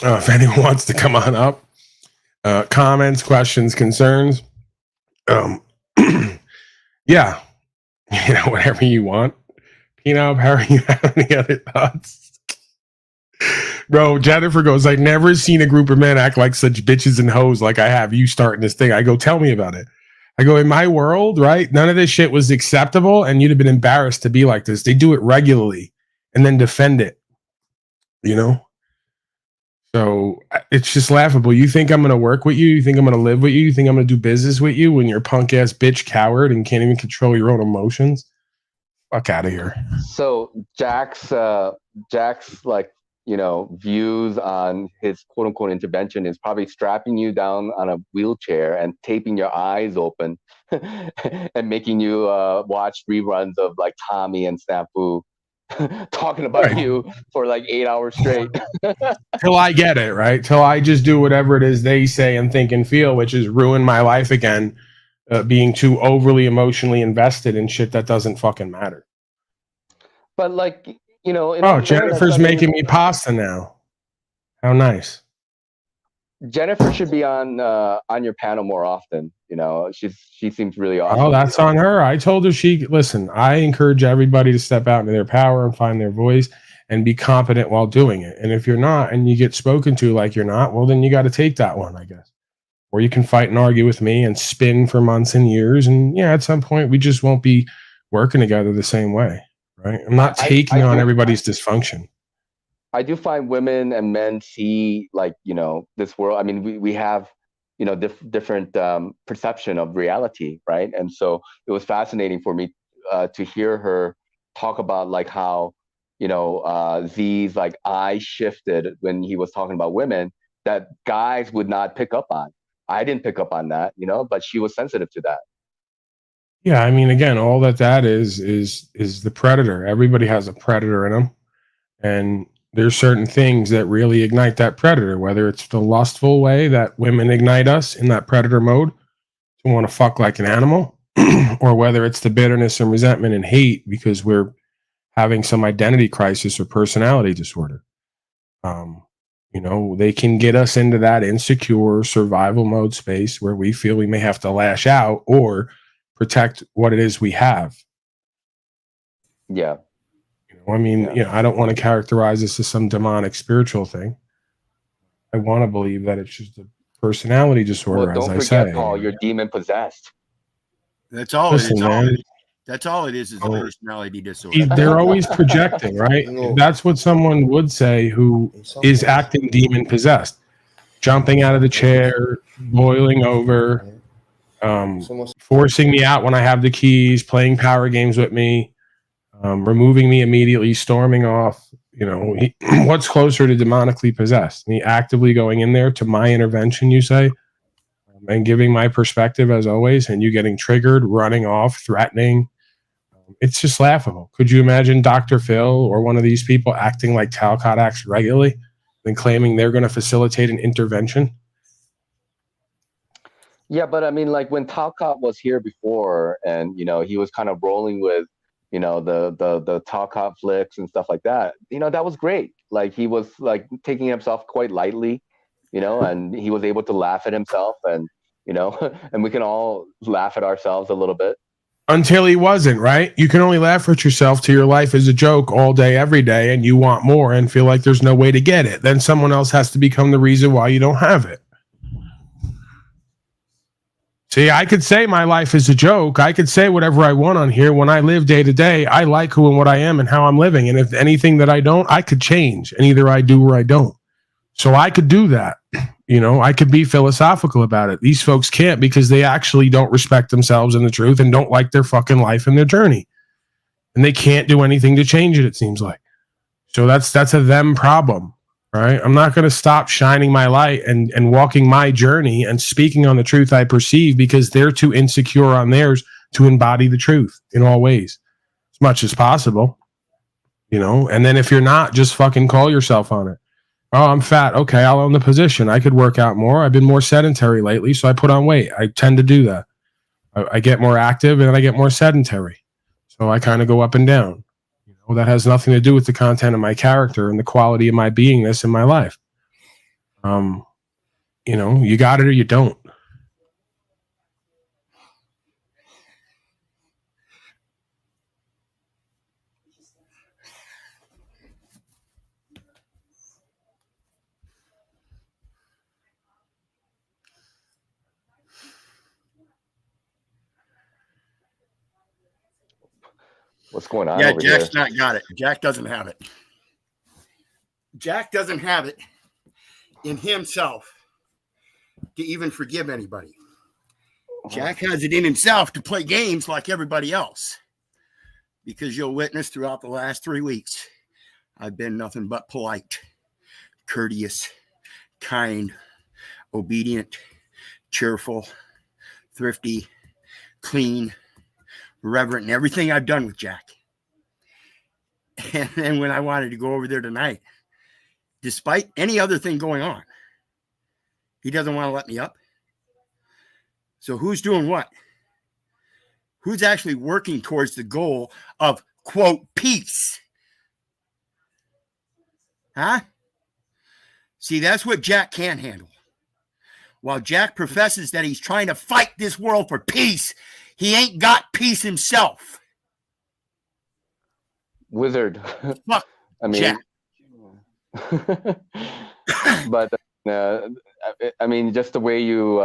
If anyone wants to come on up. Comments, questions, concerns. Yeah. You know, whatever you want. Pino, Harry, you have any other thoughts? Bro, Jennifer goes, I've never seen a group of men act like such bitches and hoes like I have you starting this thing. I go, tell me about it. I go, in my world, right? None of this shit was acceptable and you'd have been embarrassed to be like this. They do it regularly and then defend it. You know? So it's just laughable. You think I'm going to work with you? You think I'm going to live with you? You think I'm going to do business with you when you're a punk ass bitch coward and can't even control your own emotions? Fuck out of here. So Jack's like, you know, views on his quote unquote intervention is probably strapping you down on a wheelchair and taping your eyes open and making you watch reruns of like Tommy and Snafu talking about you for like 8 hours straight. Till I get it, right? Till I just do whatever it is they say and think and feel, which is ruin my life again, being too overly emotionally invested in shit that doesn't fucking matter. But like, you know, oh, Jennifer's making me pasta now. How nice. Jennifer should be on your panel more often. You know, she seems really awesome. Oh, that's on her. I told her listen, I encourage everybody to step out into their power and find their voice and be competent while doing it. And if you're not and you get spoken to like you're not, well, then you got to take that one, I guess. Or you can fight and argue with me and spin for months and years. And yeah, at some point we just won't be working together the same way. Right. I'm not taking on everybody's dysfunction. I do find women and men see like, you know, this world. I mean, we have, you know, different perception of reality. Right. And so it was fascinating for me to hear her talk about like how, you know, Z's like eyes shifted when he was talking about women that guys would not pick up on. I didn't pick up on that, you know, but she was sensitive to that. Yeah, I mean, again, all that is the predator. Everybody has a predator in them, and there's certain things that really ignite that predator. Whether it's the lustful way that women ignite us in that predator mode to want to fuck like an animal, or whether it's the bitterness and resentment and hate because we're having some identity crisis or personality disorder. You know, they can get us into that insecure survival mode space where we feel we may have to lash out or protect what it is we have. Yeah. You know, I mean, you know, I don't want to characterize this as some demonic spiritual thing. I want to believe that it's just a personality disorder, well, don't as forget, I say. Paul, you're demon possessed. That's all Listen, it is. man. That's all it is a personality disorder. They're always projecting, right? That's what someone would say who is acting demon possessed. Jumping out of the chair, boiling over, forcing me out when I have the keys, playing power games with me, removing me immediately, storming off. You know, what's closer to demonically possessed? Me actively going in there to my intervention, you say, and giving my perspective as always, and you getting triggered, running off, threatening. It's just laughable. Could you imagine Dr. Phil or one of these people acting like Talcott acts regularly and claiming they're going to facilitate an intervention? Yeah, but I mean, like when Talcott was here before, and you know, he was kind of rolling with, you know, the Talcott flicks and stuff like that. You know, that was great. Like he was like taking himself quite lightly, you know, and he was able to laugh at himself, and you know, and we can all laugh at ourselves a little bit. Until he wasn't, right? You can only laugh at yourself till your life is a joke all day, every day, and you want more and feel like there's no way to get it. Then someone else has to become the reason why you don't have it. See, I could say my life is a joke. I could say whatever I want on here. When I live day to day, I like who and what I am and how I'm living. And if anything that I don't, I could change. And either I do or I don't. So I could do that. You know, I could be philosophical about it. These folks can't because they actually don't respect themselves and the truth and don't like their fucking life and their journey. And they can't do anything to change it, it seems like. So that's a them problem. Right? I'm not going to stop shining my light and walking my journey and speaking on the truth I perceive because they're too insecure on theirs to embody the truth in all ways as much as possible. You know, and then if you're not, just fucking call yourself on it. Oh, I'm fat. Okay, I'll own the position. I could work out more. I've been more sedentary lately, so I put on weight. I tend to do that. I get more active and then I get more sedentary. So I kind of go up and down. Well, that has nothing to do with the content of my character and the quality of my beingness in my life. You know, you got it or you don't. What's going on? Yeah, over Jack's here? not got it. Jack doesn't have it. Jack doesn't have it in himself to even forgive anybody. Jack has it in himself to play games like everybody else. Because you'll witness throughout the last 3 weeks, I've been nothing but polite, courteous, kind, obedient, cheerful, thrifty, clean, reverent, and everything I've done with Jack. And then when I wanted to go over there tonight, despite any other thing going on, he doesn't want to let me up. So who's doing what? Who's actually working towards the goal of, quote, peace? Huh? See, that's what Jack can't handle. While Jack professes that he's trying to fight this world for peace, he ain't got peace himself. Wizard. Fuck, I mean, Jack. But I mean, just the way you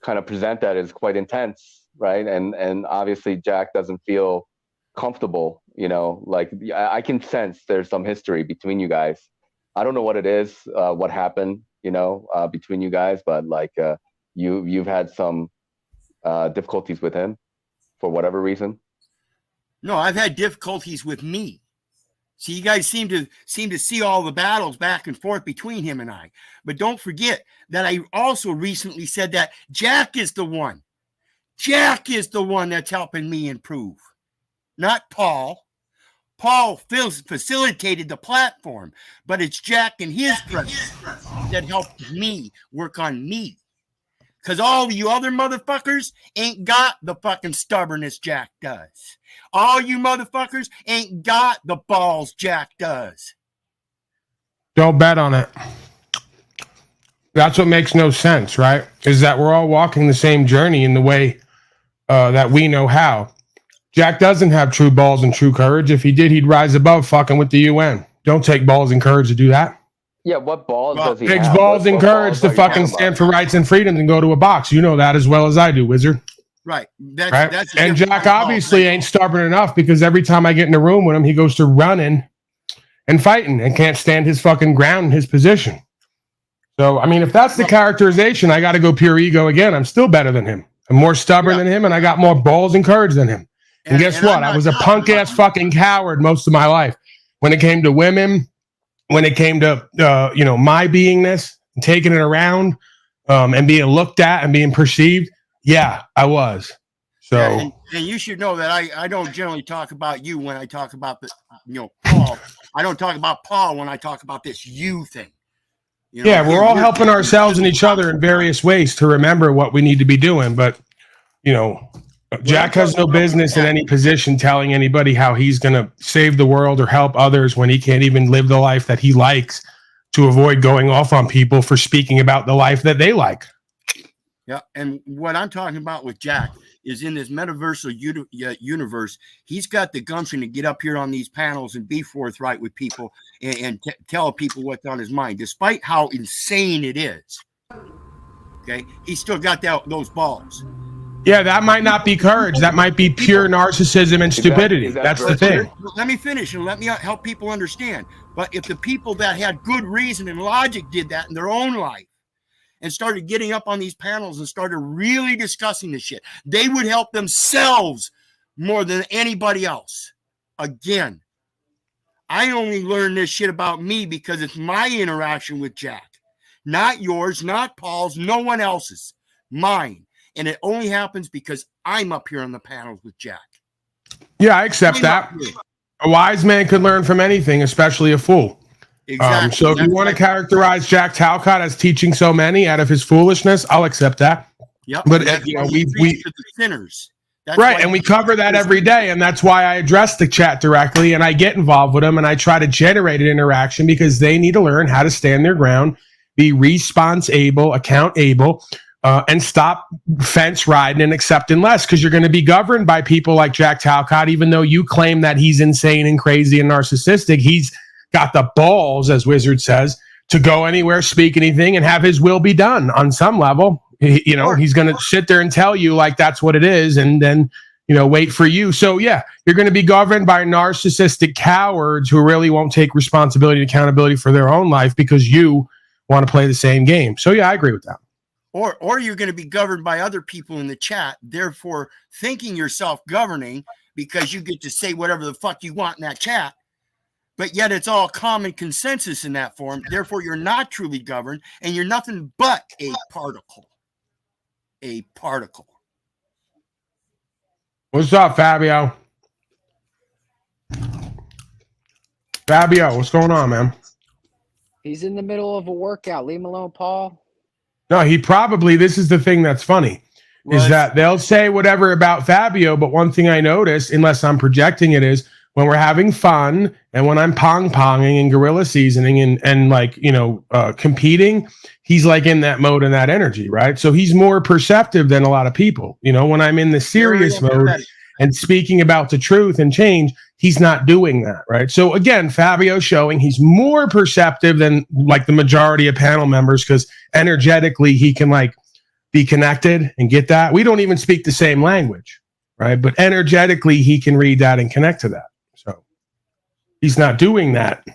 kind of present that is quite intense, right? And obviously Jack doesn't feel comfortable. You know, like I can sense there's some history between you guys. I don't know what it is, what happened, you know, between you guys, but like you've had some difficulties with him for whatever reason. No, I've had difficulties with me. See, you guys seem to see all the battles back and forth between him and I. But don't forget that I also recently said that Jack is the one. Jack is the one that's helping me improve, not Paul. Paul facilitated the platform, but it's Jack and his presence that helped me work on me. Because all you other motherfuckers ain't got the fucking stubbornness Jack does. All you motherfuckers ain't got the balls Jack does. Don't bet on it. That's what makes no sense, right? Is that we're all walking the same journey in the way that we know how. Jack doesn't have true balls and true courage. If he did, he'd rise above fucking with the UN. Don't take balls and courage to do that. Yeah, what balls does he Takes have? balls and courage to fucking stand stand for rights and freedoms and go to a box. You know that as well as I do, Wizard. Right. Right? That's And Jack obviously ain't stubborn enough because every time I get in a room with him, he goes to running and fighting and can't stand his fucking ground in his position. So, I mean, if that's the characterization, I got to go pure ego again. I'm still better than him. I'm more stubborn than him, and I got more balls and courage than him. And guess what? I was a punk ass fucking coward most of my life. When it came to women, when it came to my beingness, and taking it around, and being looked at and being perceived, yeah, I was. So, yeah, and you should know that I don't generally talk about you when I talk about the Paul. I don't talk about Paul when I talk about this you thing. Yeah, we're all helping ourselves and each other in various ways to remember what we need to be doing. But Jack has no business in any position telling anybody how he's going to save the world or help others when he can't even live the life that he likes, to avoid going off on people for speaking about the life that they like. Yeah, and what I'm talking about with Jack is in this metaversal universe, he's got the gumption to get up here on these panels and be forthright with people and tell people what's on his mind, despite how insane it is. Okay, he's still got those balls. Yeah, that might not be courage. That might be pure narcissism and stupidity. That's the thing. Let me finish and let me help people understand. But if the people that had good reason and logic did that in their own life and started getting up on these panels and started really discussing this shit, they would help themselves more than anybody else. Again, I only learned this shit about me because it's my interaction with Jack. Not yours, not Paul's, no one else's. Mine. And it only happens because I'm up here on the panels with Jack. Yeah, I accept that. A wise man could learn from anything, especially a fool. Exactly. So if you want to characterize Jack Talcott as teaching so many out of his foolishness, I'll accept that. Yep. But we to the sinners. That's right, and we cover that every day, and that's why I address the chat directly, and I get involved with them, and I try to generate an interaction because they need to learn how to stand their ground, be response-able, account-able, and stop fence riding and accepting less, because you're going to be governed by people like Jack Talcott. Even though you claim that he's insane and crazy and narcissistic, he's got the balls, as Wizard says, to go anywhere, speak anything, and have his will be done on some level. He's going to sit there and tell you like that's what it is, and then wait for you. So yeah, you're going to be governed by narcissistic cowards who really won't take responsibility and accountability for their own life because you want to play the same game. So yeah, I agree with that. Or you're going to be governed by other people in the chat, therefore thinking yourself governing because you get to say whatever the fuck you want in that chat, but yet it's all common consensus in that form. Therefore, you're not truly governed, and you're nothing but a particle. A particle. What's up, Fabio? Fabio, what's going on, man? He's in the middle of a workout. Leave him alone, Paul. No, this is the thing that's funny, is that they'll say whatever about Fabio, but one thing I notice, unless I'm projecting it, is when we're having fun and when I'm pong-ponging and gorilla seasoning and competing, he's like in that mode and that energy, right? So he's more perceptive than a lot of people. When I'm in the serious mode and speaking about the truth and change, he's not doing that, right? So again, Fabio's showing he's more perceptive than like the majority of panel members because energetically he can be connected and get that. We don't even speak the same language, right? But energetically he can read that and connect to that. So he's not doing that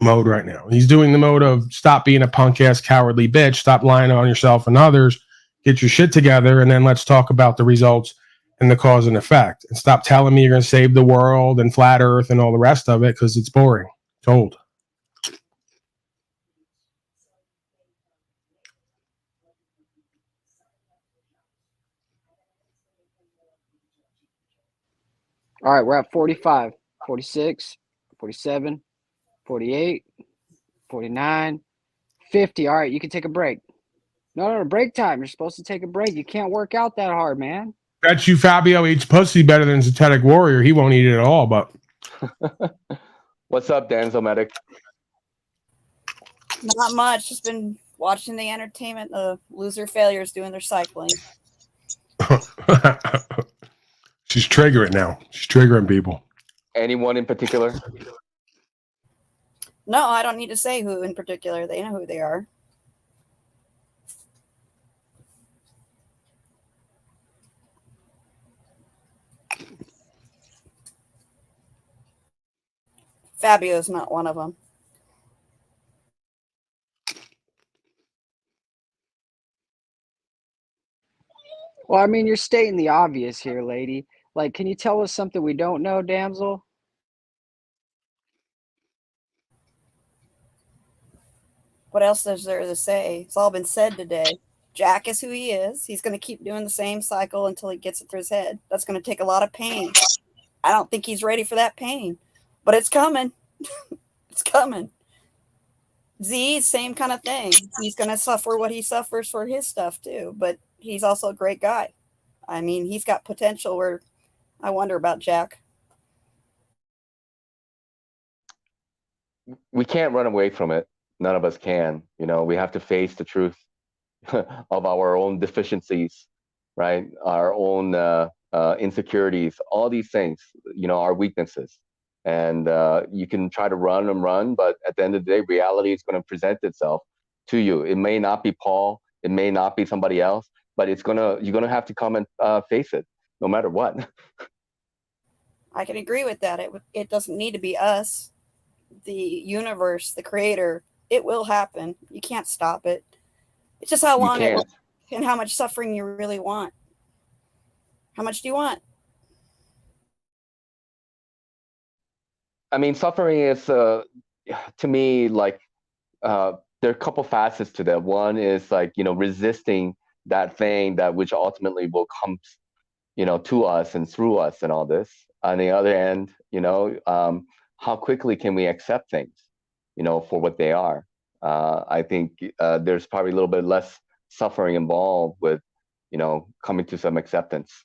mode right now. He's doing the mode of stop being a punk ass cowardly bitch, stop lying on yourself and others, get your shit together, and then let's talk about the results and the cause and effect, and stop telling me you're going to save the world and flat earth and all the rest of it because it's boring. It's old. All right, we're at 45, 46, 47, 48, 49, 50. All right, you can take a break. No, break time. You're supposed to take a break. You can't work out that hard, man. Bet you Fabio eats pussy better than Zetetic Warrior. He won't eat it at all, but. What's up, Danzo Medic? Not much. Just been watching the entertainment of loser failures doing their cycling. She's triggering now. She's triggering people. Anyone in particular? No, I don't need to say who in particular. They know who they are. Fabio's not one of them. Well, I mean, you're stating the obvious here, lady. Like, can you tell us something we don't know, damsel? What else is there to say? It's all been said today. Jack is who he is. He's going to keep doing the same cycle until he gets it through his head. That's going to take a lot of pain. I don't think he's ready for that pain, but it's coming. It's coming. Z, same kind of thing. He's going to suffer what he suffers for his stuff too, but he's also a great guy. I mean, he's got potential where I wonder about Jack. We can't run away from it. None of us can. You know, we have to face the truth of our own deficiencies, right? Our own insecurities, all these things, you know, our weaknesses. And you can try to run, but at the end of the day, reality is going to present itself to you. It may not be Paul, it may not be somebody else, but you're gonna have to come and face it, no matter what. I can agree with that. It doesn't need to be us, the universe, the creator. It will happen. You can't stop it. It's just how long it and how much suffering you really want. How much do you want? I mean, suffering is, to me, like, there are a couple facets to that. One is like, you know, resisting that thing that which ultimately will come, you know, to us and through us and all this. On the other end, you know, how quickly can we accept things, you know, for what they are? I think there's probably a little bit less suffering involved with, you know, coming to some acceptance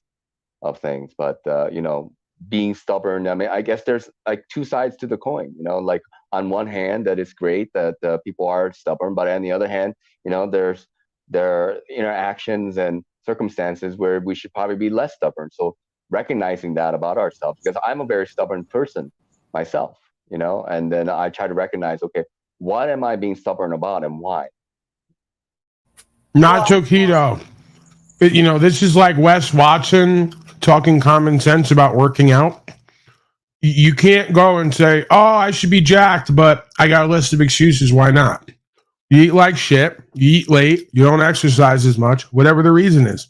of things. But, you know, being stubborn, I mean, I guess there's like two sides to the coin, you know, like on one hand, that is great that people are stubborn, but on the other hand, you know, there are interactions and circumstances where we should probably be less stubborn. So recognizing that about ourselves, because I'm a very stubborn person myself, you know, and then I try to recognize, okay, what am I being stubborn about and why? Nacho Keto. You know, this is like Wes Watson talking common sense about working out. You can't go and say, oh, I should be jacked, but I got a list of excuses why not. You eat like shit, you eat late, you don't exercise as much, whatever the reason is,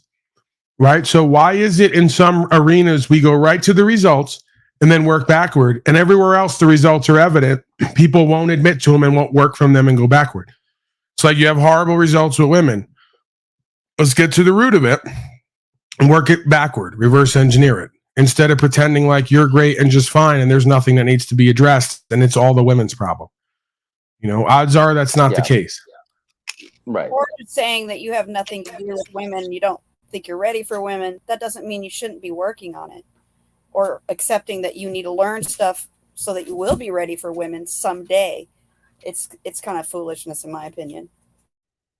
right? So why is it in some arenas we go right to the results and then work backward, and everywhere else the results are evident, people won't admit to them and won't work from them and go backward? It's like you have horrible results with women. Let's get to the root of it and work it backward, reverse engineer it, instead of pretending like you're great and just fine and there's nothing that needs to be addressed and it's all the women's problem. You know, odds are that's not the case. Right. Or saying that you have nothing to do with women, you don't think you're ready for women, that doesn't mean you shouldn't be working on it. Or accepting that you need to learn stuff so that you will be ready for women someday. It's kind of foolishness, in my opinion.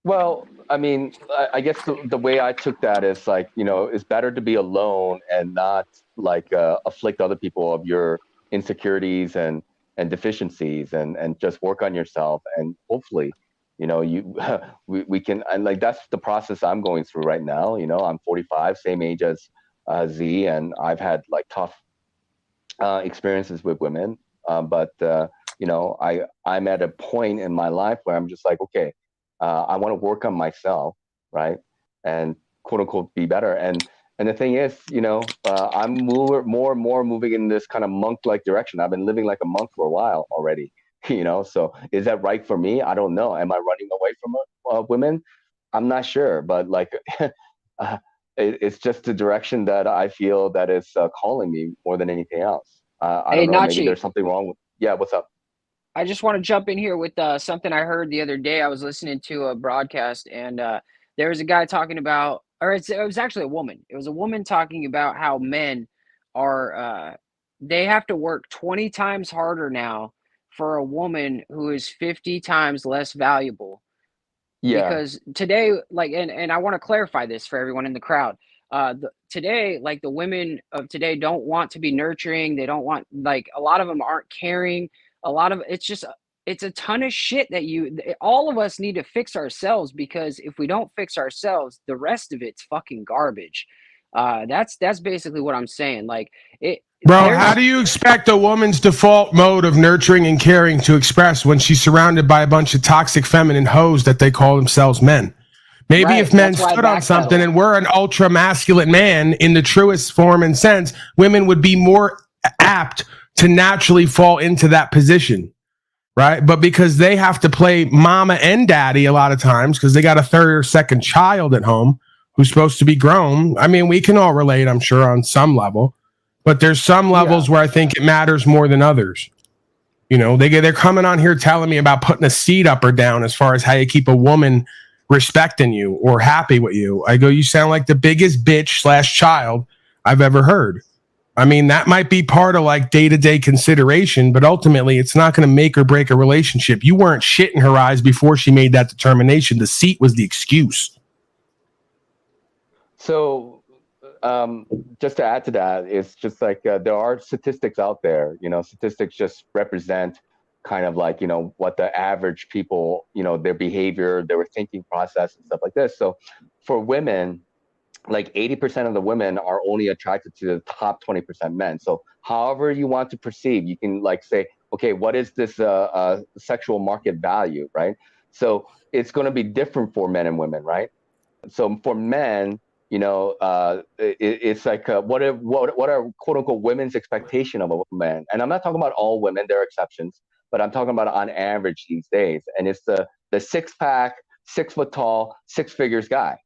Well, I mean, I guess the way I took that is like, you know, it's better to be alone and not like afflict other people of your insecurities and deficiencies, and just work on yourself. And hopefully, you know, we can, and like, that's the process I'm going through right now. You know, I'm 45, same age as Z, and I've had like tough experiences with women. But, you know, I'm at a point in my life where I'm just like, okay, I want to work on myself, right? And quote unquote be better. And the thing is, you know, I'm more and more moving in this kind of monk-like direction. I've been living like a monk for a while already, you know. So is that right for me? I don't know. Am I running away from women? I'm not sure, but like, it's just the direction that I feel that is calling me more than anything else. I don't know. Maybe there's something wrong with. Yeah, what's up? I just want to jump in here with something I heard the other day. I was listening to a broadcast, and there was a guy talking about, or it was actually a woman. It was a woman talking about how men are, they have to work 20 times harder now for a woman who is 50 times less valuable. Yeah. Because today, like, and I want to clarify this for everyone in the crowd. Today, like, the women of today don't want to be nurturing. They don't want, like, a lot of them aren't caring. A lot of it's a ton of shit that all of us need to fix ourselves, because if we don't fix ourselves, the rest of it's fucking garbage. That's basically what I'm saying. Like, bro, how do you expect a woman's default mode of nurturing and caring to express when she's surrounded by a bunch of toxic feminine hoes that they call themselves men? Maybe if men stood on something and we're an ultra masculine man in the truest form and sense, women would be more apt to naturally fall into that position, right? But because they have to play mama and daddy a lot of times because they got a third or second child at home who's supposed to be grown. I mean, we can all relate, I'm sure, on some level, but there's some levels where I think it matters more than others. You know, they're coming on here telling me about putting a seat up or down as far as how you keep a woman respecting you or happy with you. I go, you sound like the biggest bitch / child I've ever heard. I mean, that might be part of like day-to-day consideration, but ultimately it's not going to make or break a relationship. You weren't shit in her eyes before she made that determination. The seat was the excuse. So just to add to that, it's just like there are statistics out there. You know, statistics just represent kind of like, you know, what the average people, you know, their behavior, their thinking process and stuff like this. So for women, like 80% of the women are only attracted to the top 20% men. So however you want to perceive, you can like say, okay, what is this sexual market value, right? So it's going to be different for men and women, right? So for men, you know, it's like what are quote unquote women's expectation of a man? And I'm not talking about all women, there are exceptions, but I'm talking about on average these days. And it's the 6-pack, 6 foot tall, 6 figures guy,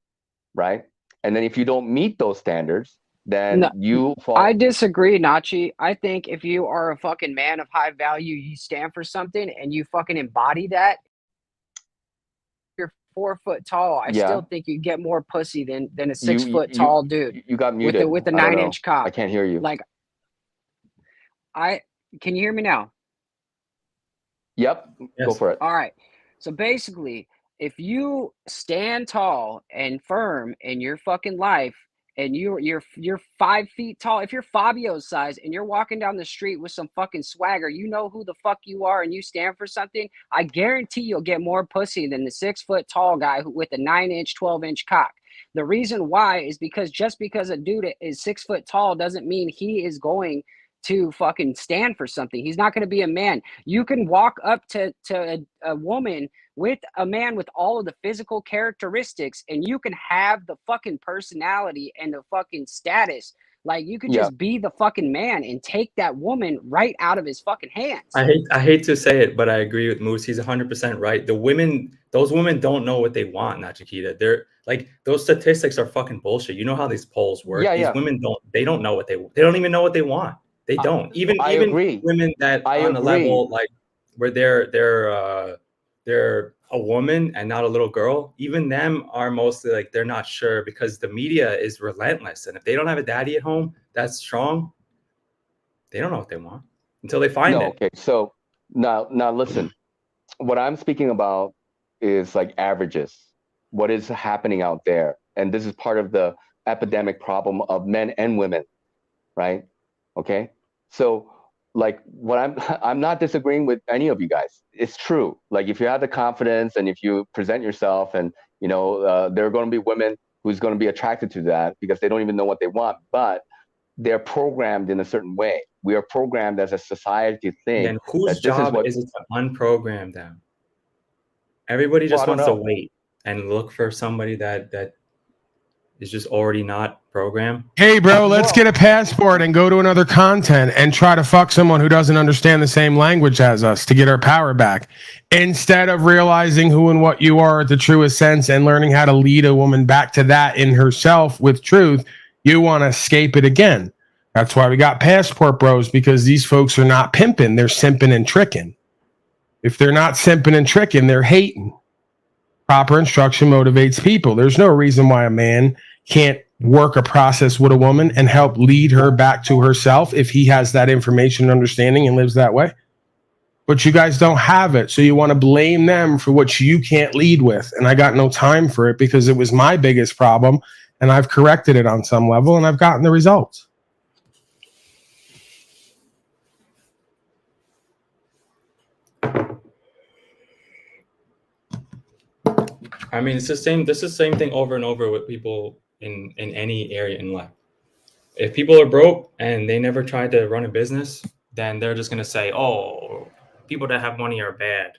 right? And then if you don't meet those standards, then you fall. I disagree, Nachi. I think if you are a fucking man of high value, you stand for something and you fucking embody that. You're 4 foot tall. I still think you get more pussy than a 6 foot tall dude. You got muted with a 9-inch cock. I can't hear you. Like, can you hear me now? Yep, go for it. All right. So basically, if you stand tall and firm in your fucking life, and you're 5 feet tall, if you're Fabio's size and you're walking down the street with some fucking swagger, you know who the fuck you are and you stand for something, I guarantee you'll get more pussy than the 6 foot tall guy with a 9-inch, 12-inch cock. The reason why is because just because a dude is 6 foot tall doesn't mean he is going to fucking stand for something. He's not going to be a man. You can walk up to a woman with a man with all of the physical characteristics, and you can have the fucking personality and the fucking status. Like, you could just be the fucking man and take that woman right out of his fucking hands. I hate to say it, but I agree with Moose. He's 100% right. Those women don't know what they want, Nachikita. They're like, those statistics are fucking bullshit. You know how these polls work. These women don't know what they don't even know what they want. They don't. Even women that on a level like where they're a woman and not a little girl, even them are mostly like they're not sure because the media is relentless. And if they don't have a daddy at home that's strong, they don't know what they want until they find it. Okay, so now listen, what I'm speaking about is like averages. What is happening out there? And this is part of the epidemic problem of men and women, right? Okay, so like what I'm not disagreeing with any of you guys. It's true. Like if you have the confidence and if you present yourself, and you know there are going to be women who's going to be attracted to that because they don't even know what they want, but they're programmed in a certain way. We are programmed as a society to think. And whose job is it to unprogram them? Everybody just wants to wait and look for somebody that is just already not programmed. Hey, bro, let's get a passport and go to another continent and try to fuck someone who doesn't understand the same language as us to get our power back. Instead of realizing who and what you are at the truest sense and learning how to lead a woman back to that in herself with truth, you want to escape it again. That's why we got passport bros, because these folks are not pimping, they're simping and tricking. If they're not simping and tricking, they're hating. Proper instruction motivates people. There's no reason why a man can't work a process with a woman and help lead her back to herself if he has that information and understanding and lives that way. But you guys don't have it, so you want to blame them for what you can't lead with. And I got no time for it because it was my biggest problem, and I've corrected it on some level, and I've gotten the results. I mean, it's the same. This is the same thing over and over with people in any area in life. If people are broke and they never tried to run a business, then they're just gonna say, "Oh, people that have money are bad."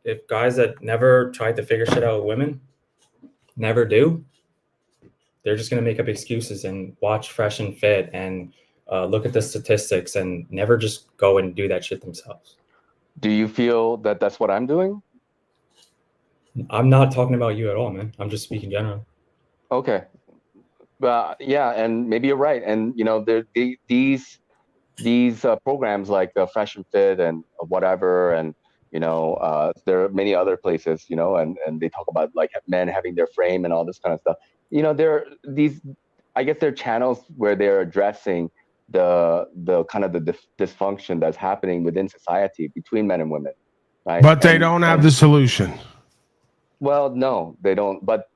If guys that never tried to figure shit out with women, never do, they're just going to make up excuses and watch Fresh and Fit and look at the statistics and never just go and do that shit themselves. Do you feel that that's what I'm doing? I'm not talking about you at all, man. I'm just speaking general. Okay. Yeah, and maybe you're right. And, you know, these programs like Fresh and Fit and whatever, and, you know, there are many other places, you know, and they talk about like men having their frame and all this kind of stuff. You know, I guess they're channels where they're addressing the kind of the dysfunction that's happening within society between men and women, right? But they don't have the solution. Well, no, they don't. But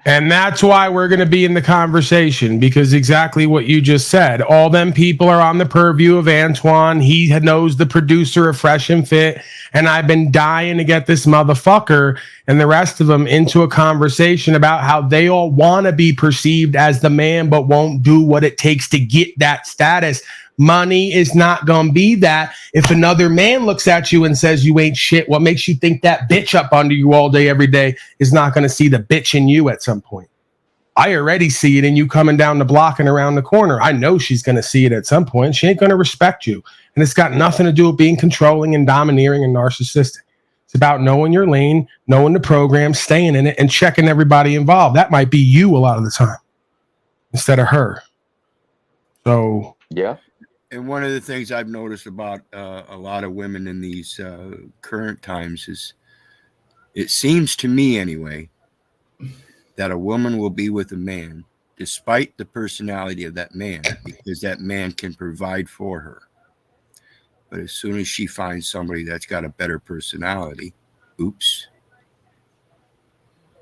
and that's why we're going to be in the conversation, because exactly what you just said. All them people are on the purview of Antoine. He knows the producer of Fresh and Fit, and I've been dying to get this motherfucker and the rest of them into a conversation about how they all want to be perceived as the man, but won't do what it takes to get that status. Money is not going to be that. If another man looks at you and says you ain't shit, what makes you think that bitch up under you all day, every day is not going to see the bitch in you at some point? I already see it in you coming down the block and around the corner. I know she's going to see it at some point. She ain't going to respect you. And it's got nothing to do with being controlling and domineering and narcissistic. It's about knowing your lane, knowing the program, staying in it, and checking everybody involved. That might be you a lot of the time instead of her. So, yeah. And one of the things I've noticed about a lot of women in these current times is, it seems to me anyway, that a woman will be with a man despite the personality of that man, because that man can provide for her. But as soon as she finds somebody that's got a better personality, oops.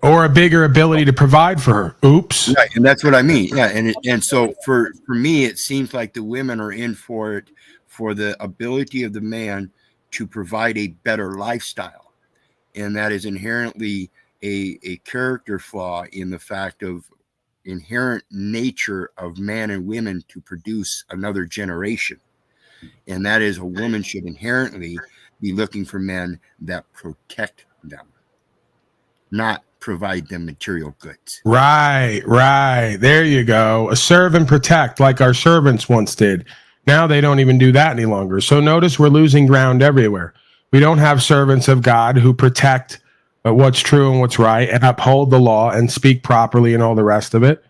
Or a bigger ability to provide for her. Oops. Right, and that's what I mean. Yeah, and so for me, it seems like the women are in for it, for the ability of the man to provide a better lifestyle, and that is inherently a character flaw in the fact of inherent nature of man and women to produce another generation, and that is a woman should inherently be looking for men that protect them, not provide them material goods. Right. There you go. A serve and protect, like our servants once did. Now they don't even do that any longer. So notice we're losing ground everywhere. We don't have servants of God who protect what's true and what's right and uphold the law and speak properly and all the rest of it.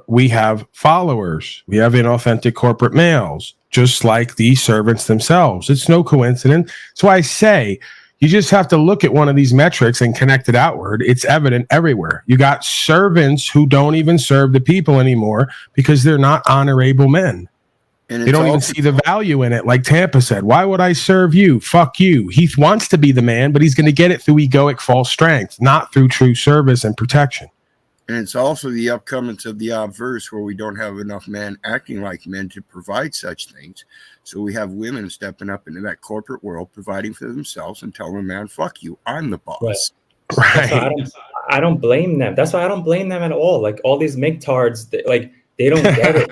We have followers. We have inauthentic corporate males, just like the servants themselves. It's no coincidence. That's why I say, you just have to look at one of these metrics and connect it outward. It's evident everywhere. You got servants who don't even serve the people anymore because they're not honorable men. They don't even see the value in it. Like Tampa said, why would I serve you? Fuck you. He wants to be the man, but he's going to get it through egoic false strength, not through true service and protection. And it's also the upcomings of the obverse, where we don't have enough men acting like men to provide such things. So we have women stepping up into that corporate world, providing for themselves and telling a man, fuck you, I'm the boss. Right. I don't blame them. That's why I don't blame them at all. Like all these MGTOWs, they don't get it.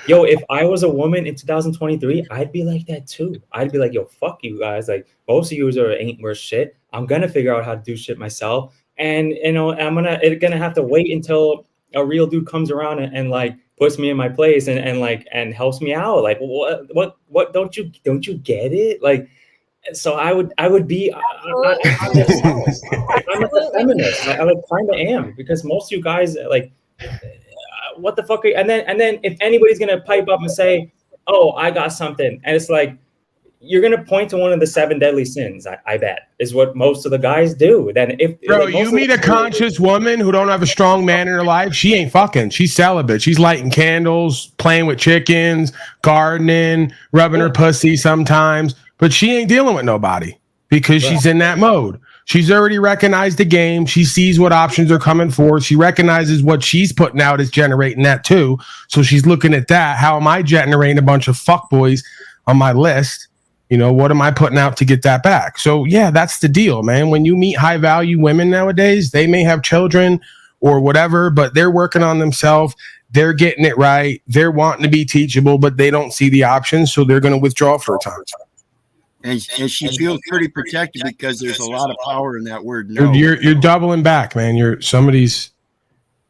Yo, if I was a woman in 2023, I'd be like that too. I'd be like, yo, fuck you guys. Like most of you ain't worth shit. I'm going to figure out how to do shit myself. And, you know, I'm gonna have to wait until a real dude comes around and like puts me in my place and helps me out. Like, what don't you get it? Like, so I would be, I'm a feminist. I kind of am, because most of you guys like, what the fuck? And then if anybody's going to pipe up and say, oh, I got something. And it's like, you're going to point to one of the 7 deadly sins, I bet, is what most of the guys do. Then Bro, you meet a conscious woman who don't have a strong man in her life, she ain't fucking. She's celibate. She's lighting candles, playing with chickens, gardening, rubbing her pussy sometimes, but she ain't dealing with nobody because she's in that mode. She's already recognized the game. She sees what options are coming forward. She recognizes what she's putting out is generating that too. So she's looking at that. How am I generating a bunch of fuckboys on my list? You know, what am I putting out to get that back? So, yeah, that's the deal, man. When you meet high-value women nowadays, they may have children or whatever, but they're working on themselves. They're getting it right. They're wanting to be teachable, but they don't see the options, so they're going to withdraw for a time. And she feels pretty protected because there's a lot of power in that word no. You're doubling back, man. Somebody's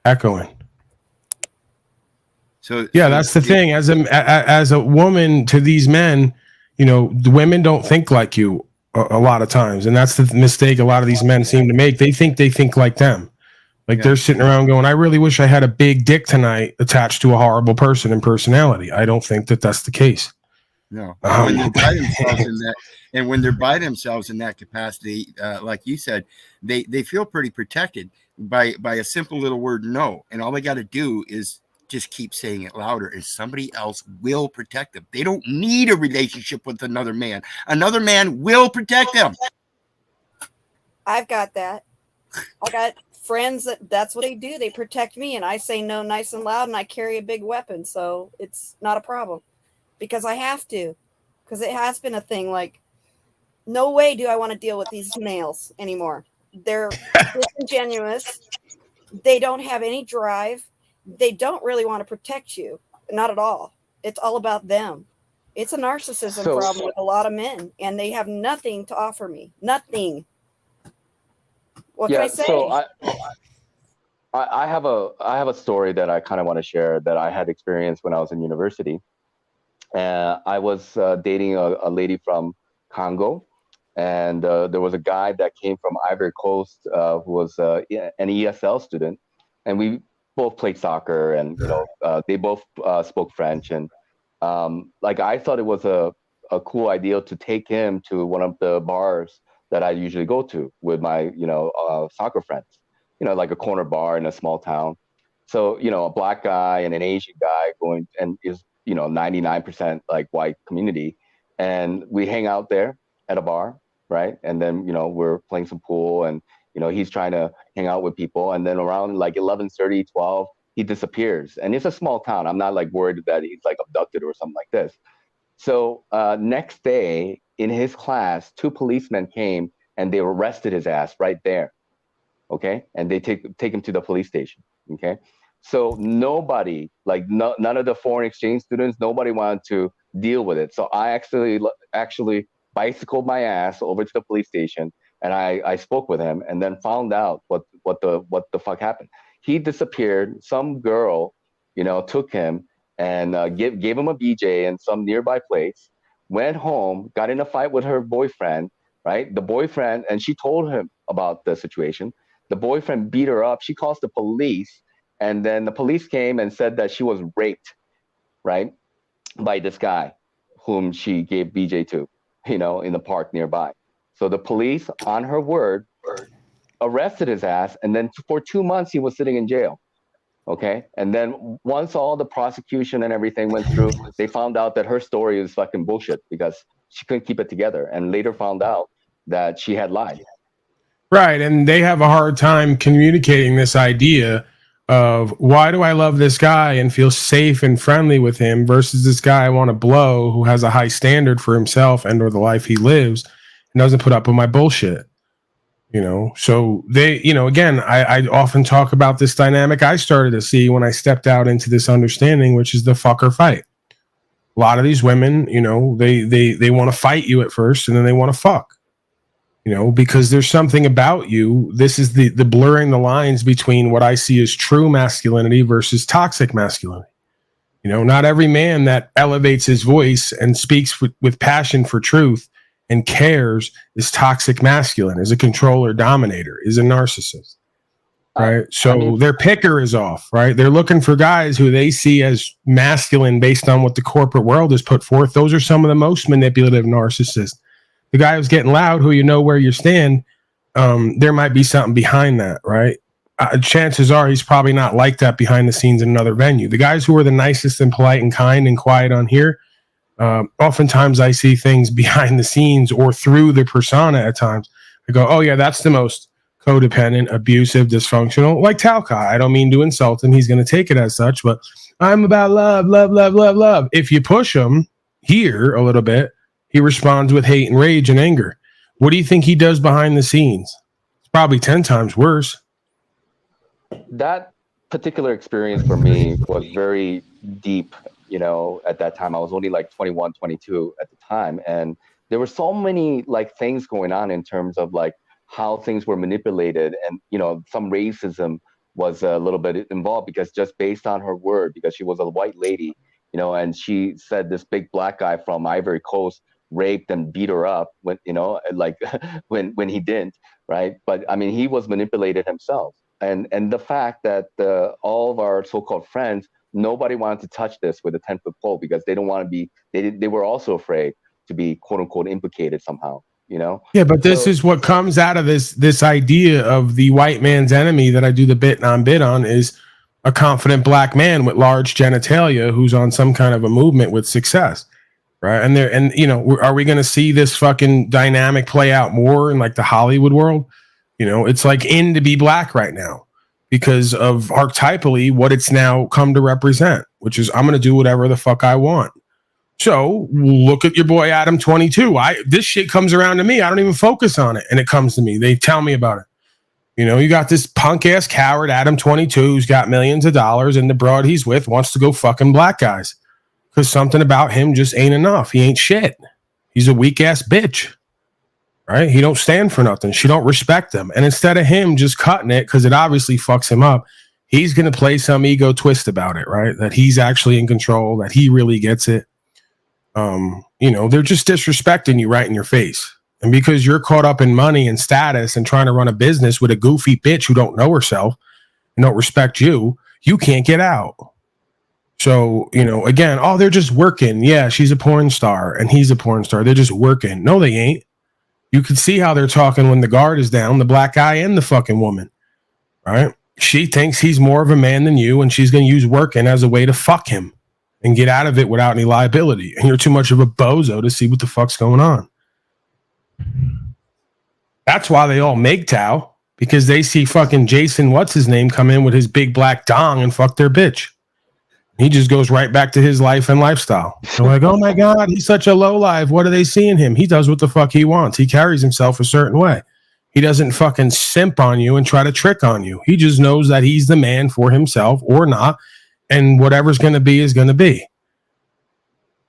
echoing. So that's the thing. As a woman to these men, the women don't think like you a lot of times, and that's the mistake a lot of these men seem to make. They think like them. Like they're sitting around going, I really wish I had a big dick tonight attached to a horrible person and personality. I don't think that that's the case. No. When they're by themselves in that, and when they're by themselves in that capacity, like you said, they feel pretty protected by a simple little word no. And all they got to do is just keep saying it louder, and somebody else will protect them. They don't need a relationship with another man. Another man will protect them. I've got that. I got friends that's what they do. They protect me, and I say no nice and loud, and I carry a big weapon, so it's not a problem because I have to, because it has been a thing. Like, no way do I want to deal with these males anymore. They're disingenuous. They don't have any drive. They don't really want to protect you. Not at all. It's all about them. It's a narcissism problem with a lot of men, and they have nothing to offer me. Nothing. What can I say? So I have a story that I kind of want to share that I had experienced when I was in university. I was dating a lady from Congo, and there was a guy that came from Ivory Coast who was an ESL student, and we both played soccer, and they both spoke French, and like I thought it was a cool idea to take him to one of the bars that I usually go to with my, soccer friends, like a corner bar in a small town. So, a black guy and an Asian guy going and is, 99% like white community. And we hang out there at a bar, right? And then, we're playing some pool and, he's trying to hang out with people. And then around like 11:30, 12, he disappears. And it's a small town. I'm not like worried that he's like abducted or something like this. So next day in his class, 2 policemen came and they arrested his ass right there. Okay. And they take him to the police station. Okay. So nobody, like none of the foreign exchange students, nobody wanted to deal with it. So I actually bicycled my ass over to the police station, and I spoke with him, and then found out what the fuck happened. He disappeared. Some girl, took him and gave him a BJ in some nearby place, went home, got in a fight with her boyfriend, right? The boyfriend, and she told him about the situation. The boyfriend beat her up. She calls the police, and then the police came and said that she was raped, right, by this guy whom she gave BJ to, in the park nearby. So the police, on her word, arrested his ass, and then for 2 months he was sitting in jail. Okay. And then once all the prosecution and everything went through, they found out that her story is fucking bullshit because she couldn't keep it together, and later found out that she had lied. Right. And they have a hard time communicating this idea of why do I love this guy and feel safe and friendly with him versus this guy I want to blow who has a high standard for himself and or the life he lives and doesn't put up with my bullshit. So they, again, I often talk about this dynamic I started to see when I stepped out into this understanding, which is the fuck or fight. A lot of these women, they want to fight you at first, and then they want to fuck, because there's something about you. This is the blurring the lines between what I see as true masculinity versus toxic masculinity. Not every man that elevates his voice and speaks with passion for truth and cares is toxic masculine, is a controller dominator, is a narcissist, right? So their picker is off, right? They're looking for guys who they see as masculine based on what the corporate world has put forth. Those are some of the most manipulative narcissists. The guy who's getting loud, who where you stand, there might be something behind that, right? Chances are he's probably not like that behind the scenes in another venue. The guys who are the nicest and polite and kind and quiet on here, oftentimes I see things behind the scenes or through the persona at times. I go, oh yeah, that's the most codependent, abusive, dysfunctional, like Talcott. I don't mean to insult him. He's going to take it as such, but I'm about love, love, love, love, love. If you push him here a little bit, he responds with hate and rage and anger. What do you think he does behind the scenes? It's probably 10 times worse. That particular experience for me was very deep. At that time I was only like 21, 22 at the time, and there were so many like things going on in terms of like how things were manipulated, and some racism was a little bit involved, because just based on her word, because she was a white lady, and she said this big black guy from Ivory Coast raped and beat her up when like when he didn't, right? But I mean, he was manipulated himself, and the fact that all of our so-called friends, nobody wanted to touch this with a 10-foot pole, because they don't want to be, they were also afraid to be quote unquote implicated somehow. Yeah, but this is what comes out of this idea of the white man's enemy that I do the bit on is a confident black man with large genitalia who's on some kind of a movement with success, right? And are we going to see this fucking dynamic play out more in like the Hollywood world? It's like in to be black right now because of archetypally what it's now come to represent, which is I'm going to do whatever the fuck I want. So look at your boy Adam 22. This shit comes around to me. I don't even focus on it, and it comes to me. They tell me about it. You got this punk ass coward Adam 22 who's got millions of dollars, and the broad he's with wants to go fucking black guys because something about him just ain't enough. He ain't shit. He's a weak ass bitch, right? He don't stand for nothing. She don't respect him, and instead of him just cutting it because it obviously fucks him up, he's gonna play some ego twist about it, right? That he's actually in control, that he really gets it. They're just disrespecting you right in your face. And because you're caught up in money and status and trying to run a business with a goofy bitch who don't know herself and don't respect you, you can't get out. So, again, they're just working. Yeah, she's a porn star and he's a porn star. They're just working. No, they ain't. You can see how they're talking when the guard is down, the black guy and the fucking woman, right? She thinks he's more of a man than you, and she's going to use working as a way to fuck him and get out of it without any liability. And you're too much of a bozo to see what the fuck's going on. That's why they all MGTOW, because they see fucking Jason, what's his name, come in with his big black dong and fuck their bitch. He just goes right back to his life and lifestyle. They're like, oh my God, he's such a lowlife. What do they see in him? He does what the fuck he wants. He carries himself a certain way. He doesn't fucking simp on you and try to trick on you. He just knows that he's the man for himself or not. And whatever's going to be is going to be.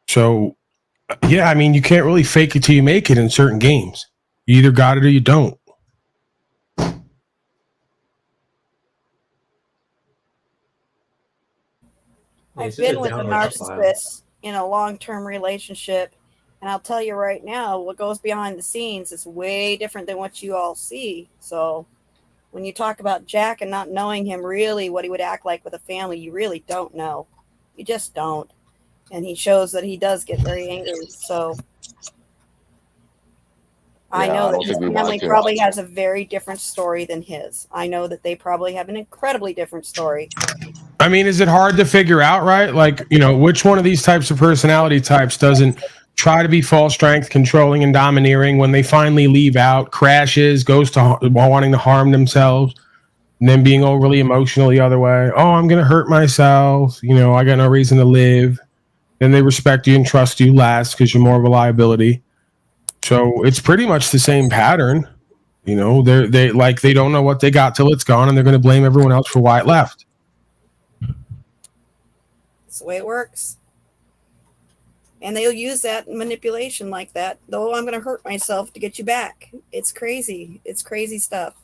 So, yeah, I mean, you can't really fake it till you make it in certain games. You either got it or you don't. I've been with a narcissist in a long-term relationship, and I'll tell you right now, what goes behind the scenes is way different than what you all see. So when you talk about Jack and not knowing him really, what he would act like with a family, you really don't know. You just don't. And he shows that he does get very angry. So I know that his family probably has a very different story than his. I know that they probably have an incredibly different story. I mean, is it hard to figure out, right? Like, which one of these types of personality types doesn't try to be full strength, controlling and domineering, when they finally leave out, crashes, goes to wanting to harm themselves, and then being overly emotional the other way. Oh, I'm going to hurt myself. I got no reason to live. Then they respect you and trust you last because you're more of a liability. So it's pretty much the same pattern. They don't know what they got till it's gone, and they're going to blame everyone else for why it left. That's the way it works. And they'll use that manipulation like that. Though I'm going to hurt myself to get you back. It's crazy. It's crazy stuff.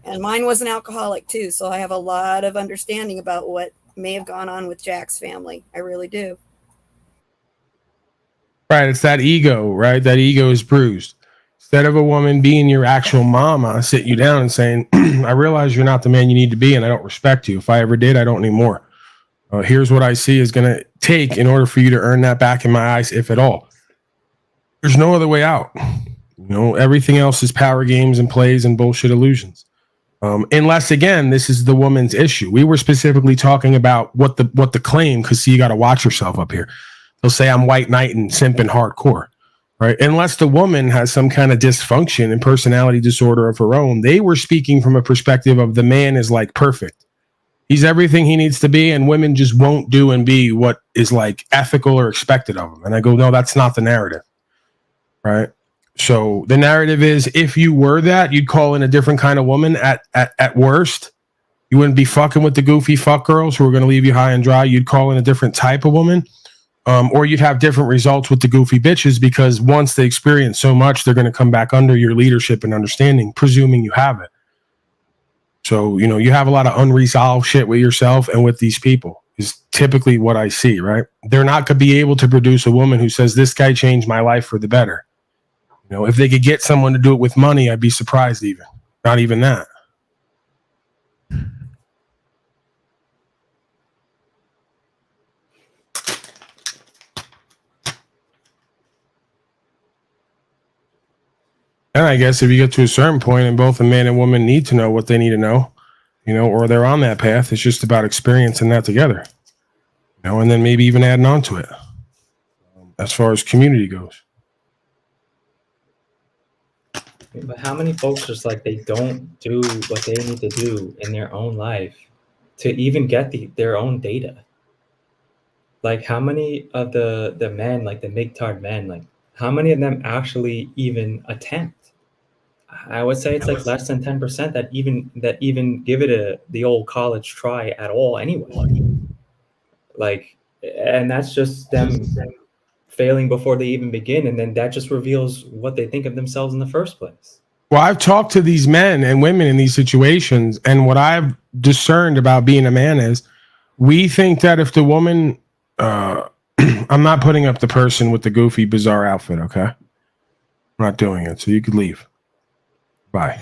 And mine was an alcoholic too, so I have a lot of understanding about what may have gone on with Jack's family. I really do. Right, it's that ego, right? That ego is bruised. Instead of a woman being your actual mama, sit you down and saying, I realize you're not the man you need to be, and I don't respect you. If I ever did, I don't need more. Here's what I see is going to take in order for you to earn that back in my eyes, if at all. There's no other way out. Everything else is power games and plays and bullshit illusions. Unless, again, this is the woman's issue. We were specifically talking about what the claim, because see, you got to watch yourself up here. They'll say I'm white knight and simping hardcore, right? Unless the woman has some kind of dysfunction and personality disorder of her own, they were speaking from a perspective of the man is like perfect. He's everything he needs to be, and women just won't do and be what is like ethical or expected of them. And I go, no, that's not the narrative, right? So the narrative is, if you were that, you'd call in a different kind of woman at worst. You wouldn't be fucking with the goofy fuck girls who are going to leave you high and dry. You'd call in a different type of woman. Or you'd have different results with the goofy bitches, because once they experience so much, they're going to come back under your leadership and understanding, presuming you have it. So, you know, you have a lot of unresolved shit with yourself and with these people is typically what I see, right? They're not going to be able to produce a woman who says, this guy changed my life for the better. You know, if they could get someone to do it with money, I'd be surprised even. Not even that. And I guess if you get to a certain point and both a man and woman need to know what they need to know, you know, or they're on that path, it's just about experiencing that together, you know, and then maybe even adding on to it as far as community goes. But how many folks just like they don't do what they need to do in their own life to even get their own data? Like how many of the men, like the MGTOW men, like how many of them actually even attempt? I would say it's like less than 10% that even give it the old college try at all anyway. Like, and that's just them failing before they even begin, and then that just reveals what they think of themselves in the first place. Well, I've talked to these men and women in these situations, and what I've discerned about being a man is we think that if the woman I'm not putting up the person with the goofy bizarre outfit, okay? I'm not doing it, so you could leave. Bye.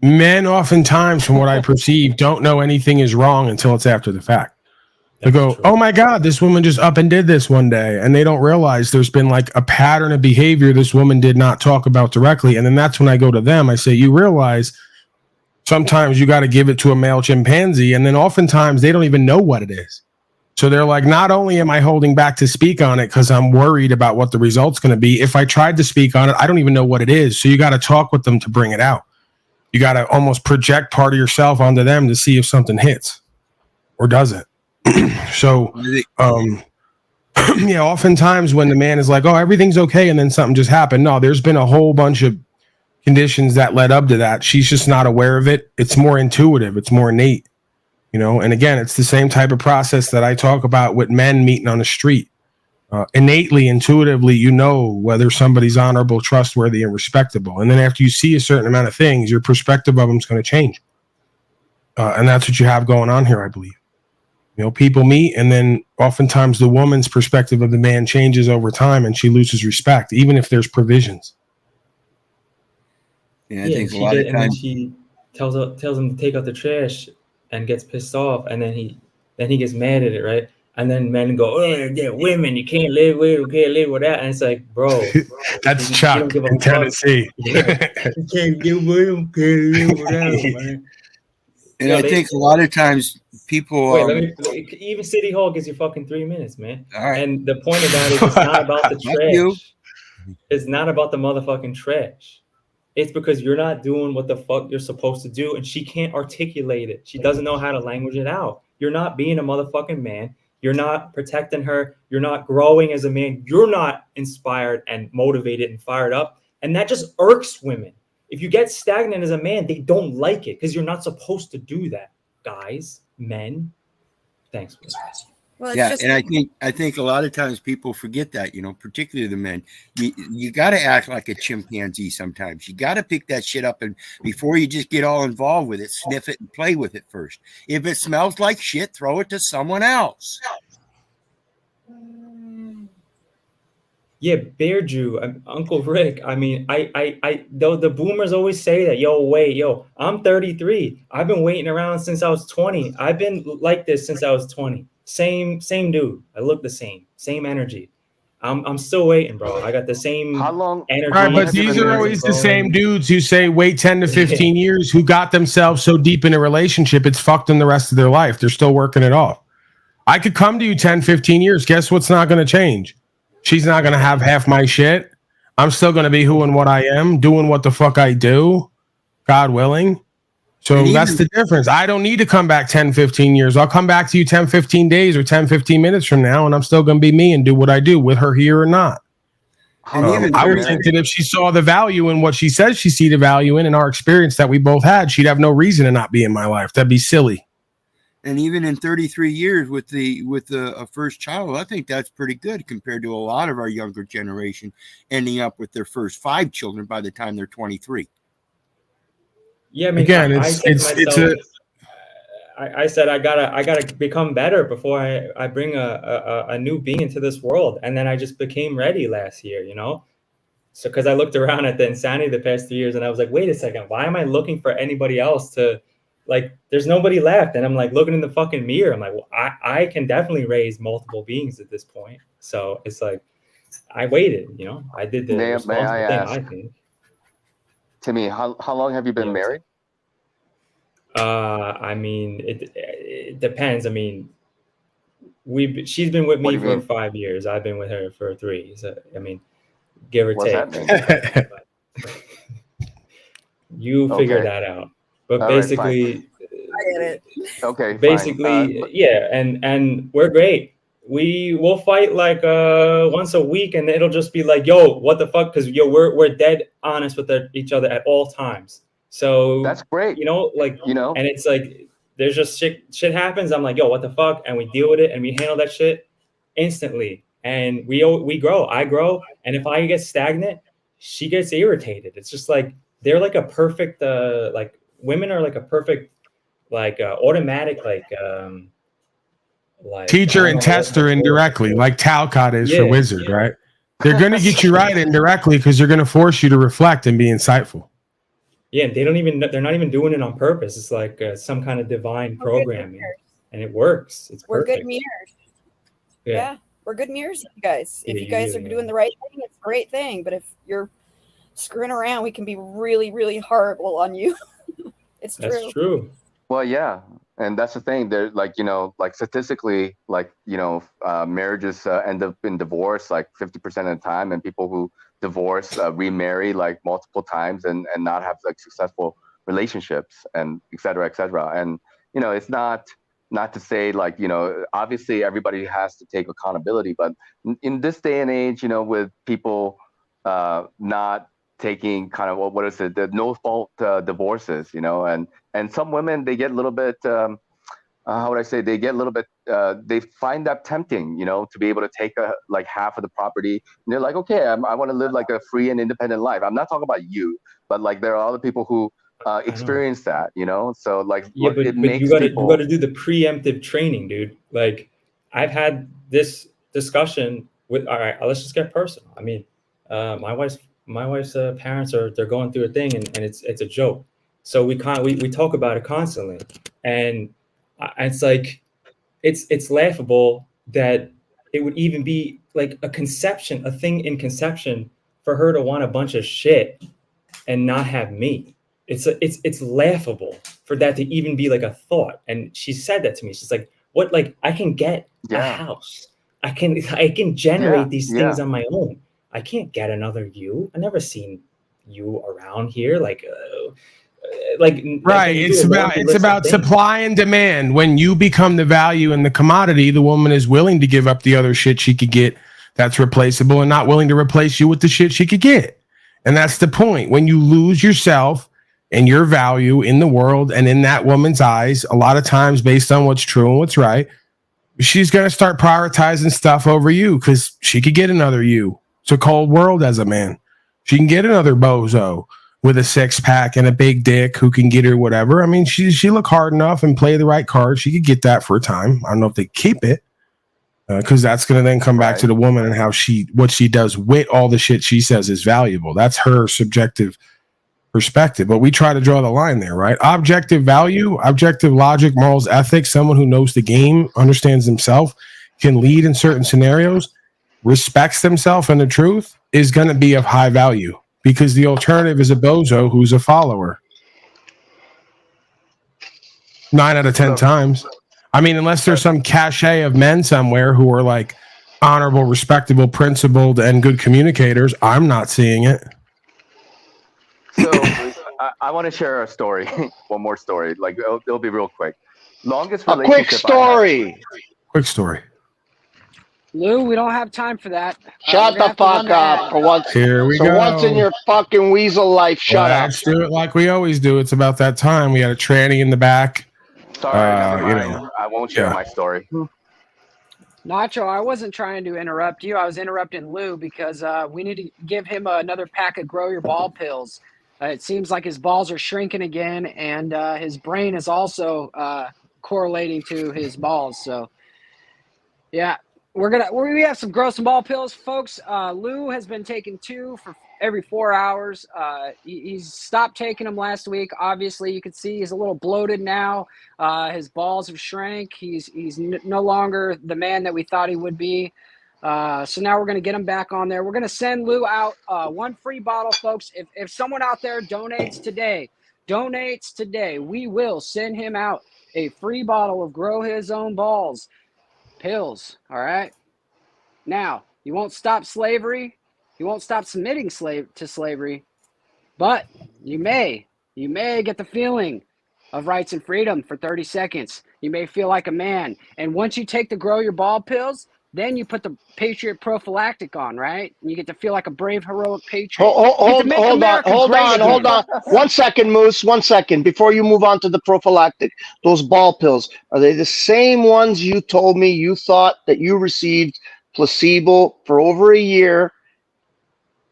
Men oftentimes, from what I perceive, don't know anything is wrong until it's after the fact. They go, oh my God, this woman just up and did this one day. And they don't realize there's been like a pattern of behavior this woman did not talk about directly. And then that's when I go to them. I say, you realize sometimes you got to give it to a male chimpanzee. And then oftentimes they don't even know what it is. So they're like, not only am I holding back to speak on it because I'm worried about what the result's going to be, if I tried to speak on it, I don't even know what it is. So you got to talk with them to bring it out. You got to almost project part of yourself onto them to see if something hits or doesn't. So, yeah, oftentimes when the man is like, oh, everything's okay, and then something just happened. No, there's been a whole bunch of conditions that led up to that. She's just not aware of it. It's more intuitive. It's more innate. You know, and again, it's the same type of process that I talk about with men meeting on the street. Innately, intuitively, you know whether somebody's honorable, trustworthy, and respectable. And then after you see a certain amount of things, your perspective of them is going to change. And that's what you have going on here, I believe. You know, people meet, and then oftentimes the woman's perspective of the man changes over time, and she loses respect, even if there's provisions. Yeah, I think a lot of times, and then she tells him to take out the trash and gets pissed off, and then he gets mad at it, right? And then men go, oh, they're women, you can't live with, you can't live with that. And it's like, bro, that's Chuck in Tennessee. Yeah. You can't live with them, can't live without them, man. And I think a lot of times people even City Hall gives you fucking 3 minutes, man. All right. And the point about it is it's not about the trash. It's not about the motherfucking trash. It's because you're not doing what the fuck you're supposed to do, and she can't articulate it. She doesn't know how to language it out. You're not being a motherfucking man. You're not protecting her. You're not growing as a man. You're not inspired and motivated and fired up. And that just irks women. If you get stagnant as a man, they don't like it because you're not supposed to do that, guys, men. Thanks. Well, yeah, and I think a lot of times people forget that, you know, particularly the men. You got to act like a chimpanzee sometimes. You got to pick that shit up, and before you just get all involved with it, sniff it and play with it first. If it smells like shit, throw it to someone else. Yeah, Bear Jew, Uncle Rick. I mean, the boomers always say that, yo, I'm 33. I've been waiting around since I was 20. I've been like this since I was 20. Same dude. I look the same energy. I'm still waiting, bro. I got the same energy. Right, but these are always the same dudes who say wait 10 to 15 years, who got themselves so deep in a relationship, it's fucked them the rest of their life. They're still working it off. I could come to you 10, 15 years. Guess what's not going to change? She's not going to have half my shit. I'm still going to be who and what I am, doing what the fuck I do, God willing. So that's the difference. I don't need to come back 10, 15 years. I'll come back to you 10, 15 days or 10, 15 minutes from now, and I'm still going to be me and do what I do with her here or not. I would think that if she saw the value in what she says she see the value in our experience that we both had, she'd have no reason to not be in my life. That'd be silly. And even in 33 years with a first child, I think that's pretty good compared to a lot of our younger generation ending up with their first 5 children by the time they're 23. Yeah, I mean, again, I said I gotta become better before I bring a new being into this world, and then I just became ready last year, you know. So because I looked around at the insanity the past 3 years, and I was like, wait a second, why am I looking for anybody else to, like, there's nobody left, and I'm like looking in the fucking mirror. I'm like, well, I can definitely raise multiple beings at this point. So it's like I waited, you know, I did the responsible thing. I think. Timmy, how long have you been married? I mean, it depends. I mean, she's been with me for 5 years. I've been with her for 3. So I mean, give or take. You figure that out. But all basically, I get it. Okay. Basically, yeah, and we're great. We'll fight like once a week, and it'll just be like, yo, what the fuck? Because we're dead honest with each other at all times. So that's great. You know, like, you know, and it's like there's just shit happens. I'm like, yo, what the fuck? And we deal with it, and we handle that shit instantly. And we grow. I grow, and if I get stagnant, she gets irritated. It's just like they're like a perfect like women are like a perfect like automatic like teacher and tester indirectly, like Talcott is for Wizard, right? They're going to get you right indirectly because they're going to force you to reflect and be insightful. Yeah, they're not even doing it on purpose. It's like some kind of divine programming, and it works. We're good mirrors. Yeah, we're good mirrors, you guys. If you guys are doing the right thing, it's a great thing. But if you're screwing around, we can be really, really horrible on you. It's true. That's true. Well, yeah. And that's the thing. They're like, you know, like statistically, like, you know, marriages end up in divorce like 50% of the time, and people who divorce remarry like multiple times and not have like successful relationships and et cetera, et cetera. And, you know, it's not to say like, you know, obviously everybody has to take accountability, but in this day and age, you know, with people not taking kind of what is it, the no fault divorces, you know, and some women, they get a little bit how would I say, they get a little bit they find that tempting, you know, to be able to take like half of the property, and they're like, okay, I want to live like a free and independent life. I'm not talking about you, but like there are other people who experience that, you know. So like, yeah, but you gotta do the preemptive training, dude. Like I've had this discussion with, all right, let's just get personal. I mean, my wife's parents they're going through a thing, and it's a joke. So we talk about it constantly, and it's like it's laughable that it would even be like a thing in conception for her to want a bunch of shit and not have me. It's laughable for that to even be like a thought. And she said that to me. She's like, what? Like I can get a house. I can generate these things on my own. I can't get another you. I never seen you around here. Like right. It's about supply and demand. When you become the value in the commodity, the woman is willing to give up the other shit she could get that's replaceable and not willing to replace you with the shit she could get. And that's the point. When you lose yourself and your value in the world and in that woman's eyes, a lot of times based on what's true and what's right, she's going to start prioritizing stuff over you because she could get another you. It's a cold world as a man. She can get another bozo with a 6-pack and a big dick who can get her whatever. I mean, she look hard enough and play the right card. She could get that for a time. I don't know if they keep it because that's going to then come back to the woman and what she does with all the shit she says is valuable. That's her subjective perspective. But we try to draw the line there, right? Objective value, objective logic, morals, ethics, someone who knows the game, understands himself, can lead in certain scenarios, respects themselves and the truth is going to be of high value because the alternative is a bozo who's a follower. 9 out of 10 times. I mean, unless there's some cachet of men somewhere who are like honorable, respectable, principled, and good communicators, I'm not seeing it. So I want to share a story. One more story. Like it'll be real quick. Longest relationship. Quick story. Quick story. Lou, we don't have time for that. Shut the fuck up for once. Here we go. So once in your fucking weasel life, shut up. Let's do it like we always do. It's about that time. We got a tranny in the back. Sorry, never mind. I won't share my story. Nacho, I wasn't trying to interrupt you. I was interrupting Lou because we need to give him another pack of Grow Your Ball pills. It seems like his balls are shrinking again, and his brain is also correlating to his balls. So, yeah, we have some Grow Some Ball pills, folks. Lou has been taking 2 for every 4 hours. He's stopped taking them last week. Obviously, you can see he's a little bloated now. His balls have shrank. He's no longer the man that we thought he would be. So now we're going to get him back on there. We're going to send Lou out 1 free bottle, folks. If someone out there donates today, we will send him out a free bottle of Grow His Own Balls pills. All right. Now, you won't stop slavery. You won't stop submitting to slavery, but you may get the feeling of rights and freedom for 30 seconds. You may feel like a man. And once you take the Grow Your Ball pills, then you put the Patriot prophylactic on, right? And you get to feel like a brave, heroic patriot. Hold on. 1 second, Moose. 1 second. Before you move on to the prophylactic, those ball pills, are they the same ones you told me you thought that you received placebo for over a year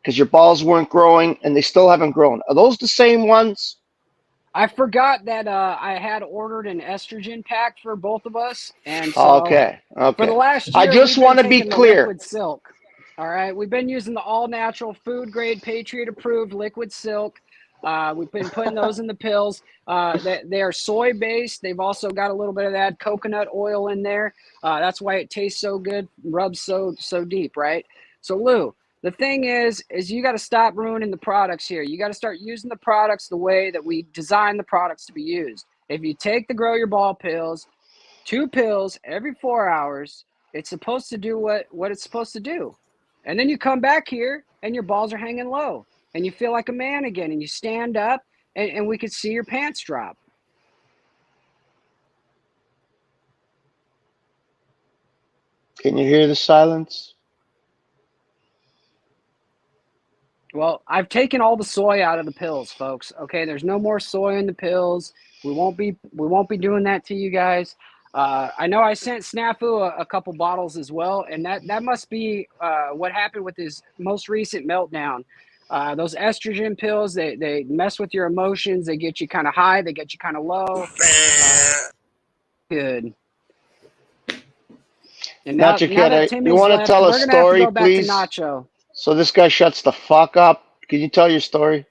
because your balls weren't growing and they still haven't grown? Are those the same ones? I forgot that I had ordered an estrogen pack for both of us, and so Okay. for the last year, I just want to be clear. Liquid Silk. All right, we've been using the all-natural, food-grade, Patriot-approved Liquid Silk. We've been putting those in the pills. They are soy-based. They've also got a little bit of that coconut oil in there. That's why it tastes so good, rubs so deep, right? So, Lou, the thing is you got to stop ruining the products here. You got to start using the products the way that we design the products to be used. If you take the Grow Your Ball pills, 2 pills every 4 hours, it's supposed to do what it's supposed to do. And then you come back here and your balls are hanging low and you feel like a man again and you stand up and we could see your pants drop. Can you hear the silence? Well, I've taken all the soy out of the pills, folks. Okay, there's no more soy in the pills. We won't be doing that to you guys. I know I sent Snafu a couple bottles as well, and that must be what happened with his most recent meltdown. Those estrogen pills, they mess with your emotions. They get you kind of high. They get you kind of low. Good. And now that Tim you is want to left, tell a we're gonna have to story, go back please? to Nacho. So this guy shuts the fuck up. Can you tell your story?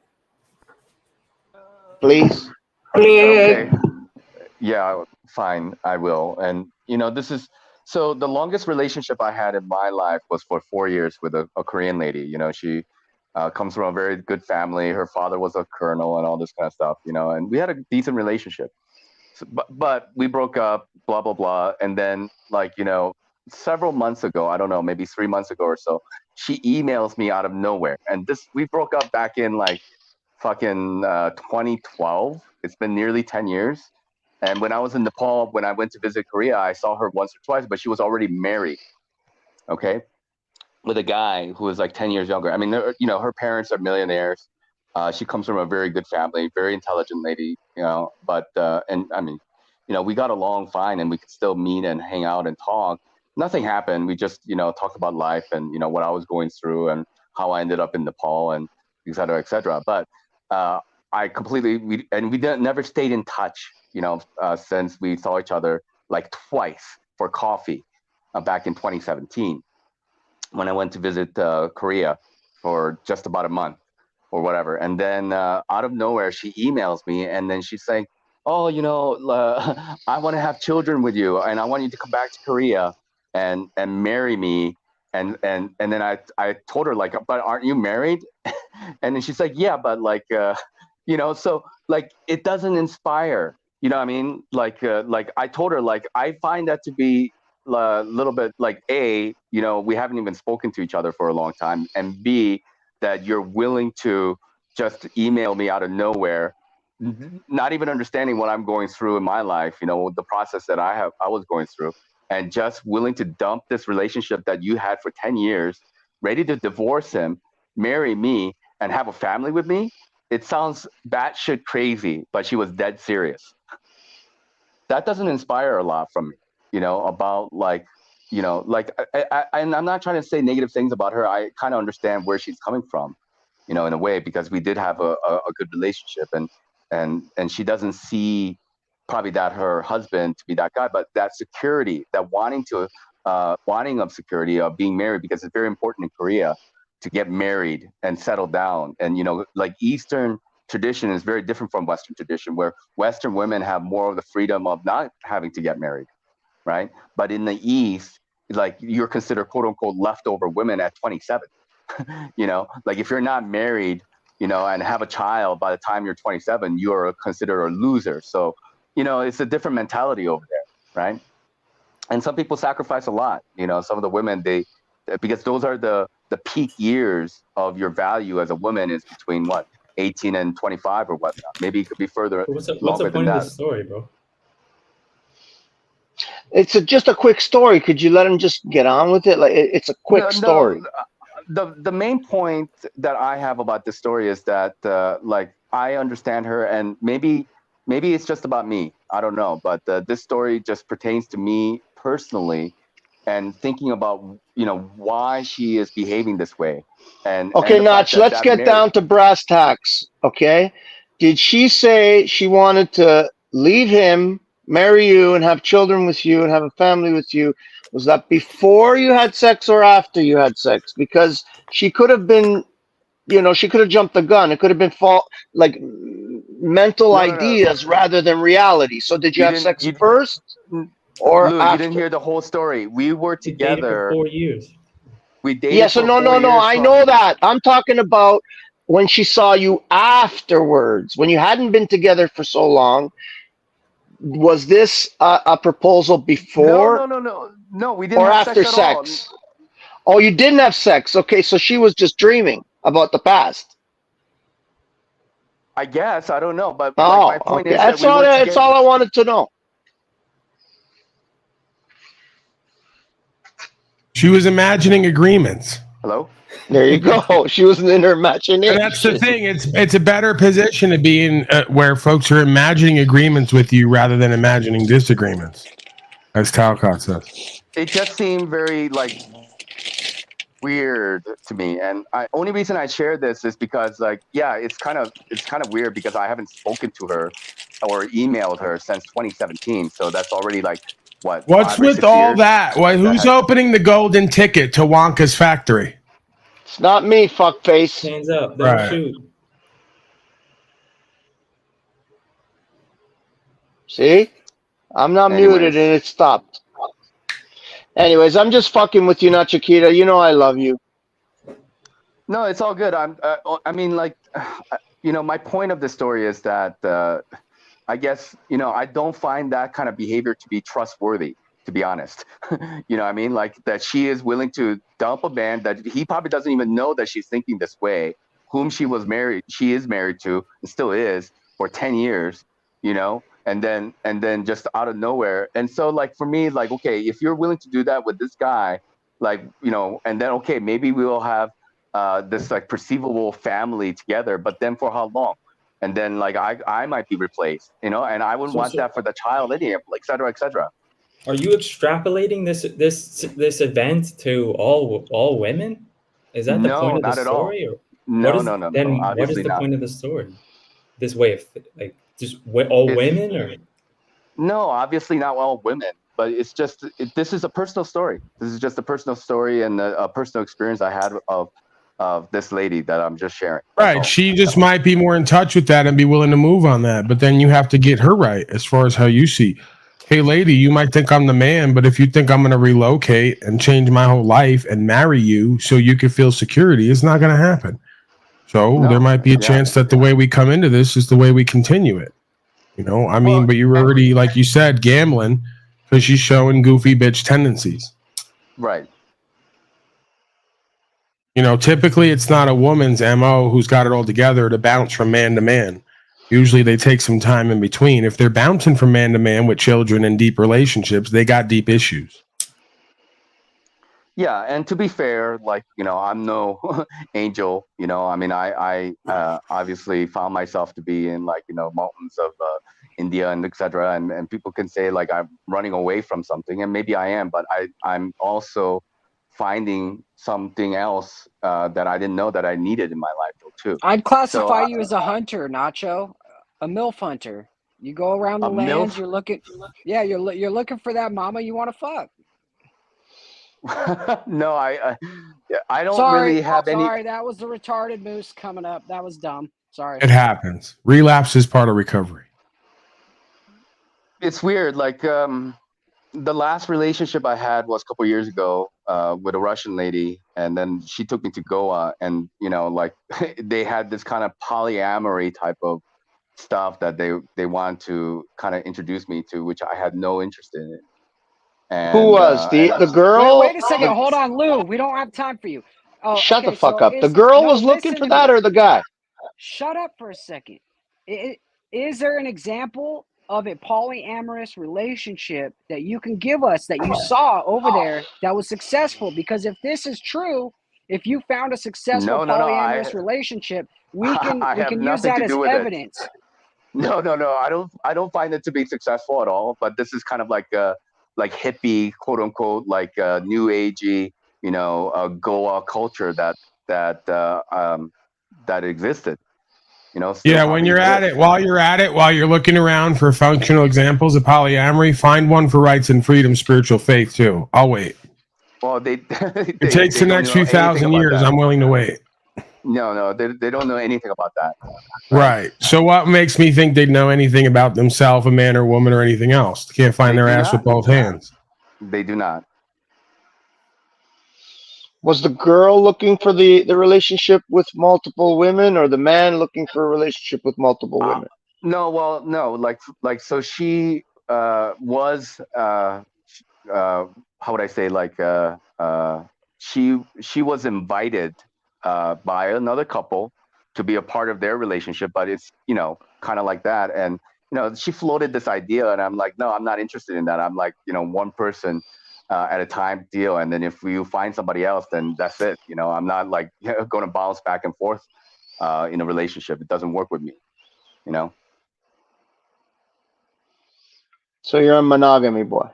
Please? Okay. Yeah, fine, I will. And this is so the longest relationship I had in my life was for 4 years with a Korean lady. She comes from a very good family. Her father was a colonel and all this kind of stuff, and we had a decent relationship. So, but we broke up, blah, blah, blah. And then several months ago, I don't know, maybe 3 months ago or so, she emails me out of nowhere. And we broke up back in fucking 2012. It's been nearly 10 years. And when I was in Nepal, when I went to visit Korea, I saw her once or twice, but she was already married, okay, with a guy who was like 10 years younger. I mean, her parents are millionaires. She comes from a very good family, very intelligent lady, but, and I mean, we got along fine and we could still meet and hang out and talk. Nothing happened. We just, talked about life and, what I was going through and how I ended up in Nepal and et cetera, et cetera. But we never stayed in touch, since we saw each other like twice for coffee back in 2017 when I went to visit Korea for just about a month or whatever. And then out of nowhere, she emails me and then she's saying, oh, I want to have children with you and I want you to come back to Korea and marry me. And then I told her but aren't you married? And then she's like, yeah, but so it doesn't inspire, what I mean? I told her, I find that to be a little bit A, we haven't even spoken to each other for a long time. And B, that you're willing to just email me out of nowhere, not even understanding what I'm going through in my life, the process that I was going through, and just willing to dump this relationship that you had for 10 years, ready to divorce him, marry me, and have a family with me. It sounds batshit crazy, but she was dead serious. that doesn't inspire a lot from me, about like, and I'm not trying to say negative things about her. I kind of understand where she's coming from, in a way, because we did have a good relationship, and she doesn't see probably that her husband to be that guy, but that security, that wanting of security of being married, because it's very important in Korea to get married and settle down. And, like Eastern tradition is very different from Western tradition, where Western women have more of the freedom of not having to get married, right? But in the East, like you're considered quote unquote leftover women at 27. Like if you're not married, and have a child by the time you're 27, you're considered a loser. So, it's a different mentality over there, right? And some people sacrifice a lot. Some of the women, because those are the peak years of your value as a woman is between 18 and 25 or whatnot. Maybe it could be further. What's the point of this story, bro? It's just a quick story. Could you let him just get on with it? Like it's a quick story. The main point that I have about this story is that like I understand her, and maybe it's just about me. I don't know, but this story just pertains to me personally, and thinking about why she is behaving this way. And okay, Notch, let's get down to brass tacks. Okay, did she say she wanted to leave him, marry you, and have children with you, and have a family with you? Was that before you had sex or after you had sex? Because she could have been, she could have jumped the gun. It could have been mental ideas rather than reality. So did you have sex first or Lou, after? You didn't hear the whole story. We were together for 4 years. We dated. Yeah, so no. I know that. I'm talking about when she saw you afterwards, when you hadn't been together for so long. Was this a proposal before? No. We didn't or have after sex. Oh, you didn't have sex. Okay, so she was just dreaming about the past. I guess, I don't know, but my point is that's all I wanted to know. She was imagining agreements. Hello? There you go. She was in her imagination. And that's the thing. It's a better position to be in where folks are imagining agreements with you rather than imagining disagreements, as Talcott says. It just seemed very weird to me, and only reason I share this is because it's kind of weird because I haven't spoken to her or emailed her since 2017, so that's already What's with all that? Who's opening the golden ticket to Wonka's factory? It's not me, fuckface. Hands up, don't shoot. See? I'm not muted and it stopped. Anyways, I'm just fucking with you, not Chiquita. You know I love you. No, it's all good. My point of the story is that I guess, I don't find that kind of behavior to be trustworthy, to be honest. You know what I mean? Like that she is willing to dump a man that he probably doesn't even know that she's thinking this way, whom she is married to and still is for 10 years, and then just out of nowhere. And so for me, okay, if you're willing to do that with this guy, and then, okay, maybe we will have this perceivable family together, but then for how long? And then I might be replaced, and I wouldn't want that for the child anyway, et cetera, et cetera. Are you extrapolating this event to all women? Is that the point of the story? Or no. Then what is the point of the story? This way of just all women, or no? Obviously not all women, but it's just this is a personal story. This is just a personal story and a personal experience I had of this lady that I'm just sharing. Right. She just might be more in touch with that and be willing to move on that. But then you have to get her right as far as how you see. Hey, lady, you might think I'm the man, but if you think I'm going to relocate and change my whole life and marry you so you can feel security, it's not going to happen. So there might be a chance that the way we come into this is the way we continue it. But you're already, like you said, gambling because she's showing goofy bitch tendencies. Right. Typically it's not a woman's MO who's got it all together to bounce from man to man. Usually they take some time in between. If they're bouncing from man to man with children and deep relationships, they got deep issues. Yeah, and to be fair, I'm no angel. I obviously found myself to be in mountains of India and etc. And people can say like I'm running away from something, and maybe I am, but I'm also finding something else that I didn't know that I needed in my life too. I'd classify you as a hunter, Nacho, a MILF hunter. You go around the A lands, MILF? you're looking, yeah, you're looking for that mama you want to fuck. No, I don't really have any. Sorry, that was the retarded moose coming up. That was dumb. Sorry. It happens. Relapse is part of recovery. It's weird. Like the last relationship I had was a couple years ago with a Russian lady, and then she took me to Goa, and like they had this kind of polyamory type of stuff that they want to kind of introduce me to, which I had no interest in. And, who was the girl? Wait a second. Hold on, Lou. We don't have time for you. Oh, Shut okay, the fuck so up. The girl was looking for that, or the guy? Shut up for a second. Is there an example of a polyamorous relationship that you can give us that you saw over there that was successful? Because if this is true, if you found a successful polyamorous relationship, we can use that as evidence. No, I don't find it to be successful at all. But this is kind of like hippie, quote unquote, like new agey, Goa culture that existed. Yeah, when you're at it, while you're looking around for functional examples of polyamory, find one for rights and freedom, spiritual faith too. I'll wait. Well, it takes the next few thousand years. I'm willing to wait. No, they don't know anything about that. Right. So what makes me think they'd know anything about themselves, a man or woman, or anything else? They can't find their ass with both hands. They do not. Was the girl looking for the relationship with multiple women, or the man looking for a relationship with multiple women? No, like so she was how would I say, like she was invited by another couple to be a part of their relationship, but it's kind of like that, and she floated this idea, and I'm like, no, I'm not interested in that. I'm like, one person at a time deal, and then if you find somebody else, then that's it. I'm not like going to bounce back and forth in a relationship. It doesn't work with me. So you're a monogamy boy.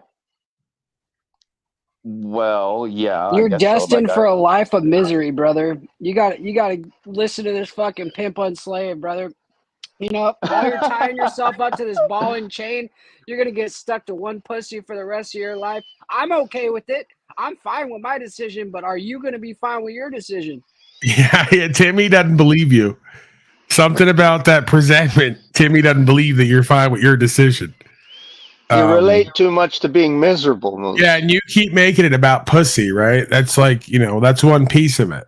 Well, yeah. You're destined for a life of misery, brother. You got to listen to this fucking pimp unslave, brother. While you're tying yourself up to this ball and chain, you're gonna get stuck to one pussy for the rest of your life. I'm okay with it. I'm fine with my decision, but are you gonna be fine with your decision? Yeah. Timmy doesn't believe you. Something about that presentment. Timmy doesn't believe that you're fine with your decision. You relate too much to being miserable, Moose. Yeah, and you keep making it about pussy, right? That's like, that's one piece of it.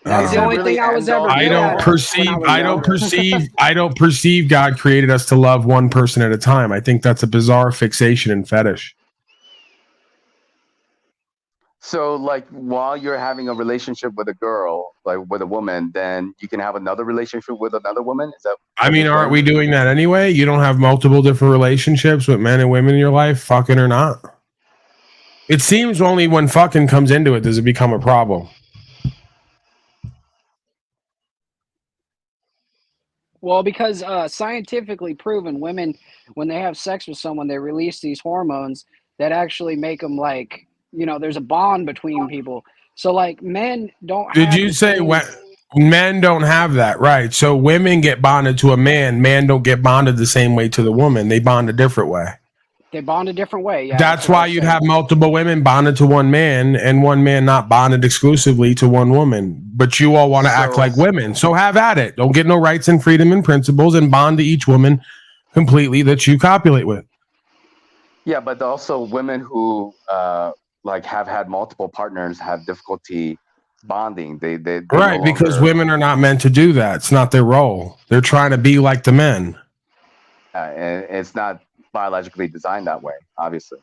That's the only thing I was ever. I don't perceive God created us to love one person at a time. I think that's a bizarre fixation and fetish. So, like, while you're having a relationship with a girl, like with a woman, then you can have another relationship with another woman? Is that? I mean, aren't we doing that anyway? You don't have multiple different relationships with men and women in your life, fucking or not? It seems only when fucking comes into it does it become a problem. Well, because scientifically proven, women, when they have sex with someone, they release these hormones that actually make them like, there's a bond between people. So like men don't. Did you say men don't have that, right? So women get bonded to a man. Men don't get bonded the same way to the woman. They bond a different way. They bond a different way. Yeah, that's why you'd have multiple women bonded to one man and one man not bonded exclusively to one woman. But you all want to act like women. So have at it. Don't get no rights and freedom and principles and bond to each woman completely that you copulate with. Yeah, but also women who like have had multiple partners have difficulty bonding. They right, because women are not meant to do that. It's not their role. They're trying to be like the men. And it's not biologically designed that way, obviously.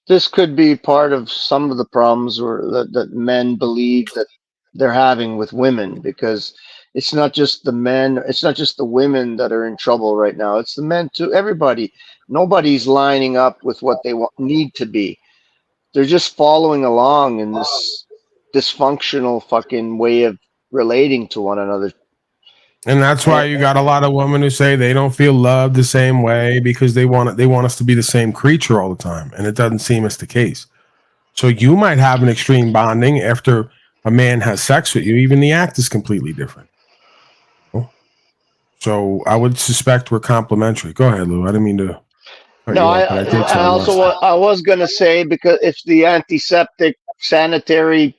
This could be part of some of the problems that men believe that they're having with women, because it's not just the men, it's not just the women that are in trouble right now. It's the men too. Everybody, nobody's lining up with what they need to be. They're just following along in this dysfunctional fucking way of relating to one another. And that's why you got a lot of women who say they don't feel loved the same way because they want us to be the same creature all the time, and it doesn't seem as the case. So you might have an extreme bonding after a man has sex with you. Even the act is completely different. So I would suspect we're complementary. Go ahead, Lou. I didn't mean to cut you off, but I did. I was going to say, because if the antiseptic sanitary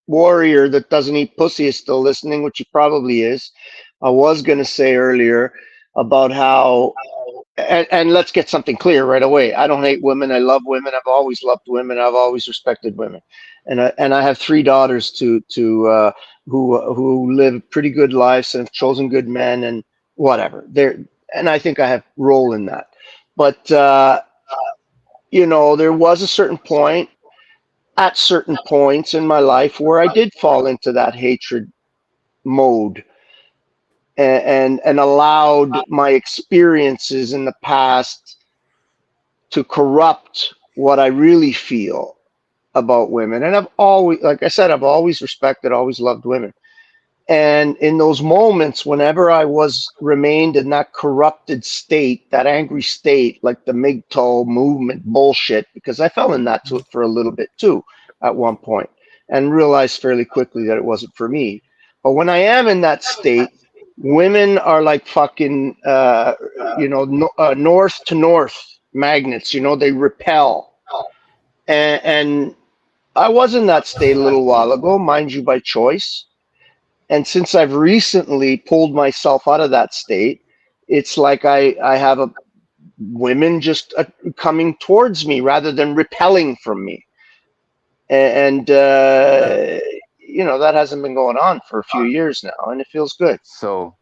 warrior that doesn't eat pussy is still listening, which he probably is, I was going to say earlier about how, and let's get something clear right away. I don't hate women. I love women. I've always loved women. I've always respected women, and I have 3 daughters who live pretty good lives and have chosen good men and whatever. And I think I have role in that. But you know, there was a certain point at certain points in my life where I did fall into that hatred mode and allowed my experiences in the past to corrupt what I really feel about women. And I've always, like I said, I've always respected, always loved women. And in those moments, whenever I remained in that corrupted state, that angry state, like the MGTOW movement bullshit, because I fell in that for a little bit too at one point and realized fairly quickly that it wasn't for me. But when I am in that state, women are like fucking, north to north magnets, they repel. And I was in that state a little while ago, mind you, by choice. And since I've recently pulled myself out of that state, it's like I have women just coming towards me rather than repelling from me. And that hasn't been going on for a few years now, and it feels good. So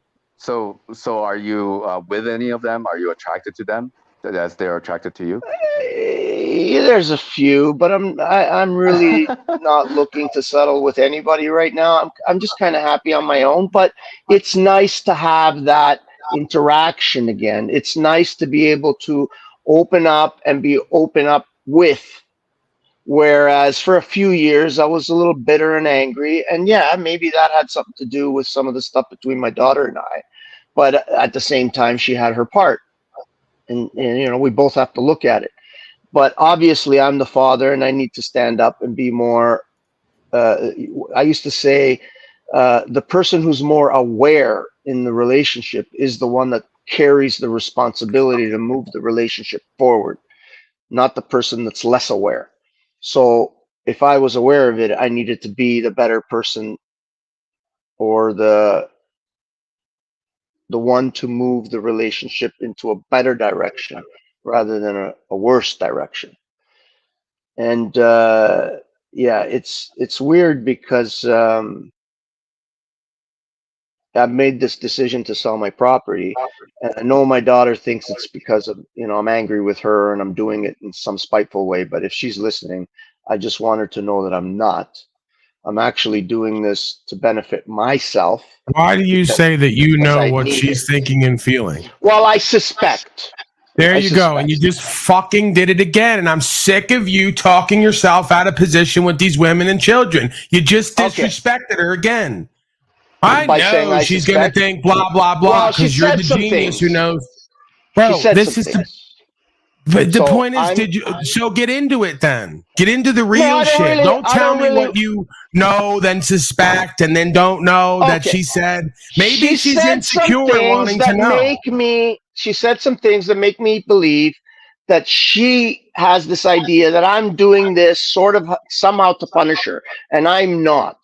are you with any of them? Are you attracted to them as they're attracted to you? There's a few, but I'm really not looking to settle with anybody right now. I'm just kind of happy on my own, but it's nice to have that interaction again. It's nice to be able to open up and be open up with. Whereas for a few years I was a little bitter and angry, and yeah, maybe that had something to do with some of the stuff between my daughter and I. But at the same time, she had her part, and we both have to look at it. But obviously, I'm the father, and I need to stand up and be more. I used to say, the person who's more aware in the relationship is the one that carries the responsibility to move the relationship forward, not the person that's less aware. So if I was aware of it, I needed to be the better person, or the one to move the relationship into a better direction rather than a worse direction. And it's weird because I've made this decision to sell my property, and I know my daughter thinks it's because of, I'm angry with her and I'm doing it in some spiteful way. But if she's listening, I just want her to know that I'm not. I'm actually doing this to benefit myself. Why do you say that you know what she's thinking and feeling? Well, I suspect. There you go. And you just fucking did it again. And I'm sick of you talking yourself out of position with these women and children. You just disrespected her again. I know she's going to think blah, blah, blah, because you're the genius who knows. Bro, this is but the point is, so get into it then. Get into the real shit. Don't tell me what you know, then suspect, and then don't know that she said. Maybe she's insecure wanting to know. She said some things that make me believe that she has this idea that I'm doing this sort of somehow to punish her, and I'm not.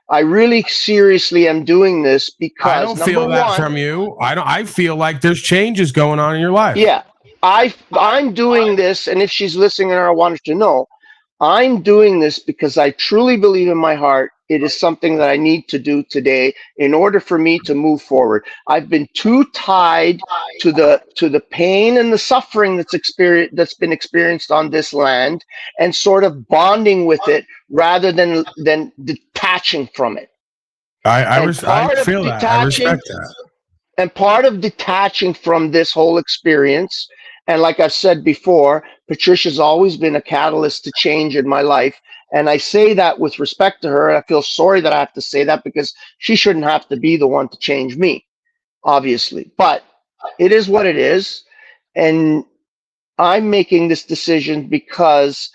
I really seriously am doing this because I don't feel that from you. I feel like there's changes going on in your life. Yeah. I'm doing this, and if she's listening, and I want her to know, I'm doing this because I truly believe in my heart it is something that I need to do today in order for me to move forward. I've been too tied to the pain and the suffering that's been experienced on this land, and sort of bonding with it rather than detaching from it. I feel that. I respect that. And part of detaching from this whole experience And like I've said before, Patricia's always been a catalyst to change in my life. And I say that with respect to her. I feel sorry that I have to say that because she shouldn't have to be the one to change me, obviously. But it is what it is. And I'm making this decision because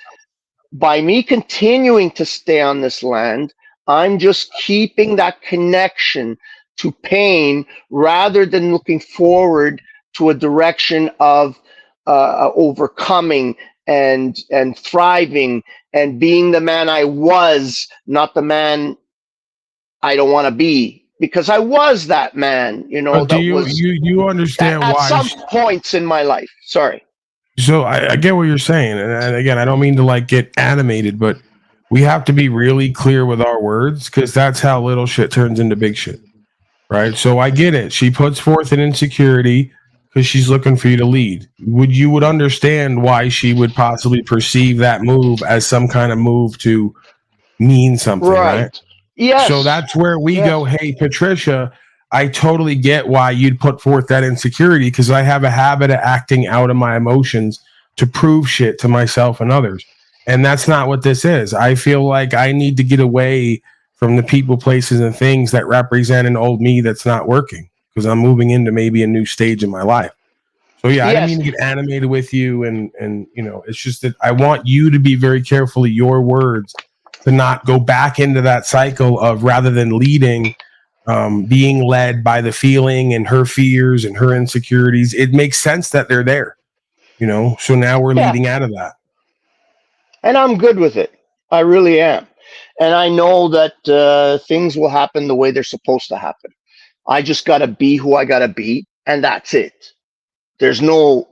by me continuing to stay on this land, I'm just keeping that connection to pain rather than looking forward to a direction of overcoming and thriving and being the man I was, not the man I don't want to be. Because I was that man, you know. But do that you was you understand at why? some points in my life. Sorry. So I get what you're saying, and again, I don't mean to like get animated, but we have to be really clear with our words because that's how little shit turns into big shit, right? So I get it. She puts forth an insecurity because she's looking for you to lead. You would understand why she would possibly perceive that move as some kind of move to mean something, right? Yes. So that's where we go, hey, Patricia, I totally get why you'd put forth that insecurity because I have a habit of acting out of my emotions to prove shit to myself and others. And that's not what this is. I feel like I need to get away from the people, places, and things that represent an old me that's not working because I'm moving into maybe a new stage in my life. So yeah, I didn't mean to get animated with you, and you know, it's just that I want you to be very careful of your words to not go back into that cycle of rather than leading, being led by the feeling and her fears and her insecurities. It makes sense that they're there, you know. So now we're leading out of that, and I'm good with it. I really am, and I know that things will happen the way they're supposed to happen. I just gotta be who I gotta be, and that's it. There's no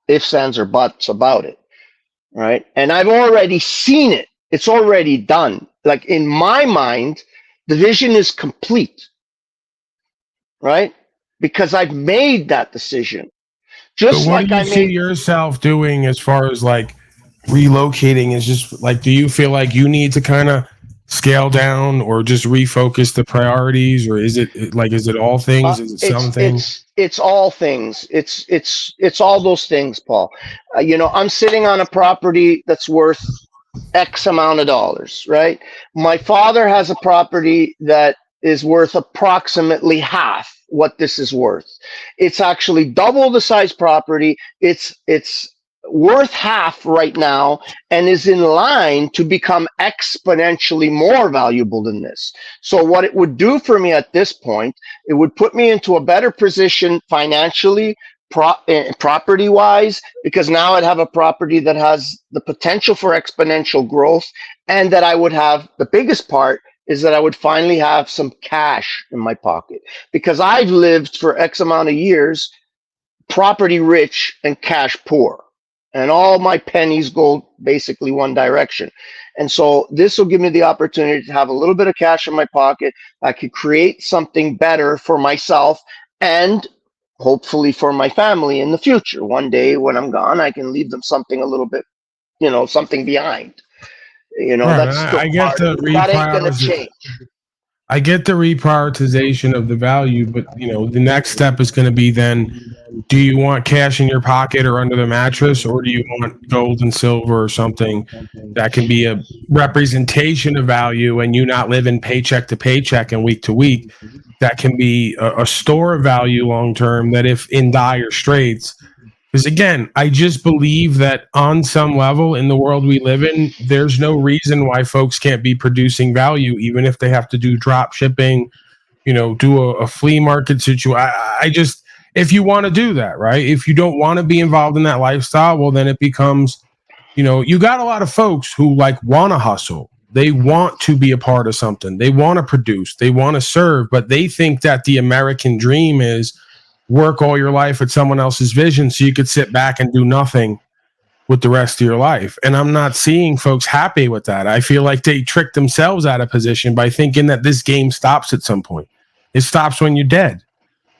ifs, ands, or buts about it, right? And I've already seen it. It's already done. Like in my mind, the vision is complete, right? Because I've made that decision. Just but what like do you I see made. yourself doing as far as like relocating? Is just like, do you feel like you need to kind of scale down or just refocus the priorities, or is it all things? Is it some things? It's all things. It's all those things, Paul. You know, I'm sitting on a property that's worth X amount of dollars, right? My father has a property that is worth approximately half what this is worth. It's actually double the size property. It's worth half right now and is in line to become exponentially more valuable than this. So what it would do for me at this point, it would put me into a better position financially, property wise, because now I'd have a property that has the potential for exponential growth, and that I would have, the biggest part is that I would finally have some cash in my pocket, because I've lived for X amount of years property rich and cash poor, and all my pennies go basically one direction. And so this will give me the opportunity to have a little bit of cash in my pocket. I could create something better for myself and hopefully for my family in the future. One day when I'm gone, I can leave them something a little bit, you know, something behind. You know, Right, that's still I get the that ain't gonna change. I get the reprioritization of the value, but you know, the next step is going to be then, do you want cash in your pocket or under the mattress, or do you want gold and silver or something that can be a representation of value and you not living paycheck to paycheck and week to week, that can be a store of value long term, that if in dire straits. Because again, I just believe that on some level in the world we live in, there's no reason why folks can't be producing value, even if they have to do drop shipping, you know, do a flea market situation. I just, if you want to do that, right? If you don't want to be involved in that lifestyle, well, then it becomes, you know, you got a lot of folks who like want to hustle. They want to be a part of something. They want to produce. They want to serve, but they think that the American dream is work all your life at someone else's vision so you could sit back and do nothing with the rest of your life. And I'm not seeing folks happy with that. I feel like they trick themselves out of position by thinking that this game stops at some point. It stops when you're dead.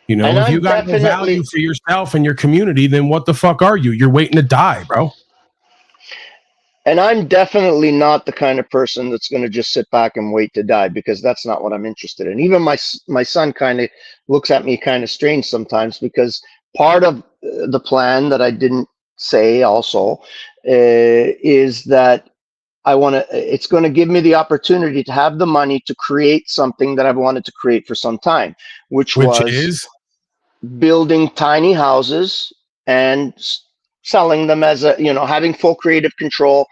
You know, if you got no value for yourself and your community, then what the fuck are you? You're waiting to die, bro. And I'm definitely not the kind of person that's going to just sit back and wait to die, because that's not what I'm interested in. Even my son kind of looks at me kind of strange sometimes, because part of the plan that I didn't say also is that it's going to give me the opportunity to have the money to create something that I've wanted to create for some time, which was building tiny houses and selling them as having full creative control.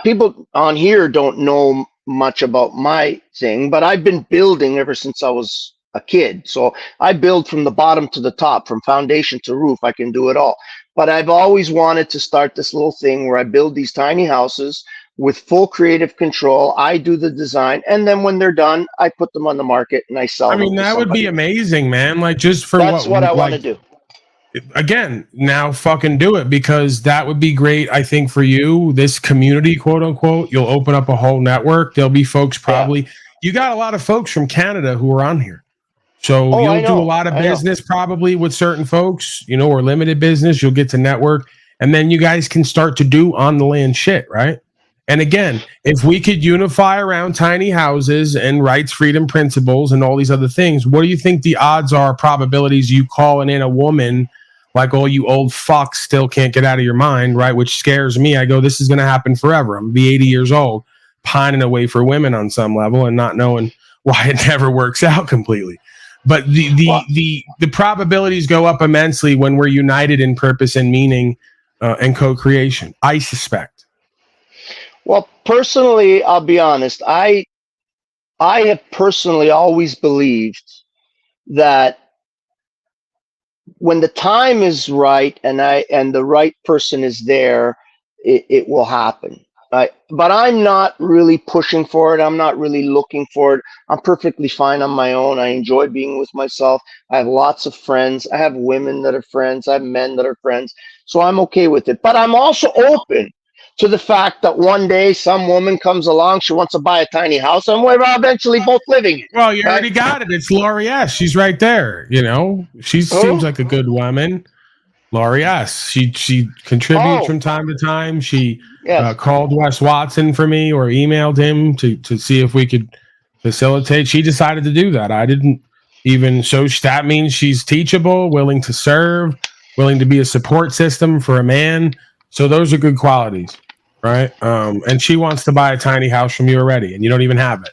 People on here don't know much about my thing, but I've been building ever since I was a kid. So I build from the bottom to the top, from foundation to roof. I can do it all. But I've always wanted to start this little thing where I build these tiny houses with full creative control. I do the design, and then when they're done, I put them on the market and I sell them. I mean, that would be amazing, man. Like, just for that's what I want to do. Again, now fucking do it, because that would be great. I think for you, this community, quote unquote, you'll open up a whole network. There'll be folks probably. You got a lot of folks from Canada who are on here. So you'll do a lot of business probably with certain folks, or limited business. You'll get to network, and then you guys can start to do on the land shit, right? And again, if we could unify around tiny houses and rights, freedom principles, and all these other things, what do you think the odds are, probabilities, you calling in a woman like, oh, you old fucks still can't get out of your mind, right? Which scares me. I go, this is going to happen forever. I'm going to be 80 years old, pining away for women on some level and not knowing why it never works out completely. But the probabilities go up immensely when we're united in purpose and meaning and co-creation, I suspect. Well, personally, I'll be honest. I have personally always believed that when the time is right and the right person is there, it will happen. But I'm not really pushing for it. I'm not really looking for it. I'm perfectly fine on my own. I enjoy being with myself. I have lots of friends. I have women that are friends. I have men that are friends. So I'm okay with it. But I'm also open to the fact that one day some woman comes along, she wants to buy a tiny house, and we're eventually both living it. Well, you already got it. It's Laurie S. She's right there. She seems like a good woman. Laurie S. She contributes from time to time. She called Wes Watson for me or emailed him to see if we could facilitate. She decided to do that. I didn't even. So that means she's teachable, willing to serve, willing to be a support system for a man. So those are good qualities, right? And she wants to buy a tiny house from you already, and you don't even have it.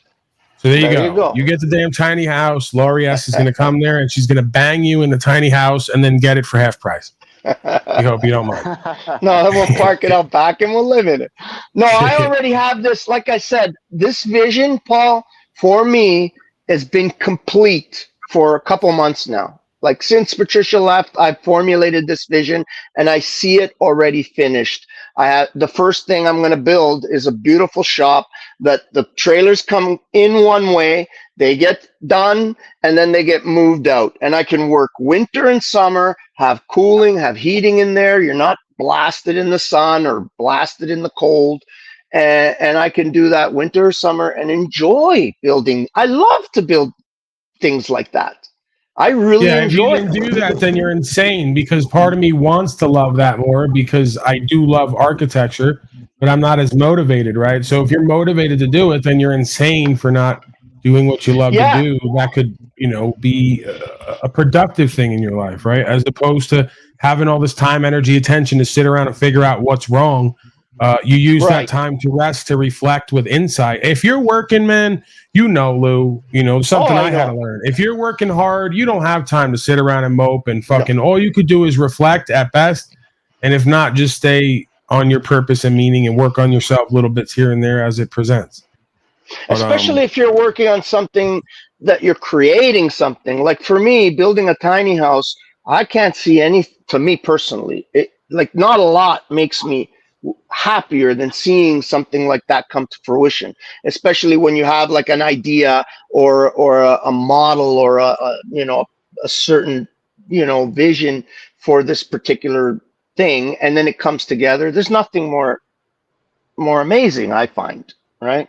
So there you go. You get the damn tiny house. Laurie S. is going to come there, and she's going to bang you in the tiny house and then get it for half price. I hope you don't mind. No, we'll park it out back and we'll live in it. No, I already have this. Like I said, this vision, Paul, for me has been complete for a couple months now. Like since Patricia left, I've formulated this vision and I see it already finished. The first thing I'm going to build is a beautiful shop that the trailers come in one way, they get done, and then they get moved out. And I can work winter and summer, have cooling, have heating in there. You're not blasted in the sun or blasted in the cold. And I can do that winter or summer and enjoy building. I love to build things like that. I really enjoy it. If you can do that, then you're insane, because part of me wants to love that more because I do love architecture, but I'm not as motivated, right? So if you're motivated to do it, then you're insane for not doing what you love to do. That could, be a productive thing in your life, right? As opposed to having all this time, energy, attention to sit around and figure out what's wrong. You use that time to rest, to reflect with insight. If you're working, man, Lou, something I had to learn. If you're working hard, you don't have time to sit around and mope and fucking, all you could do is reflect at best. And if not, just stay on your purpose and meaning and work on yourself little bits here and there as it presents. But, especially if you're working on something that you're creating something. Like for me, building a tiny house, I can't see to me personally, not a lot makes me happier than seeing something like that come to fruition, especially when you have like an idea or a model or a certain vision for this particular thing, and then it comes together. There's nothing more amazing, I find, right?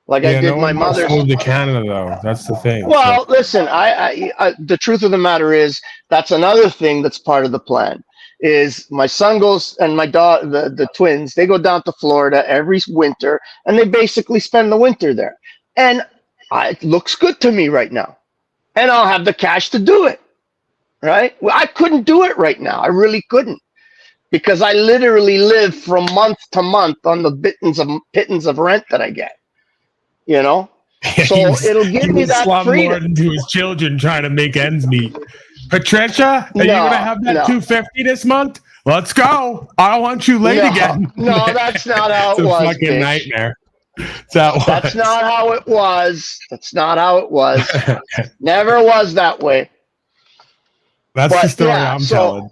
Like I did my mother's. Moved to Canada though. That's the thing. Well, listen, I the truth of the matter is that's another thing that's part of the plan. Is my son goes and my daughter, the twins, they go down to Florida every winter and they basically spend the winter there. And it looks good to me right now. And I'll have the cash to do it. Right? Well, I couldn't do it right now. I really couldn't. because I literally live from month to month on the pittance of rent that I get. You know, so it'll give me that freedom. To his children, trying to make ends meet. Patricia, are you gonna have that $250 this month? Let's go. I don't want you late again. No, that's not how it was. Fucking nightmare. That's not how it was. That's not how it was. Never was that way. That's the story I'm telling.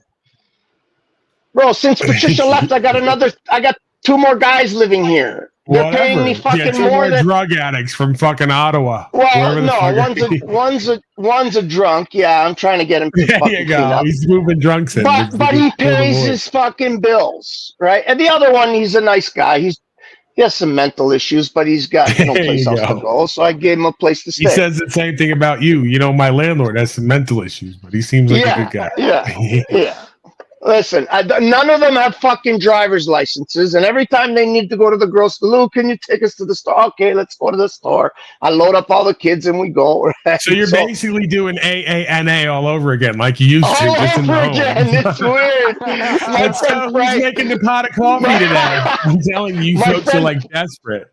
Bro, since Patricia left, I got 2 more guys living here. They're paying me fucking more than drug addicts from fucking Ottawa. Well, no, one's a drunk. Yeah, I'm trying to get him to fucking clean up. He's moving drunks in. But he pays his fucking bills, right? And the other one, he's a nice guy. He has some mental issues, but he's got no place else to go. So I gave him a place to stay. He says the same thing about you. You know, my landlord has some mental issues, but he seems like a good guy. Yeah. Listen, none of them have fucking driver's licenses, and every time they need to go to the grocery, Lou, can you take us to the store? Okay, let's go to the store. I load up all the kids and we go. Right? So you're basically doing AANA all over again, like you used to. All over again. It's weird. Let's go. Who's making the pot of coffee today? I'm telling you, folks are like desperate.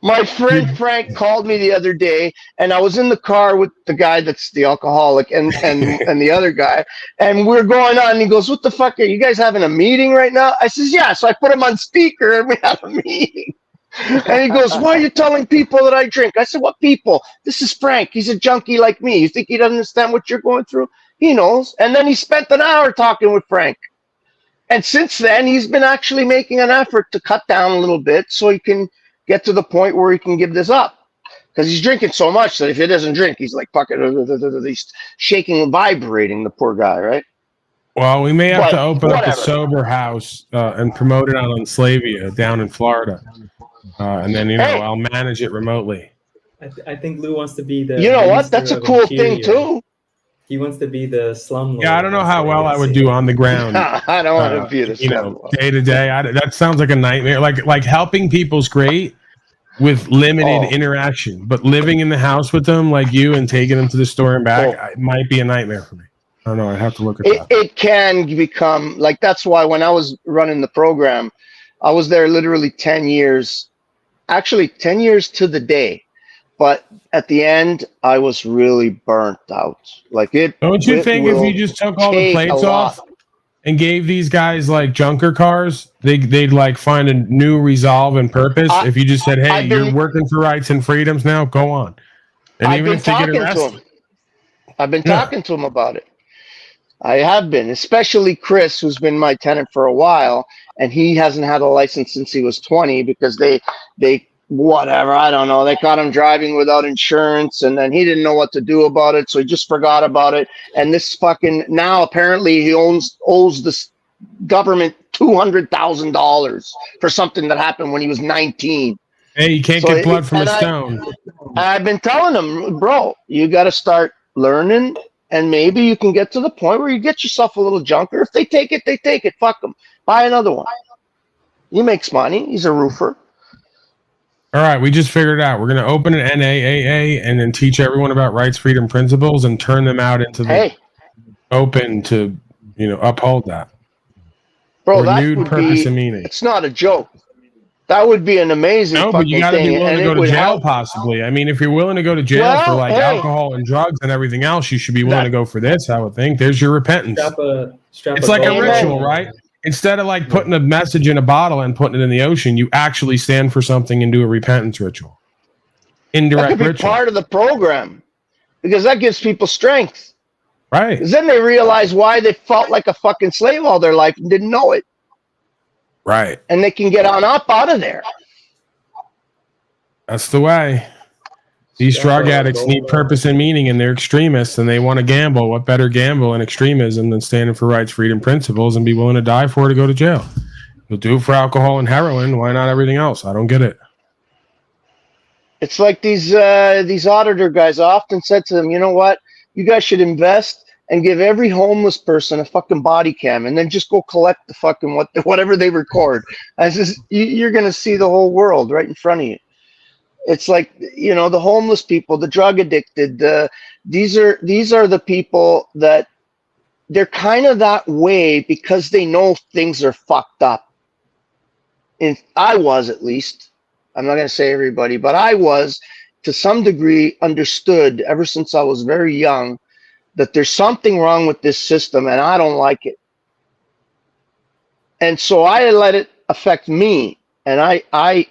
My friend Frank called me the other day, and I was in the car with the guy that's the alcoholic and the other guy, and we're going on, and he goes, "What the fuck, are you guys having a meeting right now?" I says, "Yeah." So I put him on speaker, and we have a meeting. And he goes, "Why are you telling people that I drink?" I said, "What people? This is Frank. He's a junkie like me. You think he doesn't understand what you're going through? He knows." And then he spent an hour talking with Frank. And since then, he's been actually making an effort to cut down a little bit so he can get to the point where he can give this up, because he's drinking so much that if he doesn't drink, he's like fucking, he's shaking and vibrating, the poor guy, right? Well, we may have to open up a sober house and promote it on Unslavia down in Florida, and then I'll manage it remotely. I think Lou wants to be the. You know what? That's a cool thing too. He wants to be the slum lord. Yeah, I don't know how well I would do on the ground. I don't want to be the slum lord. Day to day. That sounds like a nightmare. Like helping people's great with limited interaction, but living in the house with them like you and taking them to the store and back might be a nightmare for me. I don't know. I'd have to look at that. It can become like, that's why when I was running the program, I was there literally 10 years, actually 10 years to the day. But at the end, I was really burnt out. Like it. Don't you think if you just took all the plates off and gave these guys like junker cars, they'd like find a new resolve and purpose? If you just said, "Hey, you're working for rights and freedoms now, go on." And even if they get arrested, I've been talking to him about it. I have been, especially Chris, who's been my tenant for a while, and he hasn't had a license since he was 20 because they whatever, I don't know. They caught him driving without insurance, and then he didn't know what to do about it, so he just forgot about it. And this fucking, now apparently he owes this government $200,000 for something that happened when he was 19. Hey, you can't get blood from a stone. I've been telling him, bro, you got to start learning, and maybe you can get to the point where you get yourself a little junker. If they take it, they take it. Fuck them. Buy another one. He makes money. He's a roofer. All right, we just figured it out. We're going to open an NAAA and then teach everyone about rights, freedom, principles, and turn them out into the open to, uphold that. Bro, renewed that would purpose be, and meaning. It's not a joke. That would be an amazing. No, but you got to be willing to go to jail, help. Possibly. I mean, if you're willing to go to jail for like alcohol and drugs and everything else, you should be willing to go for this. I would think. There's your repentance. It's like a ritual, right? Instead of like putting a message in a bottle and putting it in the ocean, you actually stand for something and do a repentance ritual. Indirect that could be ritual. Part of the program, because that gives people strength. Right. Because then they realize why they felt like a fucking slave all their life and didn't know it. Right. And they can get on up out of there. That's the way. These drug addicts need purpose and meaning, and they're extremists, and they want to gamble. What better gamble in extremism than standing for rights, freedom, principles, and be willing to die for it to go to jail? You'll do it for alcohol and heroin. Why not everything else? I don't get it. It's like these auditor guys. I often said to them, you know what? You guys should invest and give every homeless person a fucking body cam, and then just go collect the fucking whatever they record. I says, you're going to see the whole world right in front of you. It's like, the homeless people, the drug addicted, these are the people that they're kind of that way because they know things are fucked up. And I was, at least. I'm not going to say everybody, but I was, to some degree, understood ever since I was very young that there's something wrong with this system and I don't like it. And so I let it affect me. And I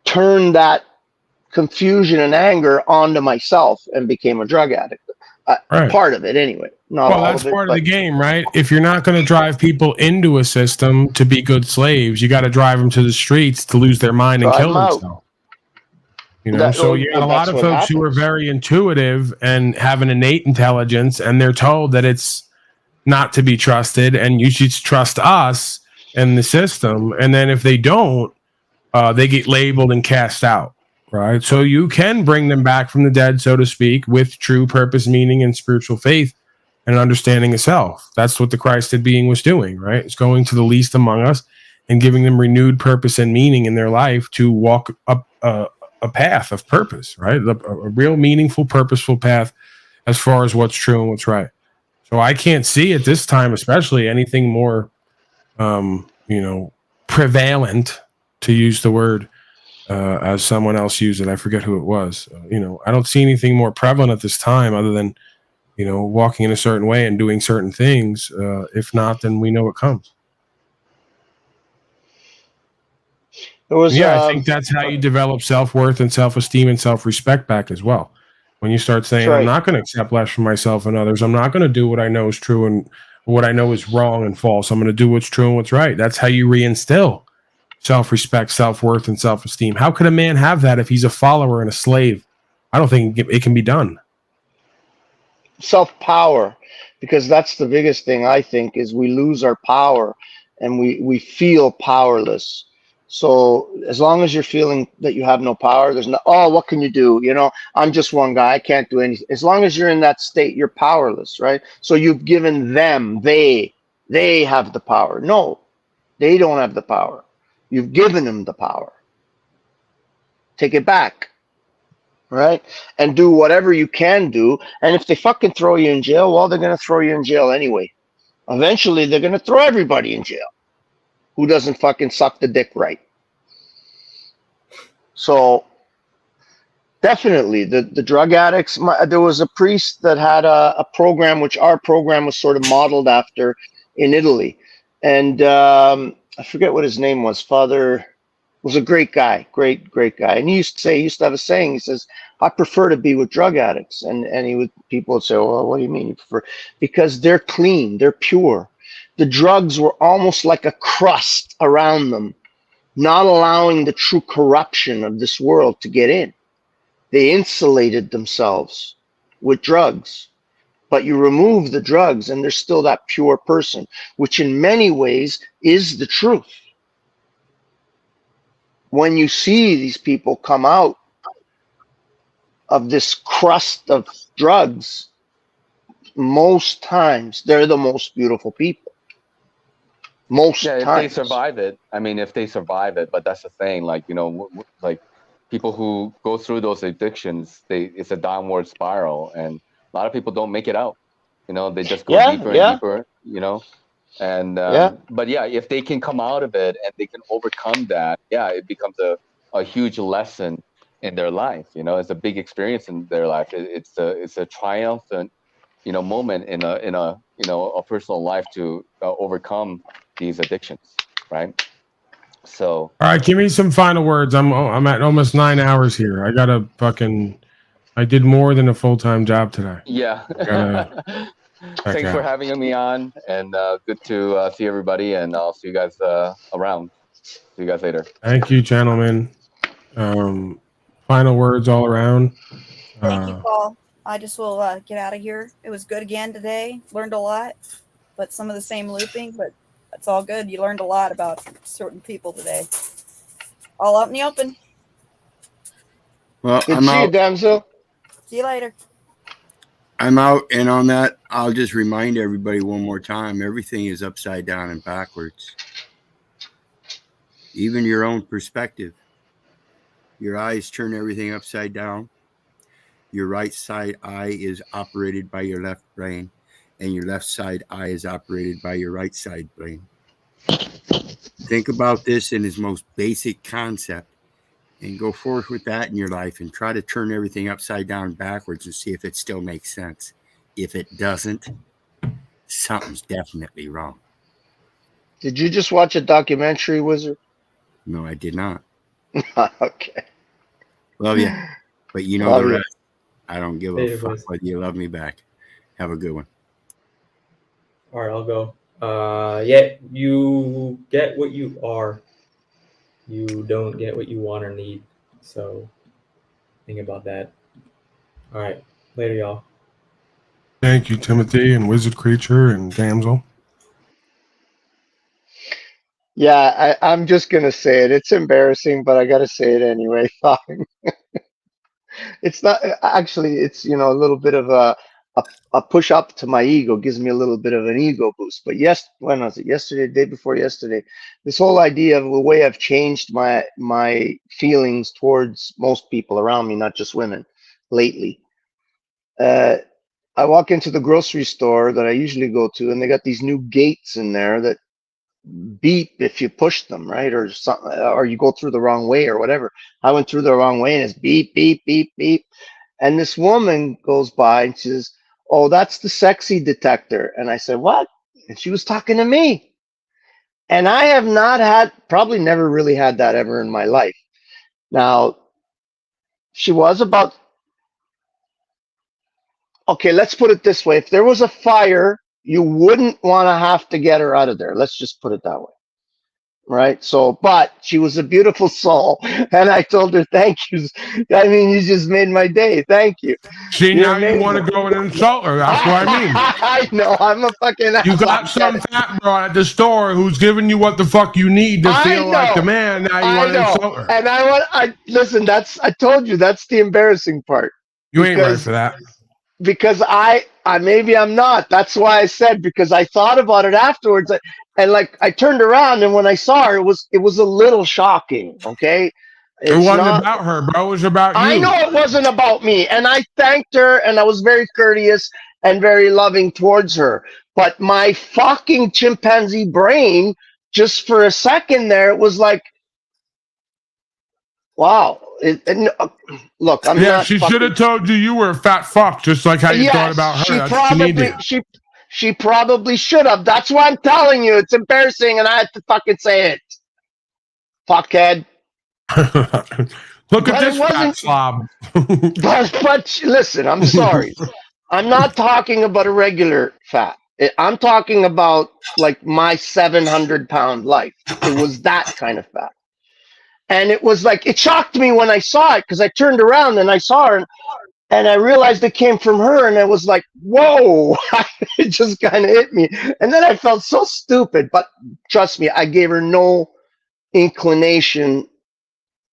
turned that confusion and anger onto myself and became a drug addict. Right. Part of it, anyway. Not all that's of it. part of the game, right? If you're not going to drive people into a system to be good slaves, you got to drive them to the streets to lose their mind and kill themselves. You know, so you got a lot of folks who are very intuitive and have an innate intelligence, and they're told that it's not to be trusted, and you should trust us and the system. And then if they don't, they get labeled and cast out. Right. So you can bring them back from the dead, so to speak, with true purpose, meaning, and spiritual faith and understanding of self. That's what the Christed being was doing, right? It's going to the least among us and giving them renewed purpose and meaning in their life to walk up a path of purpose, right? A real meaningful, purposeful path as far as what's true and what's right. So I can't see at this time, especially, anything more, prevalent, to use the word, as someone else used it. I forget who it was. I don't see anything more prevalent at this time other than, walking in a certain way and doing certain things. If not, then we know what comes. I think that's how you develop self-worth and self-esteem and self-respect back as well. When you start saying, I'm not going to accept less from myself and others. I'm not going to do what I know is true and what I know is wrong and false. I'm going to do what's true and what's right. That's how you reinstill self-respect, self-worth, and self-esteem. How could a man have that if he's a follower and a slave? I don't think it can be done. Self-power, because that's the biggest thing, I think, is we lose our power and we feel powerless. So as long as you're feeling that you have no power, there's no, what can you do? I'm just one guy. I can't do anything. As long as you're in that state, you're powerless, right? So you've given them, they have the power. No, they don't have the power. You've given them the power. Take it back, right? And do whatever you can do. And if they fucking throw you in jail, well, they're going to throw you in jail anyway. Eventually, they're going to throw everybody in jail who doesn't fucking suck the dick right. So definitely the drug addicts. There was a priest that had a program, which our program was sort of modeled after in Italy. And I forget what his name was. Father was a great guy, great guy. And he used to have a saying. He says, I prefer to be with drug addicts. And people would say, well, what do you mean you prefer? Because they're clean, they're pure. The drugs were almost like a crust around them, not allowing the true corruption of this world to get in. They insulated themselves with drugs. But you remove the drugs and there's still that pure person, which in many ways is the truth. When you see these people come out of this crust of drugs, most times they're the most beautiful people. Most times. If they survive it. I mean, if they survive it, but that's the thing. Like, like people who go through those addictions, it's a downward spiral, and a lot of people don't make it out. They just go deeper and deeper. And but if they can come out of it and they can overcome that, it becomes a huge lesson in their life. It's a big experience in their life. It's a triumphant moment in a personal life to overcome these addictions, right? So all right, give me some final words. I'm at almost 9 hours here. I did more than a full-time job today. Thanks for having me on, and good to see everybody, and I'll see you guys around. See you guys later. Thank you, gentlemen. Final words all around. Thank you, Paul. I just will get out of here. It was good again today. Learned a lot, but some of the same looping, but it's all good. You learned a lot about certain people today. All out in the open. Well, Good to see you, Damsel. See you later. I'm out, and on that, I'll just remind everybody one more time, everything is upside down and backwards. Even your own perspective. Your eyes turn everything upside down. Your right side eye is operated by your left brain. and your left side eye is operated by your right side brain. Think about this in its most basic concept and go forth with that in your life and try to turn everything upside down backwards and see if it still makes sense. If it doesn't, something's definitely wrong. Did you just watch a documentary, Wizard? No, I did not. Okay. Love you. But you know Love the you. rest. I don't give Later, a fuck boys. whether you love me back. Have a good one. All right, I'll go. Yeah, you get what you are. You don't get what you want or need. So think about that. All right. Later, y'all. Thank you, Timothy and Wizard Creature and Damsel. Yeah, I'm just gonna say it. It's embarrassing, but I gotta say it anyway. Fine. It's not actually. It's a little bit of a push up to my ego. Gives me a little bit of an ego boost. But when was it? Yesterday, day before yesterday. This whole idea of the way I've changed my feelings towards most people around me, not just women, lately. I walk into the grocery store that I usually go to, and they got these new gates in there that beep if you push them, right? Or something, or you go through the wrong way or whatever. I went through the wrong way and it's beep, beep, beep, beep. And this woman goes by and she says, "Oh, that's the sexy detector." And I said, "What?" And she was talking to me. And I have probably never really had that ever in my life. Now, she was about, okay, let's put it this way. If there was a fire, you wouldn't want to have to get her out of there. Let's just put it that way. Right. So, but she was a beautiful soul. And I told her, thank you. I mean, you just made my day. Thank you. See, now you want to go and insult her. That's what I mean. I know. I'm a fucking You got some fat broad at the store who's giving you what the fuck you need to feel like the man. Now you want to insult her. And listen, I told you, that's the embarrassing part. You ain't right for that. Because I maybe I'm not. That's why I said, because I thought about it afterwards, and like I turned around and when I saw her, it was a little shocking. Okay, It wasn't about her, bro. It was about you. I know it wasn't about me, and I thanked her, and I was very courteous and very loving towards her. But my fucking chimpanzee brain, just for a second there, it was like, wow. Look, I'm not. She should have told you were a fat fuck, just like how you thought about her. That's what you need to. She probably should have. That's why I'm telling you. It's embarrassing, and I had to fucking say it. Fuckhead. Look at this fat slob. but listen, I'm sorry. I'm not talking about a regular fat. I'm talking about like my 700-pound life. It was that kind of fat. And it was like, it shocked me when I saw it because I turned around and I saw her and I realized it came from her. And it was like, whoa, it just kind of hit me. And then I felt so stupid. But trust me, I gave her no inclination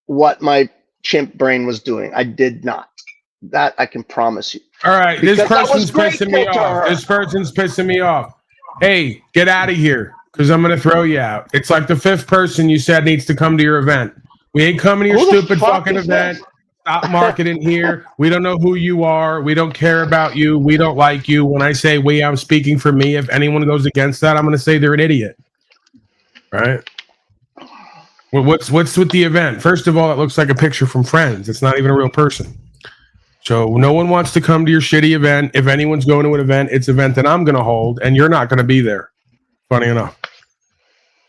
what my chimp brain was doing. I did not. That I can promise you. All right, this person's pissing me off. This person's pissing me off. Hey, get out of here because I'm going to throw you out. It's like the 5th person you said needs to come to your event. We ain't coming to your stupid fucking event. Stop marketing here. We don't know who you are. We don't care about you. We don't like you. When I say we, I'm speaking for me. If anyone goes against that, I'm going to say they're an idiot. Right? Well, what's with the event? First of all, it looks like a picture from Friends. It's not even a real person. So no one wants to come to your shitty event. If anyone's going to an event, it's an event that I'm going to hold, and you're not going to be there. Funny enough.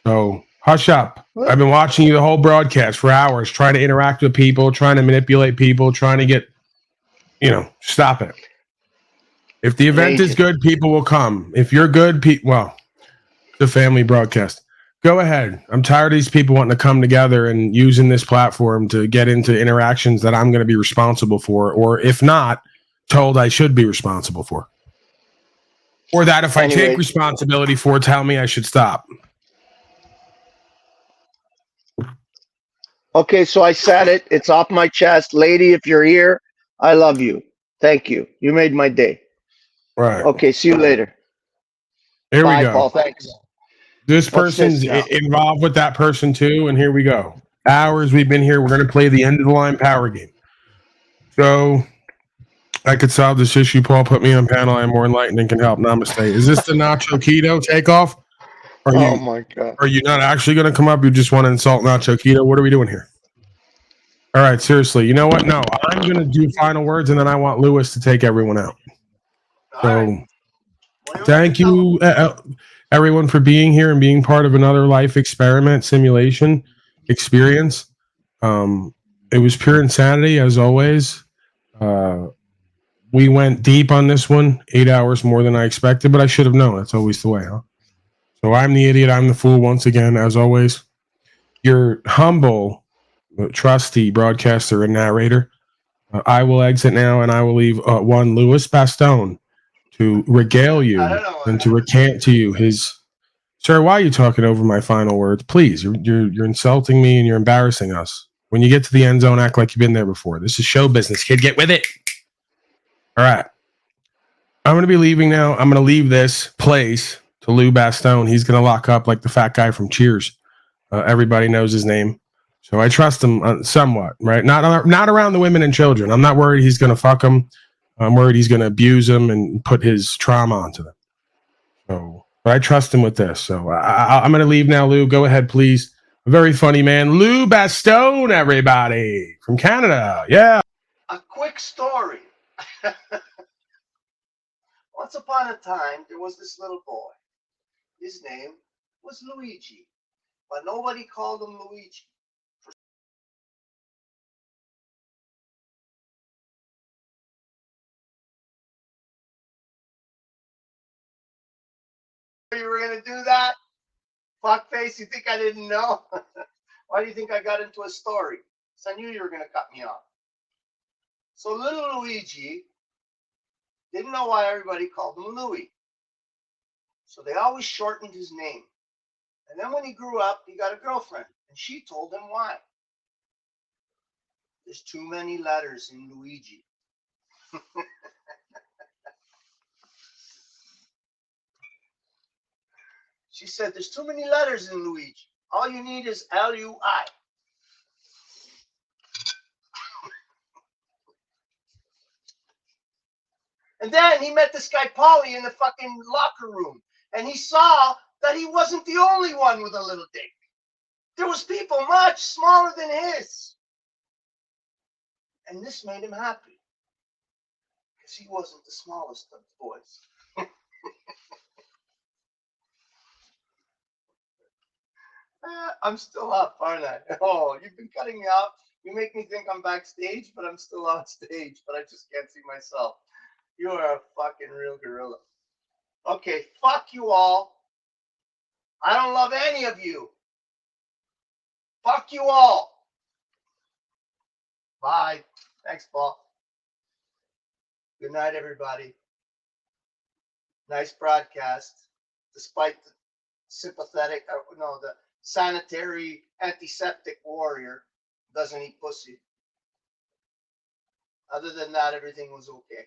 So hush up. I've been watching you the whole broadcast for hours, trying to interact with people, trying to manipulate people, trying to get, stop it. If the event is good, people will come. If you're good, the family broadcast. Go ahead. I'm tired of these people wanting to come together and using this platform to get into interactions that I'm going to be responsible for, or if not, told I should be responsible for. Or that if I take responsibility for, tell me I should stop. Okay, so I said it. It's off my chest. Lady, if you're here, I love you. Thank you. You made my day. Right. Okay, see you later. Here Bye, we go. Paul, thanks. This person's involved with that person too, and here we go. Hours we've been here. We're going to play the end of the line power game. So I could solve this issue. Paul, put me on panel. I'm more enlightened and can help. Namaste. Is this the Nacho Keto takeoff? Oh my God. Are you not actually going to come up? You just want to insult Nacho Keto? What are we doing here? All right, seriously. You know what? No, I'm going to do final words, and then I want Lewis to take everyone out. So, thank you, everyone, for being here and being part of another life experiment simulation experience. It was pure insanity, as always. We went deep on this one, 8 hours more than I expected, but I should have known. That's always the way, huh? So I'm the idiot. I'm the fool once again, as always. Your humble, trusty broadcaster and narrator. I will exit now, and I will leave one Louis Bastone to regale you and to recant to you his. Sir, why are you talking over my final words? Please, you're insulting me and you're embarrassing us. When you get to the end zone, act like you've been there before. This is show business, kid. Get with it. All right. I'm going to be leaving now. I'm going to leave this place to Lou Bastone. He's going to lock up like the fat guy from Cheers. Everybody knows his name. So I trust him somewhat, right? Not around the women and children. I'm not worried he's going to fuck them. I'm worried he's going to abuse them and put his trauma onto them. So, but I trust him with this. So I'm going to leave now, Lou. Go ahead, please. A very funny man. Lou Bastone, everybody. From Canada. Yeah. A quick story. Once upon a time, there was this little boy. His name was Luigi, but nobody called him Luigi. You were going to do that? Fuckface, you think I didn't know? Why do you think I got into a story? Because I knew you were going to cut me off. So little Luigi didn't know why everybody called him Louie. So they always shortened his name. And then when he grew up, he got a girlfriend. And she told him why. There's too many letters in Luigi. She said, there's too many letters in Luigi. All you need is L-U-I. And then he met this guy, Paulie, in the fucking locker room. And he saw that he wasn't the only one with a little dick. There was people much smaller than his. And this made him happy. Because he wasn't the smallest of the boys. I'm still up, aren't I? Oh, you've been cutting me off. You make me think I'm backstage, but I'm still on stage. But I just can't see myself. You are a fucking real gorilla. Okay, fuck you all. I don't love any of you. Fuck you all. Bye. Thanks, Paul. Good night, everybody. Nice broadcast. Despite the sympathetic, the sanitary antiseptic warrior doesn't eat pussy. Other than that, everything was okay.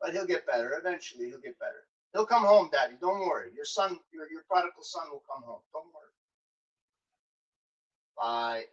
But he'll get better. Eventually, he'll get better. He'll come home, Daddy. Don't worry. Your son, your prodigal son will come home. Don't worry. Bye.